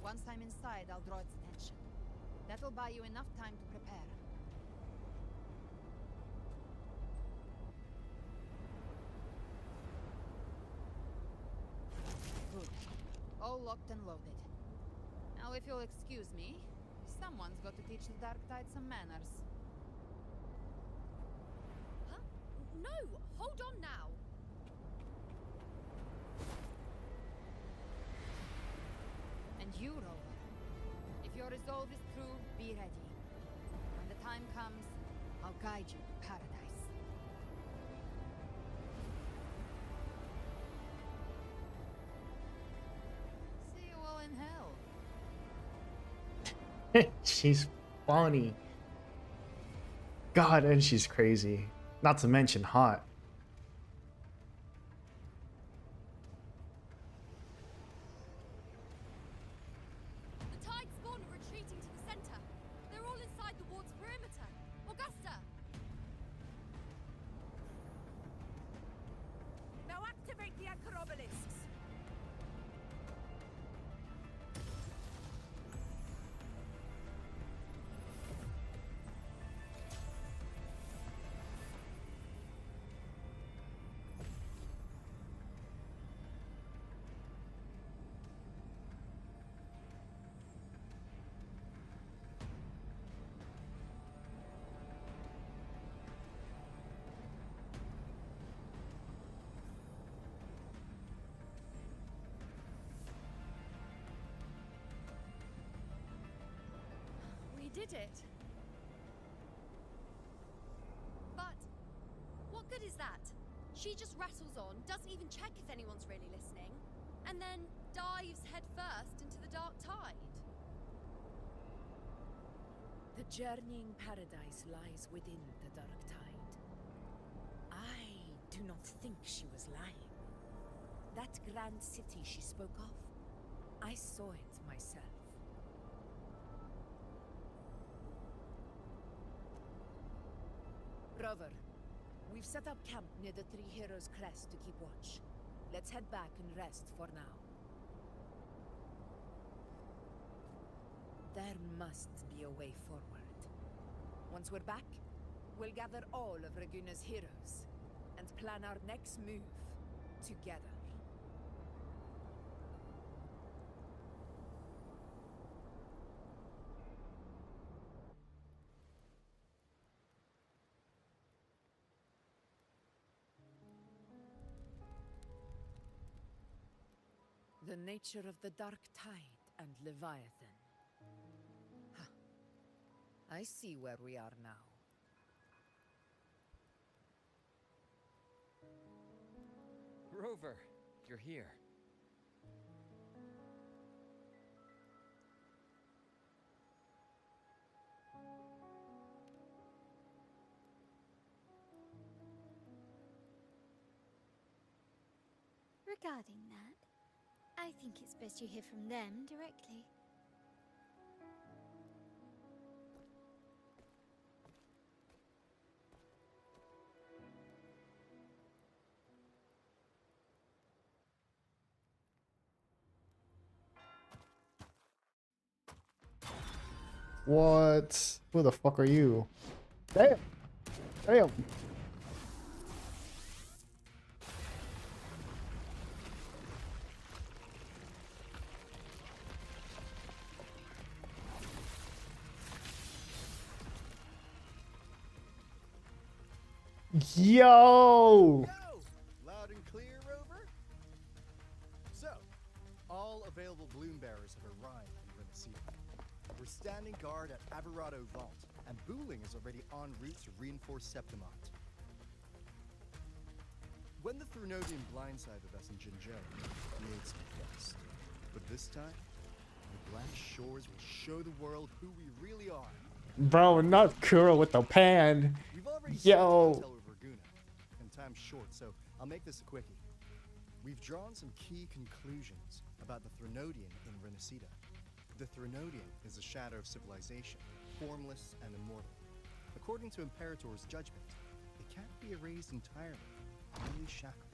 Once I'm inside, I'll draw its attention. That'll buy you enough time to prepare. Good. All locked and loaded. Now, if you'll excuse me, someone's got to teach the Dark Tide some manners. Huh? No! Hold on now! And you, Rover. If your resolve is true, be ready. When the time comes, I'll guide you to paradise. See you all in hell. She's funny. God, and she's crazy. Not to mention hot. The Tide Spawn are retreating to the center. They're all inside the ward's perimeter. Augusta! Now activate the anchor obelisks! We did it. But what good is that? She just rattles on, doesn't even check if anyone's really listening, and then dives headfirst into the Dark Tide. The journeying paradise lies within the dark tide. I do not think she was lying. That grand city she spoke of, I saw it myself. Rover, we've set up camp near the Three Heroes Crest to keep watch. Let's head back and rest for now. There must be a way forward. Once we're back, we'll gather all of Raguna's heroes and plan our next move together. The nature of the Dark Tide and Leviathan. Huh. I see where we are now. Rover, you're here. Regarding that, I think it's best you hear from them directly. What? Who the fuck are you? Damn! Damn! Yo! Loud and clear, Rover? So, all available bloom bearers have arrived in Renaissance. We're standing guard at Averado Vault, and Booling is already en route to reinforce Septimont. When the Threnodian blindsided us in Jinzhou, we ate some dust. But this time, the Black Shores will show the world who we really are. Bro, not Kuro with the pan. We've already Yo! intel with Raguna, and time's short, so I'll make this a quickie. We've drawn some key conclusions about the Threnodian in Renacida. The Threnodian is a shadow of civilization, formless and immortal. According to Imperator's judgment, it can't be erased entirely, only shackled.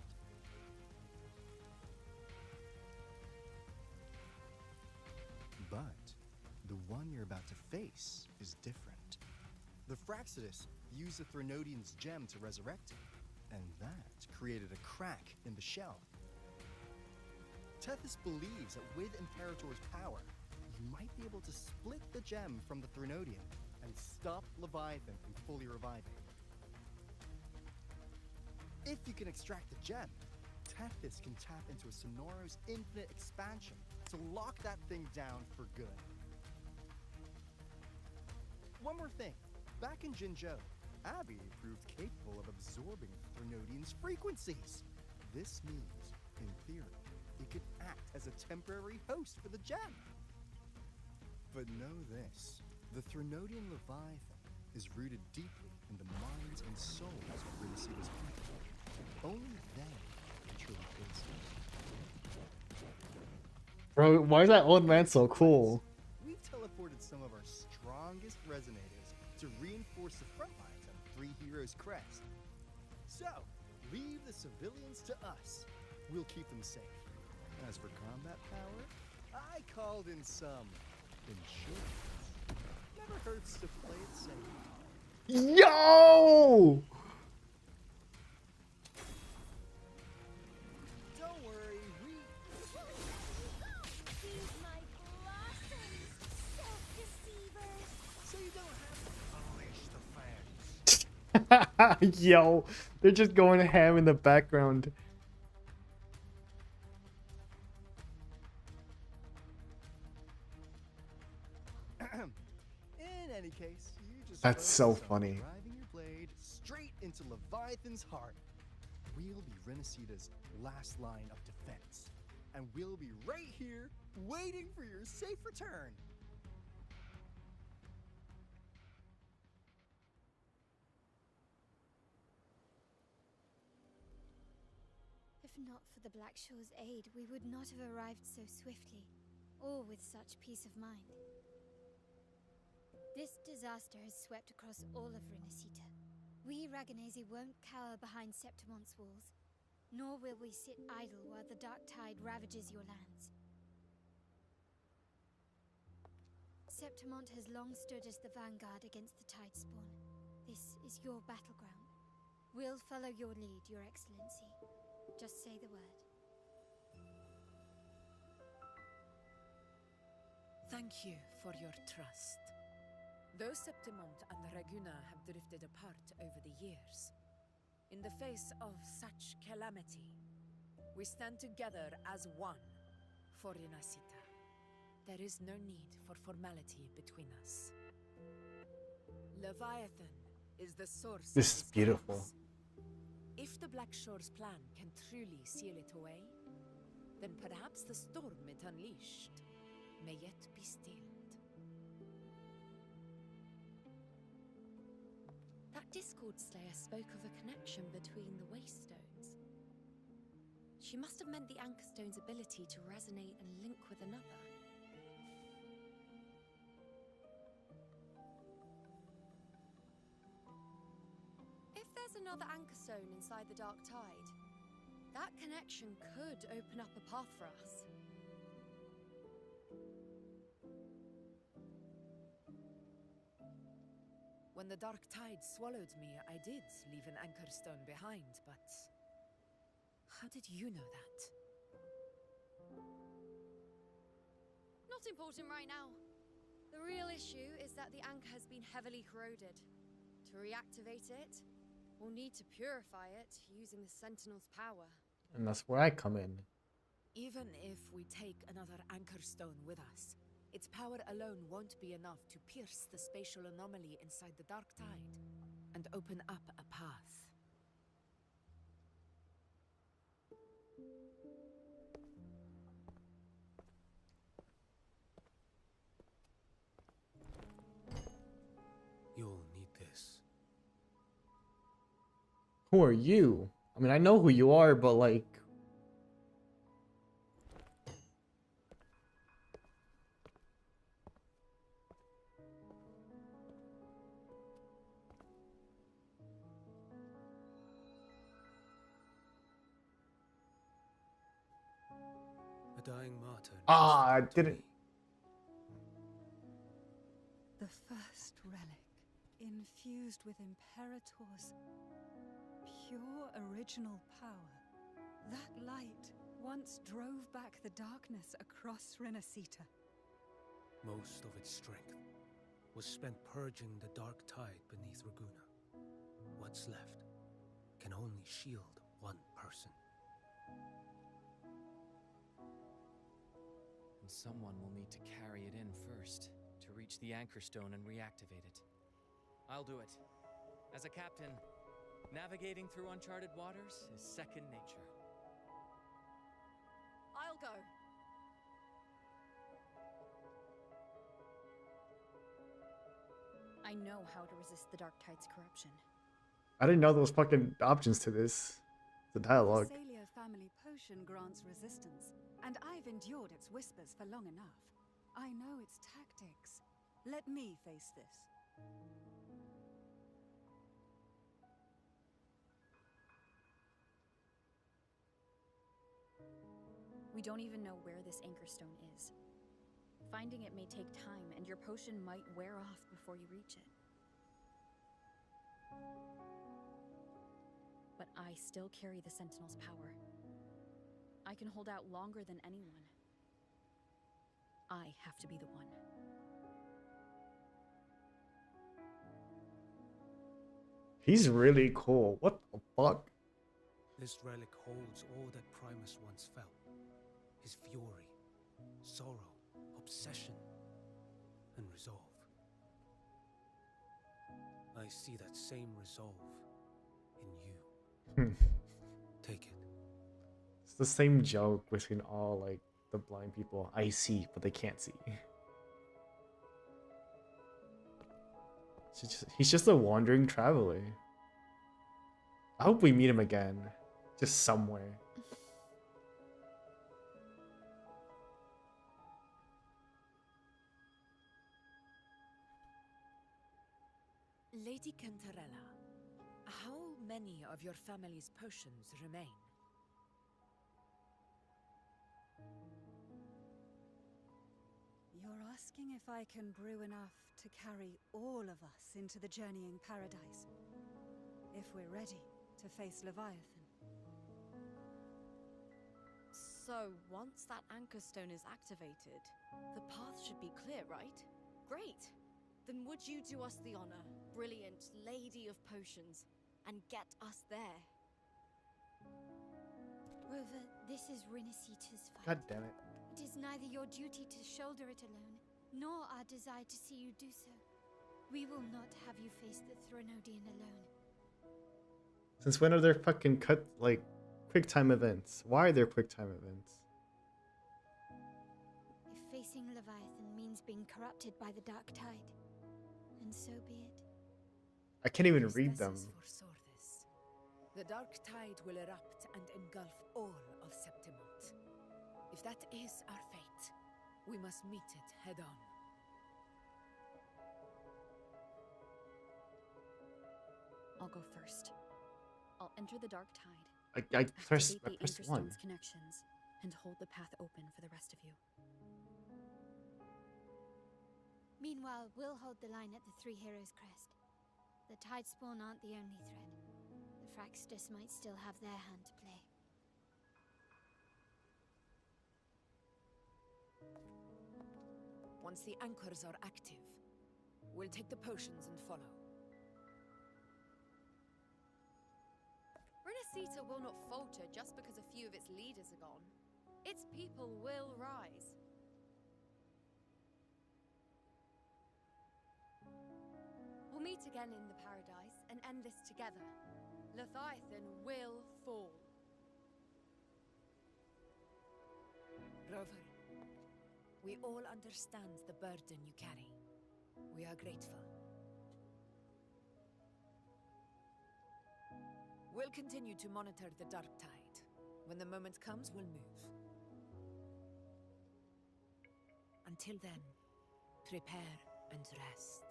But the one you're about to face is different. The Fraxidus used the Threnodian's gem to resurrect him, and that created a crack in the shell. Tethys believes that with Imperator's power, you might be able to split the gem from the Threnodian and stop Leviathan from fully reviving. If you can extract the gem, Tethys can tap into a Sonoro's infinite expansion to lock that thing down for good. One more thing. Back in Jinzhou, Abby proved capable of absorbing Threnodian's frequencies. This means, in theory, it could act as a temporary host for the gem. But know this, the Threnodian Leviathan is rooted deeply in the minds and souls of Renacida's people. Only then can truly face it. Bro, why is that old man so cool? We've teleported some of our strongest resonators to reinforce the front lines on Three Heroes Crest. So, leave the civilians to us. We'll keep them safe. As for combat power, I called in some insurance. Never hurts to play it safe. Yo! Don't worry, we... These my blossoms, self-deceivers. So you don't have to unleash the fans. Yo, they're just going ham in the background. In any case, you just That's so focus on funny. driving your blade straight into Leviathan's heart. We'll be Renacida's last line of defense, and we'll be right here waiting for your safe return. not for the Black Shore's aid, we would not have arrived so swiftly, or with such peace of mind. This disaster has swept across all of Renacita. We Raganese won't cower behind Septimonte's walls, nor will we sit idle while the dark tide ravages your lands. Septimonte has long stood as the vanguard against the tide spawn. This is your battleground. We'll follow your lead, Your Excellency. Just say the word. Thank you for your trust. Though Septimont and Raguna have drifted apart over the years, in the face of such calamity, we stand together as one for Renacita. There is no need for formality between us. Leviathan is the source. This is beautiful. Chaos. If the Black Shore's plan can truly seal it away, then perhaps the storm it unleashed may yet be stilled. That Discord Slayer spoke of a connection between the Wastestones. She must have meant the Anchorstone's ability to resonate and link with another. If there's another Anchorstone inside the Dark Tide, that connection could open up a path for us. When the Dark Tide swallowed me, I did leave an Anchorstone behind, but how did you know that? Not important right now. The real issue is that the anchor has been heavily corroded. To reactivate it, we'll need to purify it using the Sentinel's power. And that's where I come in. Even if we take another Anchorstone with us, its power alone won't be enough to pierce the spatial anomaly inside the Dark Tide and open up a path. You'll need this. Who are you? I mean, I know who you are, but like... A dying martyr. Ah, I didn't... The first relic, infused with Imperator's pure original power. That light once drove back the darkness across Renacita. Most of its strength was spent purging the dark tide beneath Raguna. What's left can only shield one person. And someone will need to carry it in first to reach the Anchorstone and reactivate it. I'll do it. As a captain, navigating through uncharted waters is second nature. I'll go. I know how to resist the Dark Tide's corruption. I didn't know there was fucking options to this. The dialogue. The Salia family potion grants resistance, and I've endured its whispers for long enough. I know its tactics. Let me face this. We don't even know where this Anchorstone is. Finding it may take time, and your potion might wear off before you reach it. But I still carry the Sentinel's power. I can hold out longer than anyone. I have to be the one. He's really cool. What the fuck? This relic holds all that Primus once felt. His fury, sorrow, obsession, and resolve. I see that same resolve in you. Take it. It's the same joke between all like the blind people. I see, but they can't see. He's just a wandering traveler. I hope we meet him again. Just somewhere. Lady Cantarella, how many of your family's potions remain? You're asking if I can brew enough to carry all of us into the journeying paradise. If we're ready to face Leviathan. So, once that anchor stone is activated, the path should be clear, right? Great! Then would you do us the honor, brilliant Lady of Potions, and get us there? Rover, this is Renacita's fight. God damn it. It is neither your duty to shoulder it alone, nor our desire to see you do so. We will not have you face the Thronodian alone. Since when are there fucking quick time events? Why are there quick time events? If facing Leviathan means being corrupted by the Dark Tide, and so be it. I can't even read them. The Dark Tide will erupt and engulf all of Septimont. If that is our fate, we must meet it head on. I'll go first. I'll enter the Dark Tide. I pressed activate the Anchor 1. Stone's connections, and hold the path open for the rest of you. Meanwhile, we'll hold the line at the Three Heroes Crest. The Tide Spawn aren't the only threat. The Fraxtus might still have their hand to play. Once the anchors are active, we'll take the potions and follow. Renacita will not falter just because a few of its leaders are gone. Its people will rise. We'll meet again in the paradise and end this together. Leviathan will fall. Rover, we all understand the burden you carry. We are grateful. We'll continue to monitor the Dark Tide. When the moment comes, we'll move. Until then, prepare and rest.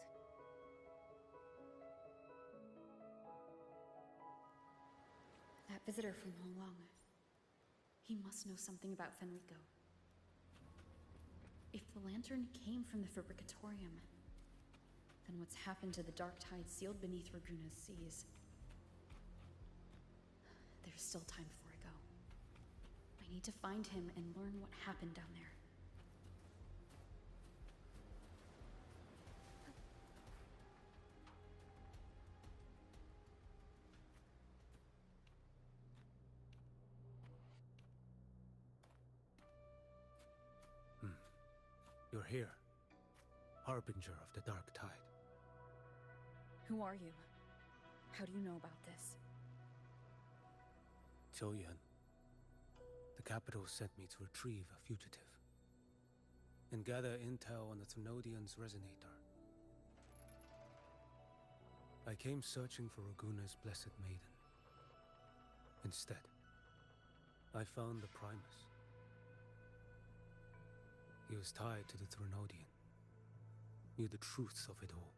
That visitor from Long, he must know something about Fenrico. If the lantern came from the Fabricatorium, then what's happened to the Dark Tide sealed beneath Raguna's seas? There's still time before I go. I need to find him and learn what happened down there. You're here, Harbinger of the Dark Tide. Who are you? How do you know about this? Choyan. The capital sent me to retrieve a fugitive and gather intel on the Threnodian's resonator. I came searching for Raguna's Blessed Maiden. Instead, I found the Primus. He was tied to the Threnodian, knew the truths of it all.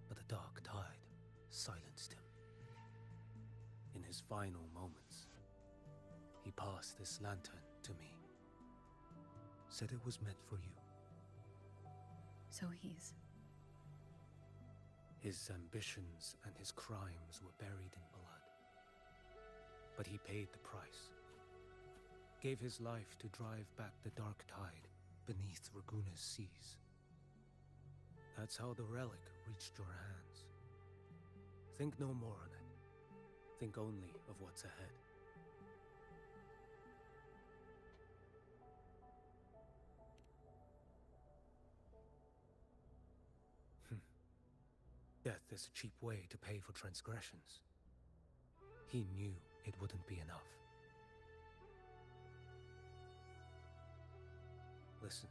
But the Dark Tide silenced him. In his final moments, he passed this lantern to me. Said it was meant for you. So he's... His ambitions and his crimes were buried in blood. But he paid the price. Gave his life to drive back the Dark Tide beneath Raguna's seas. That's how the relic reached your hands. Think no more on it. Think only of what's ahead. Death is a cheap way to pay for transgressions. He knew it wouldn't be enough. Listen.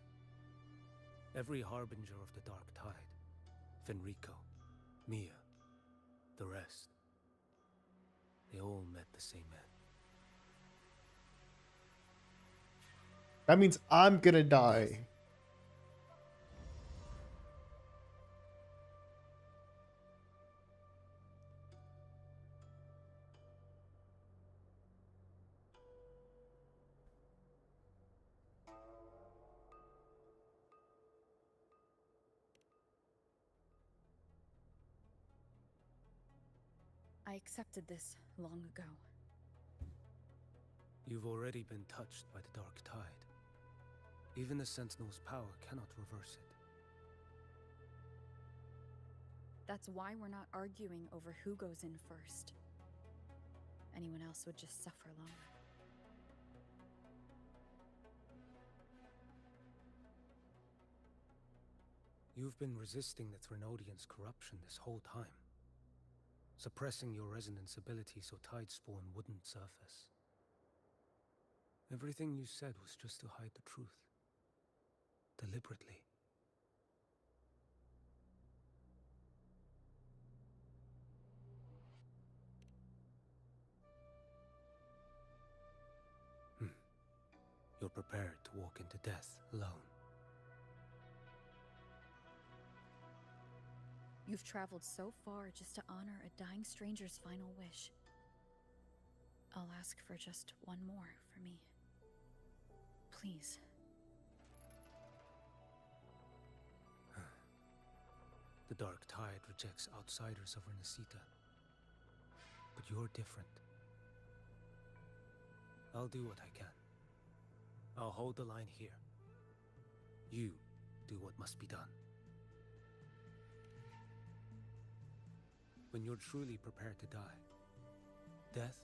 Every harbinger of the Dark Tide, Fenrico, Mia, the rest, they all met the same end. That means I'm gonna die. I accepted this long ago. You've already been touched by the Dark Tide. Even the Sentinel's power cannot reverse it. That's why we're not arguing over who goes in first. Anyone else would just suffer longer. You've been resisting the Threnodians' corruption this whole time, suppressing your resonance ability so Tidespawn wouldn't surface. Everything you said was just to hide the truth. Deliberately. You're prepared to walk into death alone. You've traveled so far just to honor a dying stranger's final wish. I'll ask for just one more for me. Please. The Dark Tide rejects outsiders of Renacita. But you're different. I'll do what I can. I'll hold the line here. You do what must be done. When you're truly prepared to die, death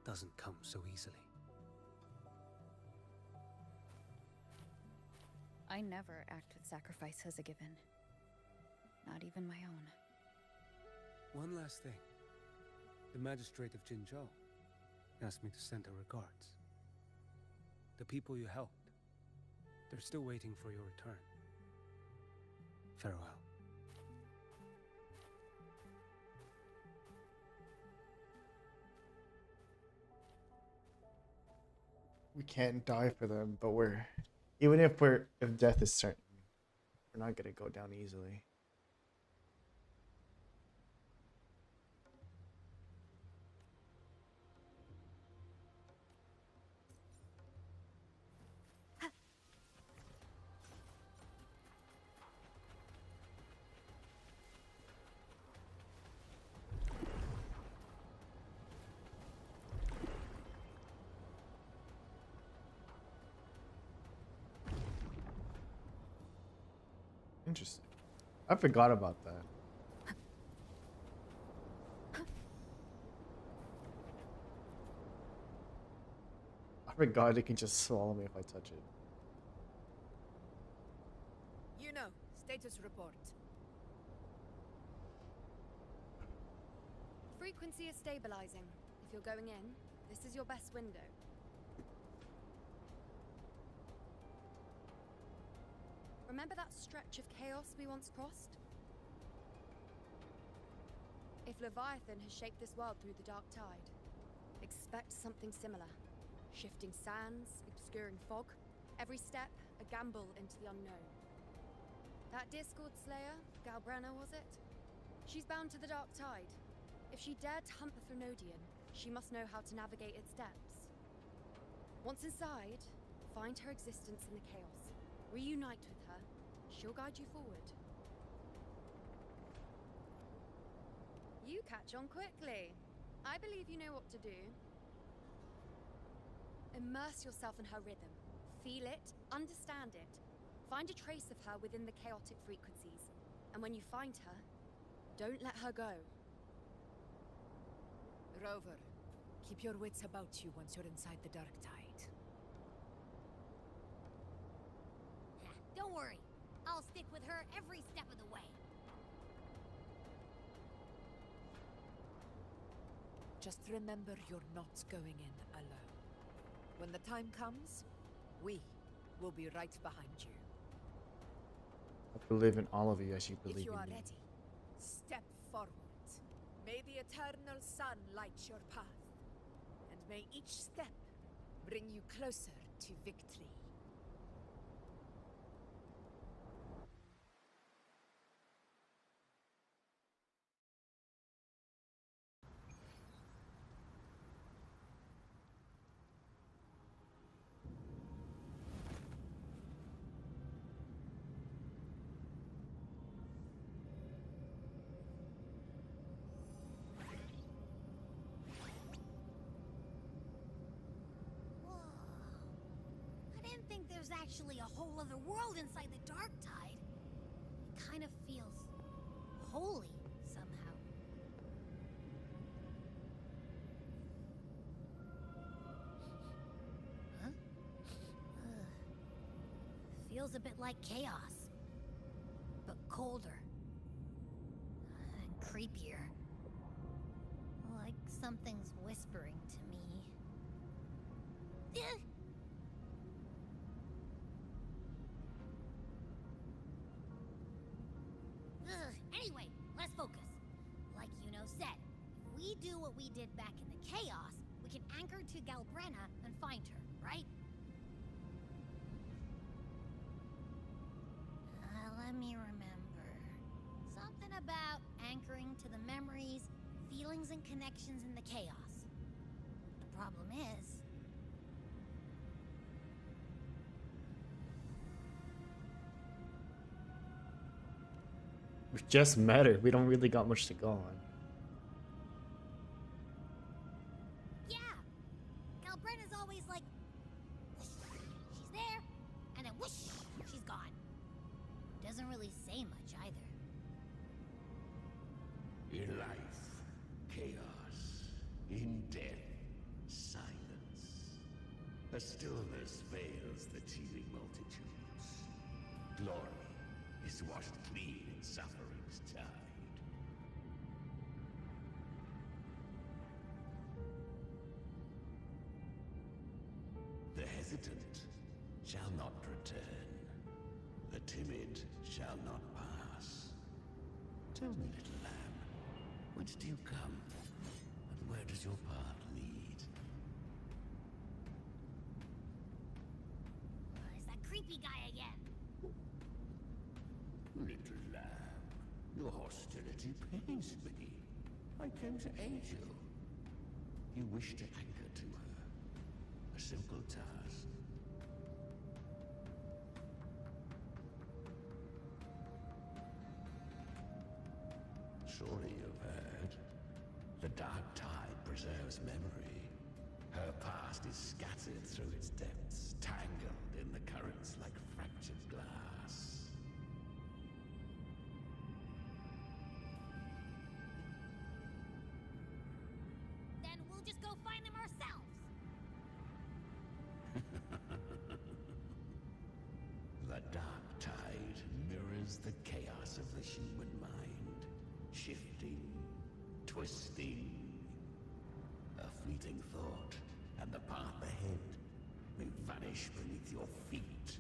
doesn't come so easily. I never act with sacrifice as a given. Not even my own. One last thing. The Magistrate of Jinzhou asked me to send her regards. The people you helped, they're still waiting for your return. Farewell. We can't die for them, but if death is certain, we're not gonna go down easily. Interesting. I forgot about that. I forgot it can just swallow me if I touch it. You know, status report. Frequency is stabilizing. If you're going in, this is your best window. Remember that stretch of chaos we once crossed? If Leviathan has shaped this world through the Dark Tide, expect something similar. Shifting sands, obscuring fog, every step a gamble into the unknown. That Discord Slayer, Galbrenna was it? She's bound to the Dark Tide. If she dared to hunt the Threnodian, she must know how to navigate its depths. Once inside, find her existence in the chaos. Reunite with her. She'll guide you forward. You catch on quickly. I believe you know what to do. Immerse yourself in her rhythm. Feel it, understand it. Find a trace of her within the chaotic frequencies. And when you find her, don't let her go. Rover, keep your wits about you once you're inside the Dark Tide. Don't worry. I'll stick with her every step of the way. Just remember you're not going in alone. When the time comes, we will be right behind you. I believe in all of you as you believe If you in are me. ready, step forward. May the eternal sun light your path, and may each step bring you closer to victory. there's actually a whole other world inside the Dark Tide. It kind of feels holy somehow. Huh? Feels a bit like chaos, but colder and creepier. Like something's whispering to me. Anyway, let's focus. Like Yuno said, if we do what we did back in the chaos, we can anchor to Galbrenna and find her, right? Let me remember. Something about anchoring to the memories, feelings, and connections in the chaos. The problem is... We just met her. We don't really got much to go on. Yeah! Galbrenna's always like... whoosh, she's there, and then whoosh, she's gone. Doesn't really say much either. In life, chaos. In death, silence. A stillness veils the teeming multitudes. Glory is washed clean in suffering's tide. The hesitant shall not return. The timid shall not pass. Tell me, little lamb, whence do you come? And where does your path lead? It's that creepy guy again. Little lamb, your hostility pains me. I came to aid you. You wish to anchor to her. A simple task. Surely you've heard. The Dark Tide preserves memory. Her past is scattered through its depths, tangled in the currents like fractured glass. Then we'll just go find them ourselves. The Dark Tide mirrors the chaos of the human mind. Shifting, twisting. A fleeting thought, and the path ahead may vanish beneath your feet.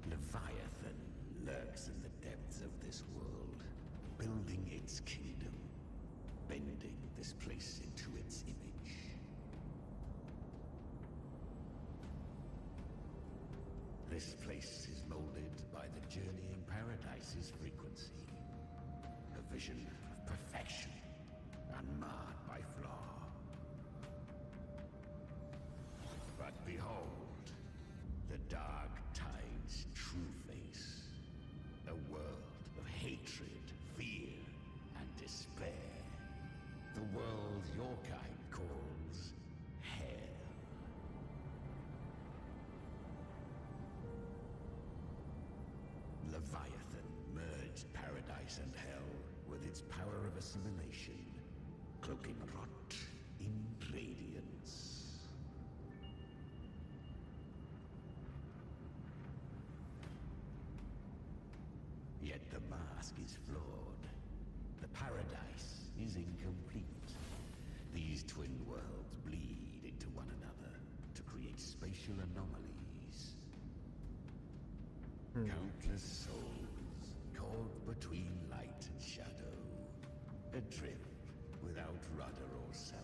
Leviathan lurks in the depths of this world, building its kingdom, bending this place into its image. This place is molded by the journeying paradise's frequency. A vision of perfection, unmarred by flaw. But behold, the Dark Tide's true face. A world of hatred, fear, and despair. The world your kind calls hell. Leviathan merged paradise and hell with its power of assimilation, cloaking rot in radiance. Yet the mask is flawed. The paradise is incomplete. These twin worlds bleed into one another to create spatial anomalies. Countless souls caught between light and shadow, adrift without rudder or self,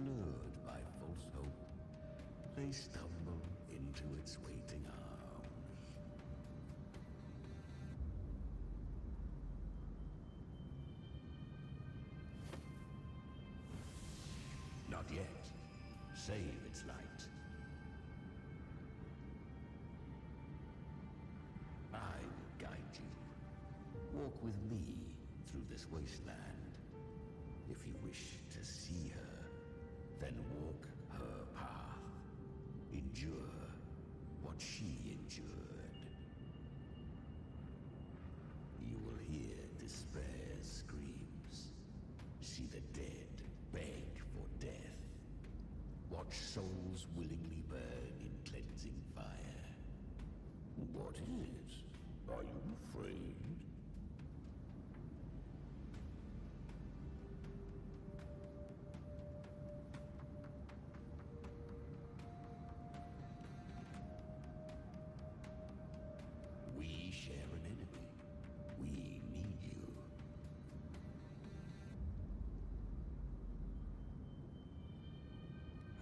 lured by false hope, they stumble into its waiting arms. Not yet. Save its light. I will guide you. Walk with me through this wasteland. If you wish to see her, then walk her path. endure what she endured. You will hear despair's screams, see the dead beg for death, watch souls willingly burn in cleansing fire. What is it? Are you afraid? We share an enemy. We need you.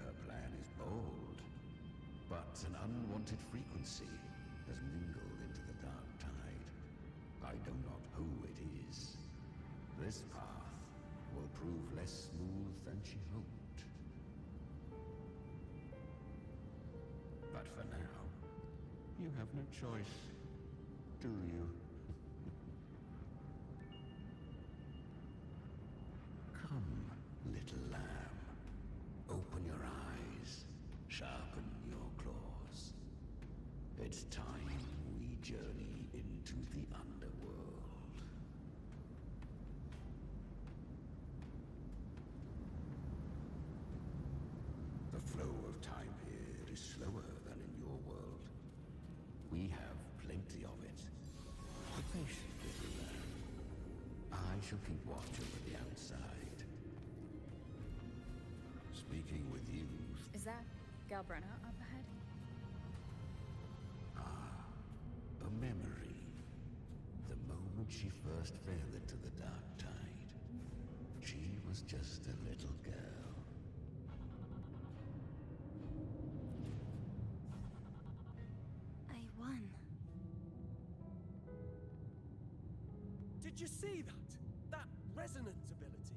Her plan is bold, but an unwanted frequency has mingled into the dark tide. I know not who it is. This path will prove less smooth than she hoped. But for now, you have no choice, do you? Come, little lamb. Open your eyes. Sharpen your claws. It's time we journey into the underworld. The flow of time here is slower than in your world. We have plenty of it. Be patient, little lamb. I shall keep watch over the outside. Speaking with youth. Is that Galbrenna up ahead? A memory. The moment she first fell into the dark tide. She was just a little girl. I won. Did you see that? That resonance ability?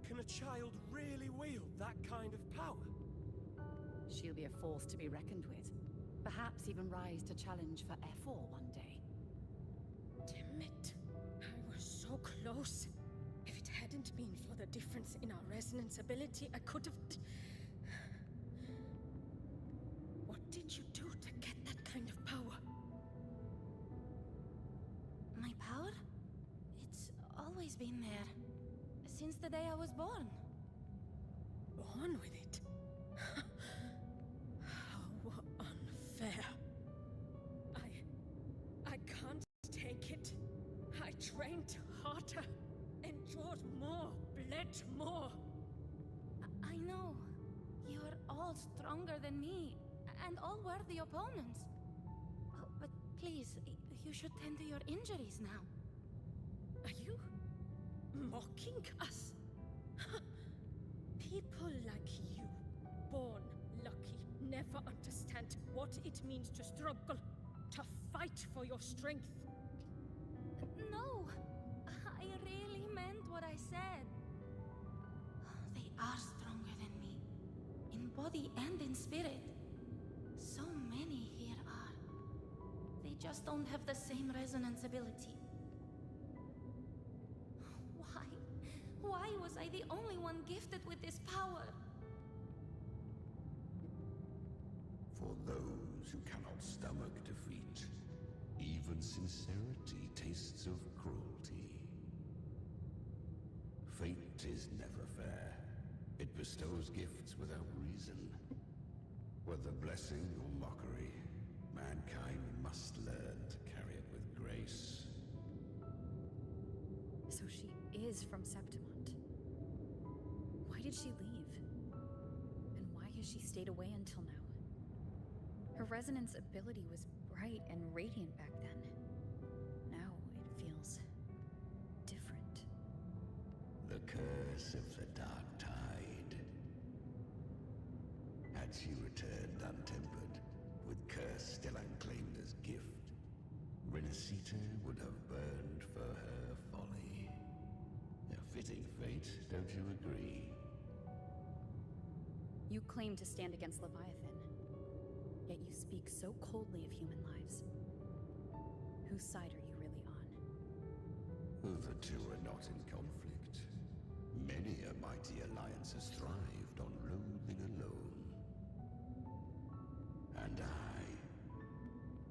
Can a child really wield that kind of power? She'll be a force to be reckoned with. Perhaps even rise to challenge for F4 one day. Damn it. I was so close. If it hadn't been for the difference in our resonance ability, I could have... What did you do to get that kind of power? My power? It's always been there. Since the day I was born. Born with it? How unfair. I can't take it. I trained harder, endured more, bled more. I know. You're all stronger than me, and all worthy opponents. Oh, but please, you should tend to your injuries now. Are you mocking us? People like you, born lucky, never understand what it means to struggle, to fight for your strength. No, I really meant what I said. They are stronger than me, in body and in spirit. So many here are. They just don't have the same resonance ability. Why was I the only one gifted with this power? For those who cannot stomach defeat, even sincerity tastes of cruelty. Fate is never fair. It bestows gifts without reason. Whether blessing or mockery, mankind must learn to carry it with grace. So she is from Septimont. Why did she leave? And why has she stayed away until now? Her resonance ability was bright and radiant back then. Now it feels different. The curse of the dark tide. Had she returned untempered, with curse still unclaimed as gift, Renacita would have burned for her folly. A fitting fate, don't you agree? You claim to stand against Leviathan, yet you speak so coldly of human lives. Whose side are you really on? The two are not in conflict. Many a mighty alliance has thrived on loathing alone. And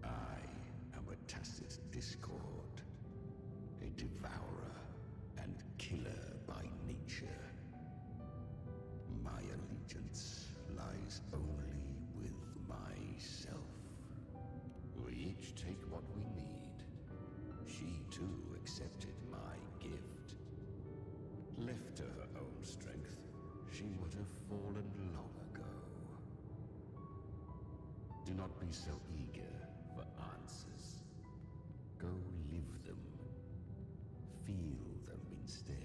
I am a tacit discord, a devourer and killer by nature. My allegiance lies only with myself. We each take what we need. She too accepted my gift. Left to her own strength, she would have fallen long ago. Do not be so eager for answers. Go live them. Feel them instead.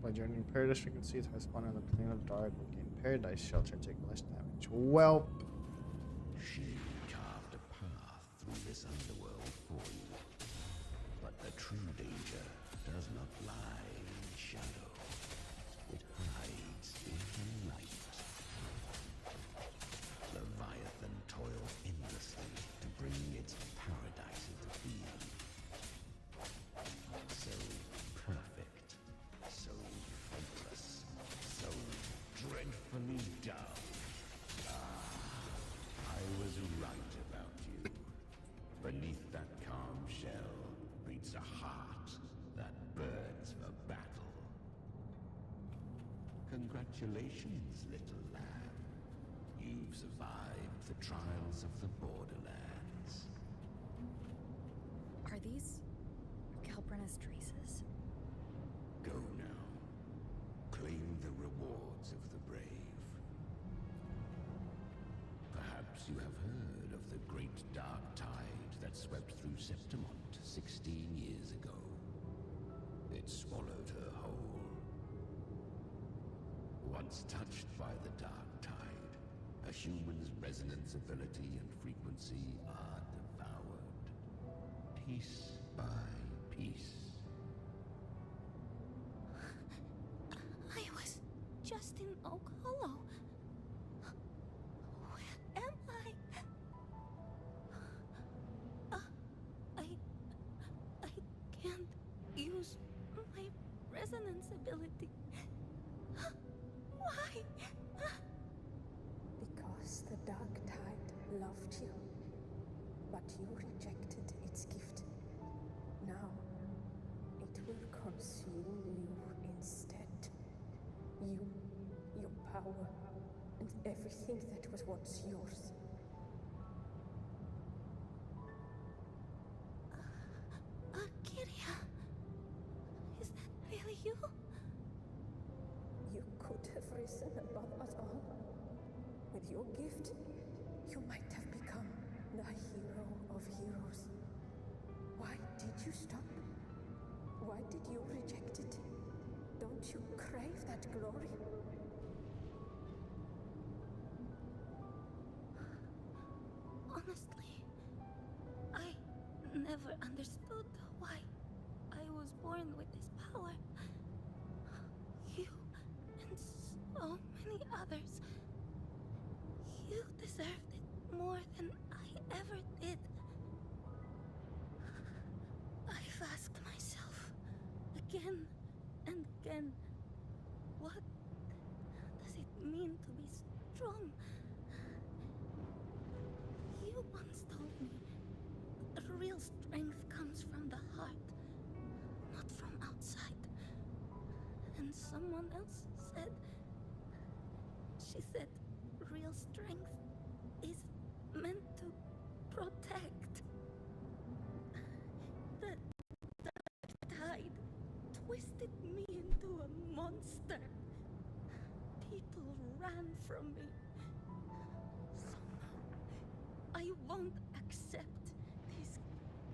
By journeying paradise frequencies, I spawn in the plane of dark, will gain paradise shelter, take less damage. Welp. She carved a path through this underworld for you. But the true danger does not lie in shadow. It hides in the light. Leviathan toils endlessly to bring its paradise into being. So perfect, so faithless, so dreadfully dumb. I was right about you. Beneath that calm shell beats a heart that burns for battle. Congratulations, little lamb. You've survived the trials of the Borderlands. Are these Calpurna's traces? Go now. Claim the rewards of the brave. Perhaps you have heard of the great dark tide that swept through Septimont 16 years ago. It swallowed her whole. Once touched by the dark tide, a human's resonance ability and frequency are devoured. Piece by piece. I was just in Oak Hollow. Where am I? I can't use my resonance ability. Why? Because the dark tide loved you, but you rejected its gift. Now, it will consume you instead. You, your power, and everything that was once yours. Kiria, is that really you? You could have risen above us all. With your gift, you might have become the hero of heroes. Why did you stop? Why did you reject it? Don't you crave that glory? Honestly, I never understood why I was born with this power. You and so many others. You deserved it more than I ever did. I've asked myself again and again, what does it mean to be strong? You once told me that real strength comes from the heart, not from outside. And someone else said, she said, real strength is meant to protect. That tide twisted me into a monster. People ran from me. So now, I won't accept this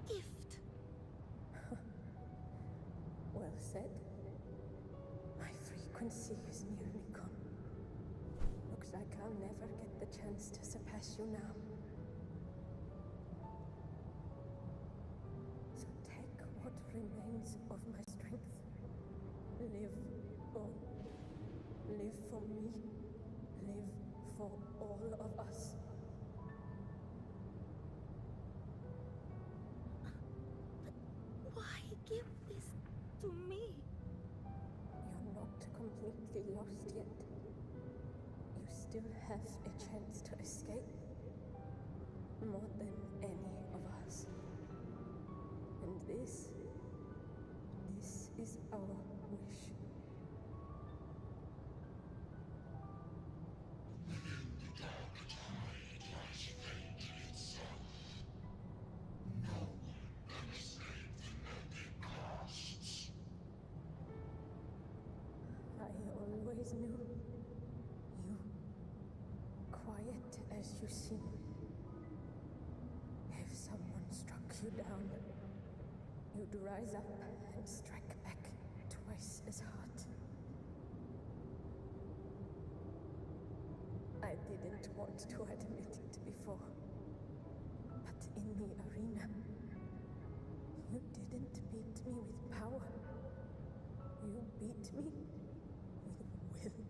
gift. Well said. My frequency is nearly gone. Looks like I'll never get the chance to surpass you now. So take what remains of my strength. Live on. Live for me. Live for all of us. completely lost yet. You still have a chance to escape. More than any of us. And this is our wish. I always knew you, quiet as you seem. If someone struck you down, you'd rise up and strike back twice as hard. I didn't want to admit it before, but in the arena, you didn't beat me with power. You beat me with will.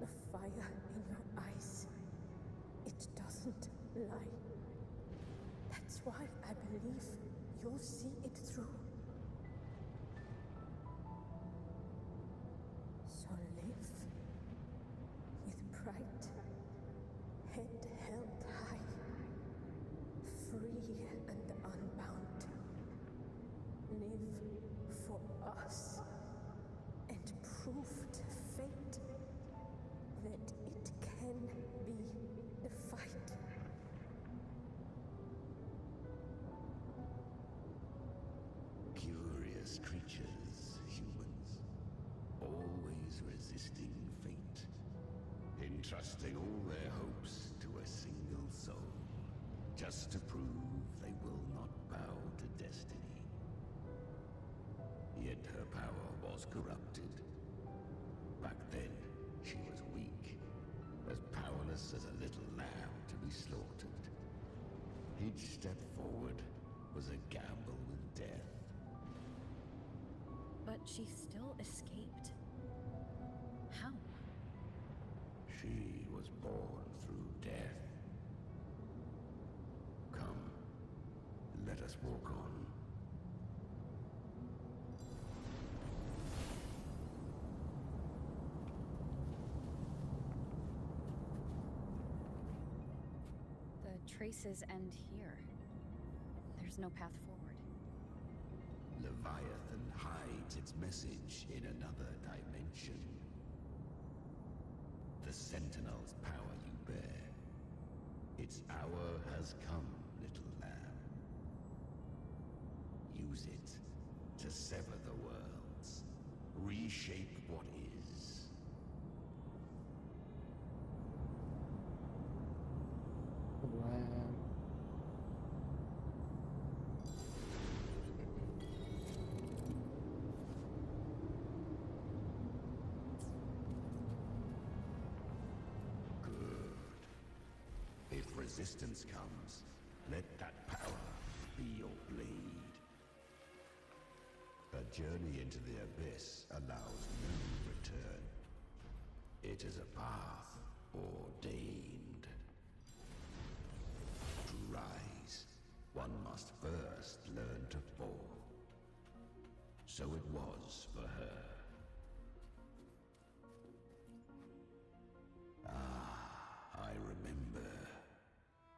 The fire in your eyes, it doesn't lie. That's why I believe you'll see it through. So live with pride, head held high, free and unbound. Live for us and prove to fate that it can be the fight. Curious creatures, humans, always resisting fate, entrusting all their hopes to a single soul, just to prove they will not bow to destiny. Yet her power was corrupted. Back then, she was weak, as powerless as a little lamb to be slaughtered. Each step forward was a gamble with death. But she still escaped. How? She was born through death. Come, let us walk on. The traces end here. There's no path forward. Leviathan hides its message in another dimension. The Sentinel's power you bear. Its hour has come, little lamb. Use it to sever the worlds. Reshape what is. Lamb. If resistance comes, let that power be your blade. A journey into the abyss allows no return. It is a path ordained. To rise, one must first learn to fall. So it was for her. I remember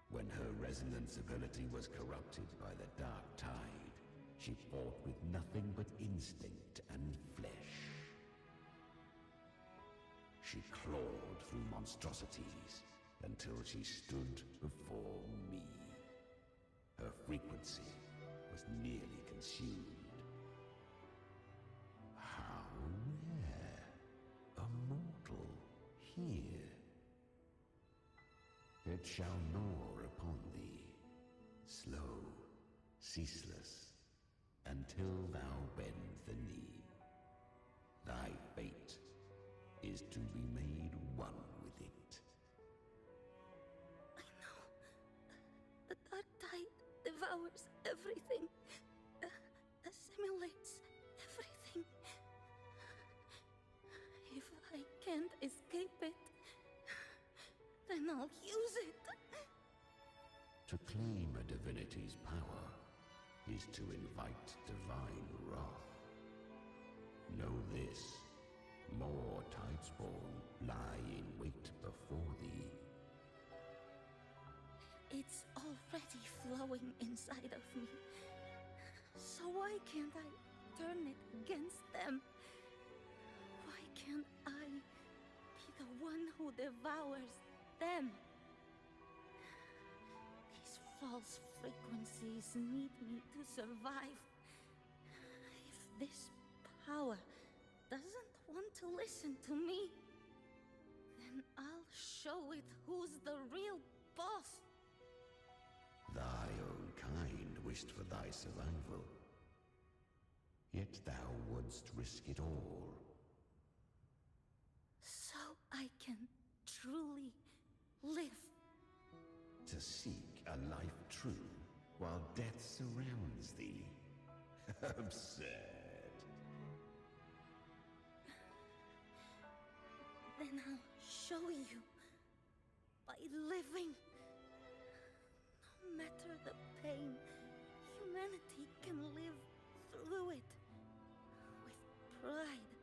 when her resonance ability was corrupted by the dark tide. She fought with nothing but instinct and flesh. She clawed through monstrosities until she stood before me. Her frequency was nearly consumed. How rare! A mortal here. It shall gnaw upon thee, slow, ceaseless, until thou bend the knee. Thy fate is to be made one with it. I know. The dark tide devours everything, assimilates everything. If I can't escape it, then I'll use it. To claim a divinity's power is to invite divine wrath. Know this. More Tidespawn lie in wait before thee. It's already flowing inside of me. So why can't I turn it against them? Why can't I be the one who devours them? These false frequencies need me to survive. If this power doesn't want to listen to me, then I'll show it who's the real boss. Thy own kind wished for thy survival. Yet thou wouldst risk it all. So I can truly live. To seek a life true, while death surrounds thee. Absurd. Then I'll show you. By living. No matter the pain, humanity can live through it. With pride.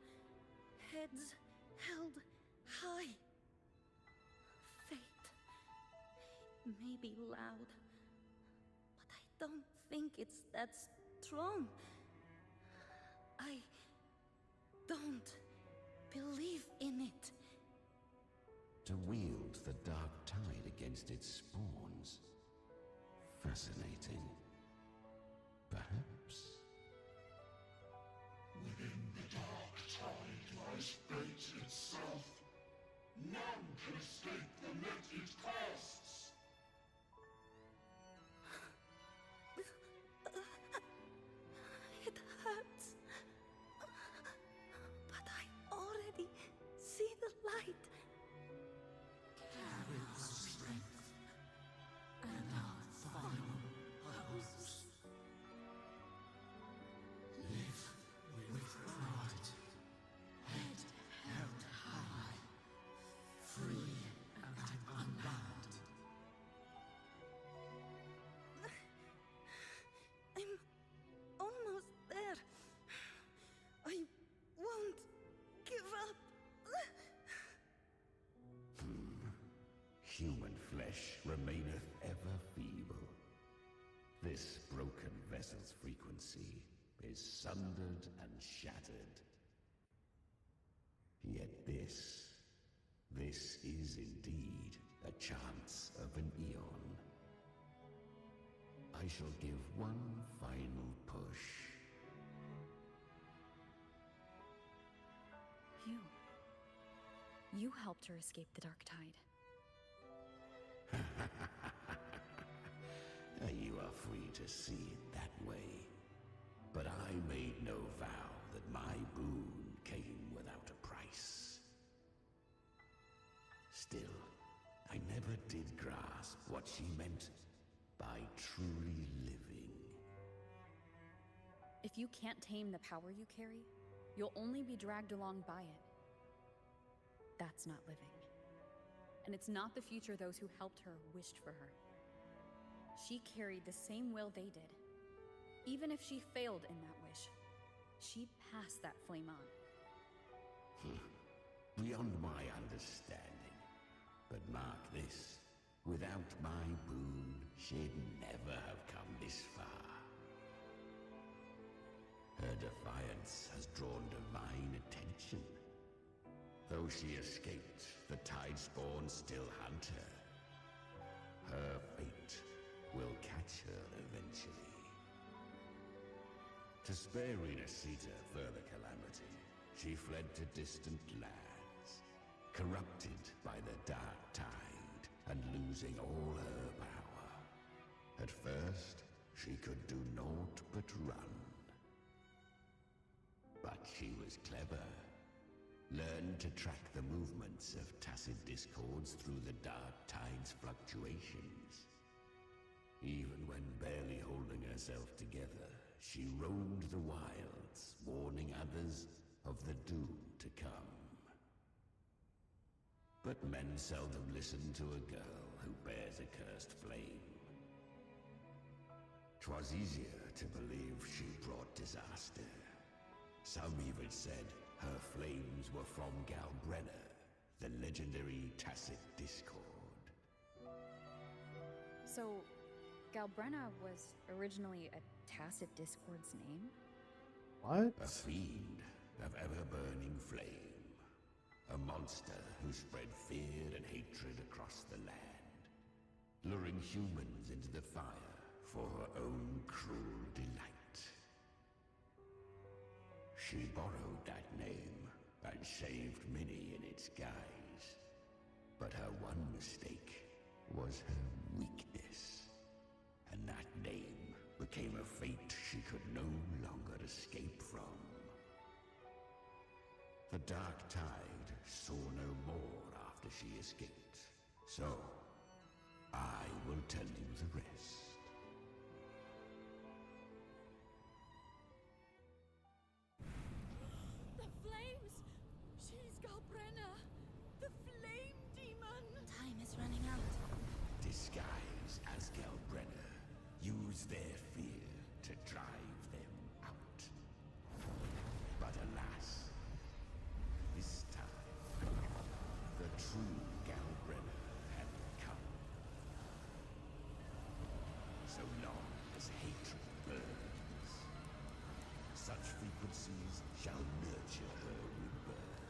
Heads held high. Fate. It may be loud, but I don't think it's that strong. I don't believe in it. To wield the dark tide against its spawns. Fascinating. Perhaps. Within the dark tide lies fate itself. None can escape the net it casts. It hurts. But I already see the light. Carry our strength and our final hopes. Live with pride, head held high, free and unbound. I'm almost there. I won't give up. Human flesh remaineth ever feeble. This broken vessel's frequency is sundered and shattered. Yet this is indeed a chance of an eon. I shall give one final push. You helped her escape the Dark Tide. You are free to see it that way. But I made no vow that my boon came without a price. Still, I never did grasp what she meant by truly living. If you can't tame the power you carry, you'll only be dragged along by it. That's not living. And it's not the future those who helped her wished for her. She carried the same will they did. Even if she failed in that wish, she passed that flame on. Beyond my understanding. But mark this, without my boon, she'd never have come this far. Her defiance has drawn divine attention. Though she escaped, the Tidespawn still hunt her. Her fate will catch her eventually. To spare Renacita further calamity, she fled to distant lands, corrupted by the Dark Tide and losing all her power. At first, she could do naught but run. But she was clever. Learned to track the movements of tacit discords through the Dark Tide's fluctuations. Even when barely holding herself together, she roamed the wilds, warning others of the doom to come. But men seldom listen to a girl who bears a cursed flame. 'Twas easier to believe she brought disaster. Some even said her flames were from Galbrenna, the legendary Tacit Discord. So, Galbrenna was originally a Tacit Discord's name? What? A fiend of ever-burning flame. A monster who spread fear and hatred across the land, luring humans into the fire for her own cruel delight. She borrowed that name and saved many in its guise. But her one mistake was her weakness. And that name became a fate she could no longer escape from. The Dark Tide saw no more after she escaped. So, I will tell you the rest. The flames! She's Galbrenna! The flame demon! Time is running out. Disguised as Galbrenna, use their fear to drive them out. But alas, this time, the true Galbrenna had come. So long as hatred burns, such frequencies shall nurture her rebirth.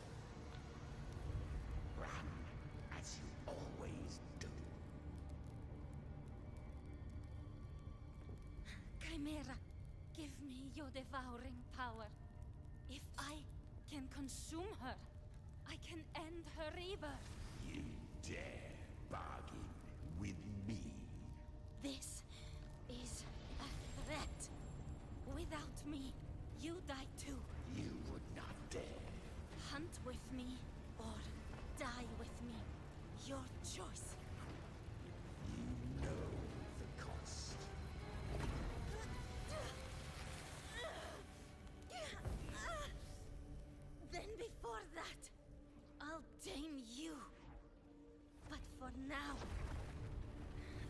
Run as you always do. Chimera, give me your devouring power. If I can consume her, I can end her rebirth. You dare bargain with me? This is a threat. Without me, you die too. You would not dare. Hunt with me or die with me. Your choice. You know the cost. Then before that, I'll tame you. But for now,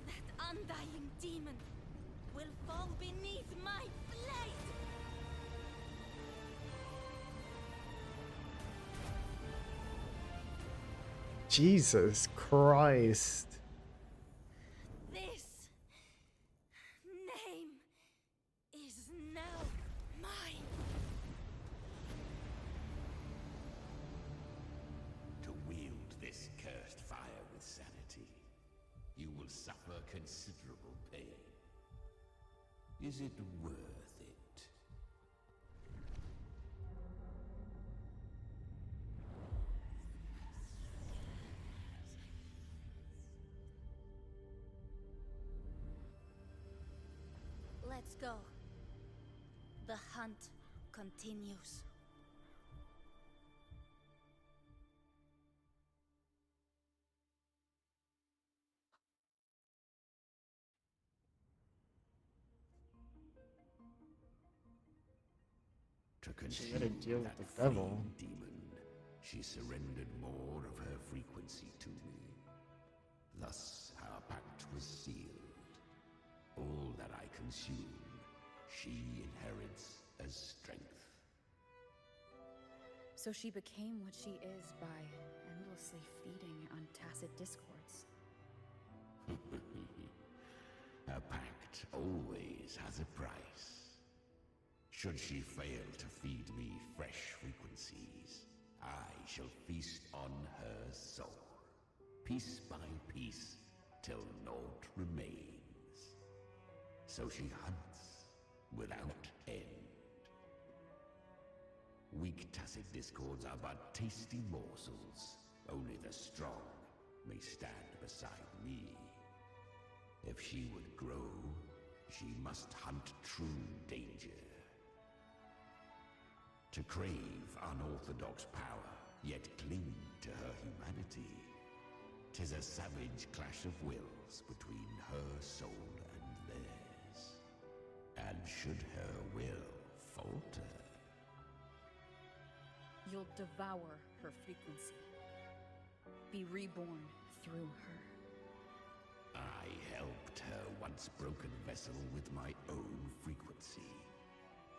that undying demon will fall beneath my blade. Jesus Christ. This name is now mine. To wield this cursed fire with sanity, you will suffer considerable pain. Is it worth it? Let's go. The hunt continues. To She had to consume deal with that the devil. flame demon, she surrendered more of her frequency to me. Thus, our pact was sealed. All that I consume, she inherits as strength. So she became what she is by endlessly feeding on Tacit Discords. A pact always has a price. Should she fail to feed me fresh frequencies, I shall feast on her soul, piece by piece, till naught remains. So she hunts without end. Weak Tacit Discords are but tasty morsels. Only the strong may stand beside me. If she would grow, she must hunt true danger. To crave unorthodox power, yet cling to her humanity, 'tis a savage clash of wills between her soul and theirs. And should her will falter, You'll devour her frequency. Be reborn through her. I helped her once broken vessel with my own frequency.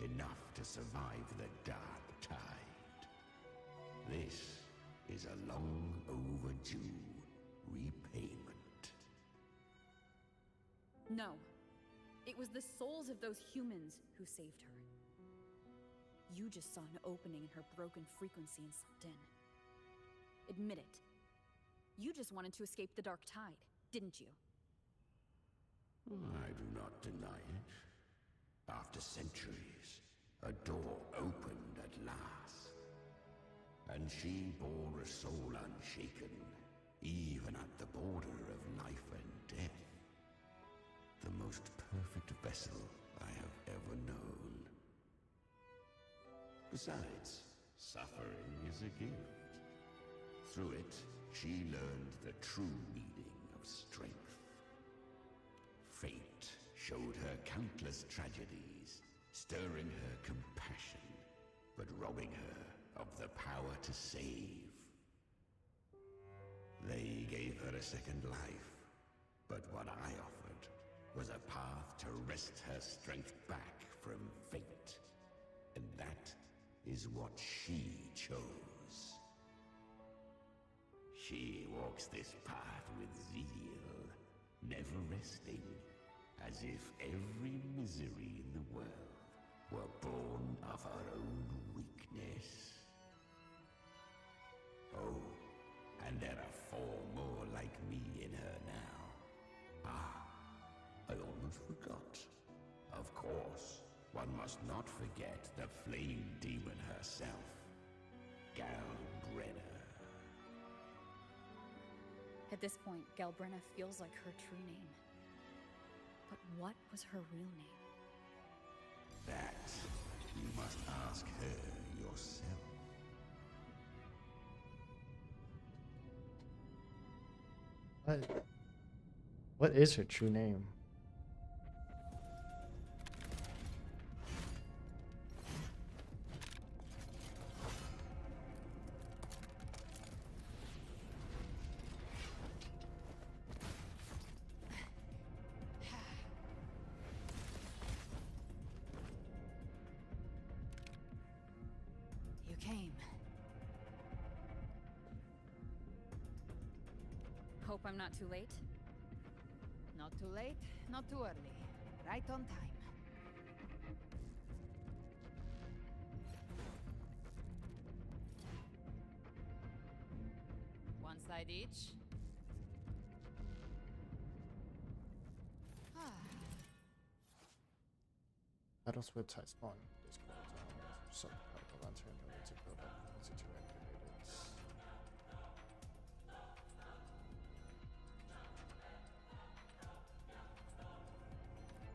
enough to survive the dark tide. This is a long overdue repayment. No. It was the souls of those humans who saved her. You just saw an opening in her broken frequency and slipped in. Admit it. You just wanted to escape the dark tide, didn't you? I do not deny it. After centuries, a door opened at last. And she bore a soul unshaken, even at the border of life and death. The most perfect vessel I have ever known. Besides, suffering is a gift. Through it, she learned the true meaning of strength. Fate showed her countless tragedies, stirring her compassion, but robbing her of the power to save. They gave her a second life, but what I offered was a path to wrest her strength back from fate. And that is what she chose. She walks this path with zeal, never resting, as if every misery in the world were born of her own weakness. Oh, and there are 4 more like me in her now. I almost forgot. Of course, one must not forget the flame demon herself, Galbrenna. At this point, Galbrenna feels like her true name. But what was her real name? That you must ask her yourself. What is her true name? You came. Hope I'm not too late? Not too late, not too early. Right on time. One side each. Battles with tight spawn. Discord some particle lantern ability to build up into 2 activated.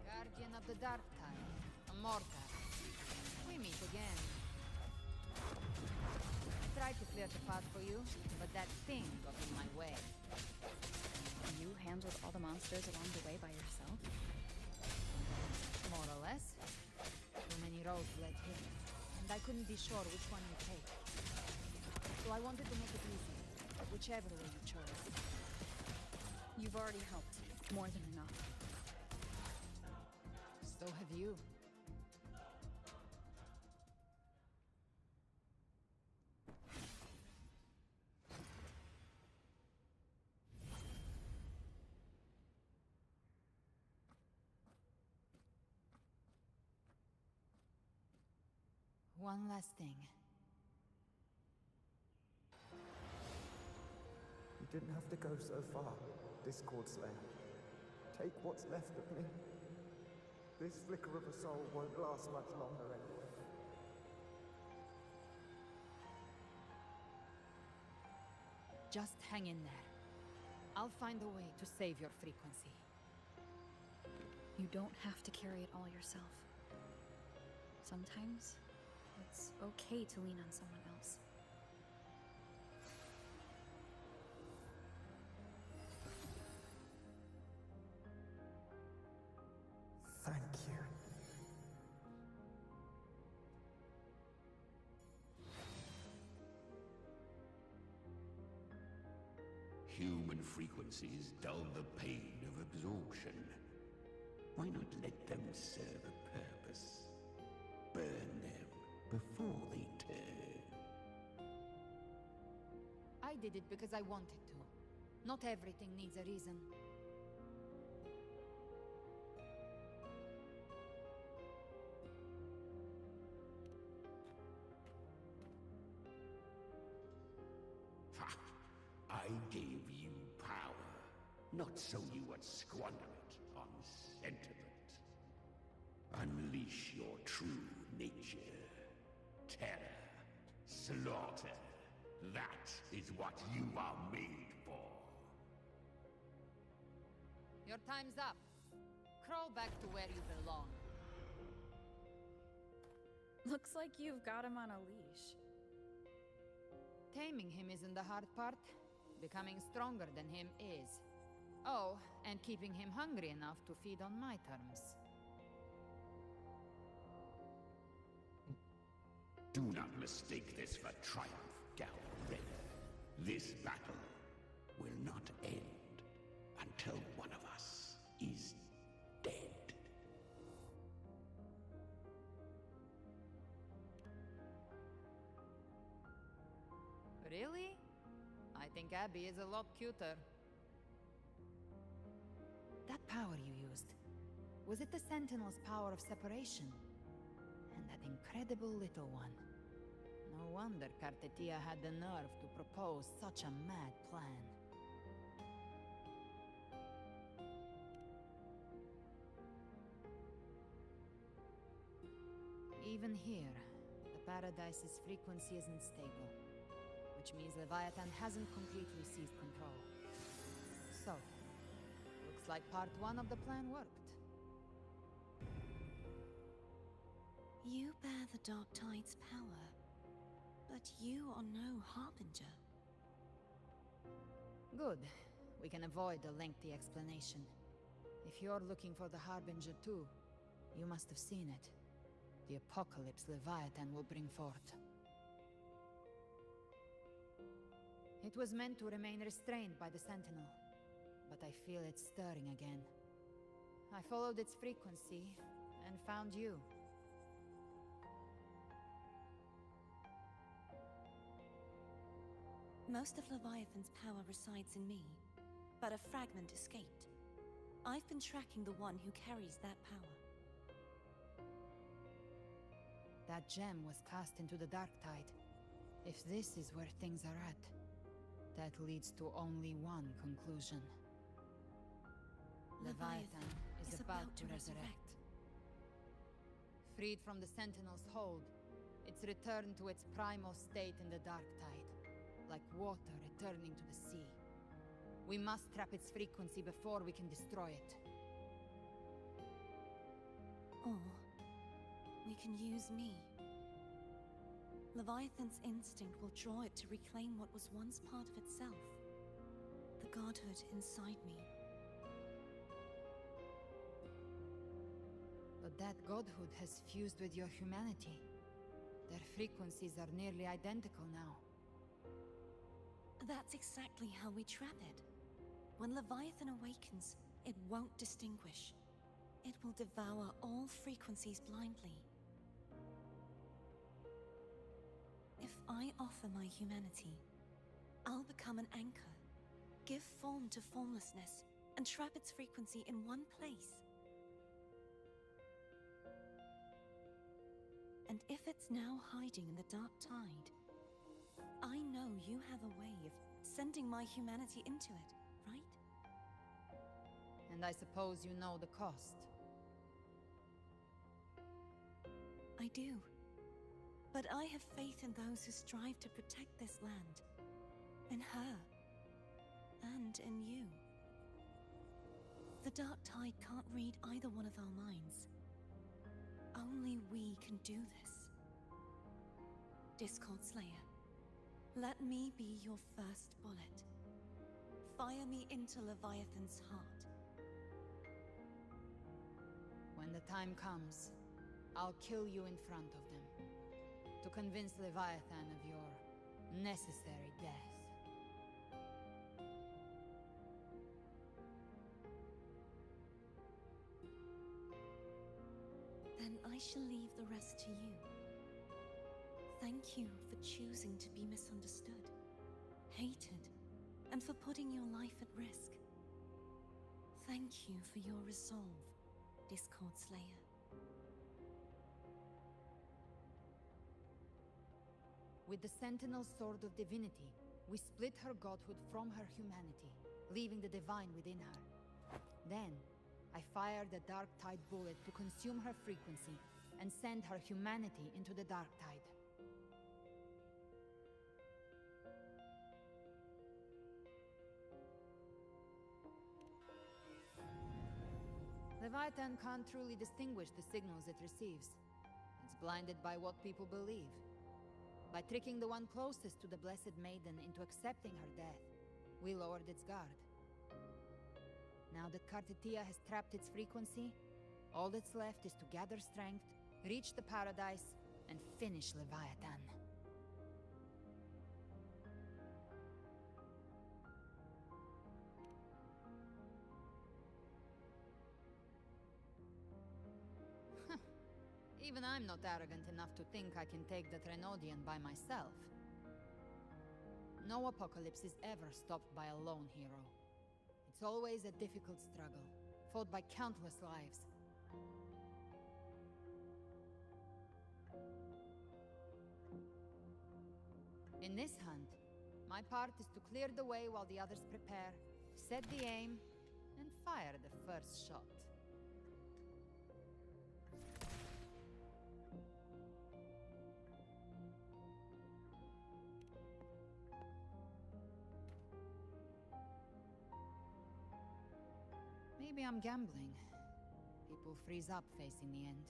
Guardian of the Dark Tide, Immortal. We meet again. I tried to clear the path for you, but that thing got in my way. You handled all the monsters along the way by yourself? More or less. Too many roads led here, and I couldn't be sure which one you take. So I wanted to make it easy, whichever way you chose. You've already helped. More than enough. So have you. One last thing. You didn't have to go so far, Discord Slayer. Take what's left of me. This flicker of a soul won't last much longer anyway. Just hang in there. I'll find a way to save your frequency. You don't have to carry it all yourself. Sometimes, it's okay to lean on someone else. Thank you. Human frequencies dull the pain of absorption. Why not let them serve a purpose? burn them before they turn. I did it because I wanted to. Not everything needs a reason. Ha! I gave you power, not so you would squander it on sentiment. Unleash your true nature. Terror, slaughter. That is what you are made for. Your time's up. Crawl back to where you belong. Looks like you've got him on a leash. Taming him isn't the hard part. Becoming stronger than him is. Oh, and keeping him hungry enough to feed on my terms. Do not mistake this for triumph, Galred. This battle will not end until one of us is dead. Really? I think Abby is a lot cuter. That power you used, was it the Sentinel's power of separation? And that incredible little one. No wonder Cartetia had the nerve to propose such a mad plan. Even here, the Paradise's frequency isn't stable, which means Leviathan hasn't completely seized control. So, looks like part 1 of the plan worked. You bear the Dark Tide's power, but you are no Harbinger. Good. We can avoid a lengthy explanation. If you're looking for the Harbinger too, you must have seen it. The apocalypse Leviathan will bring forth. It was meant to remain restrained by the Sentinel, but I feel it stirring again. I followed its frequency, and found you. Most of Leviathan's power resides in me, but a fragment escaped. I've been tracking the one who carries that power. That gem was cast into the Dark Tide. If this is where things are at, that leads to only one conclusion. Leviathan is about to resurrect. Freed from the Sentinel's hold, it's returned to its primal state in the Dark Tide, like water returning to the sea. We must trap its frequency before we can destroy it. Or we can use me. Leviathan's instinct will draw it to reclaim what was once part of itself. The godhood inside me. But that godhood has fused with your humanity. Their frequencies are nearly identical now. That's exactly how we trap it. When Leviathan awakens, it won't distinguish. It will devour all frequencies blindly. If I offer my humanity, I'll become an anchor, give form to formlessness, and trap its frequency in one place. And if it's now hiding in the Dark Tide, I know you have a way of sending my humanity into it, right? And I suppose you know the cost. I do. But I have faith in those who strive to protect this land. In her. And in you. The Dark Tide can't read either one of our minds. Only we can do this. Discord Slayer, let me be your first bullet. Fire me into Leviathan's heart. When the time comes, I'll kill you in front of them. To convince Leviathan of your necessary death. Then Then I shall leave the rest to you. Thank you for choosing to be misunderstood, hated, and for putting your life at risk. Thank you for your resolve, Discord Slayer. With the Sentinel Sword of Divinity, we split her godhood from her humanity, leaving the divine within her. Then, I fired the Dark Tide bullet to consume her frequency and send her humanity into the Dark Tide. Leviathan can't truly distinguish the signals it receives. It's blinded by what people believe. By tricking the one closest to the Blessed Maiden into accepting her death, we lowered its guard. Now that Kartitia has trapped its frequency, all that's left is to gather strength, reach the paradise, and finish Leviathan. Even I'm not arrogant enough to think I can take the Trenodian by myself. No apocalypse is ever stopped by a lone hero. It's always a difficult struggle, fought by countless lives. In this hunt, my part is to clear the way while the others prepare, set the aim, and fire the first shot. Maybe I'm gambling. People freeze up facing the end.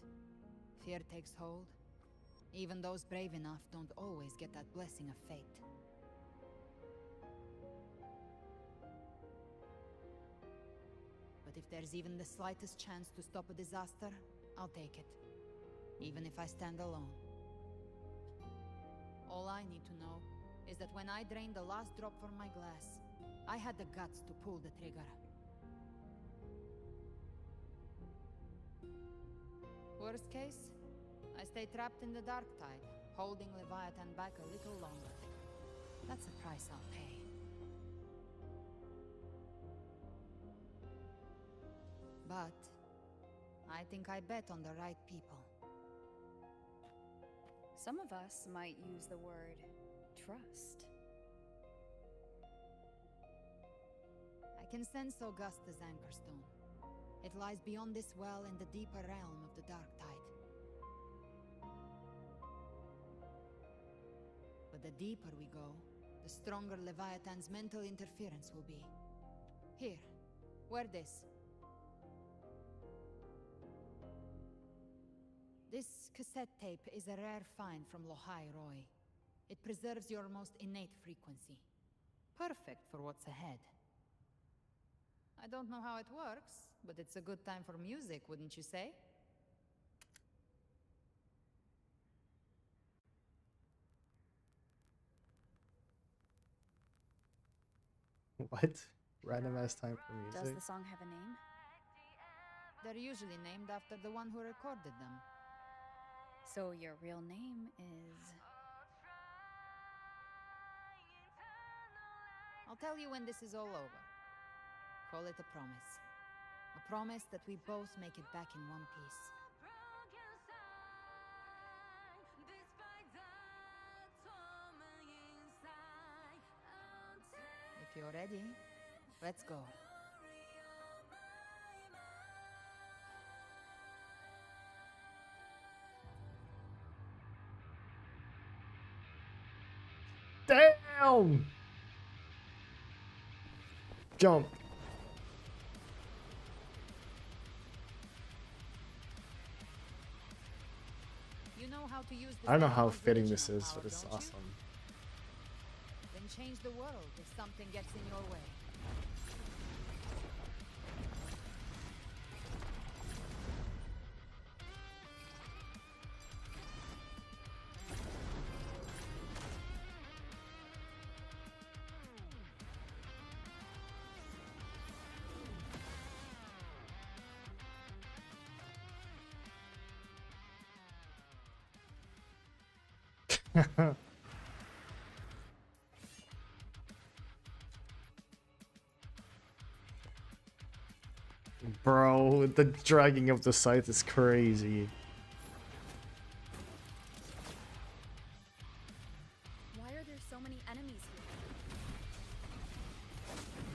Fear takes hold. Even those brave enough don't always get that blessing of fate. But if there's even the slightest chance to stop a disaster, I'll take it. Even if I stand alone. All I need to know is that when I drained the last drop from my glass, I had the guts to pull the trigger. Worst case, I stay trapped in the Dark Tide, holding Leviathan back a little longer. That's the price I'll pay. But I think I bet on the right people. Some of us might use the word trust. I can sense Augusta's Anchorstone. It lies beyond this well in the deeper realm of the Dark Tide. But the deeper we go, the stronger Leviathan's mental interference will be. Here, wear this. This cassette tape is a rare find from Lohai Roy. It preserves your most innate frequency. Perfect for what's ahead. I don't know how it works, but it's a good time for music, wouldn't you say? What? Random ass time for Does music? the song have a name? They're usually named after the one who recorded them. So your real name is... I'll tell you when this is all over. Call it a promise. A promise that we both make it back in one piece. If you're ready, let's go. Damn! Jump. You know how to use I don't know how fitting this is, but it's awesome. Then change the world if something gets in your way. Bro, the dragging of the scythe is crazy. Why are there so many enemies here?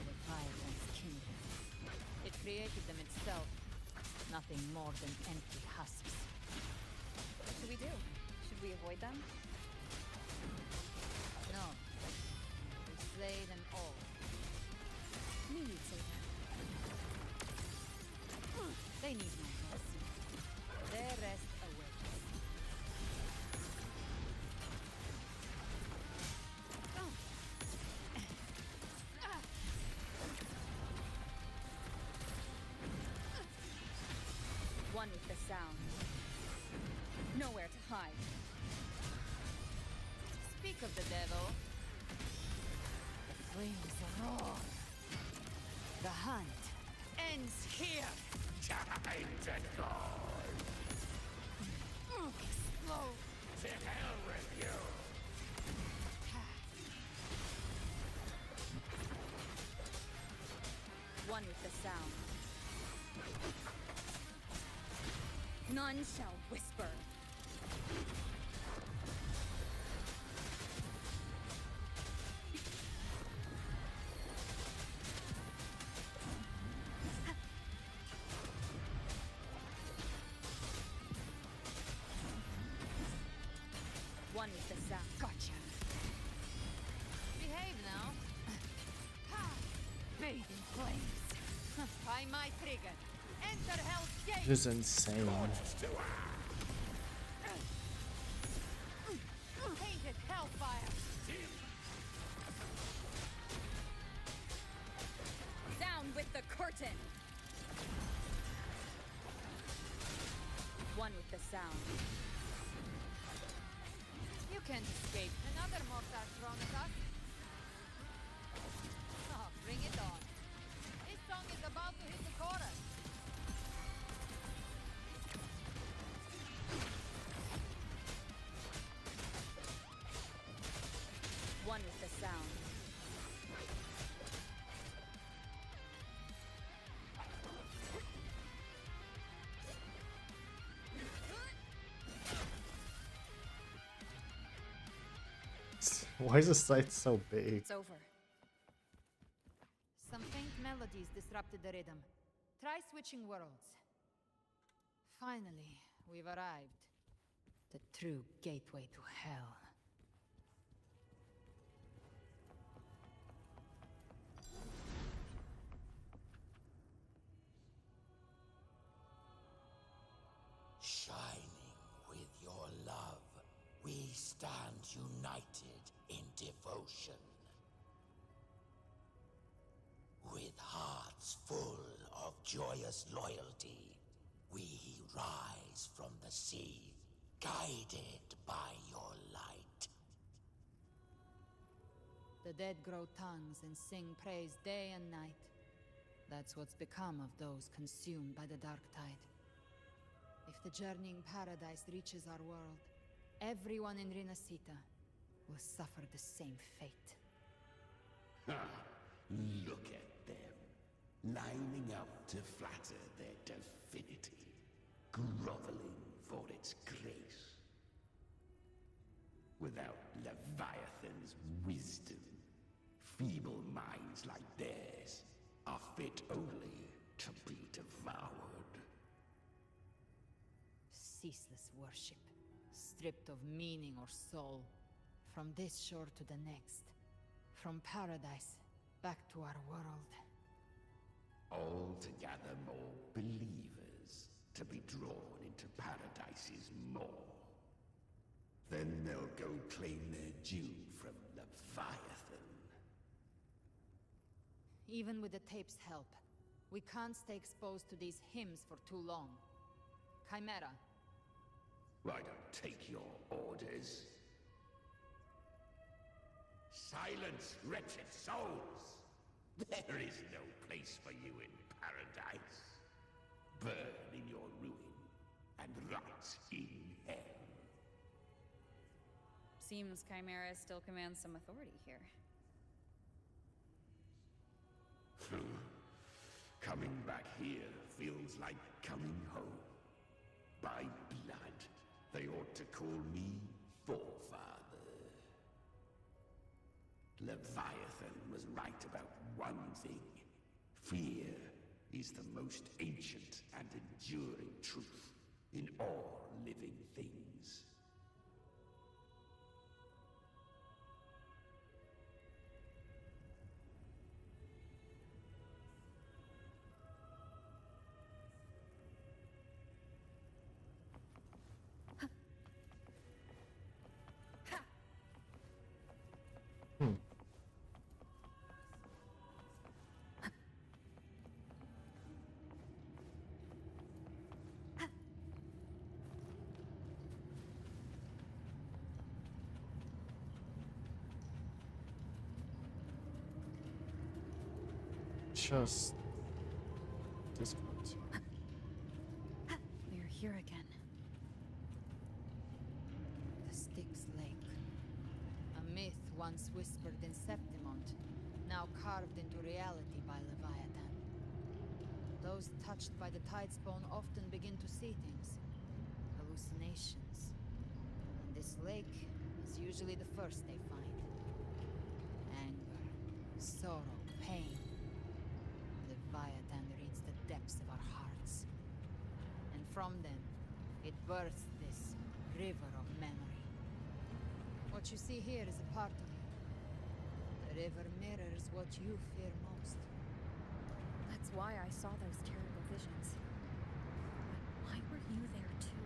Leviathan's kingdom. It created them itself. Nothing more than empty husks. What should we do? Should we avoid them? No. We slay them all. Me you'd say that. They need no mercy. Their rest awaits. One with the sound. Nowhere to hide. Speak of the devil. The flames roar. The hunt ends here. Time to go! Explode. To hell with you! One with the sound. None shall whisper. One with the sound. Gotcha. Behave now. Bathe in flames. By my trigger. Enter Hell's Gate. This is insane. Painted hellfire. Down with the curtain. One with the sound. You can't escape. Another mortar thrown at us. Oh, bring it on. This song is about to hit the chorus. One with the sound. Why is the scythe so big? It's over. Some faint melodies disrupted the rhythm. Try switching worlds. Finally, we've arrived. The true gateway to hell. Shining with your love, we stand united in devotion. With hearts full of joyous loyalty, we rise from the sea, guided by your light. The dead grow tongues and sing praise day and night. That's what's become of those consumed by the dark tide. If the journeying paradise reaches our world, everyone in Rinasita will suffer the same fate. Ha! Look at them, lining up to flatter their divinity, groveling for its grace. Without Leviathan's wisdom, feeble minds like theirs are fit only to be devoured. Ceaseless worship, stripped of meaning or soul, from this shore to the next, from paradise back to our world. All to gather more believers to be drawn into Paradise's maw. Then they'll go claim their due from Leviathan. Even with the tape's help, we can't stay exposed to these hymns for too long. Chimera. I don't take your orders. Silence, wretched souls! There is no place for you in paradise. Burn in your ruin, and rot in hell. Seems Chimera still commands some authority here. Coming back here feels like coming home. By blood, they ought to call me Forefather. Leviathan was right about one thing. Fear is the most ancient and enduring truth in all living things. Just disconnect. We're here again. The Styx Lake. A myth once whispered in Septimont, now carved into reality by Leviathan. Those touched by the Tidespawn often begin to see things. Hallucinations. And this lake is usually the first they find. Anger, sorrow, pain. Leviathan reads the depths of our hearts. And from them, it births this river of memory. What you see here is a part of you. The river mirrors what you fear most. That's why I saw those terrible visions. But why were you there too?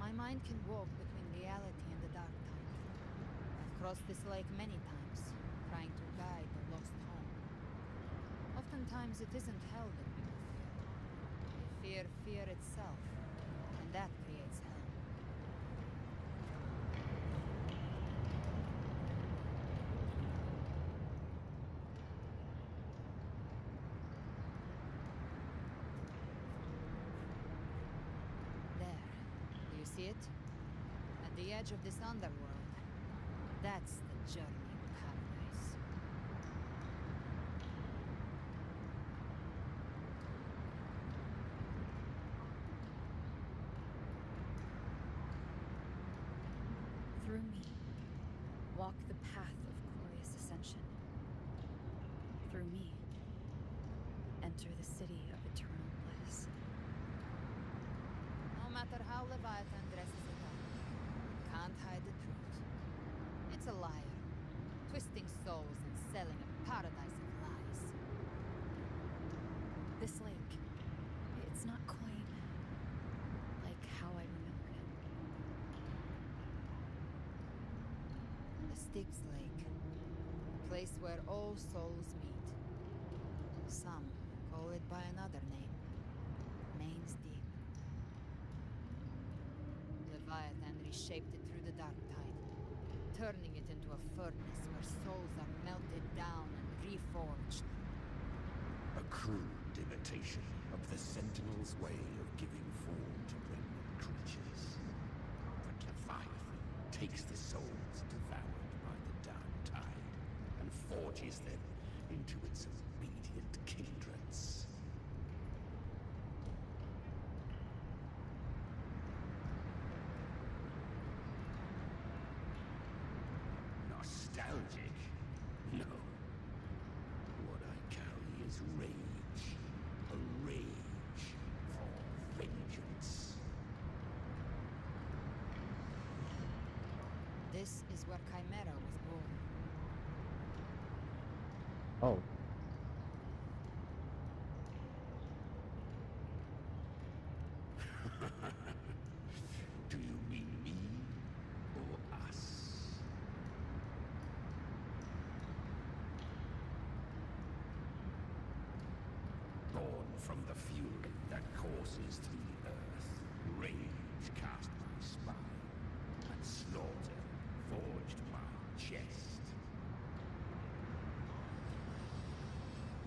My mind can walk between reality and the dark tide. I've crossed this lake many times, trying to guide the lost home. Oftentimes it isn't hell that people fear. They fear fear itself, and that creates hell. There. Do you see it? At the edge of this underworld. That's the journey to paradise. Through me, walk the path of glorious ascension. Through me, enter the city of eternal bliss. No matter how Leviathan dresses it up, it can't hide the truth. It's a liar, twisting souls and selling a paradise of lies. This lake, it's not quite like how I remembered it. The Styx Lake, a place where all souls meet. Some call it by another name, Main's Deep. Leviathan reshaped it through the dark tide, turning it into a furnace where souls are melted down and reforged. A crude imitation of the Sentinel's way of giving form to remnant creatures. But Leviathan takes the souls devoured by the dark tide and forges them into its obedient kindreds. Nostalgic? No. What I carry is rage. A rage for vengeance. This is where Chimera was born. Oh. Do you mean me or us? Born from the fury that courses through the earth, rage cast my spine, and slaughter forged my chest.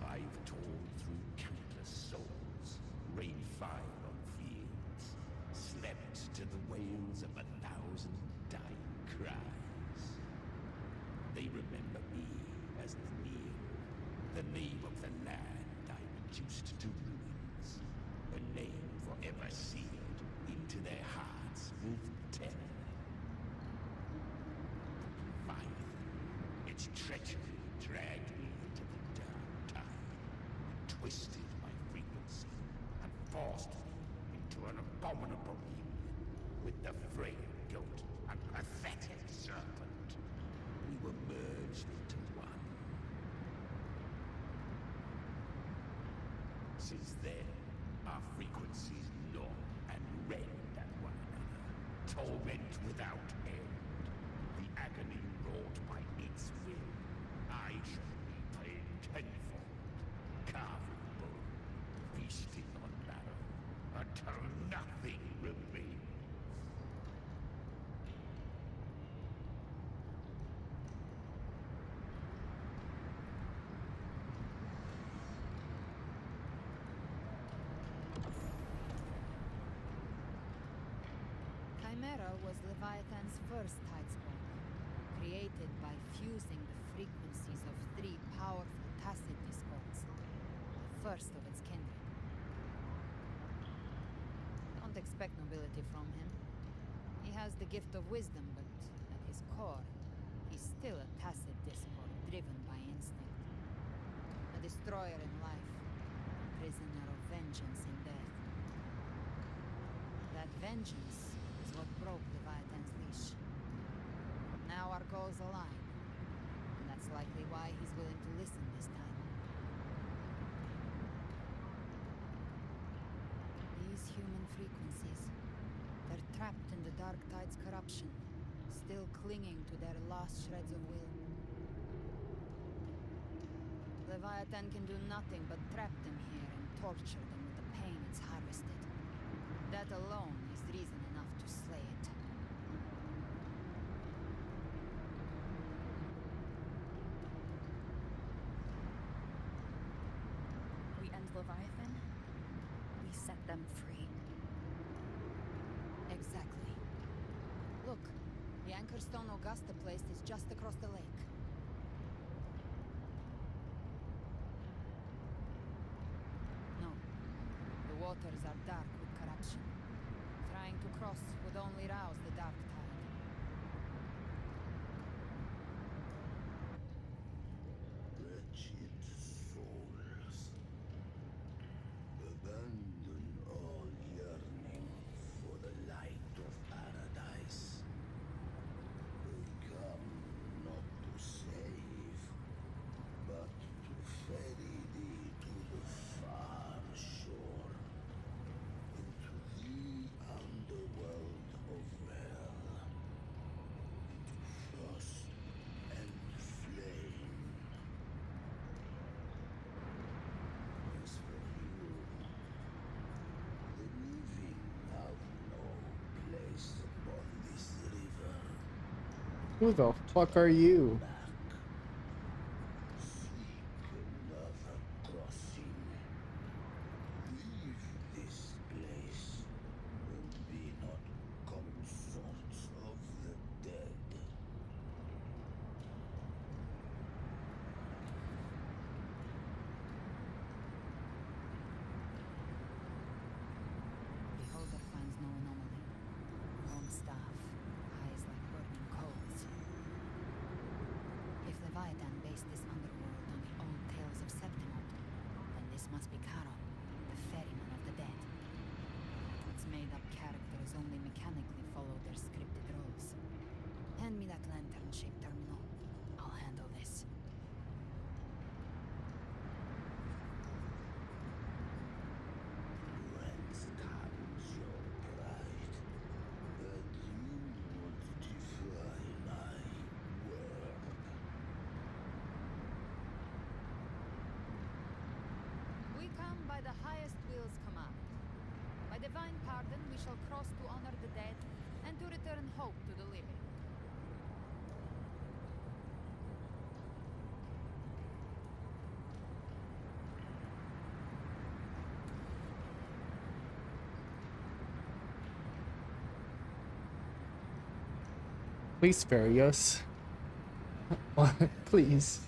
I've torn through countless souls, rained fire on fields, slept to the wails of 1,000 dying cries. They remember me as the Neil, the name of the land I reduced to ruins, a name forever seared into their hearts with terror. Leviathan, its treachery dragged me into the dark tide. It twisted my frequency and forced me into an abominable union with the frail goat and pathetic serpent. We were merged into one. Since then, our frequencies gnaw and rend at one another, torment without end. The agony wrought by its will, I shall repay tenfold, carving bone, feasting on marrow, until nothing remains. Chimera was Leviathan's first tidespawn, created by fusing the frequencies of 3 powerful tacit discords, the first of its kindred. Don't expect nobility from him. He has the gift of wisdom, but at his core, he's still a tacit discord driven by instinct. A destroyer in life, a prisoner of vengeance in death. That vengeance is what broke Leviathan's leash. Now our goals align, and that's likely why he's willing to listen this time. These human frequencies, they're trapped in the Dark Tide's corruption, still clinging to their last shreds of will. Leviathan can do nothing but trap them here and torture them with the pain it's harvested. That alone is reason enough to slay it. We end Leviathan, we set them free. Exactly. Look, the Anchorstone Augusta place is just across the lake. No. The waters are dark with corruption. Trying to cross would only rouse the dark tide. Wretched souls, abandon all yearning for the light of paradise. They come not to save, but to ferry thee to the far shore, into the underworld of hell, into frost and flame. As for you, the living have no place upon this river. Who the fuck are you? Seek another crossing. Leave this place and be not consorts of the dead. Beholder finds no anomaly. Long staff, eyes like burning coals. If Leviathan based this underworld on the old tales of Septimont, then this must be Caro, the ferryman of the dead. Its made-up characters only mechanically follow their scripted roles. Hand me that lantern-shaped terminal. I'll handle this. Whence comes your pride that you would defy my word? We come by the highest will's command. By divine pardon, we shall cross to honor the dead and to return hope to the living. Please spare us. Please.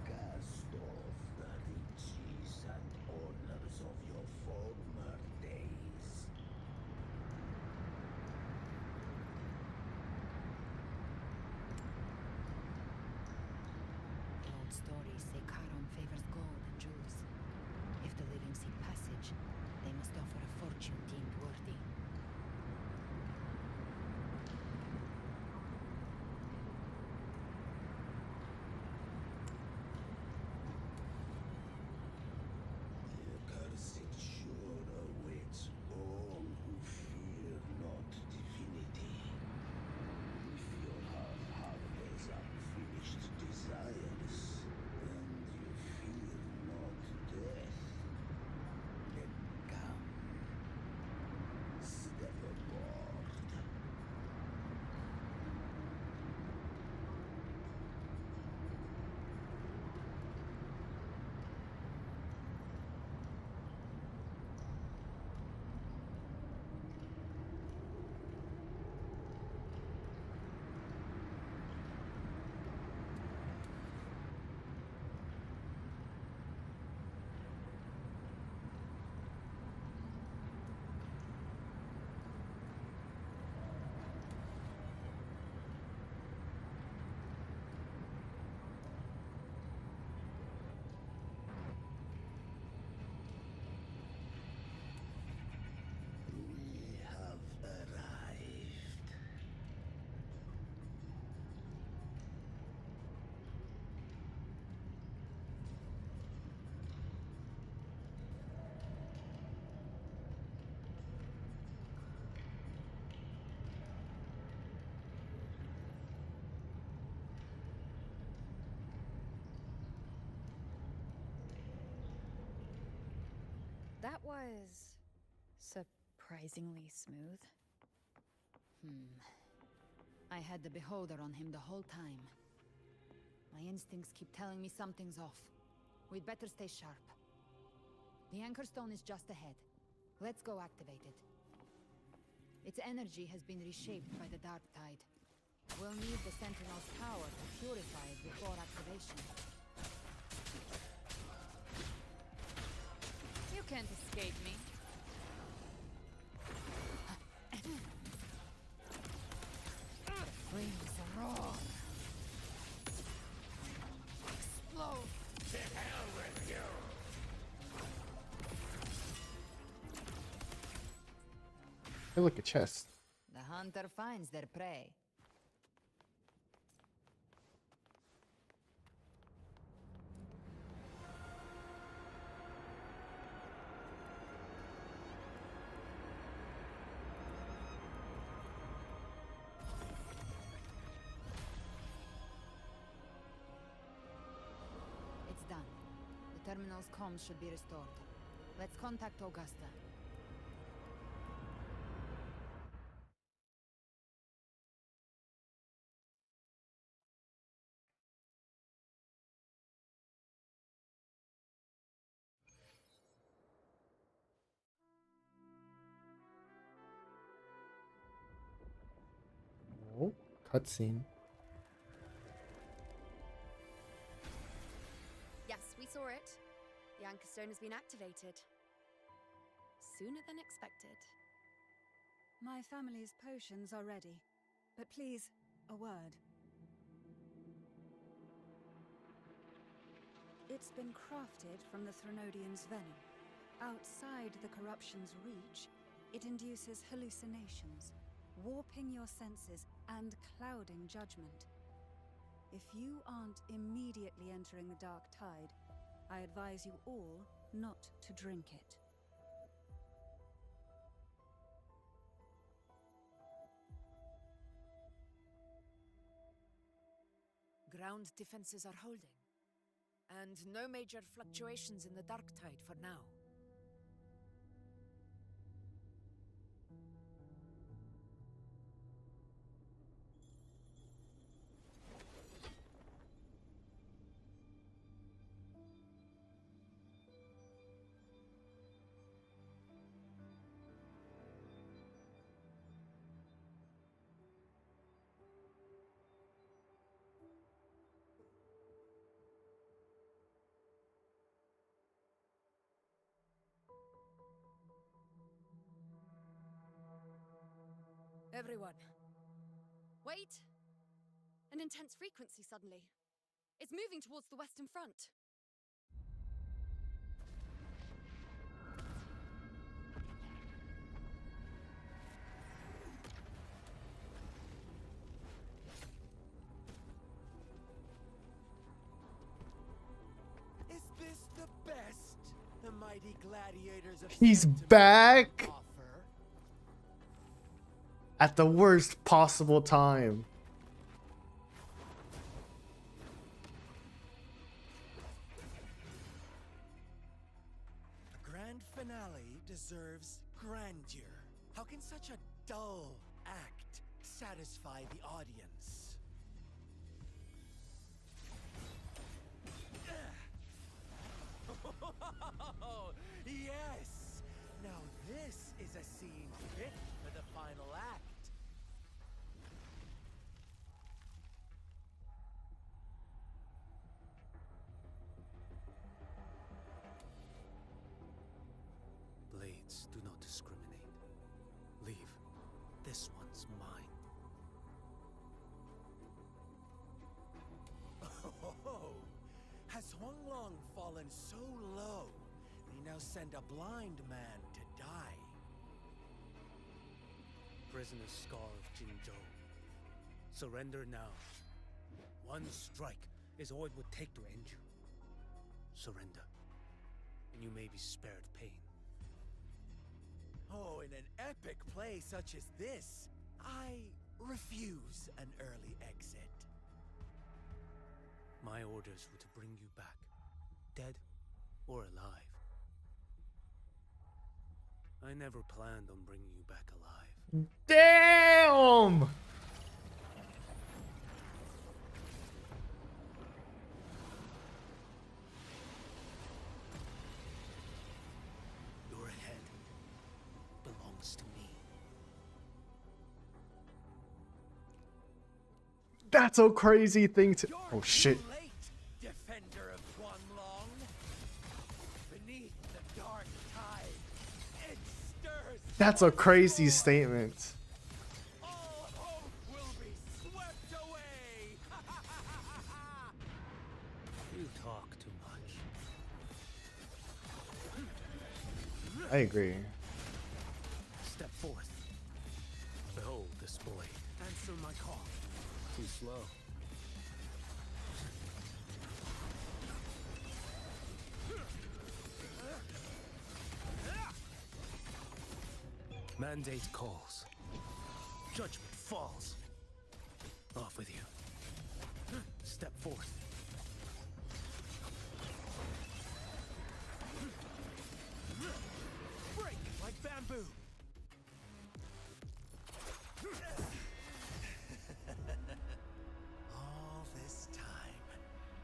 Cast off the riches and honors of your former days. The old stories say Charon favors gold and jewels. If the living seek passage, they must offer a fortune deemed worthy. The cursed shore awaits all who fear not divinity. If your heart harbors unfinished desires, and you fear not death, then come. Step aboard. We have arrived. That was surprisingly smooth. I had the beholder on him the whole time. My instincts keep telling me something's off. We'd better stay sharp. The anchor stone is just ahead. Let's go activate it. Its energy has been reshaped by the dark tide. We'll need the Sentinel's power to purify it before activation. You can't escape me. Flames roar. Explode. To hell with you! Hey, look, a chest. The hunter finds their prey. It's done. The terminal's comms should be restored. Let's contact Augusta. Oh, cutscene. Yes, we saw it. The anchor stone has been activated. Sooner than expected. My family's potions are ready. But please, a word. It's been crafted from the Threnodian's venom. Outside the corruption's reach, it induces hallucinations, warping your senses and clouding judgment. If you aren't immediately entering the dark tide, I advise you all not to drink it. Ground defenses are holding. And no major fluctuations in the dark tide for now. Everyone. Wait! An intense frequency suddenly. It's moving towards the Western Front. Is this the best the mighty gladiators of He's back at the worst possible time. A grand finale deserves grandeur. How can such a dull act satisfy the audience? Oh, yes! Now this is a scene fit for the final act. Blades do not discriminate. Leave. This one's mine. Oh, has Honglong fallen so low, they now send a blind man to die? Prisoner Scar of Jingzhou. Surrender now. One strike is all it would take to end you. Surrender, and you may be spared pain. Oh, in an epic play such as this, I refuse an early exit. My orders were to bring you back, dead or alive. I never planned on bringing you back alive. Damn! Your head belongs to me. That's a crazy thing to. Oh shit. Late, defender of Guanlong. Beneath the dark tide, it stirs. That's a crazy statement. All hope will be swept away. You talk too much. I agree. Step forth. Behold this boy. Answer my call. Too slow. Mandate calls. Judgment falls. Off with you. Step forth. Break like bamboo. All this time,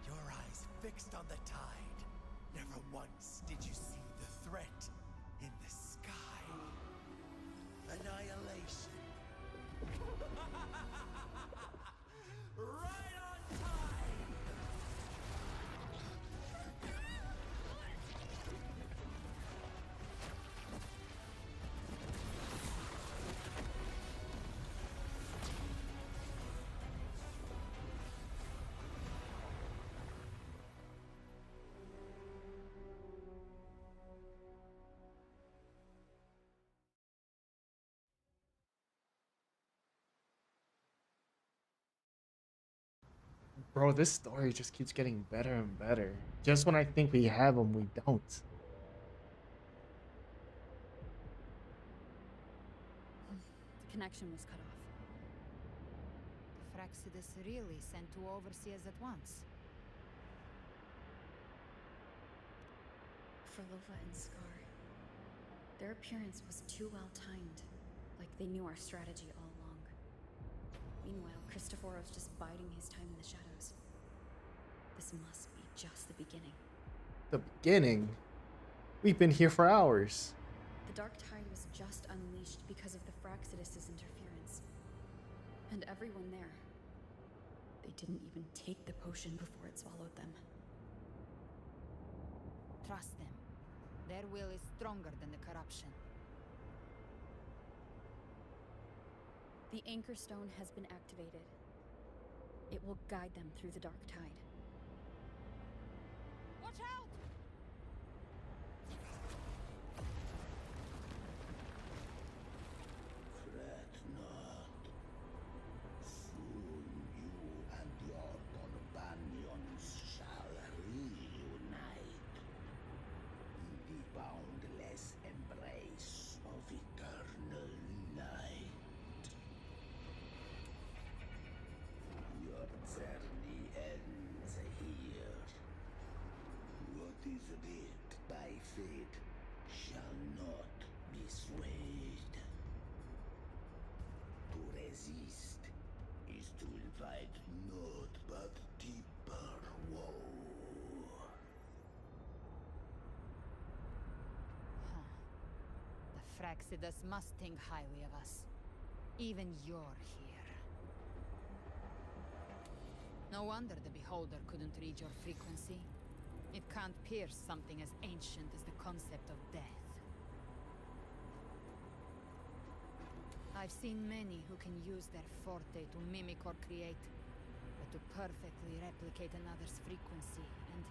your eyes fixed on the tide. Never once did you see the threat in the sky. Annihilation. Right on time. Bro, this story just keeps getting better and better. Just when I think we have them, we don't. The connection was cut off. The Fraxidus really sent two overseers at once. For Lova and Scar, their appearance was too well timed, like they knew our strategy all along. Meanwhile, Christophorov's just biding his time in the shadows. This must be just the beginning. The beginning? We've been here for hours. The Dark Tide was just unleashed because of the Fraxidus' interference. And everyone there, they didn't even take the potion before it swallowed them. Trust them. Their will is stronger than the corruption. The Anchor Stone has been activated. It will guide them through the Dark Tide. Watch out! Fret not. Soon you and your companions shall reunite in the boundless embrace of eternal light. Your journey ends here. What is writ by fate shall not be swayed. To resist is to invite naught but deeper woe. The Fraxidus must think highly of us. Even you're here. No wonder the Beholder couldn't read your frequency. It can't pierce something as ancient as the concept of death. I've seen many who can use their forte to mimic or create, but to perfectly replicate another's frequency, and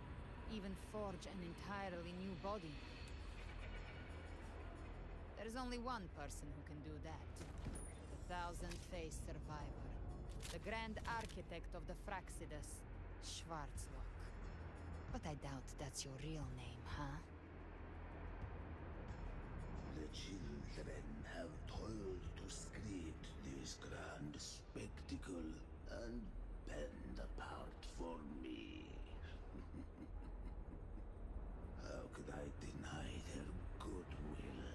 even forge an entirely new body. There's only one person who can do that. The Thousand-Faced Survivor. The Grand Architect of the Fraxidus, Schwarzlock. But I doubt that's your real name, huh? The children have toiled to script this grand spectacle and bend apart for me. How could I deny their goodwill?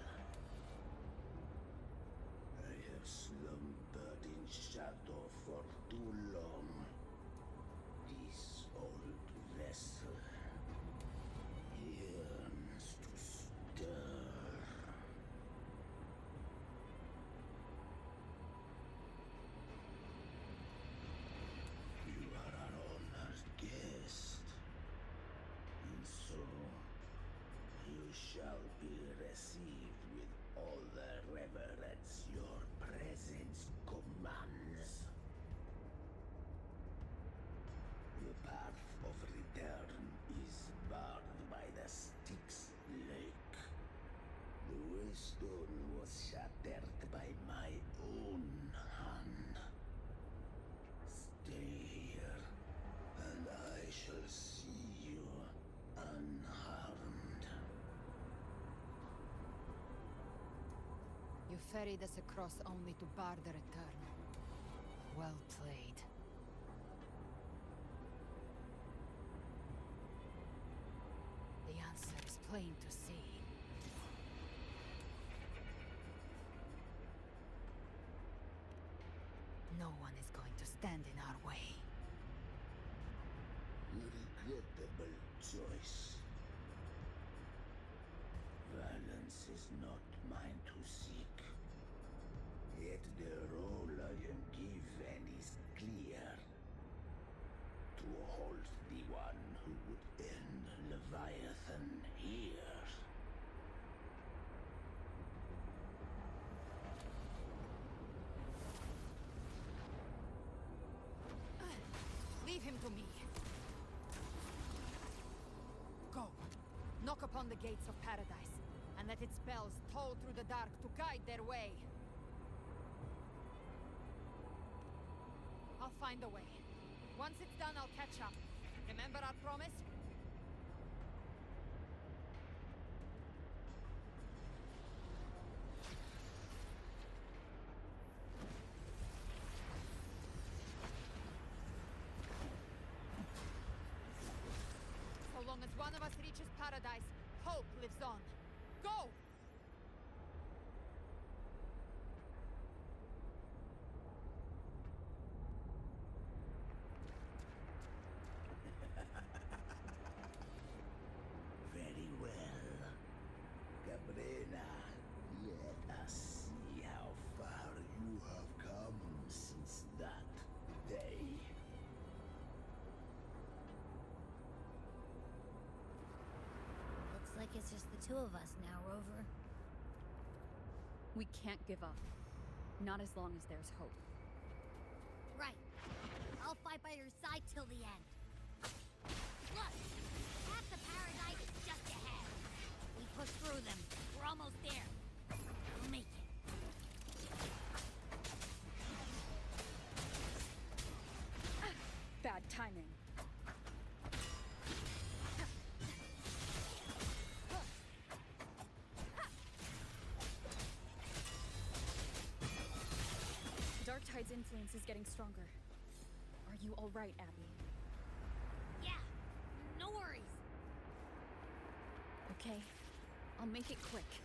I have slumbered in shadow for too long. This old vessel yearns to stir. You are our honored guest, and so you shall be received with all the reverence your presence commands. The path of return is barred by the Styx Lake. The waystone was shattered by my own hand. Stay here, and I shall see you unharmed. You ferried us across only to bar the return. Well played. The answer is plain to see. No one is going to stand in our way. Regrettable choice. Violence is not mine to seek. Yet the role I am given is clear. To hold the one who would end Leviathan here. Leave him to me. Go. Knock upon the gates of paradise, and let its bells toll through the dark to guide their way. I'll find a way. Once it's done, I'll catch up. Remember our promise? So long as one of us reaches paradise, hope lives on. Go! Very well. Cabrera, let us see how far you have come since that day. Looks like it's just the two of us now, Rover. We can't give up. Not as long as there's hope. Right. I'll fight by your side till the end. Look! Half the paradise is just ahead. We push through them. We're almost there. We'll make it. Bad timing. Dark Tide's influence is getting stronger. Are you all right, Abby? Yeah, no worries. Okay, I'll make it quick.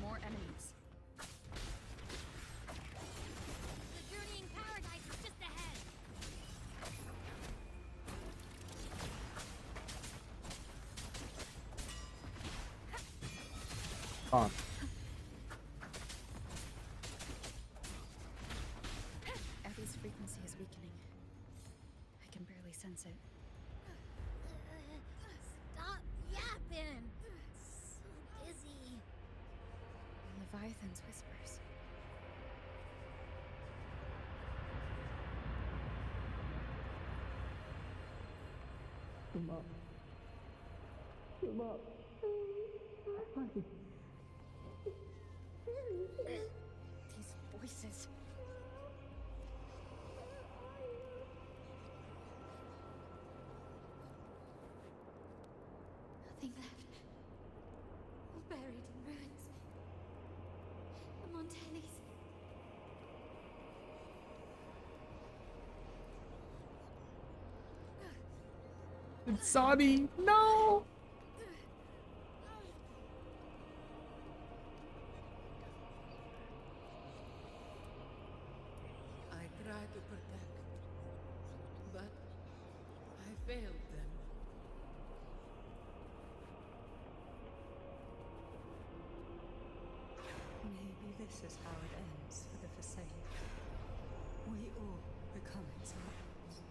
More enemies. The journeying paradise is just ahead. On. Abby's frequency is weakening. I can barely sense it. Stop yapping. So dizzy. Leviathan's whispers. Come up. Come up. These voices. Nothing left. All buried in ruins. The Montellis. It's Sonny! No! I tried to protect, but I failed them. Maybe this is how it ends for the Forsaken. We all become its weapons.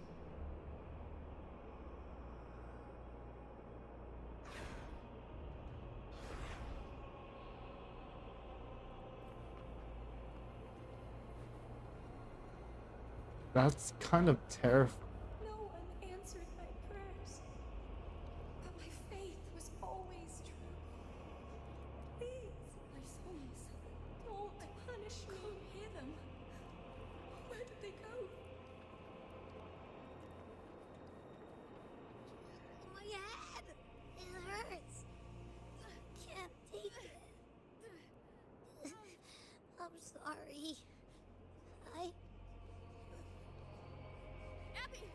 That's kind of terrifying. No one answered my prayers. But my faith was always true. Please, my souls, don't punish me. I can't hear them. Where did they go? My head! It hurts. Can't take it. I'm sorry. Abby!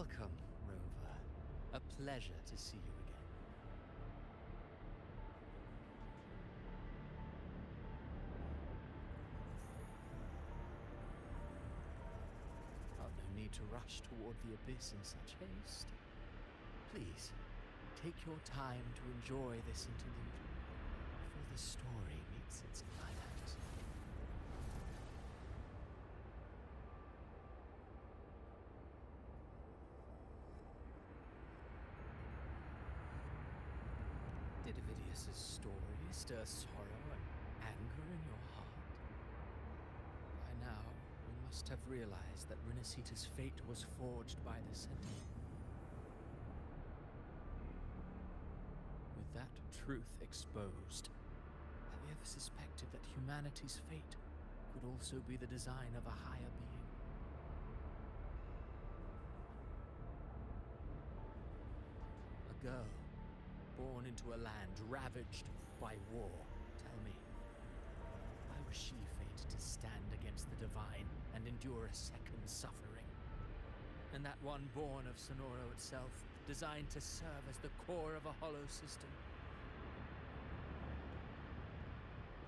Welcome, Rover. A pleasure to see you again. Oh, no need to rush toward the abyss in such haste. Please, take your time to enjoy this interlude before the story meets its climax. Did Avidius's story stir sorrow and anger in your heart? By now, you must have realized that Renacita's fate was forged by the Sentinel. With that truth exposed, have you ever suspected that humanity's fate could also be the design of a higher being? A girl born into a land ravaged by war. Tell me, why was she fated to stand against the divine and endure a second suffering? And that one born of Sonoro itself, designed to serve as the core of a hollow system?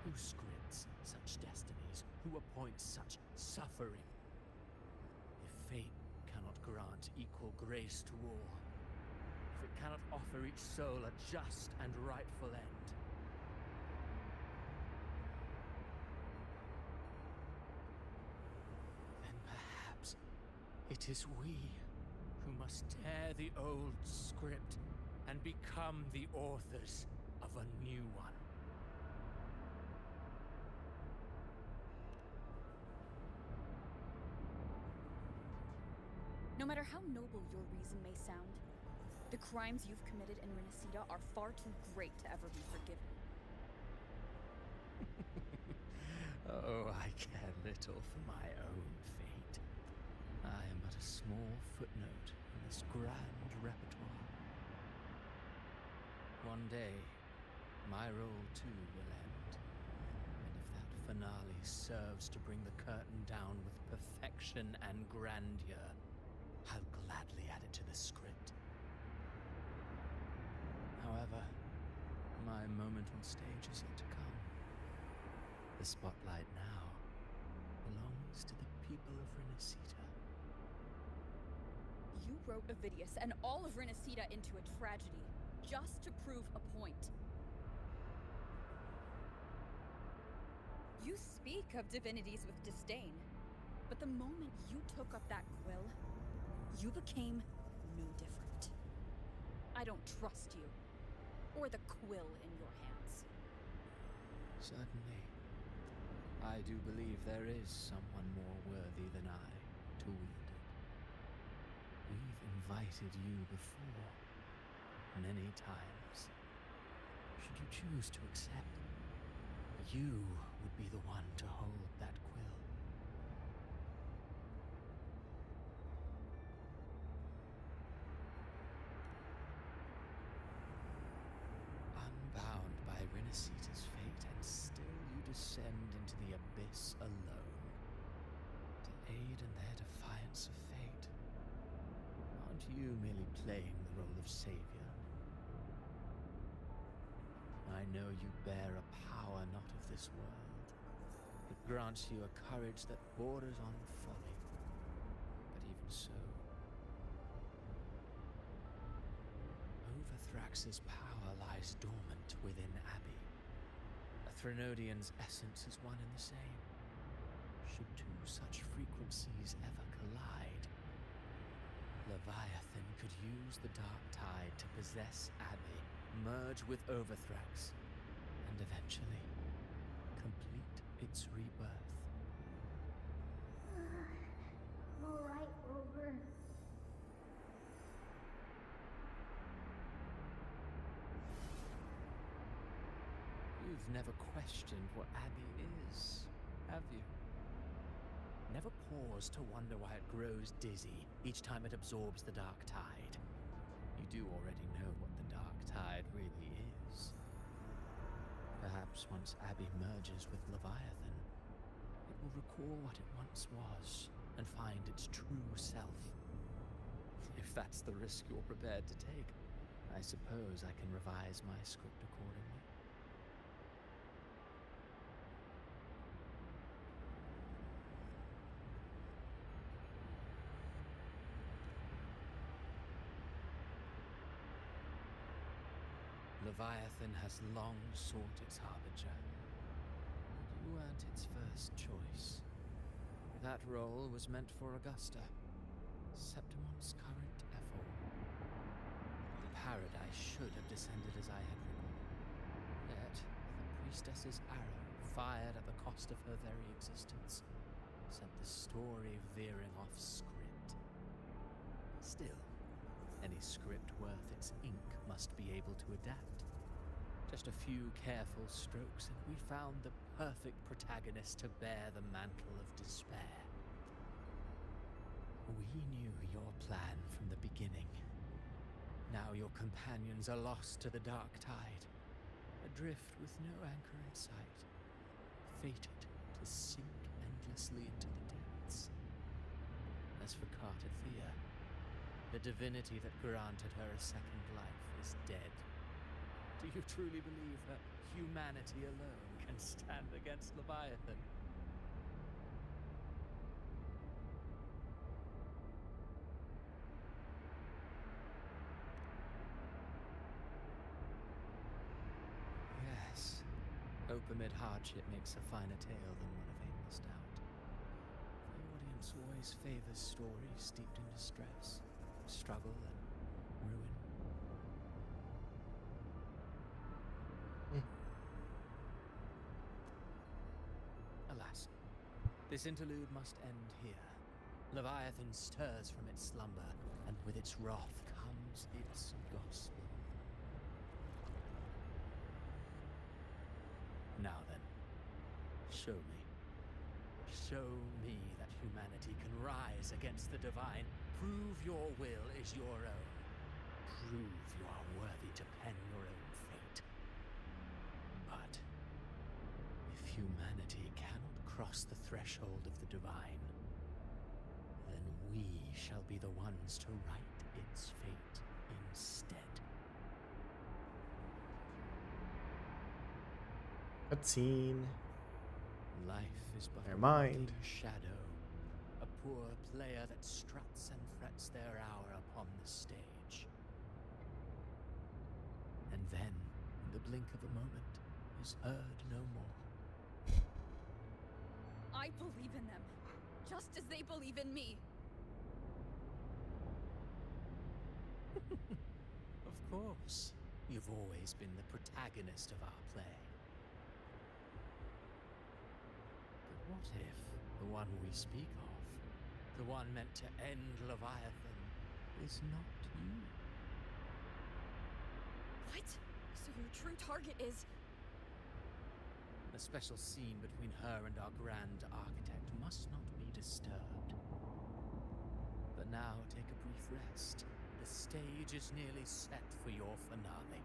Who scripts such destinies? Who appoints such suffering? If fate cannot grant equal grace to all, if it cannot offer each soul a just and rightful end, then perhaps it is we who must tear the old script and become the authors of a new one. No matter how noble your reason may sound, the crimes you've committed in Renacita are far too great to ever be forgiven. Oh, I care little for my own fate. I am but a small footnote in this grand repertoire. One day, my role too will end. And if that finale serves to bring the curtain down with perfection and grandeur, I'll gladly add it to the script. However, my moment on stage is yet to come. The spotlight now belongs to the people of Renacita. You wrote Avidius and all of Renacita into a tragedy, just to prove a point. You speak of divinities with disdain, but the moment you took up that quill, you became no different. I don't trust you, or the quill in your hands. Certainly. I do believe there is someone more worthy than I to wield it. We've invited you before, many times. Should you choose to accept, you would be the one to hold that quill. Unbound by Renacita's fate, and still you descend into the abyss alone, to aid in their defiance of fate. Aren't you merely playing the role of savior? I know you bear a power not of this world. It grants you a courage that borders on folly. But even so, Overthrax's power lies dormant within Abby. A Threnodian's essence is one and the same. Should two such frequencies ever collide, Leviathan could use the dark tide to possess Abby, merge with Overthrax, and eventually complete its rebirth. I'm alright, Rover. You've never questioned what Abby is, have you? Never paused to wonder why it grows dizzy each time it absorbs the dark tide. You do already know what the dark tide really is. Perhaps once Abby merges with Leviathan, it will recall what it once was and find its true self. If that's the risk you're prepared to take, I suppose I can revise my script accordingly. Leviathan has long sought its harbinger, but you weren't its first choice. That role was meant for Augusta, Septimon's current effort. The paradise should have descended as I had written. Yet, the priestess's arrow, fired at the cost of her very existence, sent the story veering off script. Still, any script worth its ink must be able to adapt. Just a few careful strokes, and we found the perfect protagonist to bear the mantle of despair. We knew your plan from the beginning. Now your companions are lost to the dark tide, adrift with no anchor in sight, fated to sink endlessly into the depths. As for Cartathea, the divinity that granted her a second life is dead. Do you truly believe that humanity alone can stand against Leviathan? Yes, hope amid hardship makes a finer tale than one of aimless doubt. The audience always favors stories steeped in distress, struggle, and ruin. Alas, this interlude must end here. Leviathan stirs from its slumber, and with its wrath comes its gospel. Now then, show me. Show me that humanity can rise against the divine. Prove your will is your own. Prove you are worthy to pen your own fate. But if humanity cannot cross the threshold of the divine, then we shall be the ones to write its fate instead. Cutscene. Life is but Never a mind. walking shadow, a poor player that struts and frets their hour upon the stage. And then, in the blink of a moment, is heard no more. I believe in them, just as they believe in me. Of course, you've always been the protagonist of our play. But what if the one we speak of, the one meant to end Leviathan, is not you? What? So your true target is... The special scene between her and our grand architect must not be disturbed. But now take a brief rest. The stage is nearly set for your finale.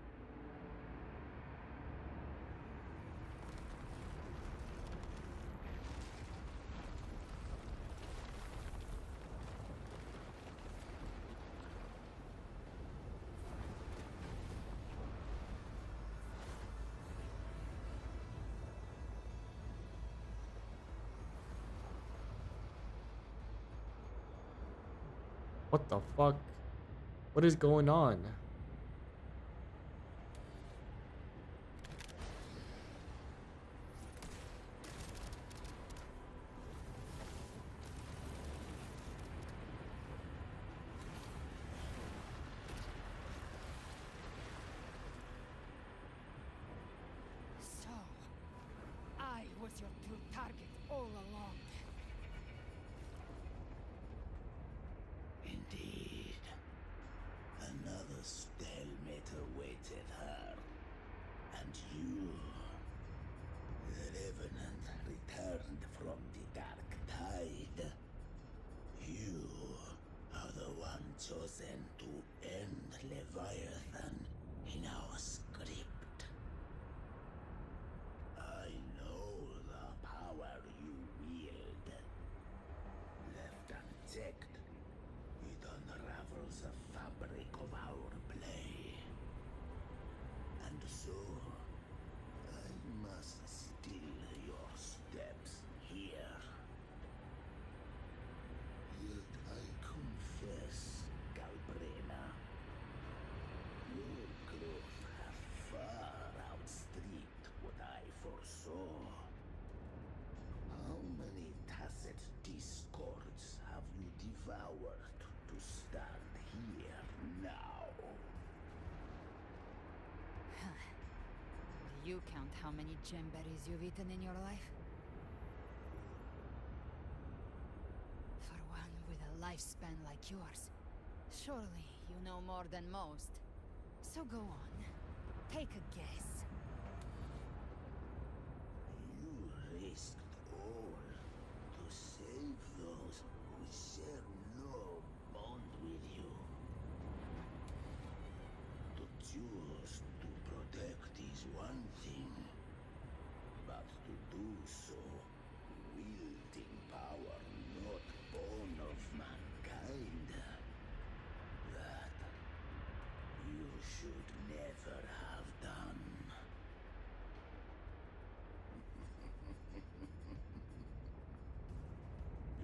What the fuck? What is going on? So, I was your true target all along. Indeed. Another stalemate awaited her. And you, the revenant returned from the dark tide. You are the one chosen to end Leviathan in our script. I know the power you wield. And so, I must still your steps here. Yet I confess, Galbrena, your growth hath far outstripped what I foresaw. How many tacit discords have you devoured to stand here now? Do you count how many gemberries you've eaten in your life? For one with a lifespan like yours, surely you know more than most. So go on, take a guess. You risked all to save those who share no bond with you. To choose to protect is one thing, but to do so wielding power not born of mankind, that you should never have done.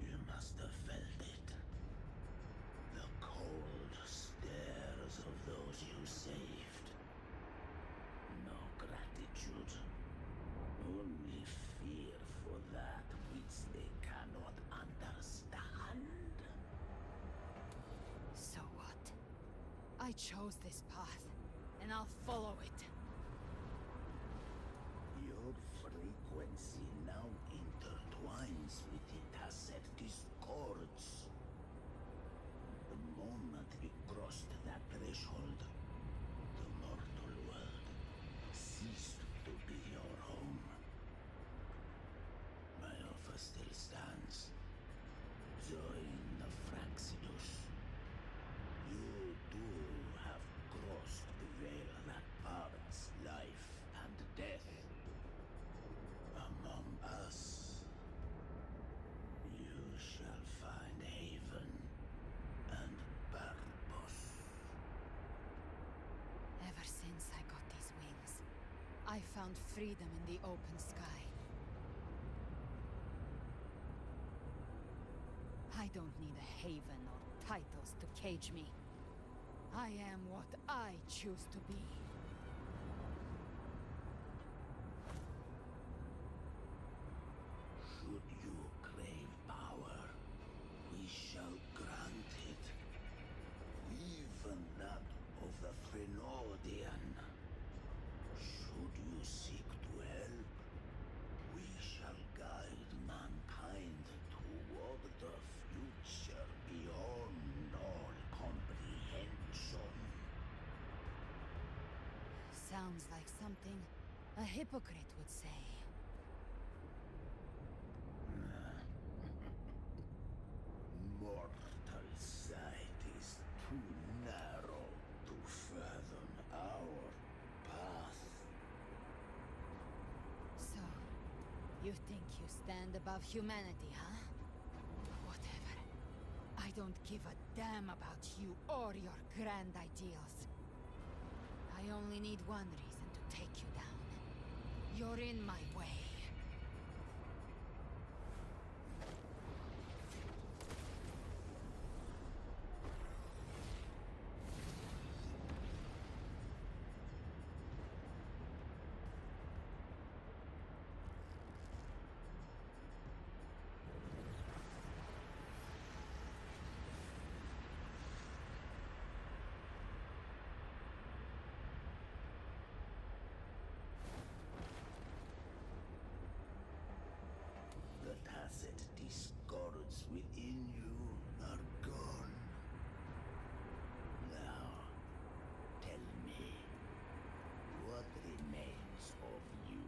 You must have felt it. The cold stares of those you saved. No gratitude. Only fear for that which they cannot understand. So what? I chose this path, and I'll follow it. Your frequency now intertwines with the tacit discords. The moment you crossed that threshold, the mortal world ceased to be your home. My offer still stands. Join the Fraxidus. You too have crossed the veil that parts life and death. Among us, you shall find haven and purpose. Ever since I got these wings, I found freedom in the open sky. I don't need a haven or titles to cage me. I am what I choose to be. Should you crave power, we shall grant it. Even that of the Frenodian. Should you seek to help, we shall guide mankind toward the future beyond all comprehension. Sounds like something a hypocrite would say. Mortal sight is too narrow to fathom our path. So, you think you stand above humanity, huh? Whatever. I don't give a damn about you or your grand ideals. I only need one reason to take you down. You're in my way. The tacit discords within you are gone. Now, tell me, what remains of you?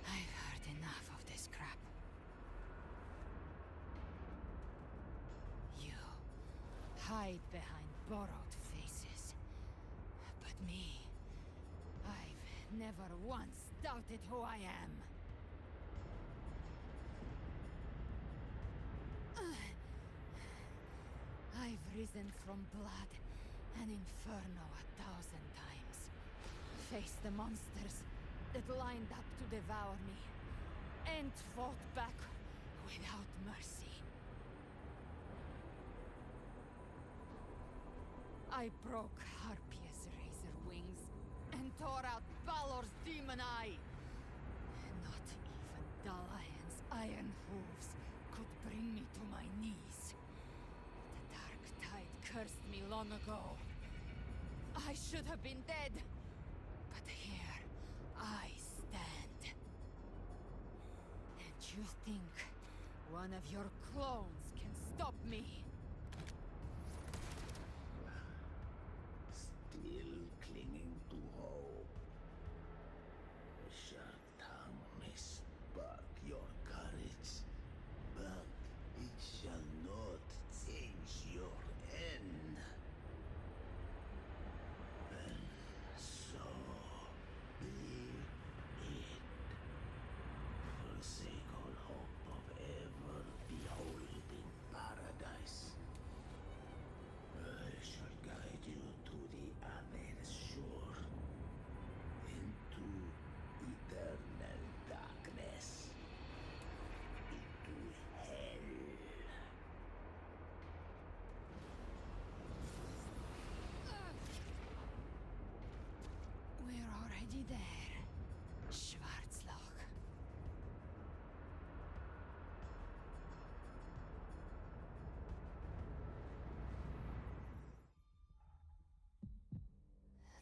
I've heard enough of this crap. You hide behind borrowed faces. But me, I've never once doubted who I am. risen from blood and inferno 1,000 times. Faced the monsters that lined up to devour me, and fought back without mercy. I broke Harpia's razor wings and tore out Balor's demon eye. Not even Dalahan's iron hooves could bring me to my knees. The dark tide cursed me long ago. I should have been dead, but here I stand. And you think one of your clones can stop me? Still clinging to hope. Shall tongue may spark your courage, but it shall not change your end. And so be it. Forsake all hope of ever beholding paradise. I shall guide you to the other shore, into eternal darkness, into hell. We're already there, Schwarzloch.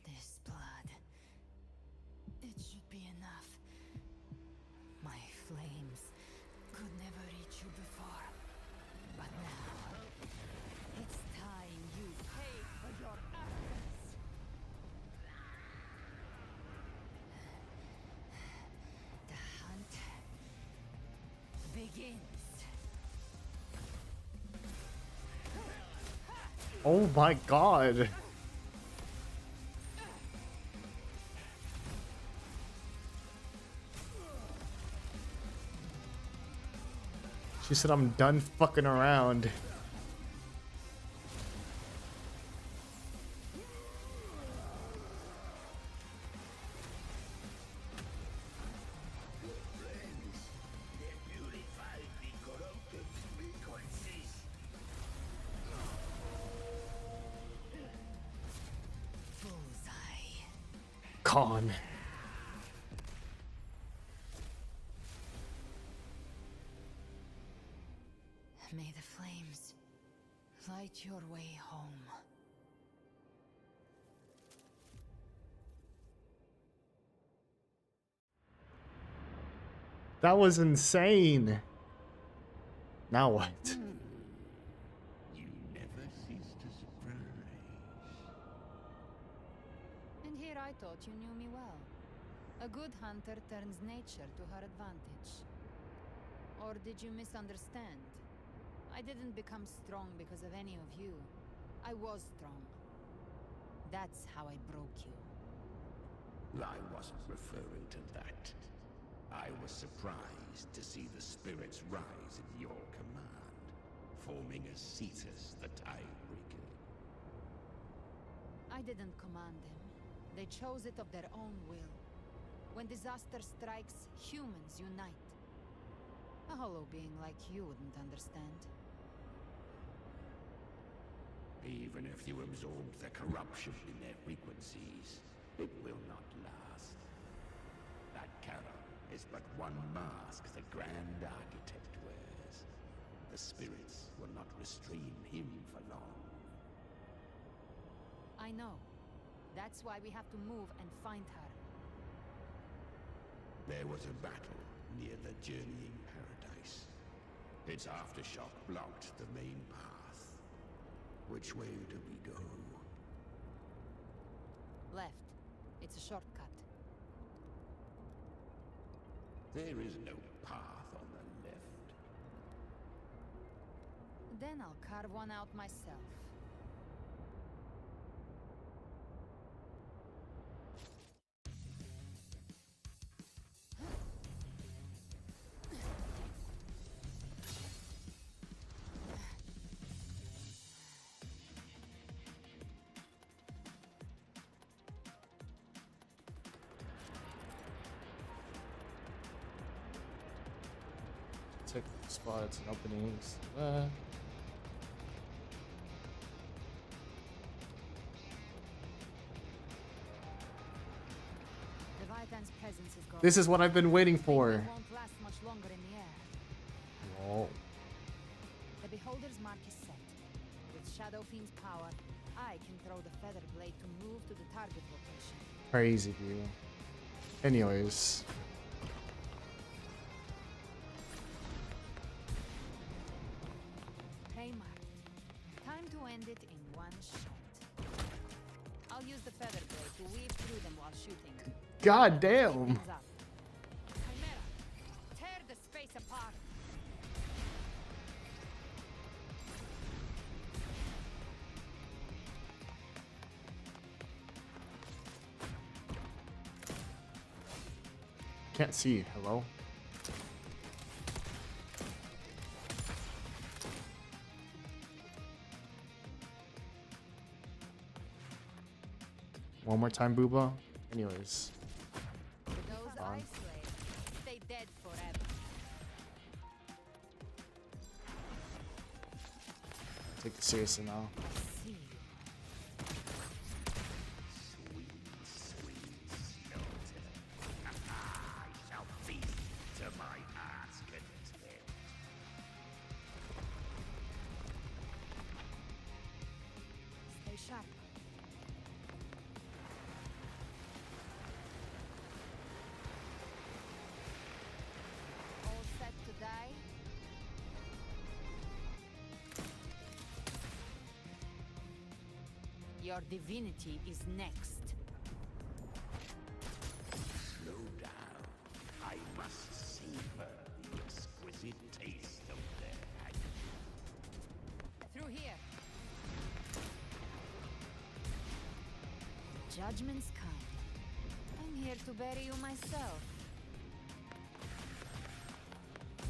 This blood. It should be enough. My flames could never reach you before. But now, it's time you pay for your actions. The hunt begins. Oh my god. She said I'm done fucking around. Con. May the flames light your way home. That was insane. Now what? You never cease to surprise. And here I thought you knew me well. A good hunter turns nature to her advantage. Or did you misunderstand? I didn't become strong because of any of you. I was strong. That's how I broke you. I wasn't referring to that. I was surprised to see the spirits rise at your command, forming a Cetus the Tidebreaker. I didn't command them. They chose it of their own will. When disaster strikes, humans unite. A hollow being like you wouldn't understand. Even if you absorb the corruption in their frequencies, it will not last. That Charon is but one mask the Grand Architect wears. The spirits will not restrain him for long. I know. That's why we have to move and find her. There was a battle near the Journeying Paradise. Its aftershock blocked the main path. Which way do we go? Left. It's a shortcut. There is no path on the left. Then I'll carve one out myself. take spots and openings. Leviathan's presence is gone. This is what I've been waiting for. It won't last much longer in the air. Whoa. The Beholder's mark is set. With Shadow Fiend's power, I can throw the feather blade to move to the target location. Crazy view. Anyways. Haymark. Time to end it in one shot. I'll use the feather blade to weave through them while shooting. God damn. Chimera, tear the space apart. Can't see. Hello? One more time, Booba. Anyways. Those I slay, stay dead forever. Take it seriously now. Stay sharp. All set to die? Your divinity is next. Slow down. I must savor the exquisite taste of their agony. Through here. Judgment's come. I'm here to bury you myself.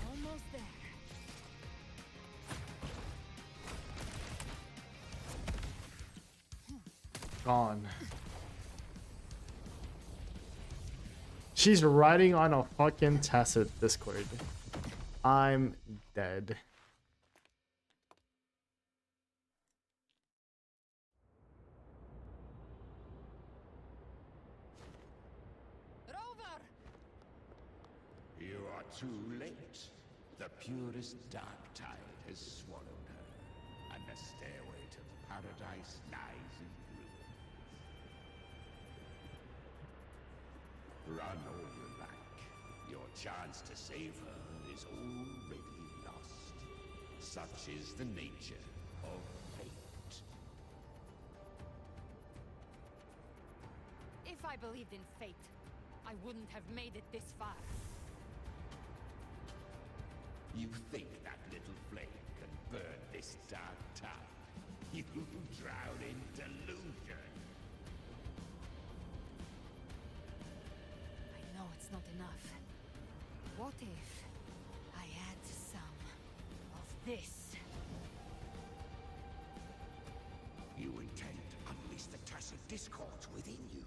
Almost there. Gone. She's riding on a fucking tacit Discord. I'm dead. You are too late. The purest dark tide has swallowed her, and the stairway to paradise lies in ruins. Run all you like. Your chance to save her is already lost. Such is the nature of fate. If I believed in fate, I wouldn't have made it this far. You think that little flame can burn this dark tide? You drown in delusion. I know it's not enough. What if I add some of this? You intend to unleash the tacit discord within you.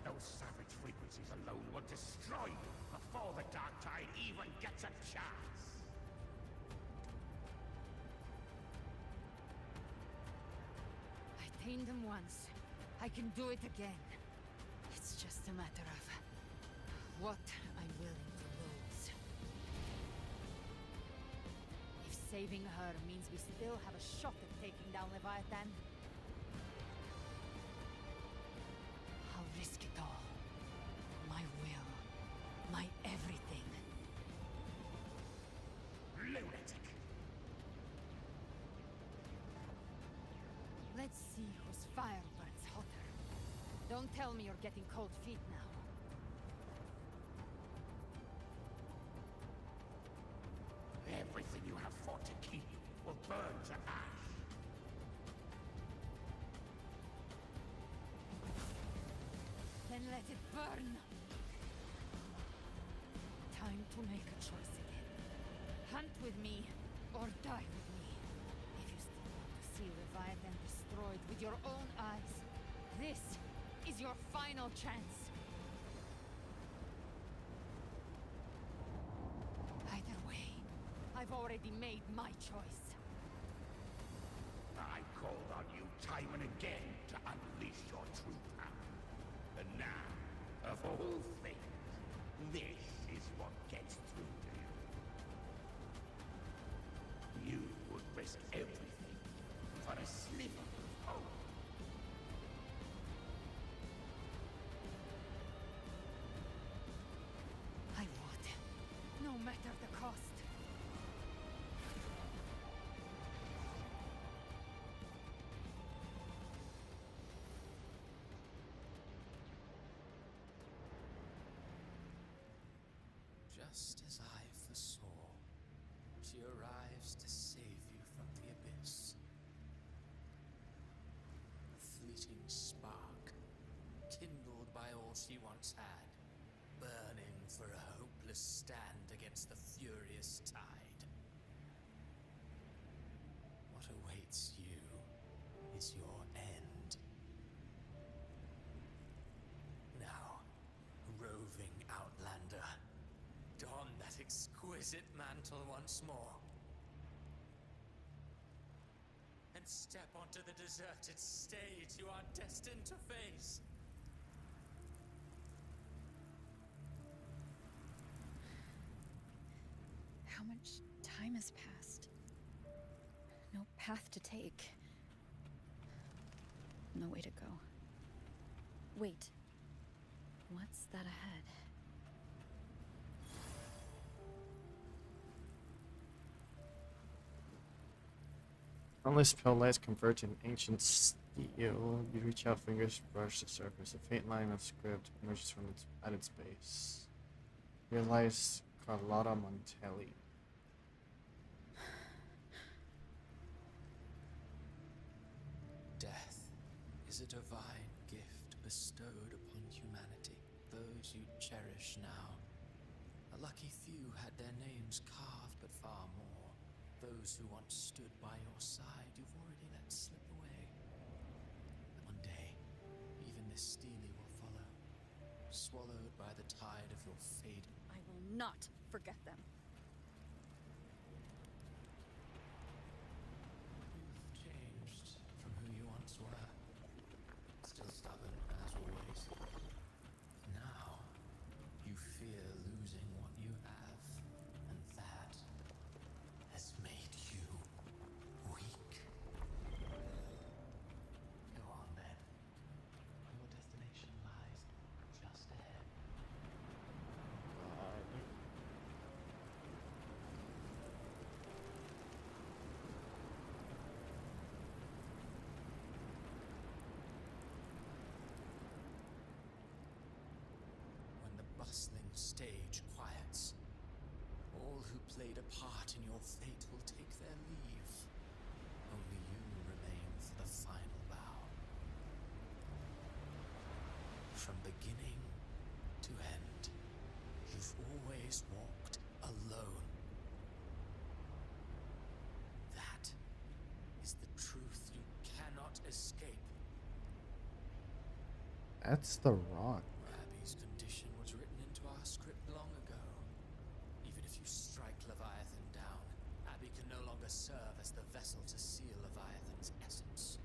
Those savage frequencies alone will destroy you before the dark tide even gets a chance. I tamed them once. I can do it again. It's just a matter of what I'm willing to lose. If saving her means we still have a shot at taking down Leviathan, I'll risk it all. My will. My everything. Lunatic! Let's see whose fire burns hotter. Don't tell me you're getting cold feet now. Everything you have fought to keep will burn to ash. Then let it burn! Time to make a choice again. Hunt with me, or die with me. If you still want to see Leviathan destroyed with your own eyes, this is your final chance. I've already made my choice. I called on you time and again to unleash your true power. And now, of all things, this is what gets through to you. You would risk everything for a sliver of hope. I would, no matter the cost. Just as I foresaw, she arrives to save you from the abyss. A fleeting spark, kindled by all she once had, burning for a hopeless stand against the furious tide. What awaits you is your end. Now, roving outlander, don that exquisite mantle once more. And step onto the deserted stage you are destined to face. How much time has passed? No path to take. No way to go. Wait. What's that ahead? Unless pale lights converge in ancient steel, you reach out, fingers brush the surface. A faint line of script emerges from at its base. Realize Carlotta Montelli. Death is a divine gift bestowed upon humanity. Those you cherish now. A lucky few had their names carved, but far more. Those who once stood by your side, you've already let slip away. One day, even this Steely will follow, swallowed by the tide of your fate. I will not forget them. You've changed from who you once were. Still stubborn, as always. Now, you fear losing what you have, and that has made you weak. Go on then. Your destination lies just ahead. When the bustling stage quiets, all who played a part in your fate will take their leave. Only you remain for the final bow. From beginning to end, you've always walked alone. That is the truth you cannot escape. That's the Rock. Abby's condition was written into our script long ago. Even if you strike Leviathan down, Abby can no longer serve as the vessel to seal Leviathan's essence.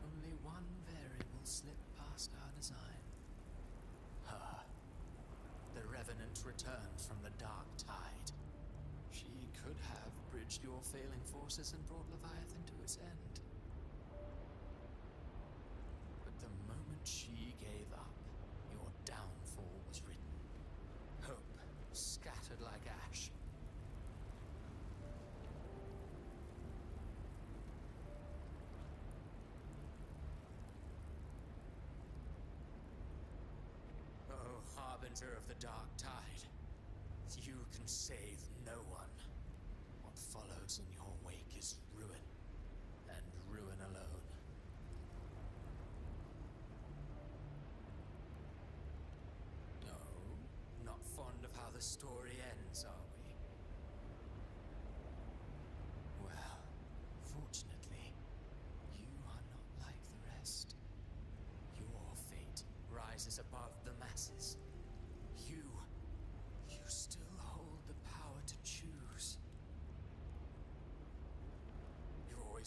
Only one variable slipped past our design. Her. The Revenant returns from the dark tide. She could have bridged your failing forces and brought Leviathan to its end. But the moment she gave up, your downfall was written. Hope scattered like ash. Oh, harbinger of the dark tide, you can save no one. What follows in your wake is ruin, and ruin alone. No, not fond of how the story ends, are we? Well, fortunately, you are not like the rest. Your fate rises above the masses. You still hold the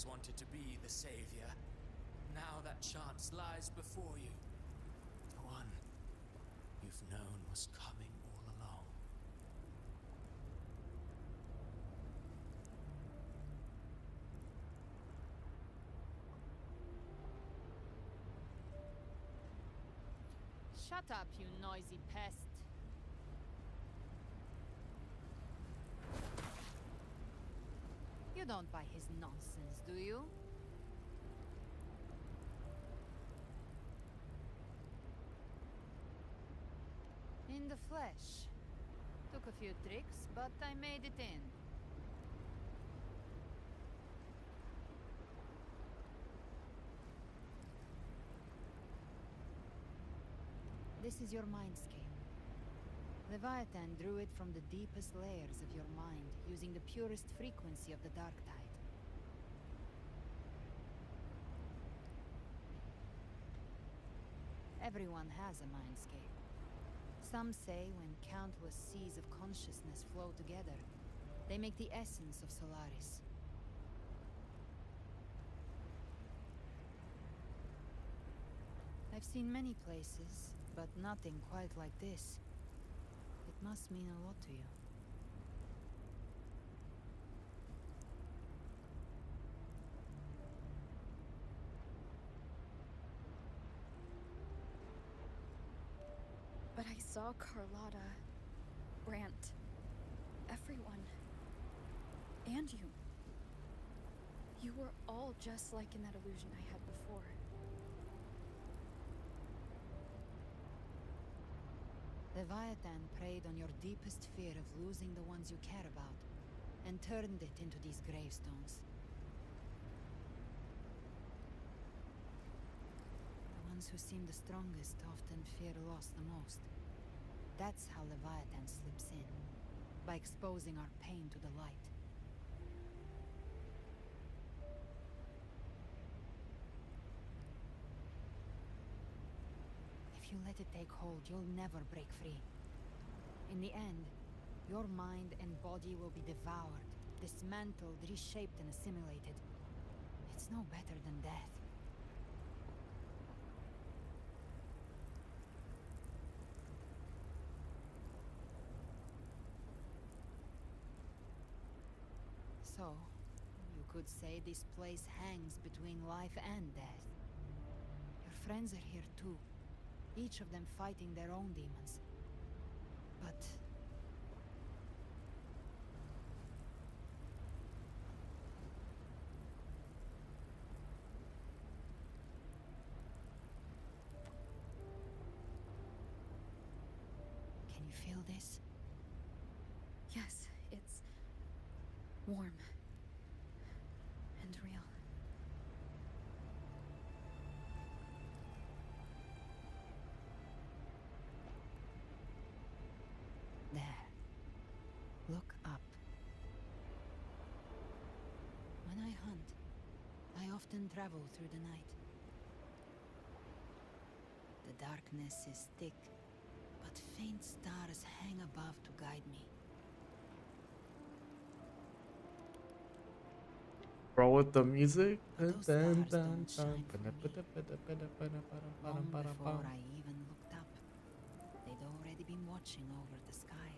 always wanted to be the savior. Now that chance lies before you. The one you've known was coming all along. Shut up, you noisy pest. You don't buy his nonsense, do you? In the flesh. Took a few tricks, but I made it in. This is your mindscape. Leviathan drew it from the deepest layers of your mind, using the purest frequency of the dark tide. Everyone has a mindscape. Some say when countless seas of consciousness flow together, they make the essence of Solaris. I've seen many places, but nothing quite like this. It must mean a lot to you. But I saw Carlotta, Brant, everyone. And you. You were all just like in that illusion I had before. Leviathan preyed on your deepest fear of losing the ones you care about, and turned it into these gravestones. The ones who seem the strongest often fear loss the most. That's how Leviathan slips in, by exposing our pain to the light. If you let it take hold, you'll never break free. In the end, your mind and body will be devoured, dismantled, reshaped, and assimilated. It's no better than death. So, you could say this place hangs between life and death. Your friends are here too, each of them fighting their own demons. But... can you feel this? Yes, it's warm and real. There. Look up. When I hunt, I often travel through the night. The darkness is thick, but faint stars hang above to guide me. Roll with the music. Those stars don't shine for me. Long before I even looked up, they'd already been watching over the sky.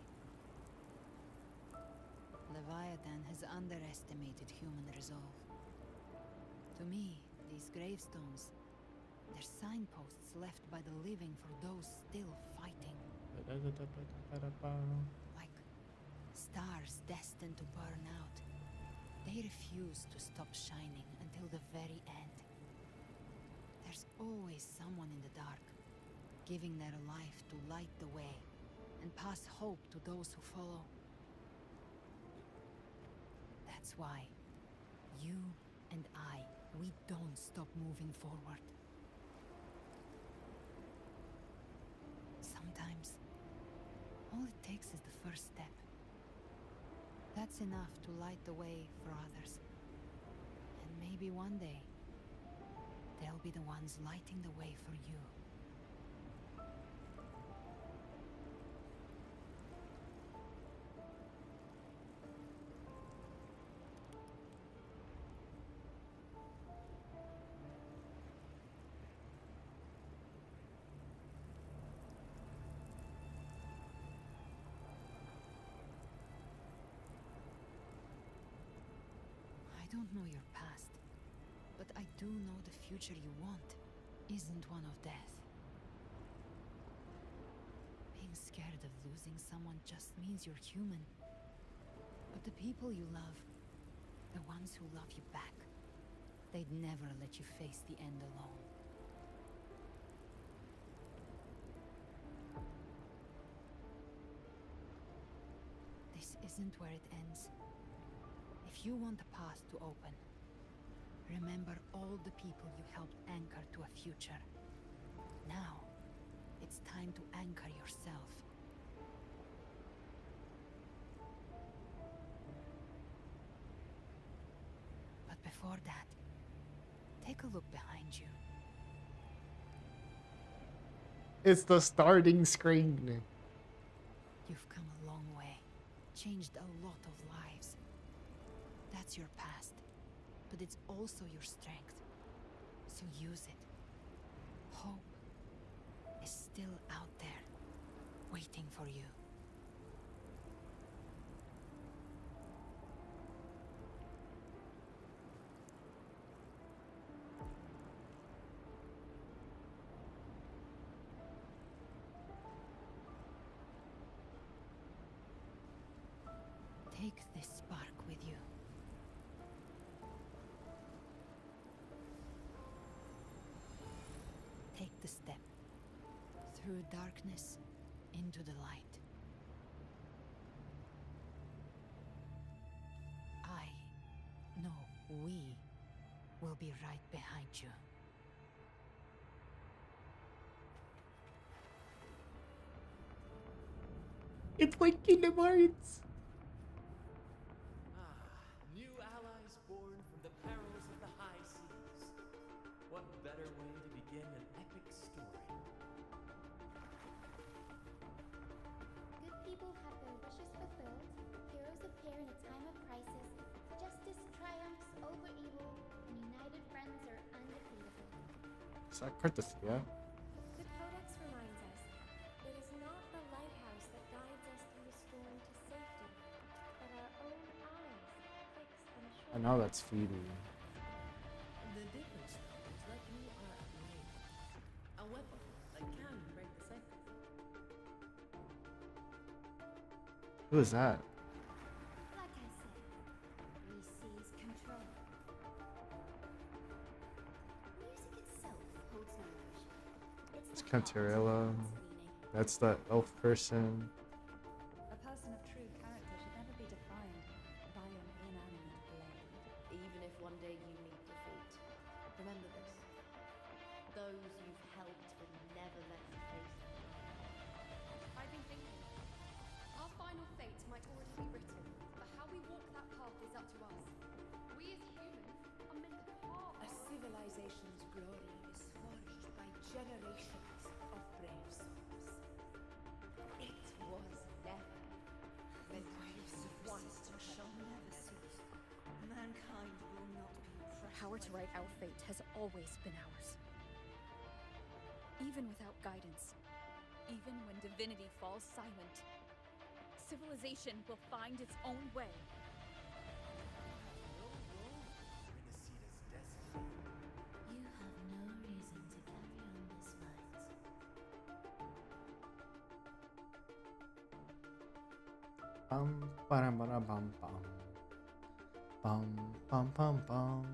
Leviathan has underestimated human resolve. To me, these gravestones, they're signposts left by the living for those still fighting. Like stars destined to burn out. They refuse to stop shining until the very end. There's always someone in the dark, giving their life to light the way and pass hope to those who follow. That's why you and I, we don't stop moving forward. Sometimes, all it takes is the first step. That's enough to light the way for others. And maybe one day, they'll be the ones lighting the way for you. don't know your past, but I do know the future you want isn't one of death. Being scared of losing someone just means you're human. But the people you love, the ones who love you back, they'd never let you face the end alone. This isn't where it ends. If you want the path to open, remember all the people you helped anchor to a future. Now, it's time to anchor yourself. But before that, take a look behind you. It's the starting screen. You've come a long way, changed a lot of lives. That's your past, but it's also your strength. So use it. Hope is still out there, waiting for you. Take this spark with you. Take the step through darkness into the light. I know we will be right behind you. It's like Kingdom Hearts. New allies born from the perils of the high seas. What better way to begin an epic story? Good people have their wishes fulfilled, heroes appear in a time of crisis, justice triumphs over evil, and united friends are undefeatable. Is that courtesy, yeah? The Codex reminds us, it is not the lighthouse that guides us through the storm to safety, but our own eyes fixed on the shore. I know that's Phoebe. The difference, though, is that you are a blade. A weapon that can break the cycle. Who is that? Like I said, we seize control. Music itself holds no emotion. It's Cantarella. That's the elf person. A person of true character should never be defined by an inanimate blade. Even if one day you meet defeat, remember this. Those you've helped would never let you face them. I've been thinking. Our final fate might already be written, but how we walk that path is up to us. We as humans are meant to carve A civilization's glory is forged by generations of brave souls. It was never meant to be once shall never cease. Mankind will not be oppressed. Power to write our fate has always been ours. Even without guidance, even when divinity falls silent, civilization will find its own way. You have no reason to carry on this fight. Bum, bum, bum, bum. Bum, bum, bum, bum.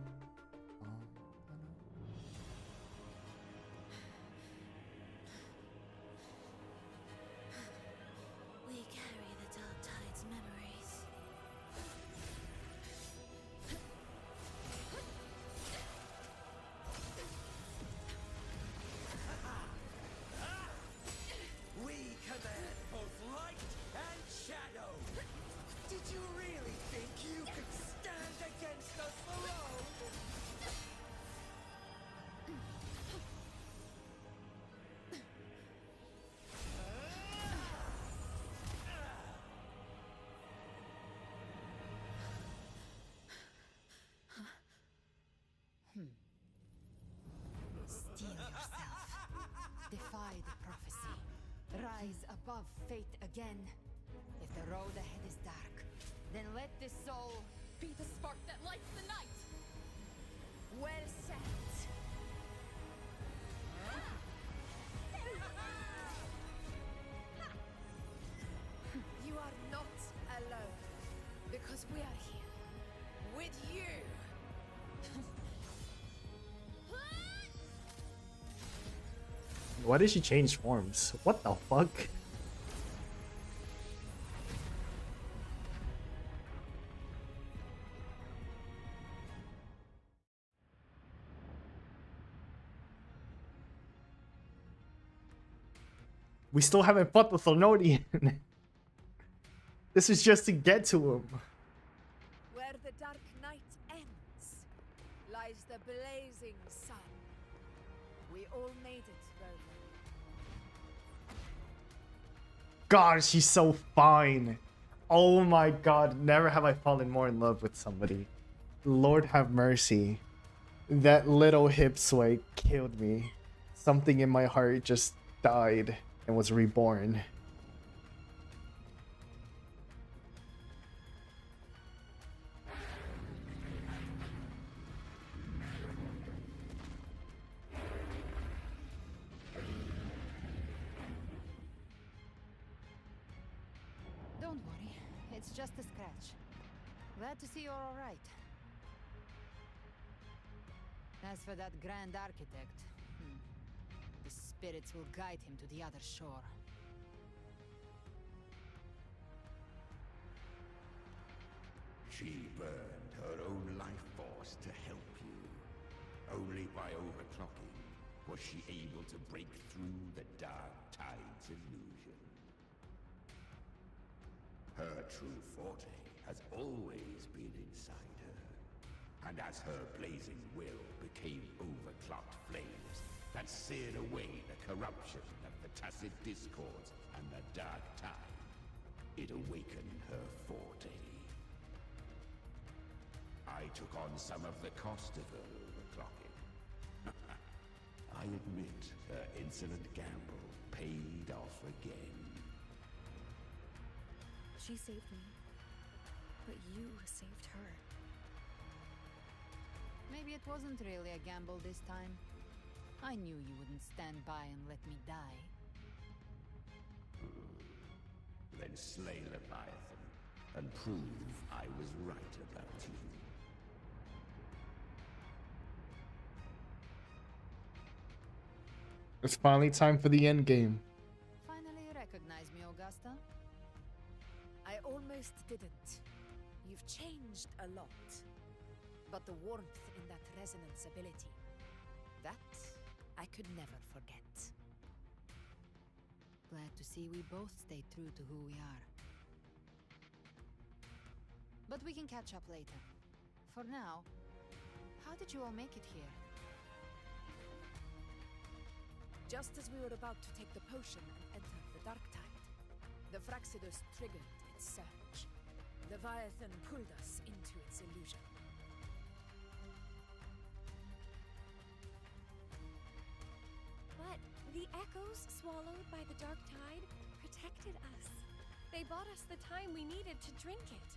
We carry the Dark Tide's memories. We command both light and shadow. Did you really think you could stand against us alone? Steel yourself. Defy the prophecy. Rise above fate again. If the road ahead is dark, then let this soul Be the spark that lights the night! Well said. You are not alone, because we are here with you. Why did she change forms? What the fuck? We still haven't fought the Thornodian. This is just to get to him. Where the dark night ends lies the blazing sun. We all made it, Rover. God, she's so fine. Oh my god, never have I fallen more in love with somebody. Lord have mercy. That little hip sway killed me. Something in my heart just died and was reborn. Don't worry, it's just a scratch. Glad to see you're all right. As for that Grand Architect, the spirits will guide him to the other shore. She burned her own life force to help you. Only by overclocking was she able to break through the dark tide's illusion. Her true forte has always been inside her. And as her blazing will became overclocked flames that seared away the corruption of the tacit discords and the dark tide, it awakened her forte. I took on some of the cost of her overclocking. I admit her insolent gamble paid off again. She saved me, but you saved her. Maybe it wasn't really a gamble this time. I knew you wouldn't stand by and let me die. Then slay Leviathan and prove I was right about you. It's finally time for the end game. Finally you recognize me, Augusta? I almost didn't. You've changed a lot. But the warmth in that resonance ability, that I could never forget. Glad to see we both stayed true to who we are. But we can catch up later. For now, how did you all make it here? Just as we were about to take the potion and enter the dark tide, the Fraxidus triggered its surge. Leviathan pulled us into its illusion. But the echoes swallowed by the dark tide protected us. They bought us the time we needed to drink it.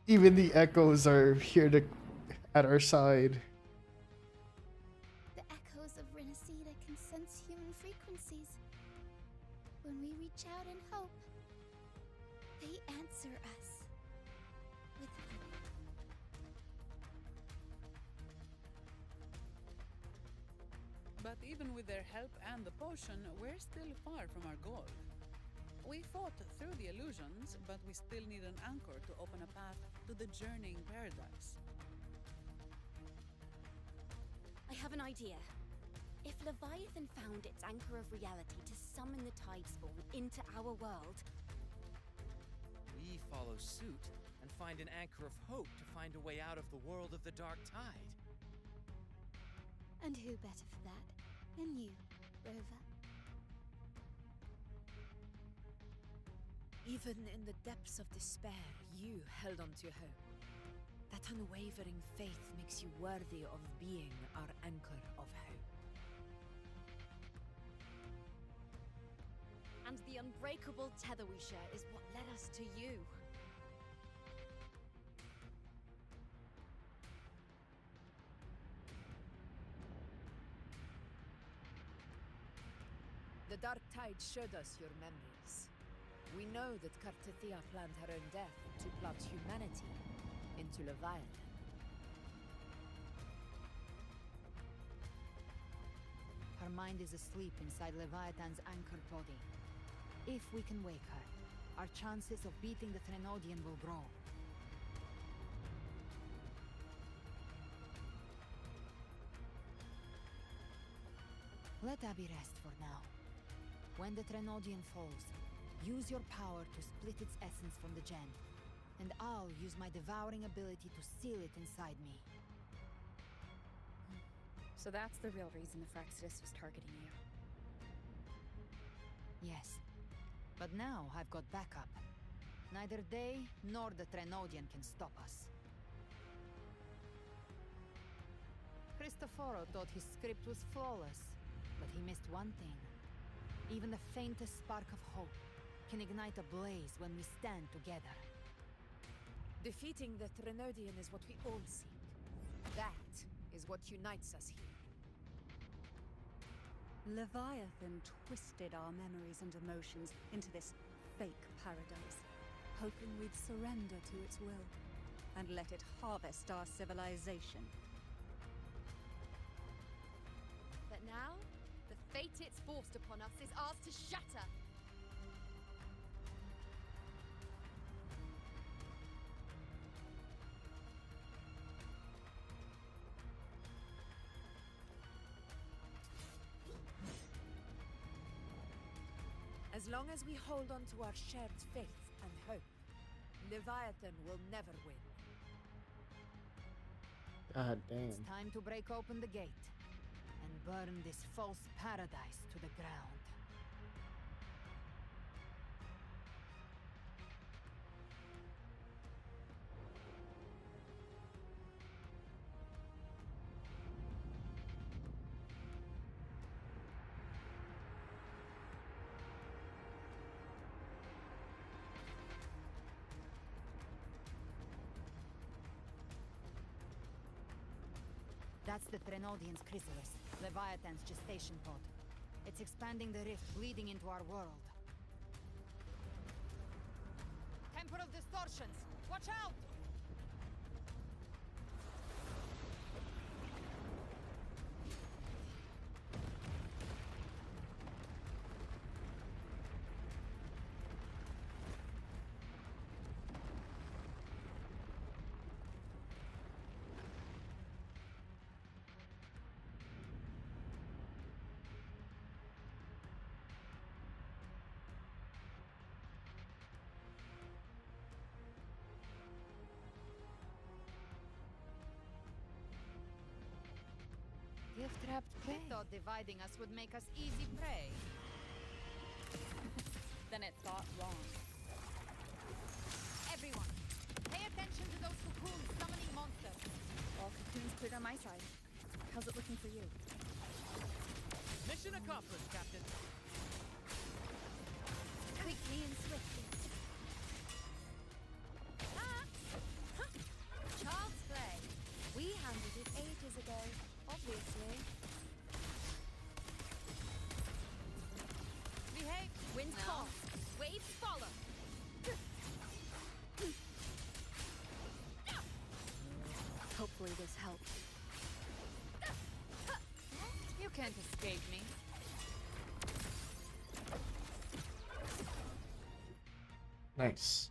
Even the echoes are here to at our side. The echoes of Renacida can sense human frequencies. When we reach out in hope, they answer us with hope. But even with their help and the potion, we're still far from our goal. We fought through the illusions, but we still need an anchor to open a path to the journeying paradise. I have an idea. If Leviathan found its anchor of reality to summon the Tidespawn into our world, We follow suit and find an anchor of hope to find a way out of the world of the dark tide. And who better for that than you, Rover? Even in the depths of despair, you held on to hope. That unwavering faith makes you worthy of being our anchor of hope. And the unbreakable tether we share is what led us to you. The Dark Tide showed us your memories. We know that Kartathea planned her own death to plot humanity into Leviathan. Her mind is asleep inside Leviathan's anchored body. If we can wake her, our chances of beating the Threnodian will grow. Let Abby rest for now. When the Threnodian falls, use your power to split its essence from the gem, and I'll use my devouring ability to seal it inside me. So that's the real reason the Fraxidus was targeting you. Yes. But now I've got backup. Neither they nor the Threnodian can stop us. Cristoforo thought his script was flawless, but he missed one thing. Even the faintest spark of hope can ignite a blaze when we stand together. Defeating the Threnodian is what we all seek. That is what unites us here. Leviathan twisted our memories and emotions into this fake paradise, hoping we'd surrender to its will and let it harvest our civilization. But now, the fate it's forced upon us is ours to shatter. As long as we hold on to our shared faith and hope, Leviathan will never win. God damn. It's time to break open the gate and burn this false paradise to the ground. That's the Threnodian's chrysalis, Leviathan's gestation pod. It's expanding the rift, bleeding into our world. Temper of distortions! Watch out! Gift-wrapped prey. Thought dividing us would make us easy prey. Then it thought wrong. Everyone, pay attention to those cocoons summoning monsters. All cocoons cleared on my side. How's it looking for you? Mission accomplished, Captain. Quickly and swiftly. Ah! Huh. Child's play. We handled it ages ago, obviously. Behave! Winds call. Waves follow. Hopefully this helps. You can't escape me. Nice.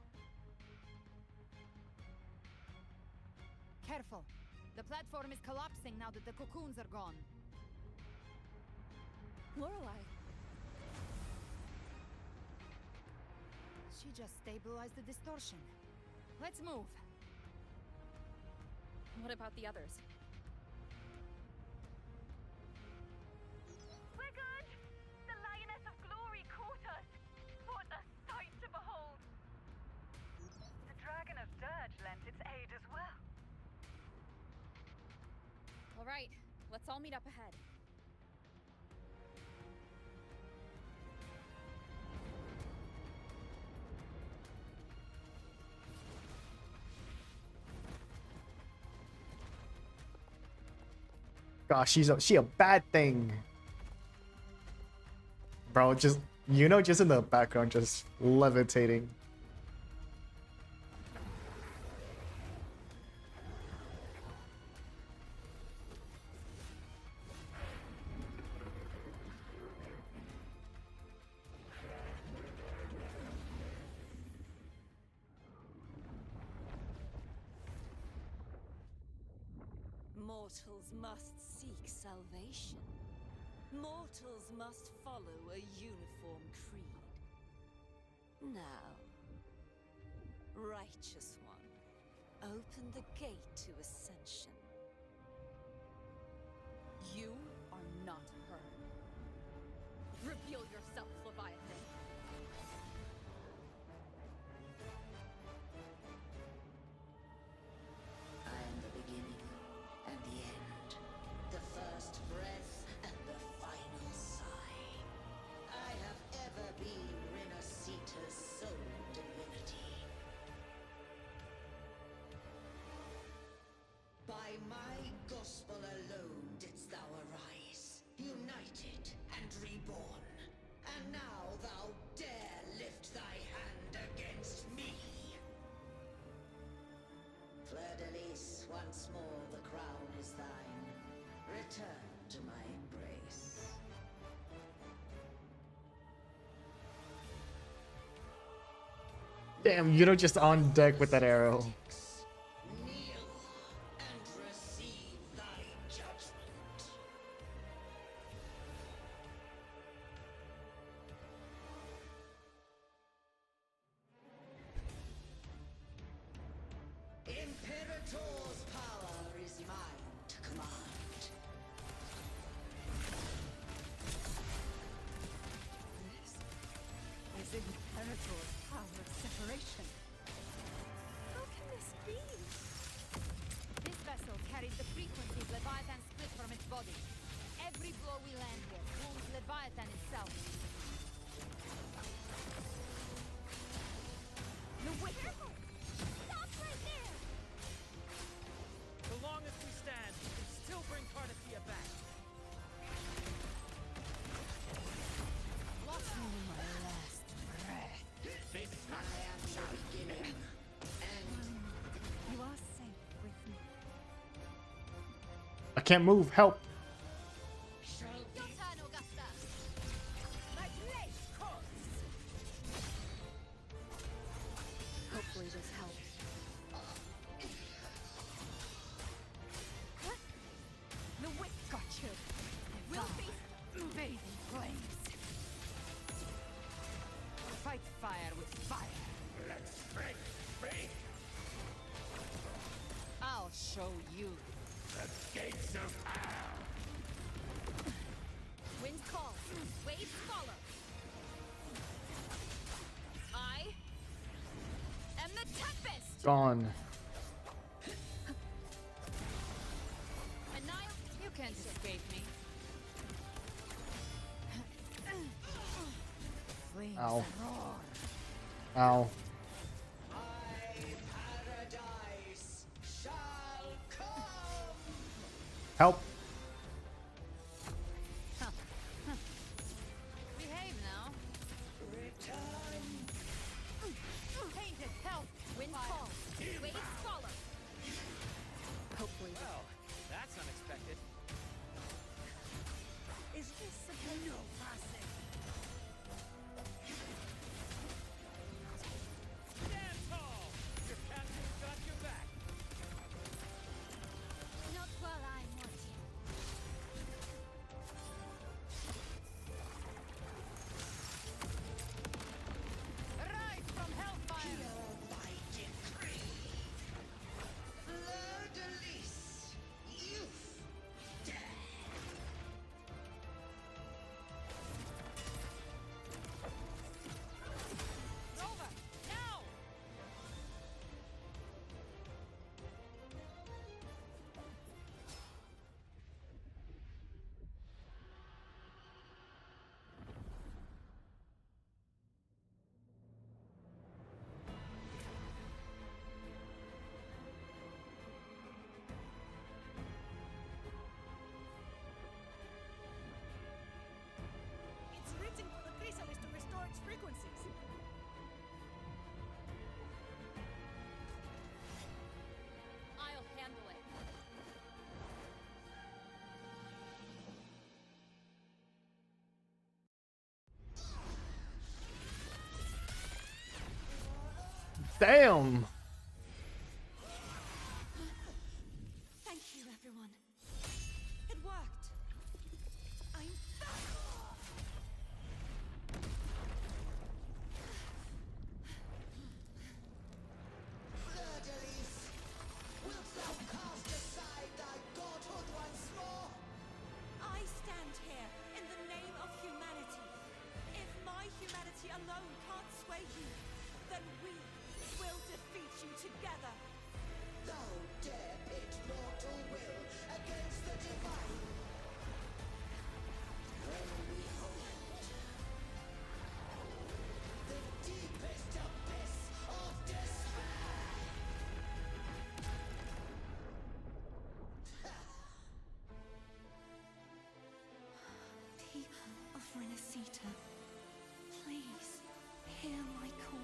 Careful. The platform is collapsing now that the cocoons are gone. Lorelei. She just stabilized the distortion. Let's move. What about the others? We're good! The Lioness of Glory caught us! What a sight to behold! Let's all meet up ahead. Gosh, she a bad thing. Bro, just just in the background, just levitating. Mortals must seek salvation. Mortals must follow a uniform creed. Now, righteous one, open the gate to ascension. You are not her. Reveal yourself, Leviathan. I am the beginning and the end, the first breath and the final sigh. I have ever been Renacita's sole divinity. By my gospel alone didst thou arise, united and reborn. And now thou dare lift thy hand against me. Fleur-de-Lis, once more the crown is thine. Return to my embrace. Damn, just on deck with that arrow. Kneel and receive thy judgment. Imperator's power is mine to command. This is Imperator's power of separation. How can this be? This vessel carries the frequencies Leviathan split from its body. Every blow we land here wounds Leviathan itself. No, wait! Careful! Stop right there! So long as we stand, we can still bring Cardathia back. Lost me in my last breath. I am the beginning and You are safe with me. I can't move. Help. Your turn, Augusta. My blade calls. Hopefully this helps. The wick got you. We'll be bathing flames. Fight fire with fire. let's break I'll show you. the gates of hell. Wind calls. Waves follow. I am the Tempest. Gone. Annihilate. You can't escape me. Flames Ow. roar. Ow. Paradise shall come. Help. Behave now. Return. Painted help. Wind calls. Waves follow. Hopefully this Well, that's unexpected. Is this supposed to passive? Stand tall! Your captain's got your back. Not while I'm watching. Damn. Thank you, everyone. It worked. I'm back. Fleur-de-lis, wilt thou cast aside thy godhood once more? I stand here in the name of humanity. If my humanity alone can't sway you, then we will defeat you together. Thou dare pit mortal will against the divine. Well, behold, the deepest abyss of despair. People of Renacita, please hear my call.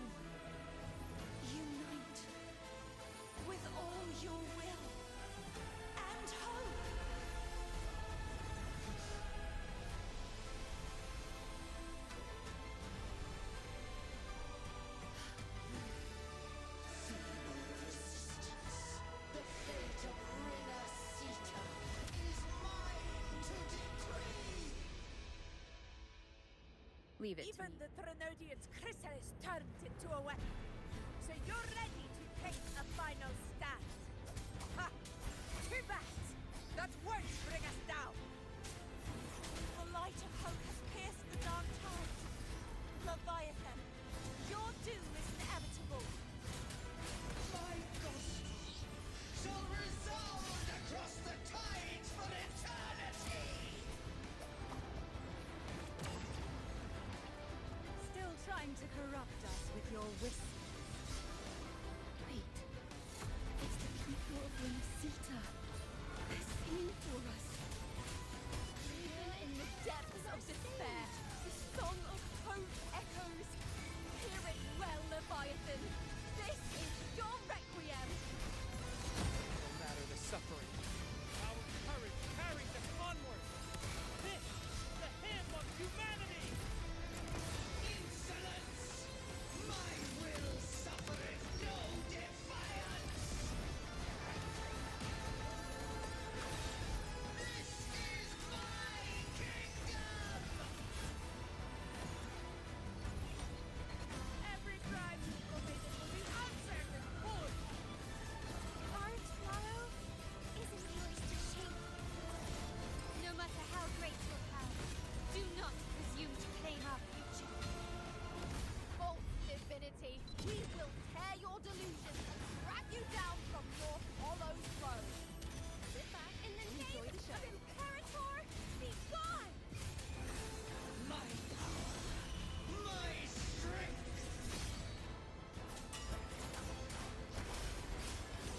Unite with all your will and hope. The fate of Renacita is mine to decree. Leave it Even to me. the Trinodian's chrysalis turned into a weapon. So you're ready to take a final stand. Ha! Too bad! That won't bring us down! The light of hope has pierced the dark tide. Leviathan, your doom is inevitable. My gospel shall resound across the tides for eternity. Still trying to corrupt us with your whispers. Wait. It's the people of Renacita. They're singing for us. Even in the depths of despair, the song of hope echoes. Hear it well, Leviathan. This is your requiem. No matter the suffering, our courage carries us onward. This is the hymn of humanity. Insolence! My will suffereth no defiance! This is my kingdom! Every crime you committed will be answered in full! Our tomorrow isn't yours to shape. No matter how great your power, do not presume to claim our future. False divinity, we will tear your delusions and drag you down from your hollow throne. Sit back In the and enjoy name the show. of Imperator, be gone! My power! My strength!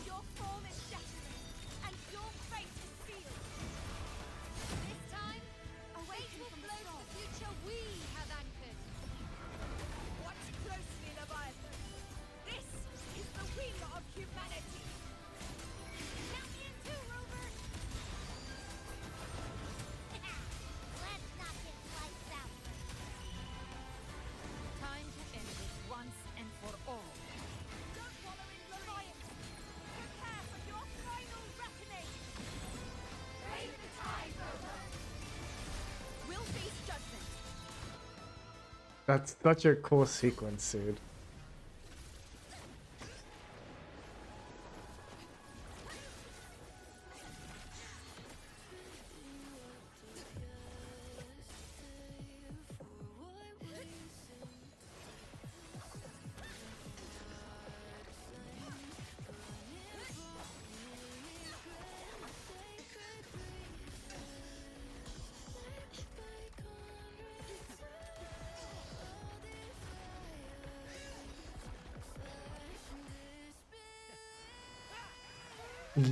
Your form is shattering, and your fate is sealed. This time, a wait will flow to the future we have anchored. Watch closely, Leviathan! This is the wheel of humanity! Count me in too, Rover! Let's knock his lights out first. Time to end this once and for all. Don't wallow in Leviathan! Prepare for your final reckoning! Raise the tide, Rover! We'll face judgment. That's such a cool sequence, dude.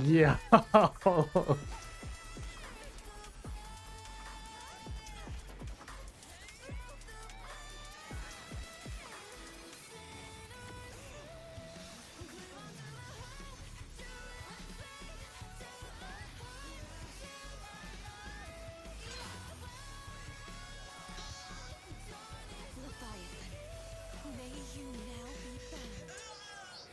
Yeah. Leviathan, may you now be bound.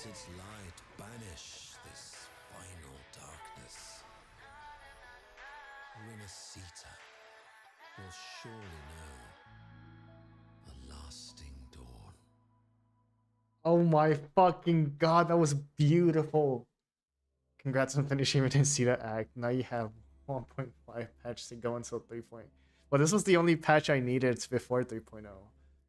its light banish this final darkness, Renacita will surely know a lasting dawn. Oh my fucking god, that was beautiful. Congrats on finishing Renacita Act. Now you have 1.5 patch to go until 3. Well, this was the only patch I needed before 3.0.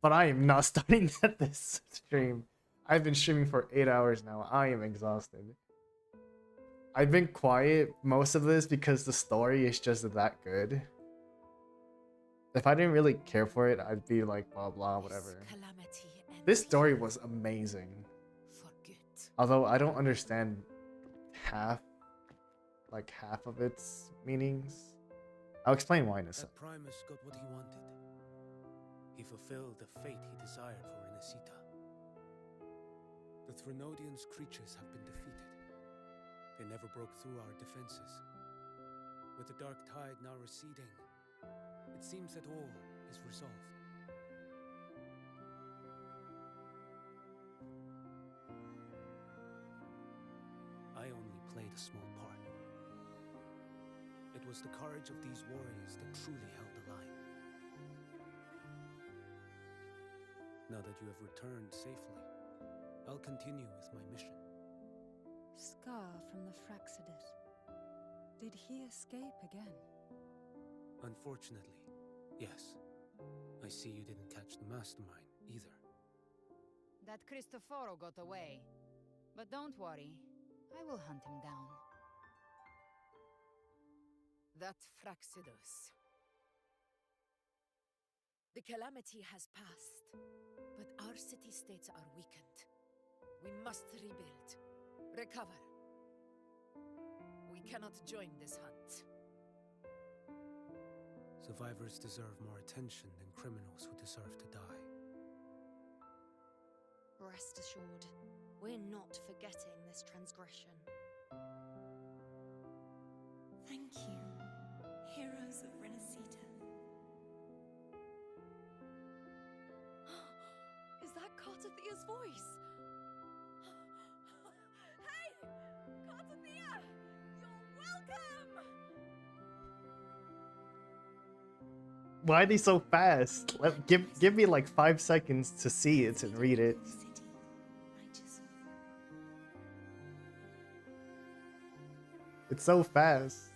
But I am not starting at this stream. I've been streaming for 8 hours now. I am exhausted. I've been quiet most of this because the story is just that good. If I didn't really care for it, I'd be like blah blah whatever. This story was amazing. Although I don't understand half of its meanings. I'll explain why in a second. Primus got what he wanted. He fulfilled the fate he desired for Renacita. The Threnodians' creatures have been defeated. They never broke through our defenses. With the dark tide now receding, it seems that all is resolved. I only played a small part. It was the courage of these warriors that truly held the line. Now that you have returned safely, I'll continue with my mission. Scar from the Fraxidus. Did he escape again? Unfortunately, yes. I see you didn't catch the mastermind either. That Cristoforo got away. But don't worry, I will hunt him down. That Fraxidus. The calamity has passed, but our city-states are weakened. We must rebuild, recover. We cannot join this hunt. Survivors deserve more attention than criminals who deserve to die. Rest assured, we're not forgetting this transgression. Thank you, heroes of Renacita. Is that Cotathea's voice? Hey! Cotathea! You're welcome! Why are they so fast? Give me like 5 seconds to see it and read it. It's so fast.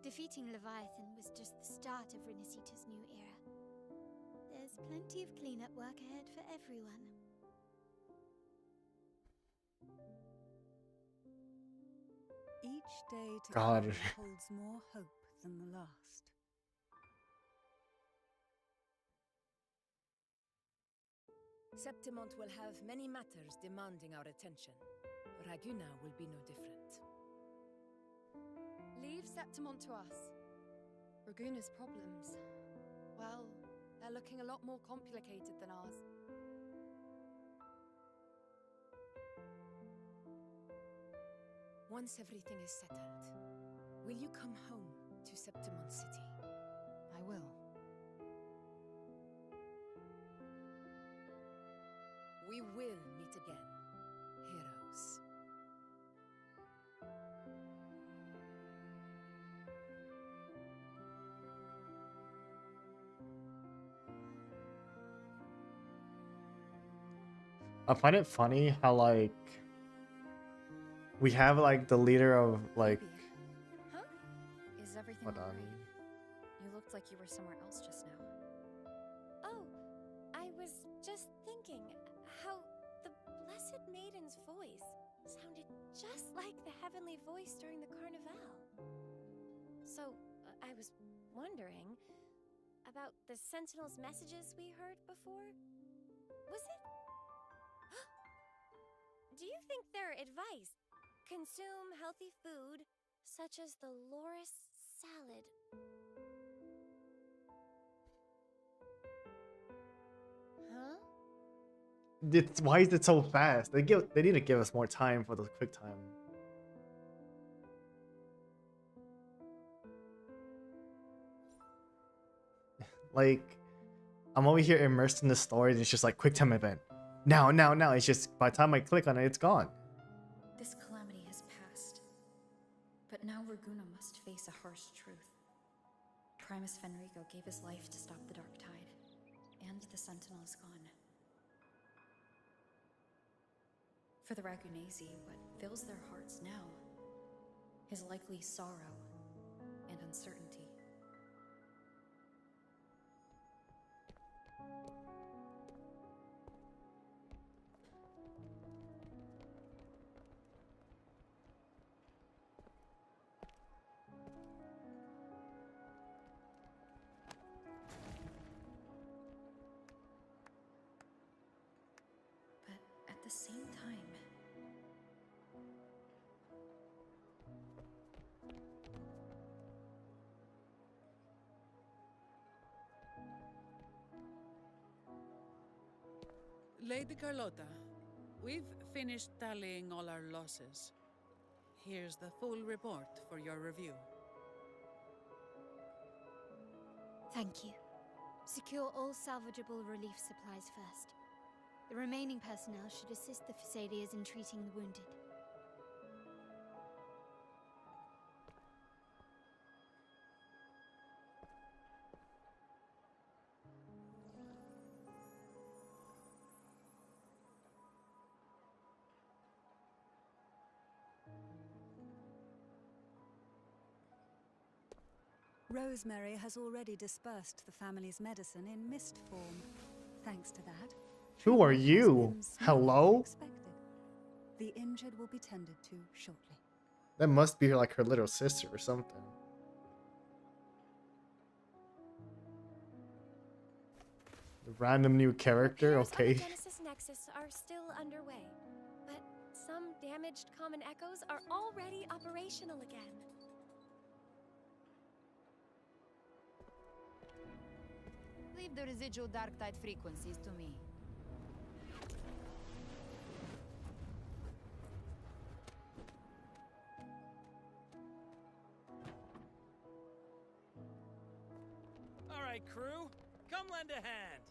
Defeating Leviathan was just the start of Renacita's new era. There's plenty of cleanup work ahead for everyone. Each day to God. come holds more hope than the last. Septimont will have many matters demanding our attention. Raguna will be no different. Leave Septimont to us. Raguna's problems, well, they're looking a lot more complicated than ours. Once everything is settled, will you come home to Septimont City? I will. We will meet again, heroes. I find it funny how like we have like the leader of like Huh? Is everything hold on. alright? You looked like you were somewhere else just now. Oh, I was just thinking how the Blessed Maiden's voice sounded just like the heavenly voice during the Carnival. So, I was wondering about the Sentinel's messages we heard before. Was it? Do you think their advice? Consume healthy food, such as the loris salad. Huh? Why is it so fast? They need to give us more time for the quick time. Like, I'm over here immersed in the story, and it's just like quick time event. Now, now, now. It's just by the time I click on it, it's gone. This calamity has passed. But now Raguna must face a harsh truth. Primus Fenrico gave his life to stop the Dark Tide, and the Sentinel is gone. For the Ragunesi, what fills their hearts now is likely sorrow and uncertainty. But at the same time, Lady Carlotta, we've finished tallying all our losses. Here's the full report for your review. Thank you. Secure all salvageable relief supplies first. The remaining personnel should assist the Phasadeas in treating the wounded. Rosemary has already dispersed the family's medicine in mist form. Thanks to that, Who are treatment has you? been smoother than Hello? expected. The injured will be tended to shortly. That must be like her little sister or something. The random new character, Repairs on the okay. Genesis Nexus are still underway, but some damaged common echoes are already operational again. Leave the residual dark tide frequencies to me. All right, crew, come lend a hand.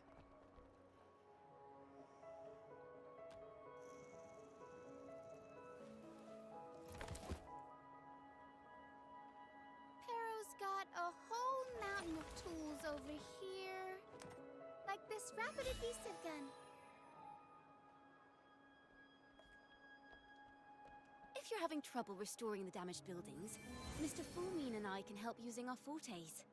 Pero's got a whole mountain of tools over here. Like this rapid adhesive gun. If you're having trouble restoring the damaged buildings, Mr. Fulmine and I can help using our fortes.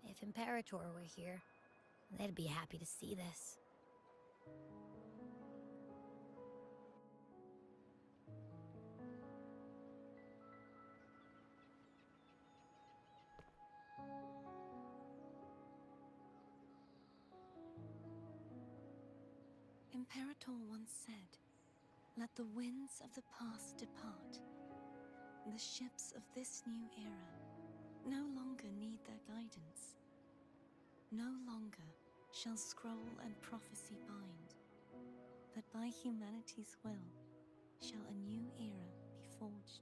If Imperator were here, they'd be happy to see this. Imperator once said, "Let the winds of the past depart. The ships of this new era no longer need their guidance. No longer shall scroll and prophecy bind, but by humanity's will shall a new era be forged."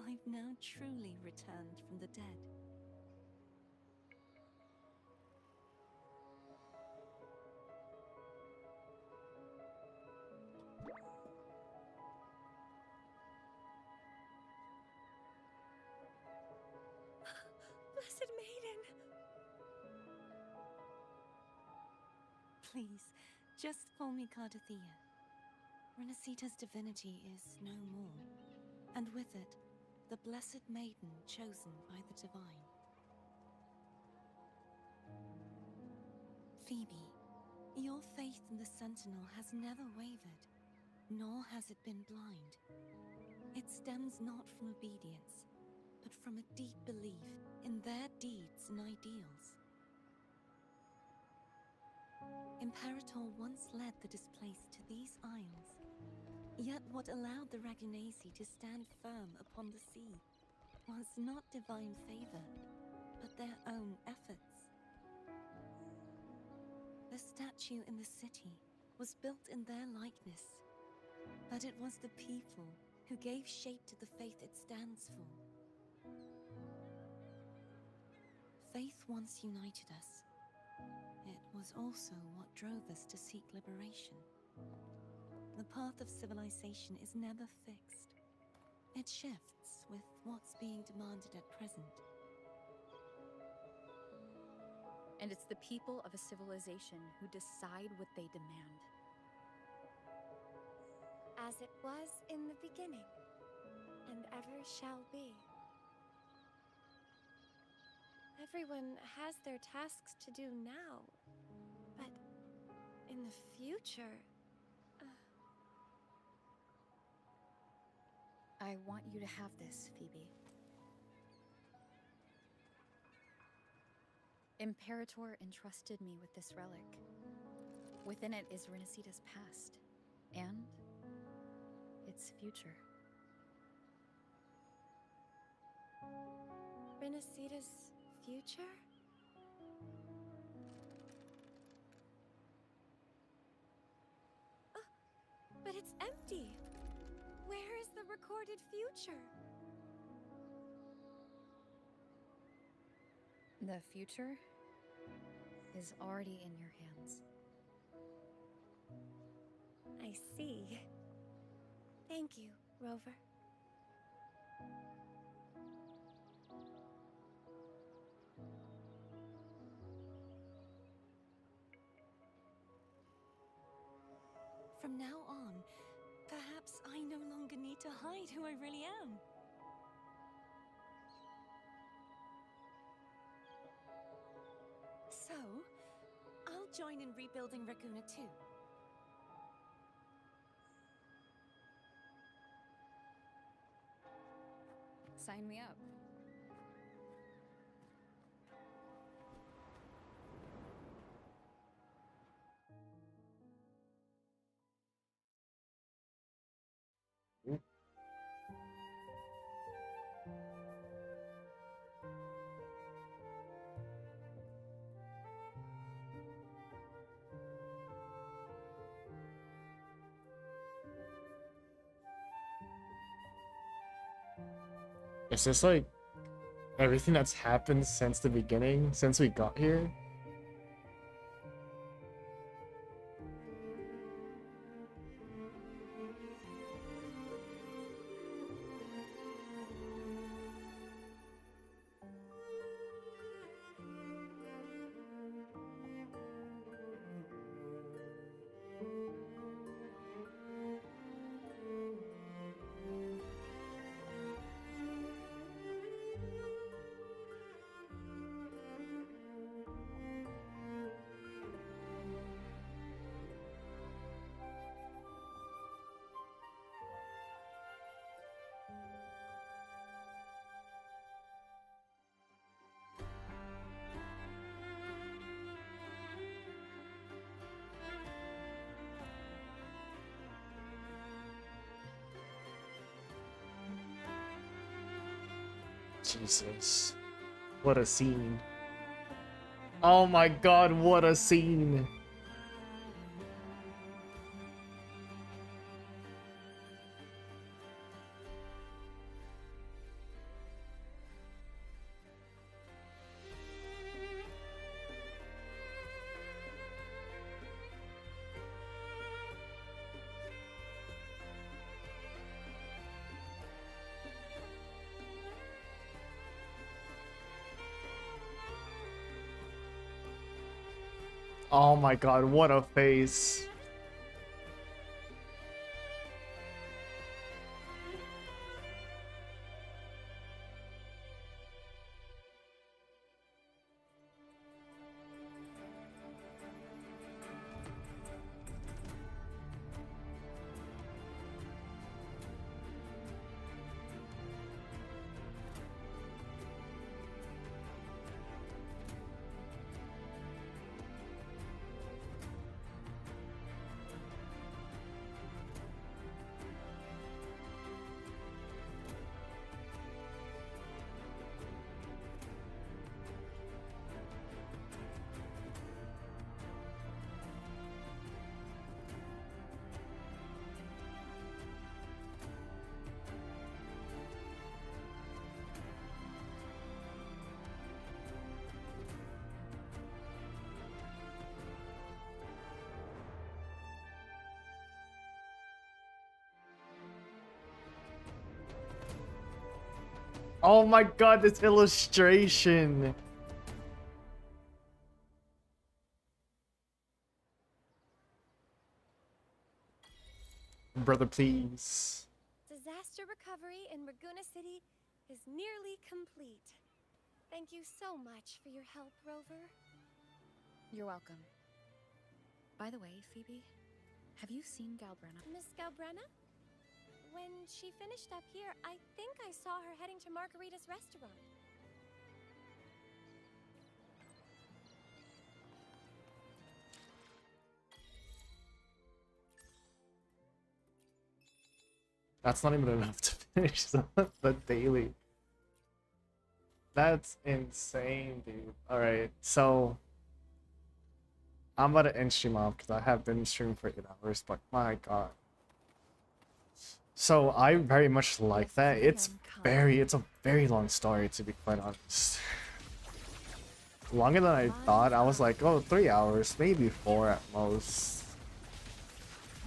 I've now truly returned from the dead. Blessed Maiden! Please, just call me Cardathea. Renacita's divinity is no more, and with it, the Blessed Maiden chosen by the Divine. Phoebe, your faith in the Sentinel has never wavered, nor has it been blind. It stems not from obedience, but from a deep belief in their deeds and ideals. Imperator once led the displaced to these isles, yet what allowed the Ragunesi to stand firm upon the sea was not divine favor, but their own efforts. The statue in the city was built in their likeness. But it was the people who gave shape to the faith it stands for. Faith once united us. It was also what drove us to seek liberation. The path of civilization is never fixed. It shifts with what's being demanded at present. And it's the people of a civilization who decide what they demand. As it was in the beginning, and ever shall be. Everyone has their tasks to do now, but in the future... I want you to have this, Phoebe. Imperator entrusted me with this relic. Within it is Renacita's past, and its future. Renacita's future? But it's empty! Where is the recorded future? The future is already in your hands. I see. Thank you, Rover. From now on, perhaps I no longer need to hide who I really am. So, I'll join in rebuilding Raguna too. Sign me up. Is this like everything that's happened since the beginning, since we got here? Jesus. What a scene. Oh my god, what a scene. Oh my god, what a face. Oh my god, this illustration. Brother, please. Disaster recovery in Raguna City is nearly complete. Thank you so much for your help, Rover. You're welcome. By the way, Phoebe, have you seen Galbrenna? Miss Galbrenna? When she finished up here, I think I saw her heading to Margarita's restaurant. That's not even enough to finish the daily. That's insane, dude. Alright, so I'm about to end stream off because I have been streaming for 8 hours, but my god. So I very much like that. It's a very long story, to be quite honest. Longer than I thought. I was like, oh, 3 hours, maybe 4 at most.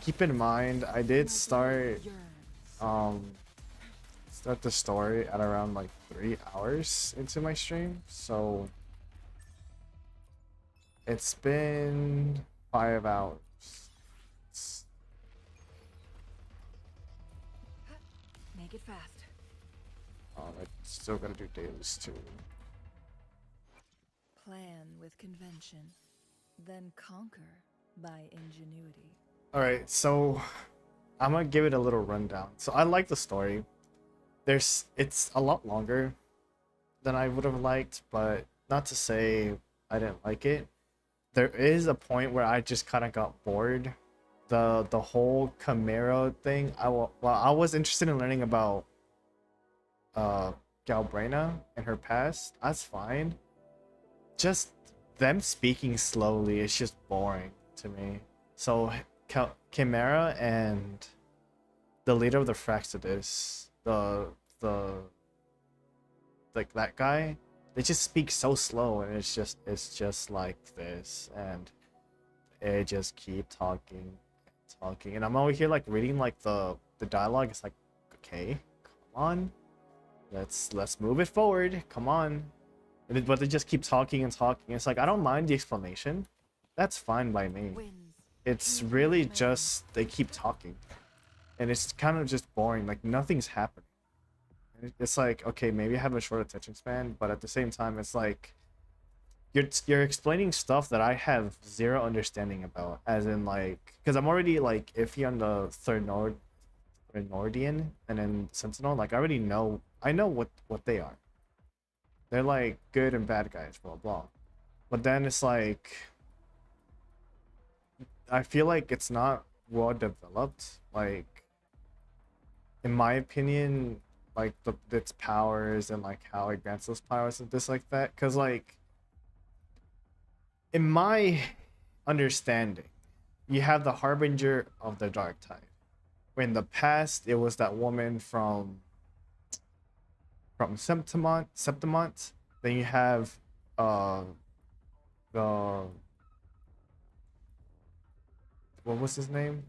Keep in mind, I did start the story at around like 3 hours into my stream, so it's been 5 hours. Make it fast. I still gotta do dailies too. Plan with convention, then conquer by ingenuity. Alright, so I'm gonna give it a little rundown. So I like the story. It's a lot longer than I would have liked, but not to say I didn't like it. There is a point where I just kind of got bored. The whole Chimera thing. I was interested in learning about Galbrena and her past. That's fine. Just them speaking slowly is just boring to me. So Chimera and the leader of the Fraxidus, like that guy, they just speak so slow, and it's just like this, and they just keep talking, and I'm over here like reading like the dialogue. It's like, okay, come on, let's move it forward, come on. But they just keep talking and talking. It's like, I don't mind the explanation, that's fine by me. It's really just they keep talking, and it's kind of just boring. Like nothing's happening. It's like, okay, maybe I have a short attention span, but at the same time, it's like you're explaining stuff that I have zero understanding about. As in, like, because I'm already like iffy on the Nordian and then Sentinel. Like, I know what they are. They're like good and bad guys, blah blah. But then it's like, I feel like it's not well developed. Like, in my opinion, like its powers and like how it grants those powers and this like that. Cause like, in my understanding, you have the Harbinger of the Dark Tide. In the past, it was that woman from Septimont. Then you have the what was his name?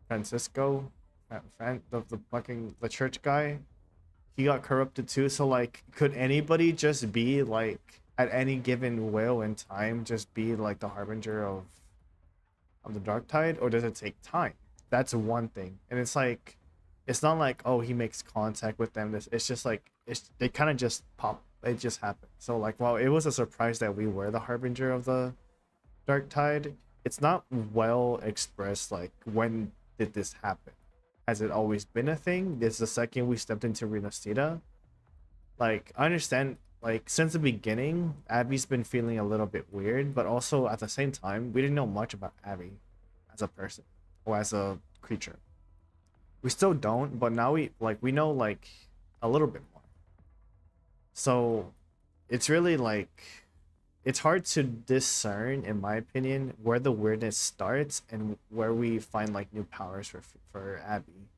Francisco, the church guy. He got corrupted too. So like, could anybody just be like at any given will and time just be like the harbinger of the dark tide, or does it take time? That's one thing. And it's like, it's not like, oh, he makes contact with them. It's just like, they kind of just pop. It just happened. So like, while it was a surprise that we were the harbinger of the dark tide, it's not well expressed. Like, when did this happen? Has it always been a thing? This is the second we stepped into Renostita. Like, I understand, like, since the beginning, Abby's been feeling a little bit weird, but also at the same time, we didn't know much about Abby as a person or as a creature. We still don't, but now we know like a little bit more. So it's really like, it's hard to discern, in my opinion, where the weirdness starts and where we find like new powers for Abby.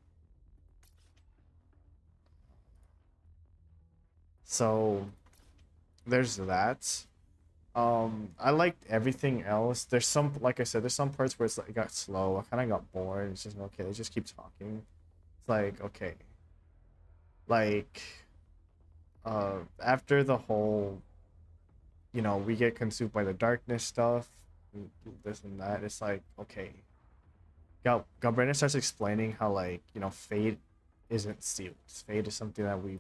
So there's that. I liked everything else. There's some, like I said, there's some parts where it's like, it got slow. I kind of got bored. It's just okay. They just keep talking. It's like, okay. like after the whole, you know, we get consumed by the darkness stuff, and this and that, it's like, okay. Galbrandon starts explaining how, like, you know, fate isn't sealed. Fate is something that we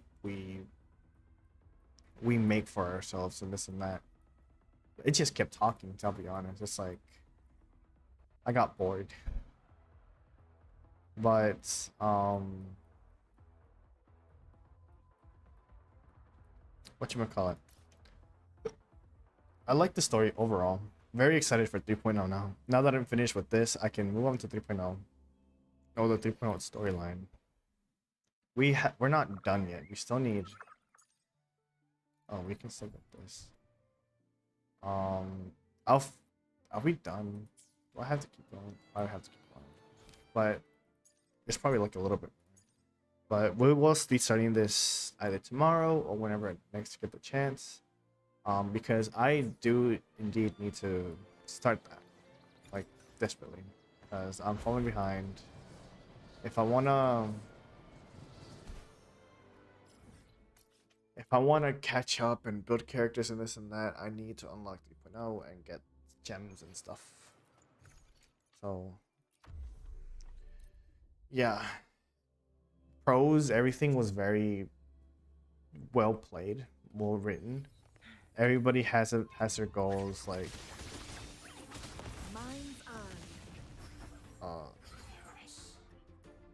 make for ourselves and this and that. It just kept talking, to be honest. It's like I got bored. But whatchamacallit? I like the story overall. Very excited for 3.0 now. Now that I'm finished with this, I can move on to 3.0. Oh, the 3.0 storyline. We're not done yet. We still need. Oh, we can still get this. Are we done? Do I have to keep going? I have to keep going. But it's probably like a little bit. But we will be starting this either tomorrow or whenever I next get the chance. Because I do indeed need to start that, like, desperately, because I'm falling behind. If I wanna catch up and build characters and this and that, I need to unlock 3.0 and get gems and stuff. So yeah, prose, everything was very well played, well written. Everybody has their goals, like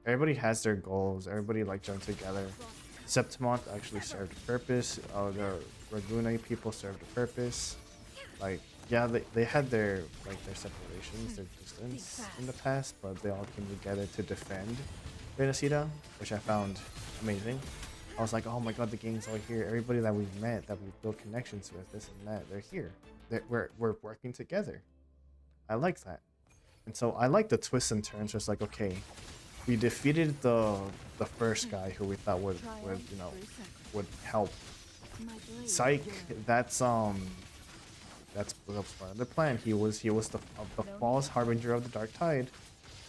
everybody has their goals. Everybody like joined together. Septimont actually served a purpose. The Raguna people served a purpose. Like, yeah, they had their separations, their distance in the past, but they all came together to defend Renacida, which I found amazing. I was like, oh my god, the gang's all here. Everybody that we've met, that we've built connections with, this and that, they're here. We're working together. I like that. And so I like the twists and turns. Just like, okay, we defeated the first guy who we thought would help. Psych, that's part of the plan. He was the false harbinger of the dark tide.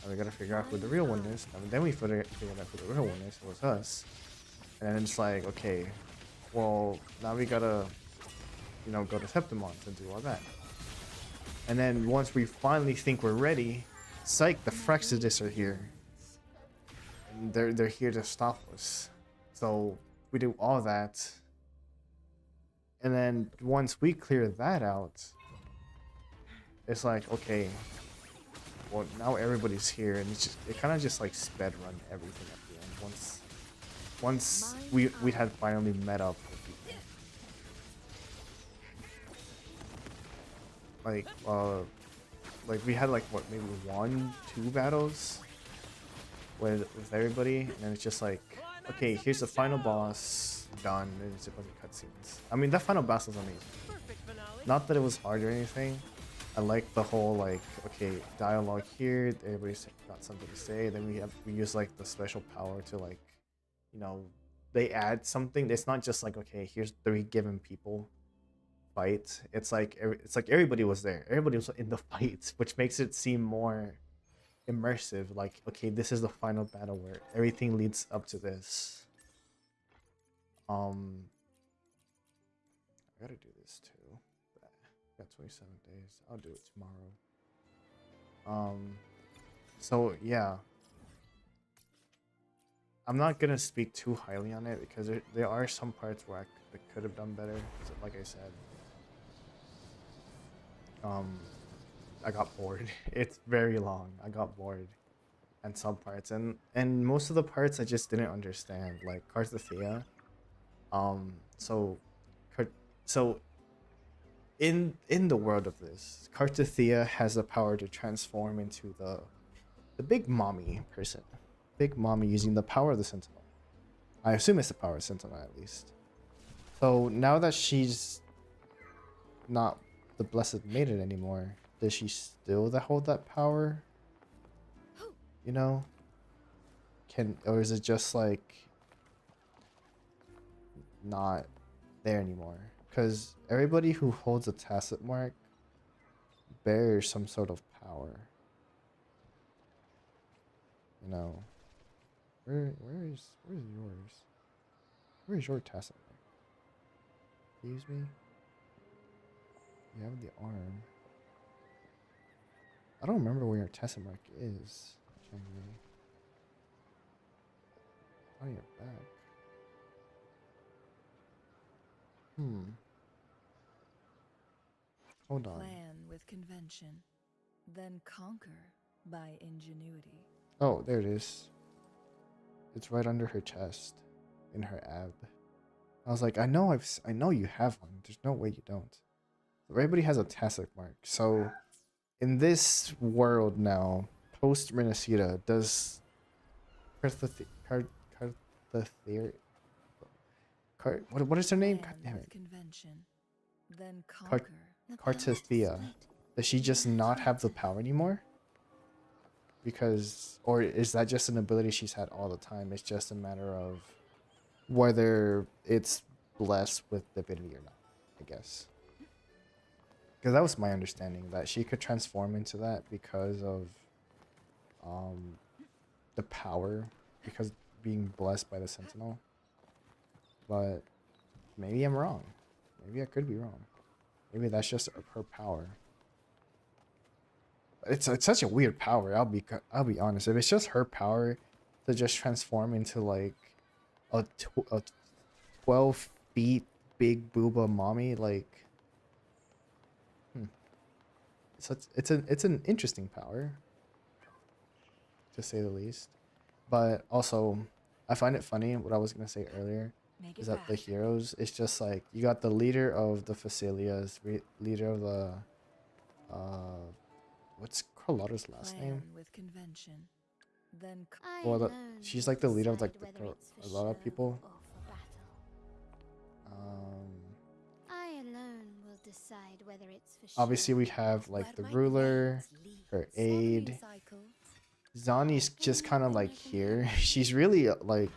And we gotta figure out who the real one is. And then we figured out who the real one is. It was us. And it's like, okay, well, now we gotta, go to Septimont and do all that. And then once we finally think we're ready, psych, the Frexidus are here. And they're here to stop us. So we do all that. And then once we clear that out, it's like, okay, well, now everybody's here, and it kind of just like sped run everything at the end. Once we had finally met up with people. Like we had like what, maybe 1-2 battles with everybody, and then it's just like, okay, here's the final boss, done, and it's a bunch of cutscenes. I mean, that final boss was amazing. Not that it was hard or anything. I like the whole, like, okay, dialogue here, everybody's got something to say, then we use like the special power to, like, they add something. It's not just like, okay, here's 3 given people fight. It's like everybody was there. Everybody was in the fights, which makes it seem more immersive. Like, okay, this is the final battle where everything leads up to this. I gotta do this too. Got 27 days. I'll do it tomorrow. So yeah. I'm not gonna speak too highly on it because there are some parts where I could have done better. Like I said, I got bored. It's very long. I got bored, and some parts, and most of the parts I just didn't understand. Like Carthethia. So in the world of this, Carthethia has the power to transform into the big mommy person. Big mommy using the power of the Sentinel. I assume it's the power of the Sentinel at least. So now that she's not the Blessed Maiden anymore, does she still hold that power? Or is it just like not there anymore? Because everybody who holds a tacit mark bears some sort of power. Where's yours? Where's your tacit mark? Excuse me? You have the arm. I don't remember where your tacit mark is, genuinely. On your back. Hold on. Plan with convention, then conquer by ingenuity. Oh, there it is. It's right under her chest, in her ab. I was like, I know you have one. There's no way you don't. Everybody has a tacit mark. So, in this world now, post Renacita, does what is her name? God damn it. Convention, then conquer. Cartithia. Does she just not have the power anymore? Because, or is that just an ability she's had all the time? It's just a matter of whether it's blessed with divinity or not, I guess. Because that was my understanding, that she could transform into that because of the power, because being blessed by the Sentinel. But maybe I'm wrong. Maybe I could be wrong. Maybe that's just her power. It's such a weird power. I'll be honest. If it's just her power to just transform into like a 12 feet big booba mommy, like, it's an interesting power, to say the least. But also, I find it funny. What I was gonna say earlier is that the heroes, it's just like you got the leader of the Facilias, leader of the what's Carlotta's last name? With convention, then Well, she's like the leader of like a lot of people. I alone will decide whether it's for Obviously we have like the ruler, her aide. Zani's just kind of like here. She's really like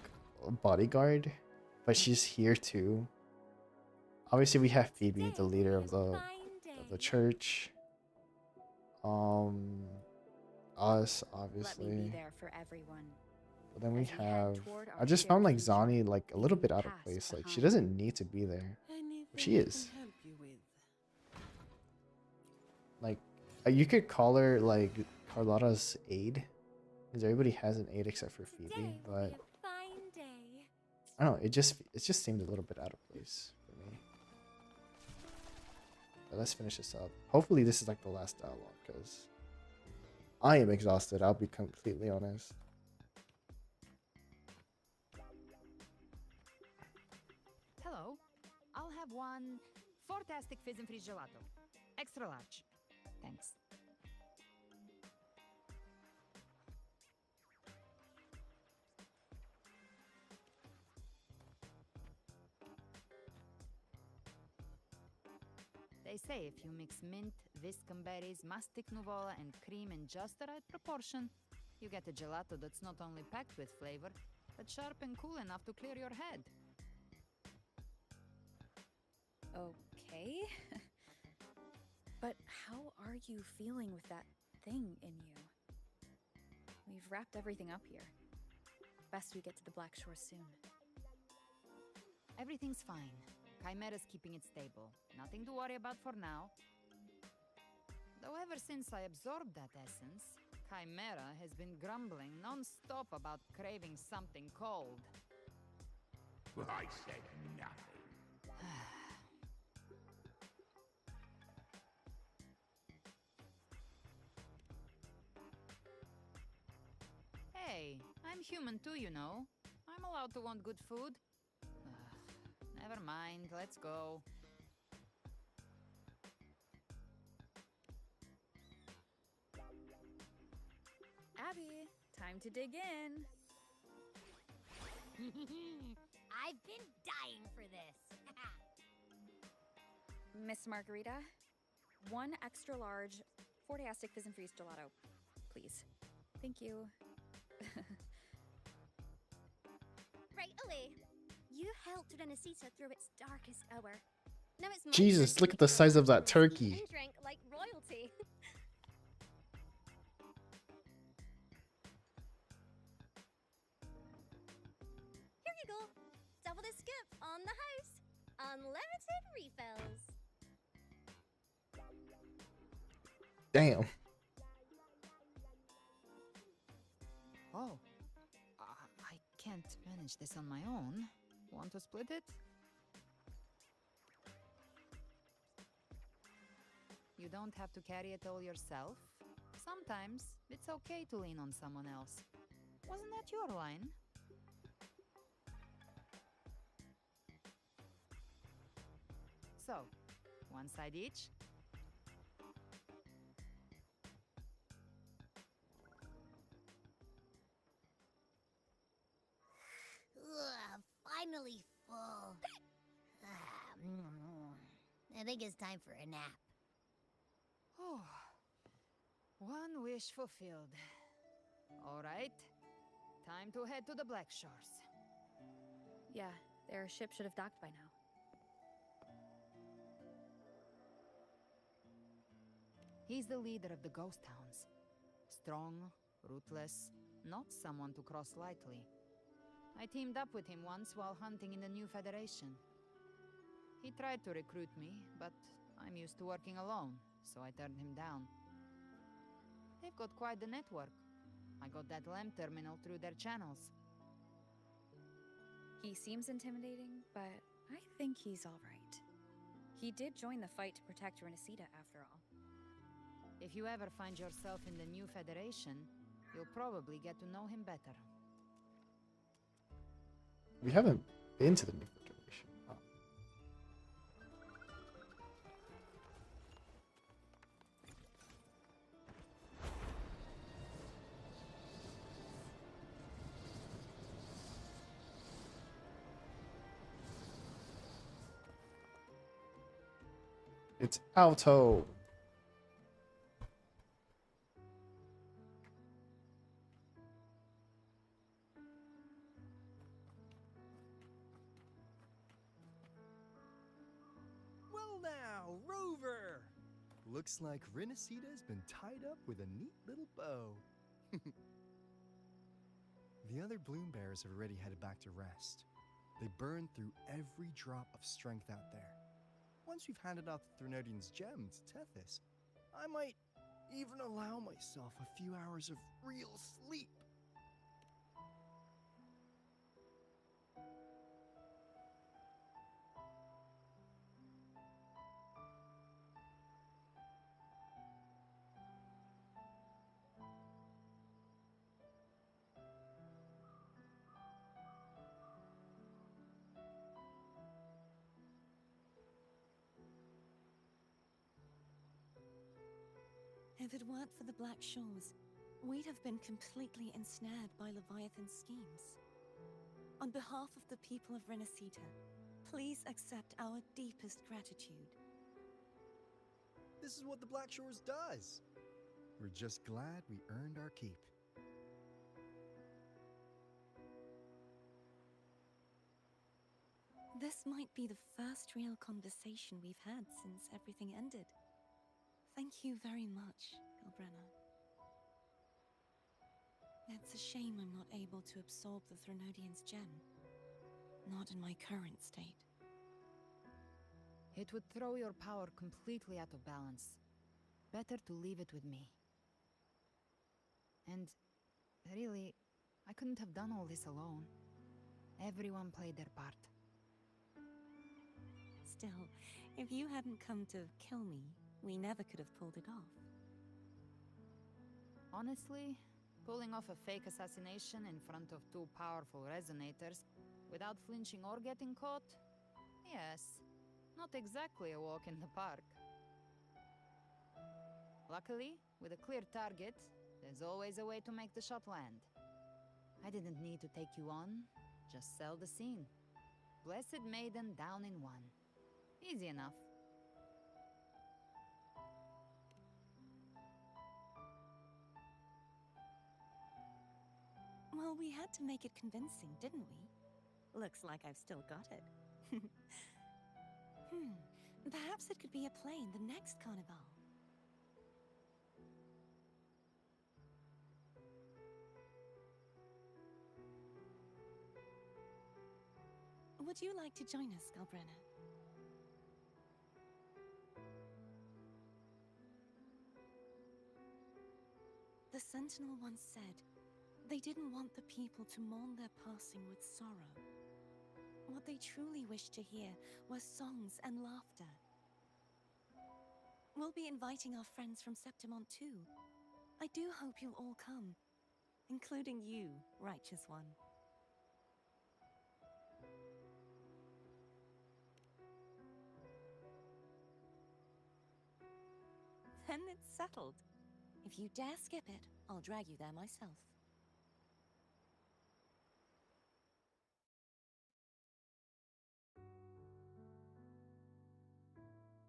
a bodyguard, but she's here too. Obviously we have Phoebe, the leader of the church. Us, obviously. Let me be there for everyone. But then we have, I just found like Zani like a little bit out of place. Like she doesn't need to be there. But she is. Like you could call her like Carlotta's aide, because everybody has an aide except for Phoebe. But I don't know. It just seemed a little bit out of place for me. But let's finish this up. Hopefully this is like the last dialogue, because I am exhausted. I'll be completely honest. Hello. I'll have one fantastic fizz and freeze gelato. Extra large. Thanks. They say if you mix mint, viscum berries, mastic nuvola, and cream in just the right proportion, you get a gelato that's not only packed with flavor, but sharp and cool enough to clear your head. Okay. But how are you feeling with that thing in you? We've wrapped everything up here. Best we get to the Black Shore soon. Everything's fine. Chimera's keeping it stable. Nothing to worry about for now. Though ever since I absorbed that essence, Chimera has been grumbling non-stop about craving something cold. I said nothing. Hey, I'm human too, you know. I'm allowed to want good food. Never mind, let's go. Abby, time to dig in. I've been dying for this. Miss Margarita, one extra large Fortastic Fizz and Freeze gelato, please. Thank you. Right away. You helped Renacita through its darkest hour. Now it's my Jesus, turn look to at the make size of that you turkey. eat and drink like royalty. Here you go. Double the scoop. unlimited refills. Damn. Oh, I can't manage this on my own. Want to split it? You don't have to carry it all yourself. Sometimes it's okay to lean on someone else. Wasn't that your line? So, one side each? Ugh, finally full. I think it's time for a nap. Oh, one wish fulfilled. All right, time to head to the Black Shores. Yeah, their ship should have docked by now. He's the leader of the ghost towns. Strong, ruthless, not someone to cross lightly. I teamed up with him once while hunting in the new Federation. He tried to recruit me, but I'm used to working alone, so I turned him down. They've got quite the network. I got that LEM terminal through their channels. He seems intimidating, but I think he's alright. He did join the fight to protect Renesita after all. If you ever find yourself in the new Federation, you'll probably get to know him better. We haven't been to the new Federation. Oh. It's Alto. Well now, Rover! Looks like Renesita's been tied up with a neat little bow. The other Bloom Bears have already headed back to rest. They burned through every drop of strength out there. Once we've handed out the Threnodian's gem to Tethys, I might even allow myself a few hours of real sleep. If it weren't for the Black Shores, we'd have been completely ensnared by Leviathan's schemes. On behalf of the people of Renesita, please accept our deepest gratitude. This is what the Black Shores does. We're just glad we earned our keep. This might be the first real conversation we've had since everything ended. Thank you very much, Galbrenna. It's a shame I'm not able to absorb the Threnodian's gem. Not in my current state. It would throw your power completely out of balance. Better to leave it with me. And really, I couldn't have done all this alone. Everyone played their part. Still, if you hadn't come to kill me, we never could have pulled it off. Honestly, pulling off a fake assassination in front of two powerful resonators without flinching or getting caught? Yes, not exactly a walk in the park. Luckily, with a clear target, there's always a way to make the shot land. I didn't need to take you on, just sell the scene. Blessed Maiden down in one. Easy enough. Well, we had to make it convincing, didn't we? Looks like I've still got it. Perhaps it could be a play in the next carnival. Would you like to join us, Galbrenna? The Sentinel once said they didn't want the people to mourn their passing with sorrow. What they truly wished to hear were songs and laughter. We'll be inviting our friends from Septimont too. I do hope you'll all come, including you, Righteous One. Then it's settled. If you dare skip it, I'll drag you there myself.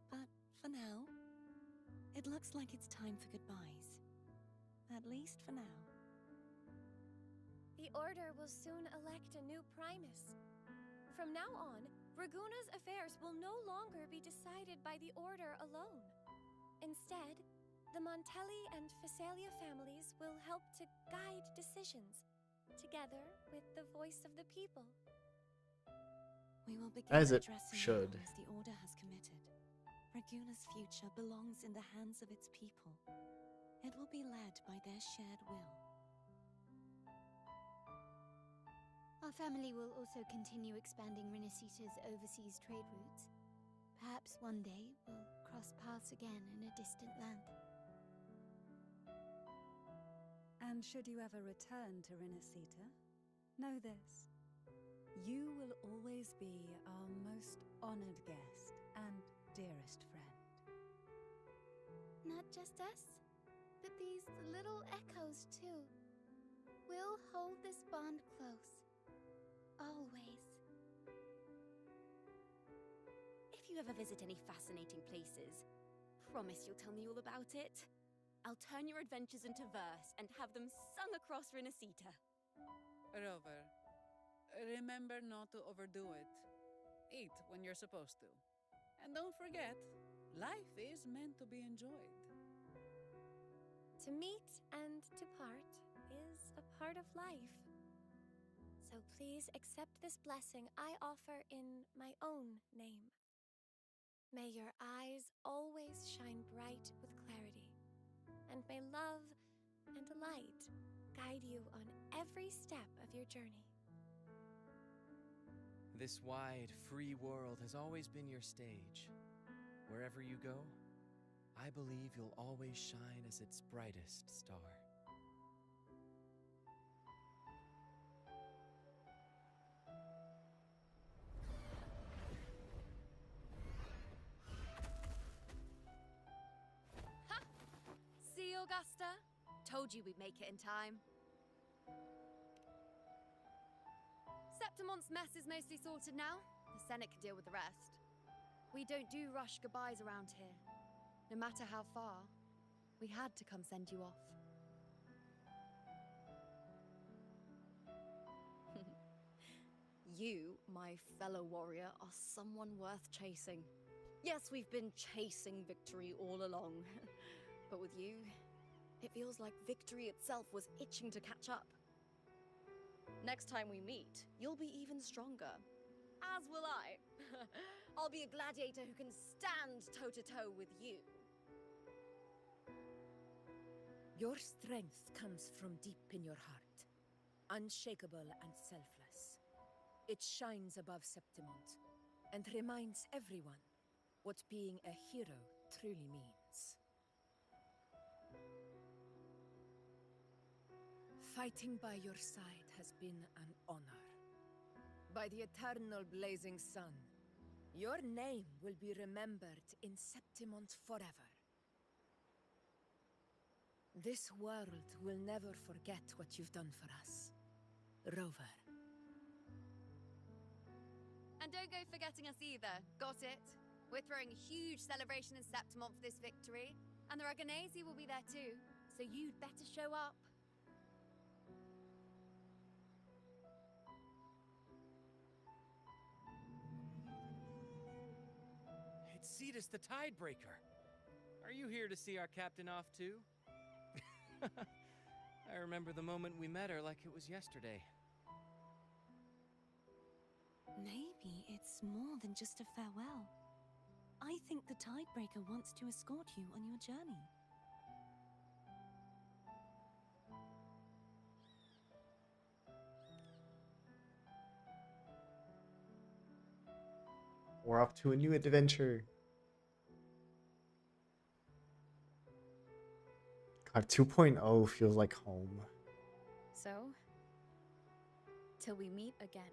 But for now, it looks like it's time for goodbyes. At least for now. The Order will soon elect a new Primus. From now on, Raguna's affairs will no longer be decided by the Order alone. Instead, the Montelli and Phasalia families will help to guide decisions, together with the voice of the people. We will begin As it addressing should. now as the Order has committed. Raguna's future belongs in the hands of its people. It will be led by their shared will. Our family will also continue expanding Renacita's overseas trade routes. Perhaps one day we'll cross paths again in a distant land. And should you ever return to Renacita, know this. You will always be our most honored guest and dearest friend. Not just us, but these little echoes too. We'll hold this bond close. Always. If you ever visit any fascinating places, promise you'll tell me all about it. I'll turn your adventures into verse and have them sung across Renacita. Rover, remember not to overdo it. Eat when you're supposed to. And don't forget, life is meant to be enjoyed. To meet and to part is a part of life. So please accept this blessing I offer in my own name. May your eyes always shine bright with clarity, and may love and light guide you on every step of your journey. This wide, free world has always been your stage. Wherever you go, I believe you'll always shine as its brightest star. Ha! See, Augusta? Told you we'd make it in time. Septimont's mess is mostly sorted now. The Senate can deal with the rest. We don't do rush goodbyes around here. No matter how far, we had to come send you off. You, my fellow warrior, are someone worth chasing. Yes, we've been chasing victory all along. But with you, it feels like victory itself was itching to catch up. Next time we meet, you'll be even stronger. As will I. I'll be a gladiator who can stand toe-to-toe with you. Your strength comes from deep in your heart, unshakable and selfless. It shines above Septimont and reminds everyone what being a hero truly means. Fighting by your side has been an honor. By the eternal blazing sun, your name will be remembered in Septimont forever. This world will never forget what you've done for us, Rover. And don't go forgetting us either, got it? We're throwing a huge celebration in Septimont for this victory, and the Raganesi will be there too, so you'd better show up. It's Cetus the Tidebreaker. Are you here to see our captain off too? I remember the moment we met her like it was yesterday. Maybe it's more than just a farewell. I think the Tidebreaker wants to escort you on your journey. We're off to a new adventure. God, 2.0 feels like home. So, till we meet again.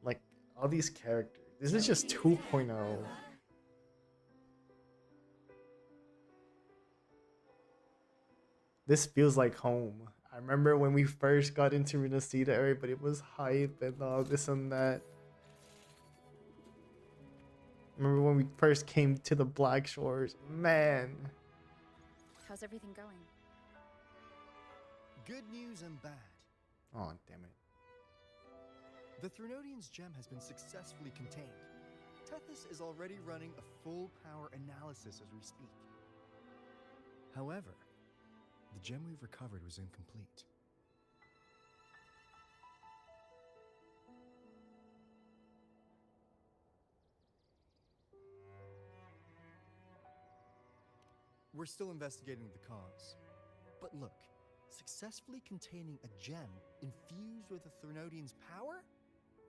Like, all these characters. This is just 2.0. This feels like home. I remember when we first got into Renacida, everybody was hype and all this and that. Remember when we first came to the Black Shores? Man. How's everything going? Good news and bad. Oh, damn it. The Threnodian's gem has been successfully contained. Tethys is already running a full power analysis as we speak. However, the gem we've recovered was incomplete. We're still investigating the cause. But look, successfully containing a gem infused with the Threnodian's power?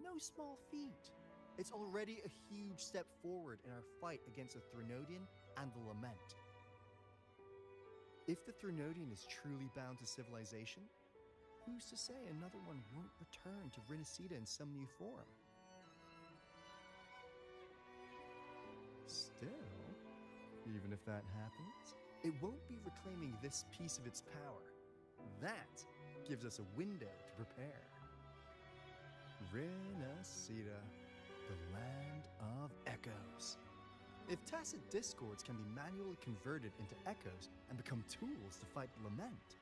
No small feat. It's already a huge step forward in our fight against the Threnodian and the Lament. If the Threnodian is truly bound to civilization, who's to say another one won't return to Renacida in some new form? Still, even if that happens, it won't be reclaiming this piece of its power. That gives us a window to prepare. Renacida, the land of echoes. If tacit discords can be manually converted into echoes and become tools to fight the Lament,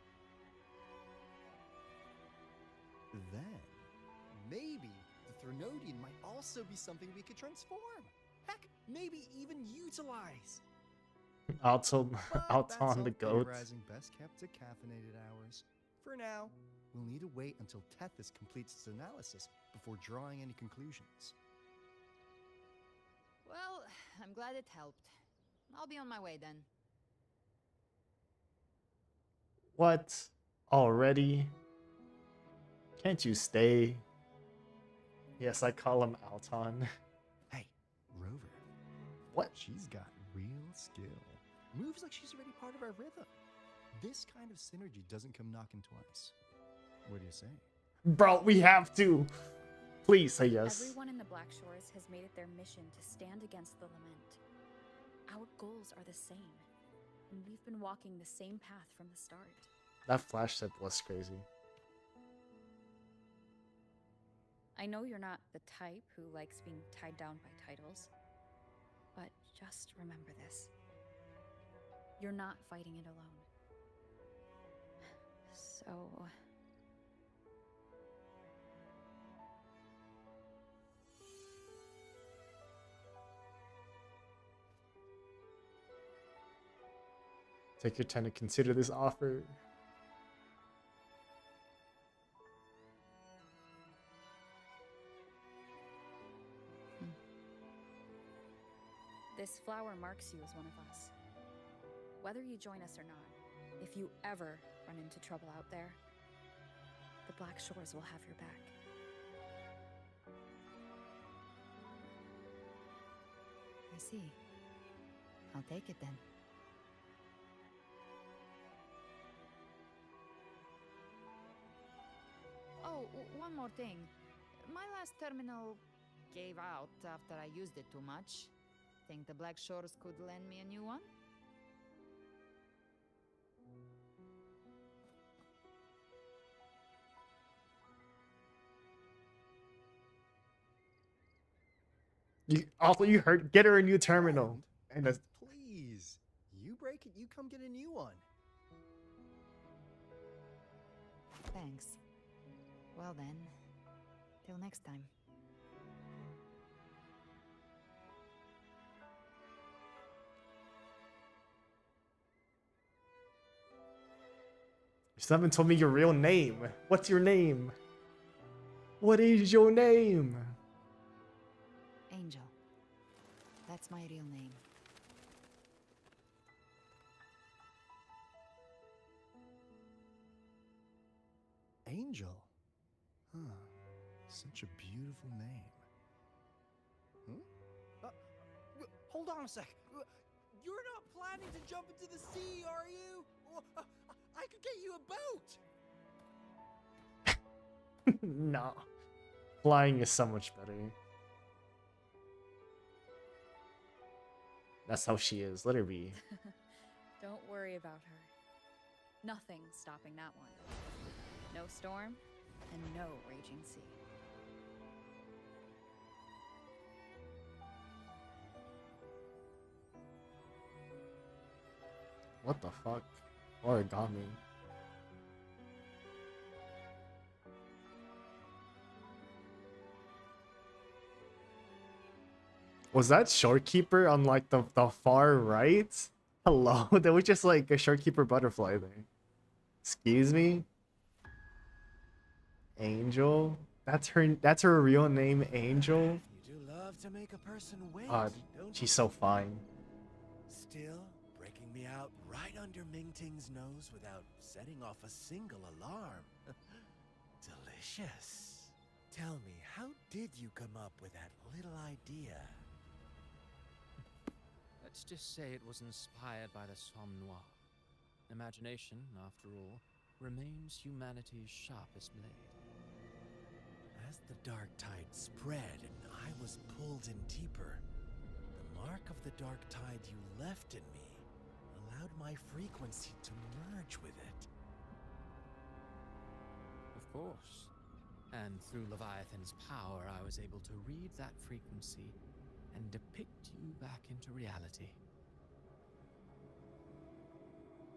then maybe the Threnodian might also be something we could transform. Heck, maybe even utilize. Out That's on the all goats. theorizing best kept to caffeinated hours. For now, we'll need to wait until Tethys completes its analysis before drawing any conclusions. Well, I'm glad it helped. I'll be on my way then. What? Already? Can't you stay? Yes, I call him Alton. Hey, Rover. What? She's got real skill. Moves like she's already part of our rhythm. This kind of synergy doesn't come knocking twice. What do you say? Bro, we have to. Please say yes. Everyone in the Black Shores has made it their mission to stand against the Lament. Our goals are the same, and we've been walking the same path from the start. That flash set was crazy. I know you're not the type who likes being tied down by titles, but just remember this. You're not fighting it alone. So... Take your time to consider this offer. This flower marks you as one of us. Whether you join us or not, if you ever run into trouble out there, the Black Shores will have your back. I see. I'll take it then. Oh, one more thing. My last terminal gave out after I used it too much. Think the Black Shores could lend me a new one? You heard. Get her a new terminal. And a, Please, you break it, you come get a new one. Thanks. Well then, till next time. you still haven't told me your real name. What's your name? What is your name? Angel. That's my real name. Angel? Huh. Such a beautiful name. Hold on a sec. You're not planning to jump into the sea, are you? I could get you a boat. No. Flying is so much better. That's how she is. Let her be. Don't worry about her. Nothing's stopping that one. No storm and no raging sea. What the fuck? Origami. Was that shorekeeper on like the far right? Hello? There was just like a shorekeeper butterfly there. Excuse me? Angel? That's her real name, Angel? You do love to make a person wait, God, don't she's you? so fine. Still breaking me out right under Mingting's nose without setting off a single alarm. Delicious. Tell me, how did you come up with that little idea? Let's just say it was inspired by the Somme Noir. Imagination, after all, remains humanity's sharpest blade. As the dark tide spread and I was pulled in deeper, the mark of the dark tide you left in me allowed my frequency to merge with it. Of course. And through Leviathan's power, I was able to read that frequency and depict you back into reality.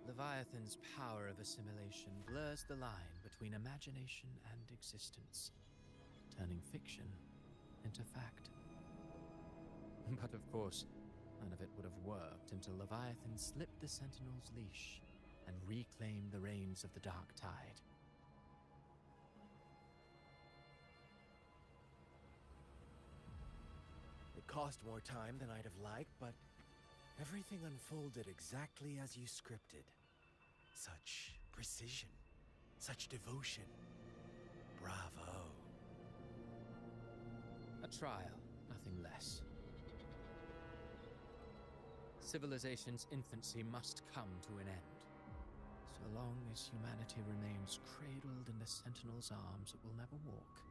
Leviathan's power of assimilation blurs the line between imagination and existence, turning fiction into fact. But of course, none of it would have worked until Leviathan slipped the Sentinel's leash and reclaimed the reins of the Dark Tide. It cost more time than I'd have liked, but everything unfolded exactly as you scripted. Such precision, such devotion. Bravo. A trial, nothing less. Civilization's infancy must come to an end. So long as humanity remains cradled in the Sentinel's arms, it will never walk,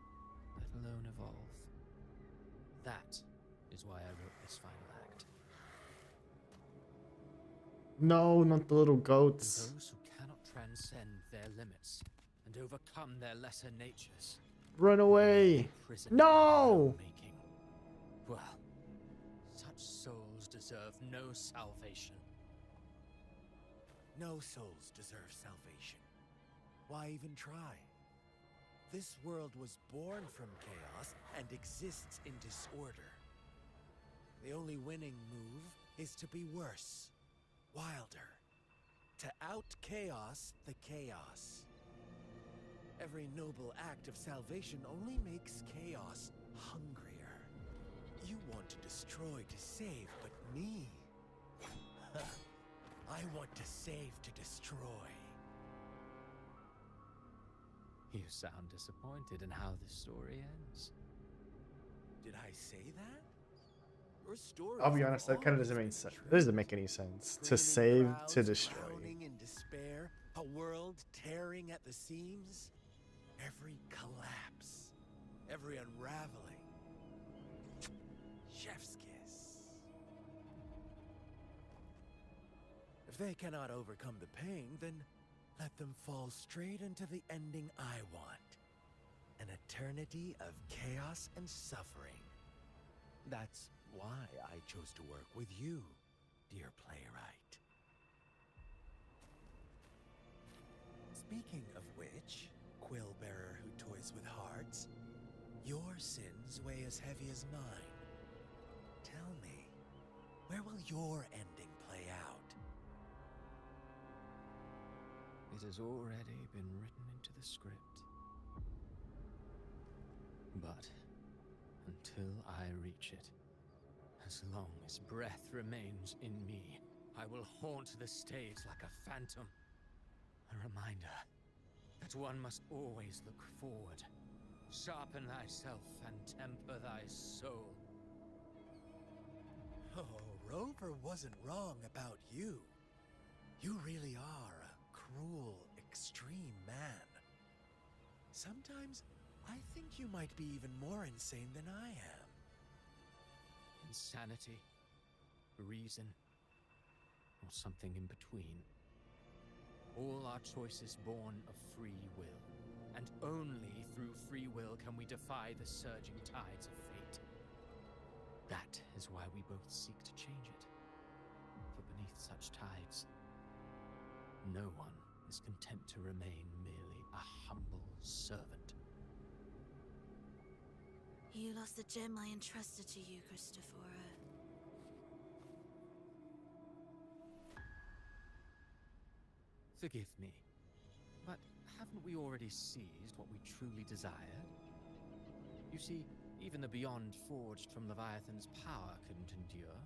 let alone evolve. That is why I wrote this final act. No, not the little goats. And those who cannot transcend their limits and overcome their lesser natures. Run away! No! Making. Well, such souls deserve no salvation. No souls deserve salvation. Why even try? This world was born from chaos and exists in disorder. The only winning move is to be worse, wilder, to out-chaos the chaos. Every noble act of salvation only makes chaos hungrier. You want to destroy to save, but me? I want to save to destroy. You sound disappointed in how the story ends. Did I say that? Your story. I'll be honest, that kind of doesn't make sense. It doesn't make any sense. To save, to destroy. Drowning in despair, a world tearing at the seams. Every collapse, every unraveling. Chef's kiss. If they cannot overcome the pain, then let them fall straight into the ending I want. An eternity of chaos and suffering. That's why I chose to work with you, dear playwright. Speaking of which, quill bearer who toys with hearts, your sins weigh as heavy as mine. Tell me, where will your ending play out? It has already been written into the script. But until I reach it, as long as breath remains in me, I will haunt the stage like a phantom. A reminder that one must always look forward, Sharpen thyself and temper thy soul. Oh, Rover wasn't wrong about you. You really are a cruel, extreme man. Sometimes I think you might be even more insane than I am. Insanity, reason, or something in between. All our choices born of free will, and only through free will can we defy the surging tides of fate. That is why we both seek to change it. For beneath such tides, no one is content to remain merely a humble servant. You lost the gem I entrusted to you, Christopher. Forgive me, but haven't we already seized what we truly desired? You see, even the beyond forged from Leviathan's power couldn't endure.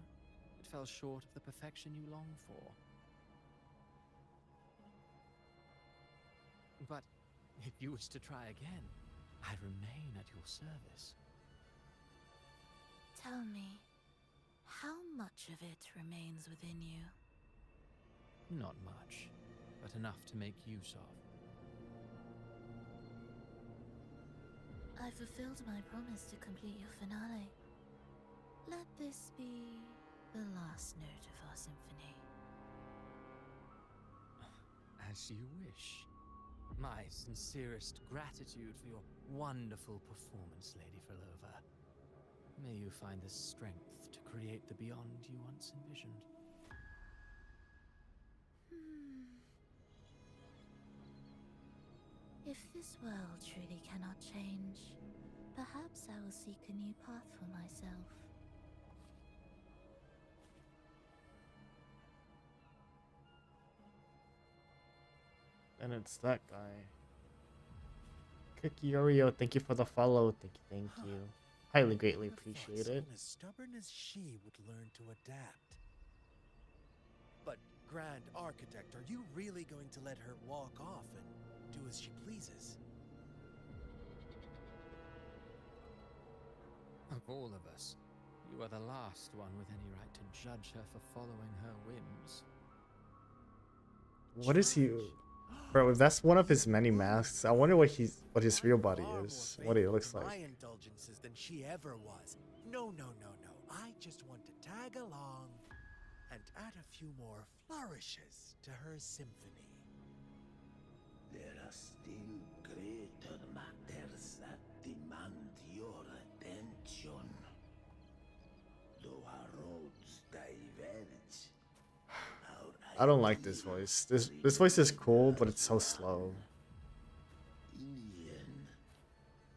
It fell short of the perfection you long for. But if you wish to try again, I remain at your service. Tell me, how much of it remains within you? Not much, but enough to make use of. I fulfilled my promise to complete your finale. Let this be the last note of our symphony. As you wish. My sincerest gratitude for your wonderful performance, Lady Frolova. May you find the strength to create the beyond you once envisioned. If this world truly cannot change, perhaps I will seek a new path for myself. And it's that guy. Cookie Oreo, thank you for the follow. Thank you. Highly greatly appreciate it. Someone as stubborn as she would learn to adapt. But, Grand Architect, are you really going to let her walk off and do as she pleases? Of all of us, you are the last one with any right to judge her for following her whims. What is he? Bro, if that's one of his many masks, I wonder what his real body is. What he looks My like. indulgences than she ever was. No. I just want to tag along and add a few more flourishes to her symphony. There are still greater matters that demand your attention. Though our roads diverge, I don't like this voice. This voice is cool, but it's so slow. in the end,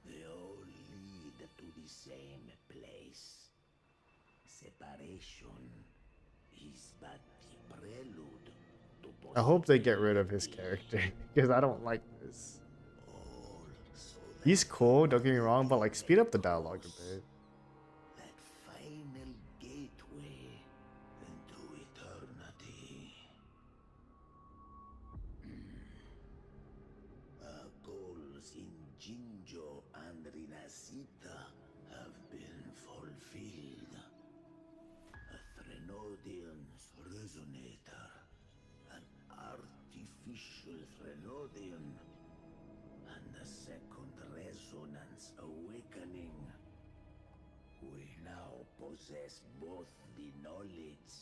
they all lead to the same place. Separation is but the prelude to I hope they get rid of his character because I don't like this. He's cool, don't get me wrong, but like speed up the dialogue a bit. that final gateway into eternity. Our goals in Jinjo and Rinasita have been fulfilled. A Threnodian's resonator, an artificial Threnodian, and a second resonance awakening. We now possess both the knowledge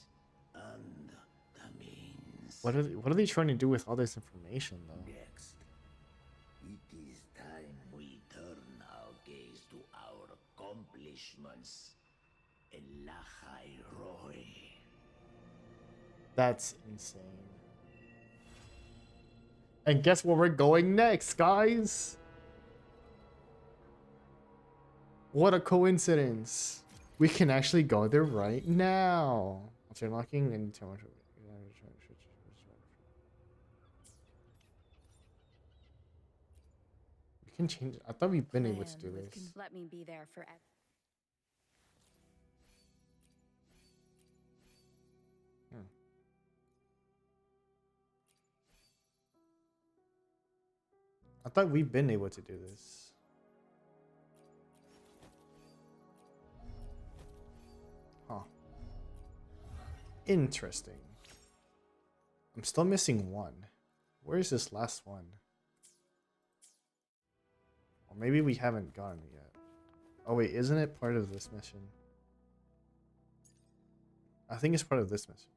and the means. What are they trying to do with all this information though? Next, it is time we turn our gaze to our accomplishments in Lahai Roy. That's insane. And guess where we're going next, guys? What a coincidence. We can actually go there right now. After unlocking and we can change it. I thought we've been able to do this. Let me be there forever. I thought we've been able to do this. Interesting. I'm still missing one. Where is this last one? Or maybe we haven't gotten it yet. Oh wait, isn't it part of this mission? I think it's part of this mission.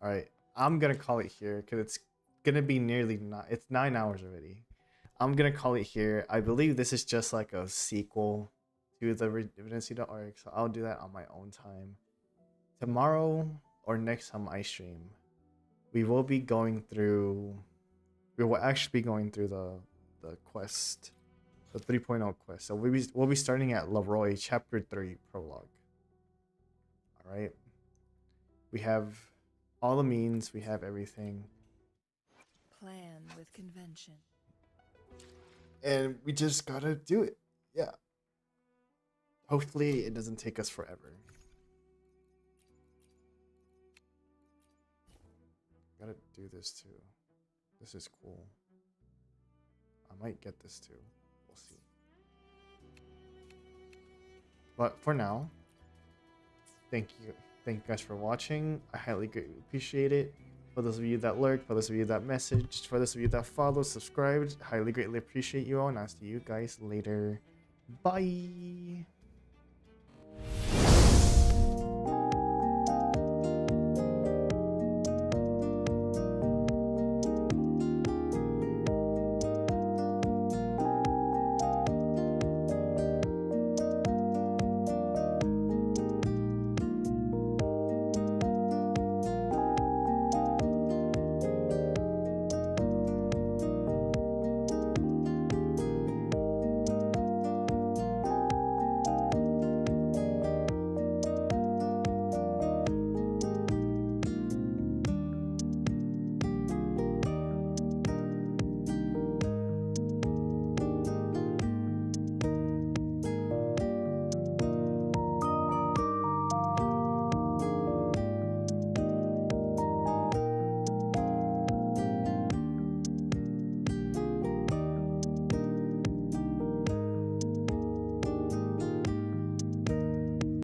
Alright, I'm gonna call it here because it's gonna be nearly it's 9 hours already. I'm gonna call it here. I believe this is just like a sequel to the Reverencia arc, so I'll do that on my own time. Tomorrow or next time I stream, we will be going through. We will actually be going through the quest, the 3.0 quest. So we'll be starting at Leroy Chapter 3 Prologue. All right. We have all the means. We have everything. Plan with convention. And we just gotta do it. Yeah. Hopefully it doesn't take us forever. Gotta do this too. This is cool. I might get this too. We'll see. But for now, thank you guys for watching. I highly greatly appreciate it. For those of you that lurk, for those of you that messaged, for those of you that followed, subscribed, highly greatly appreciate you all, and I'll see you guys later. Bye.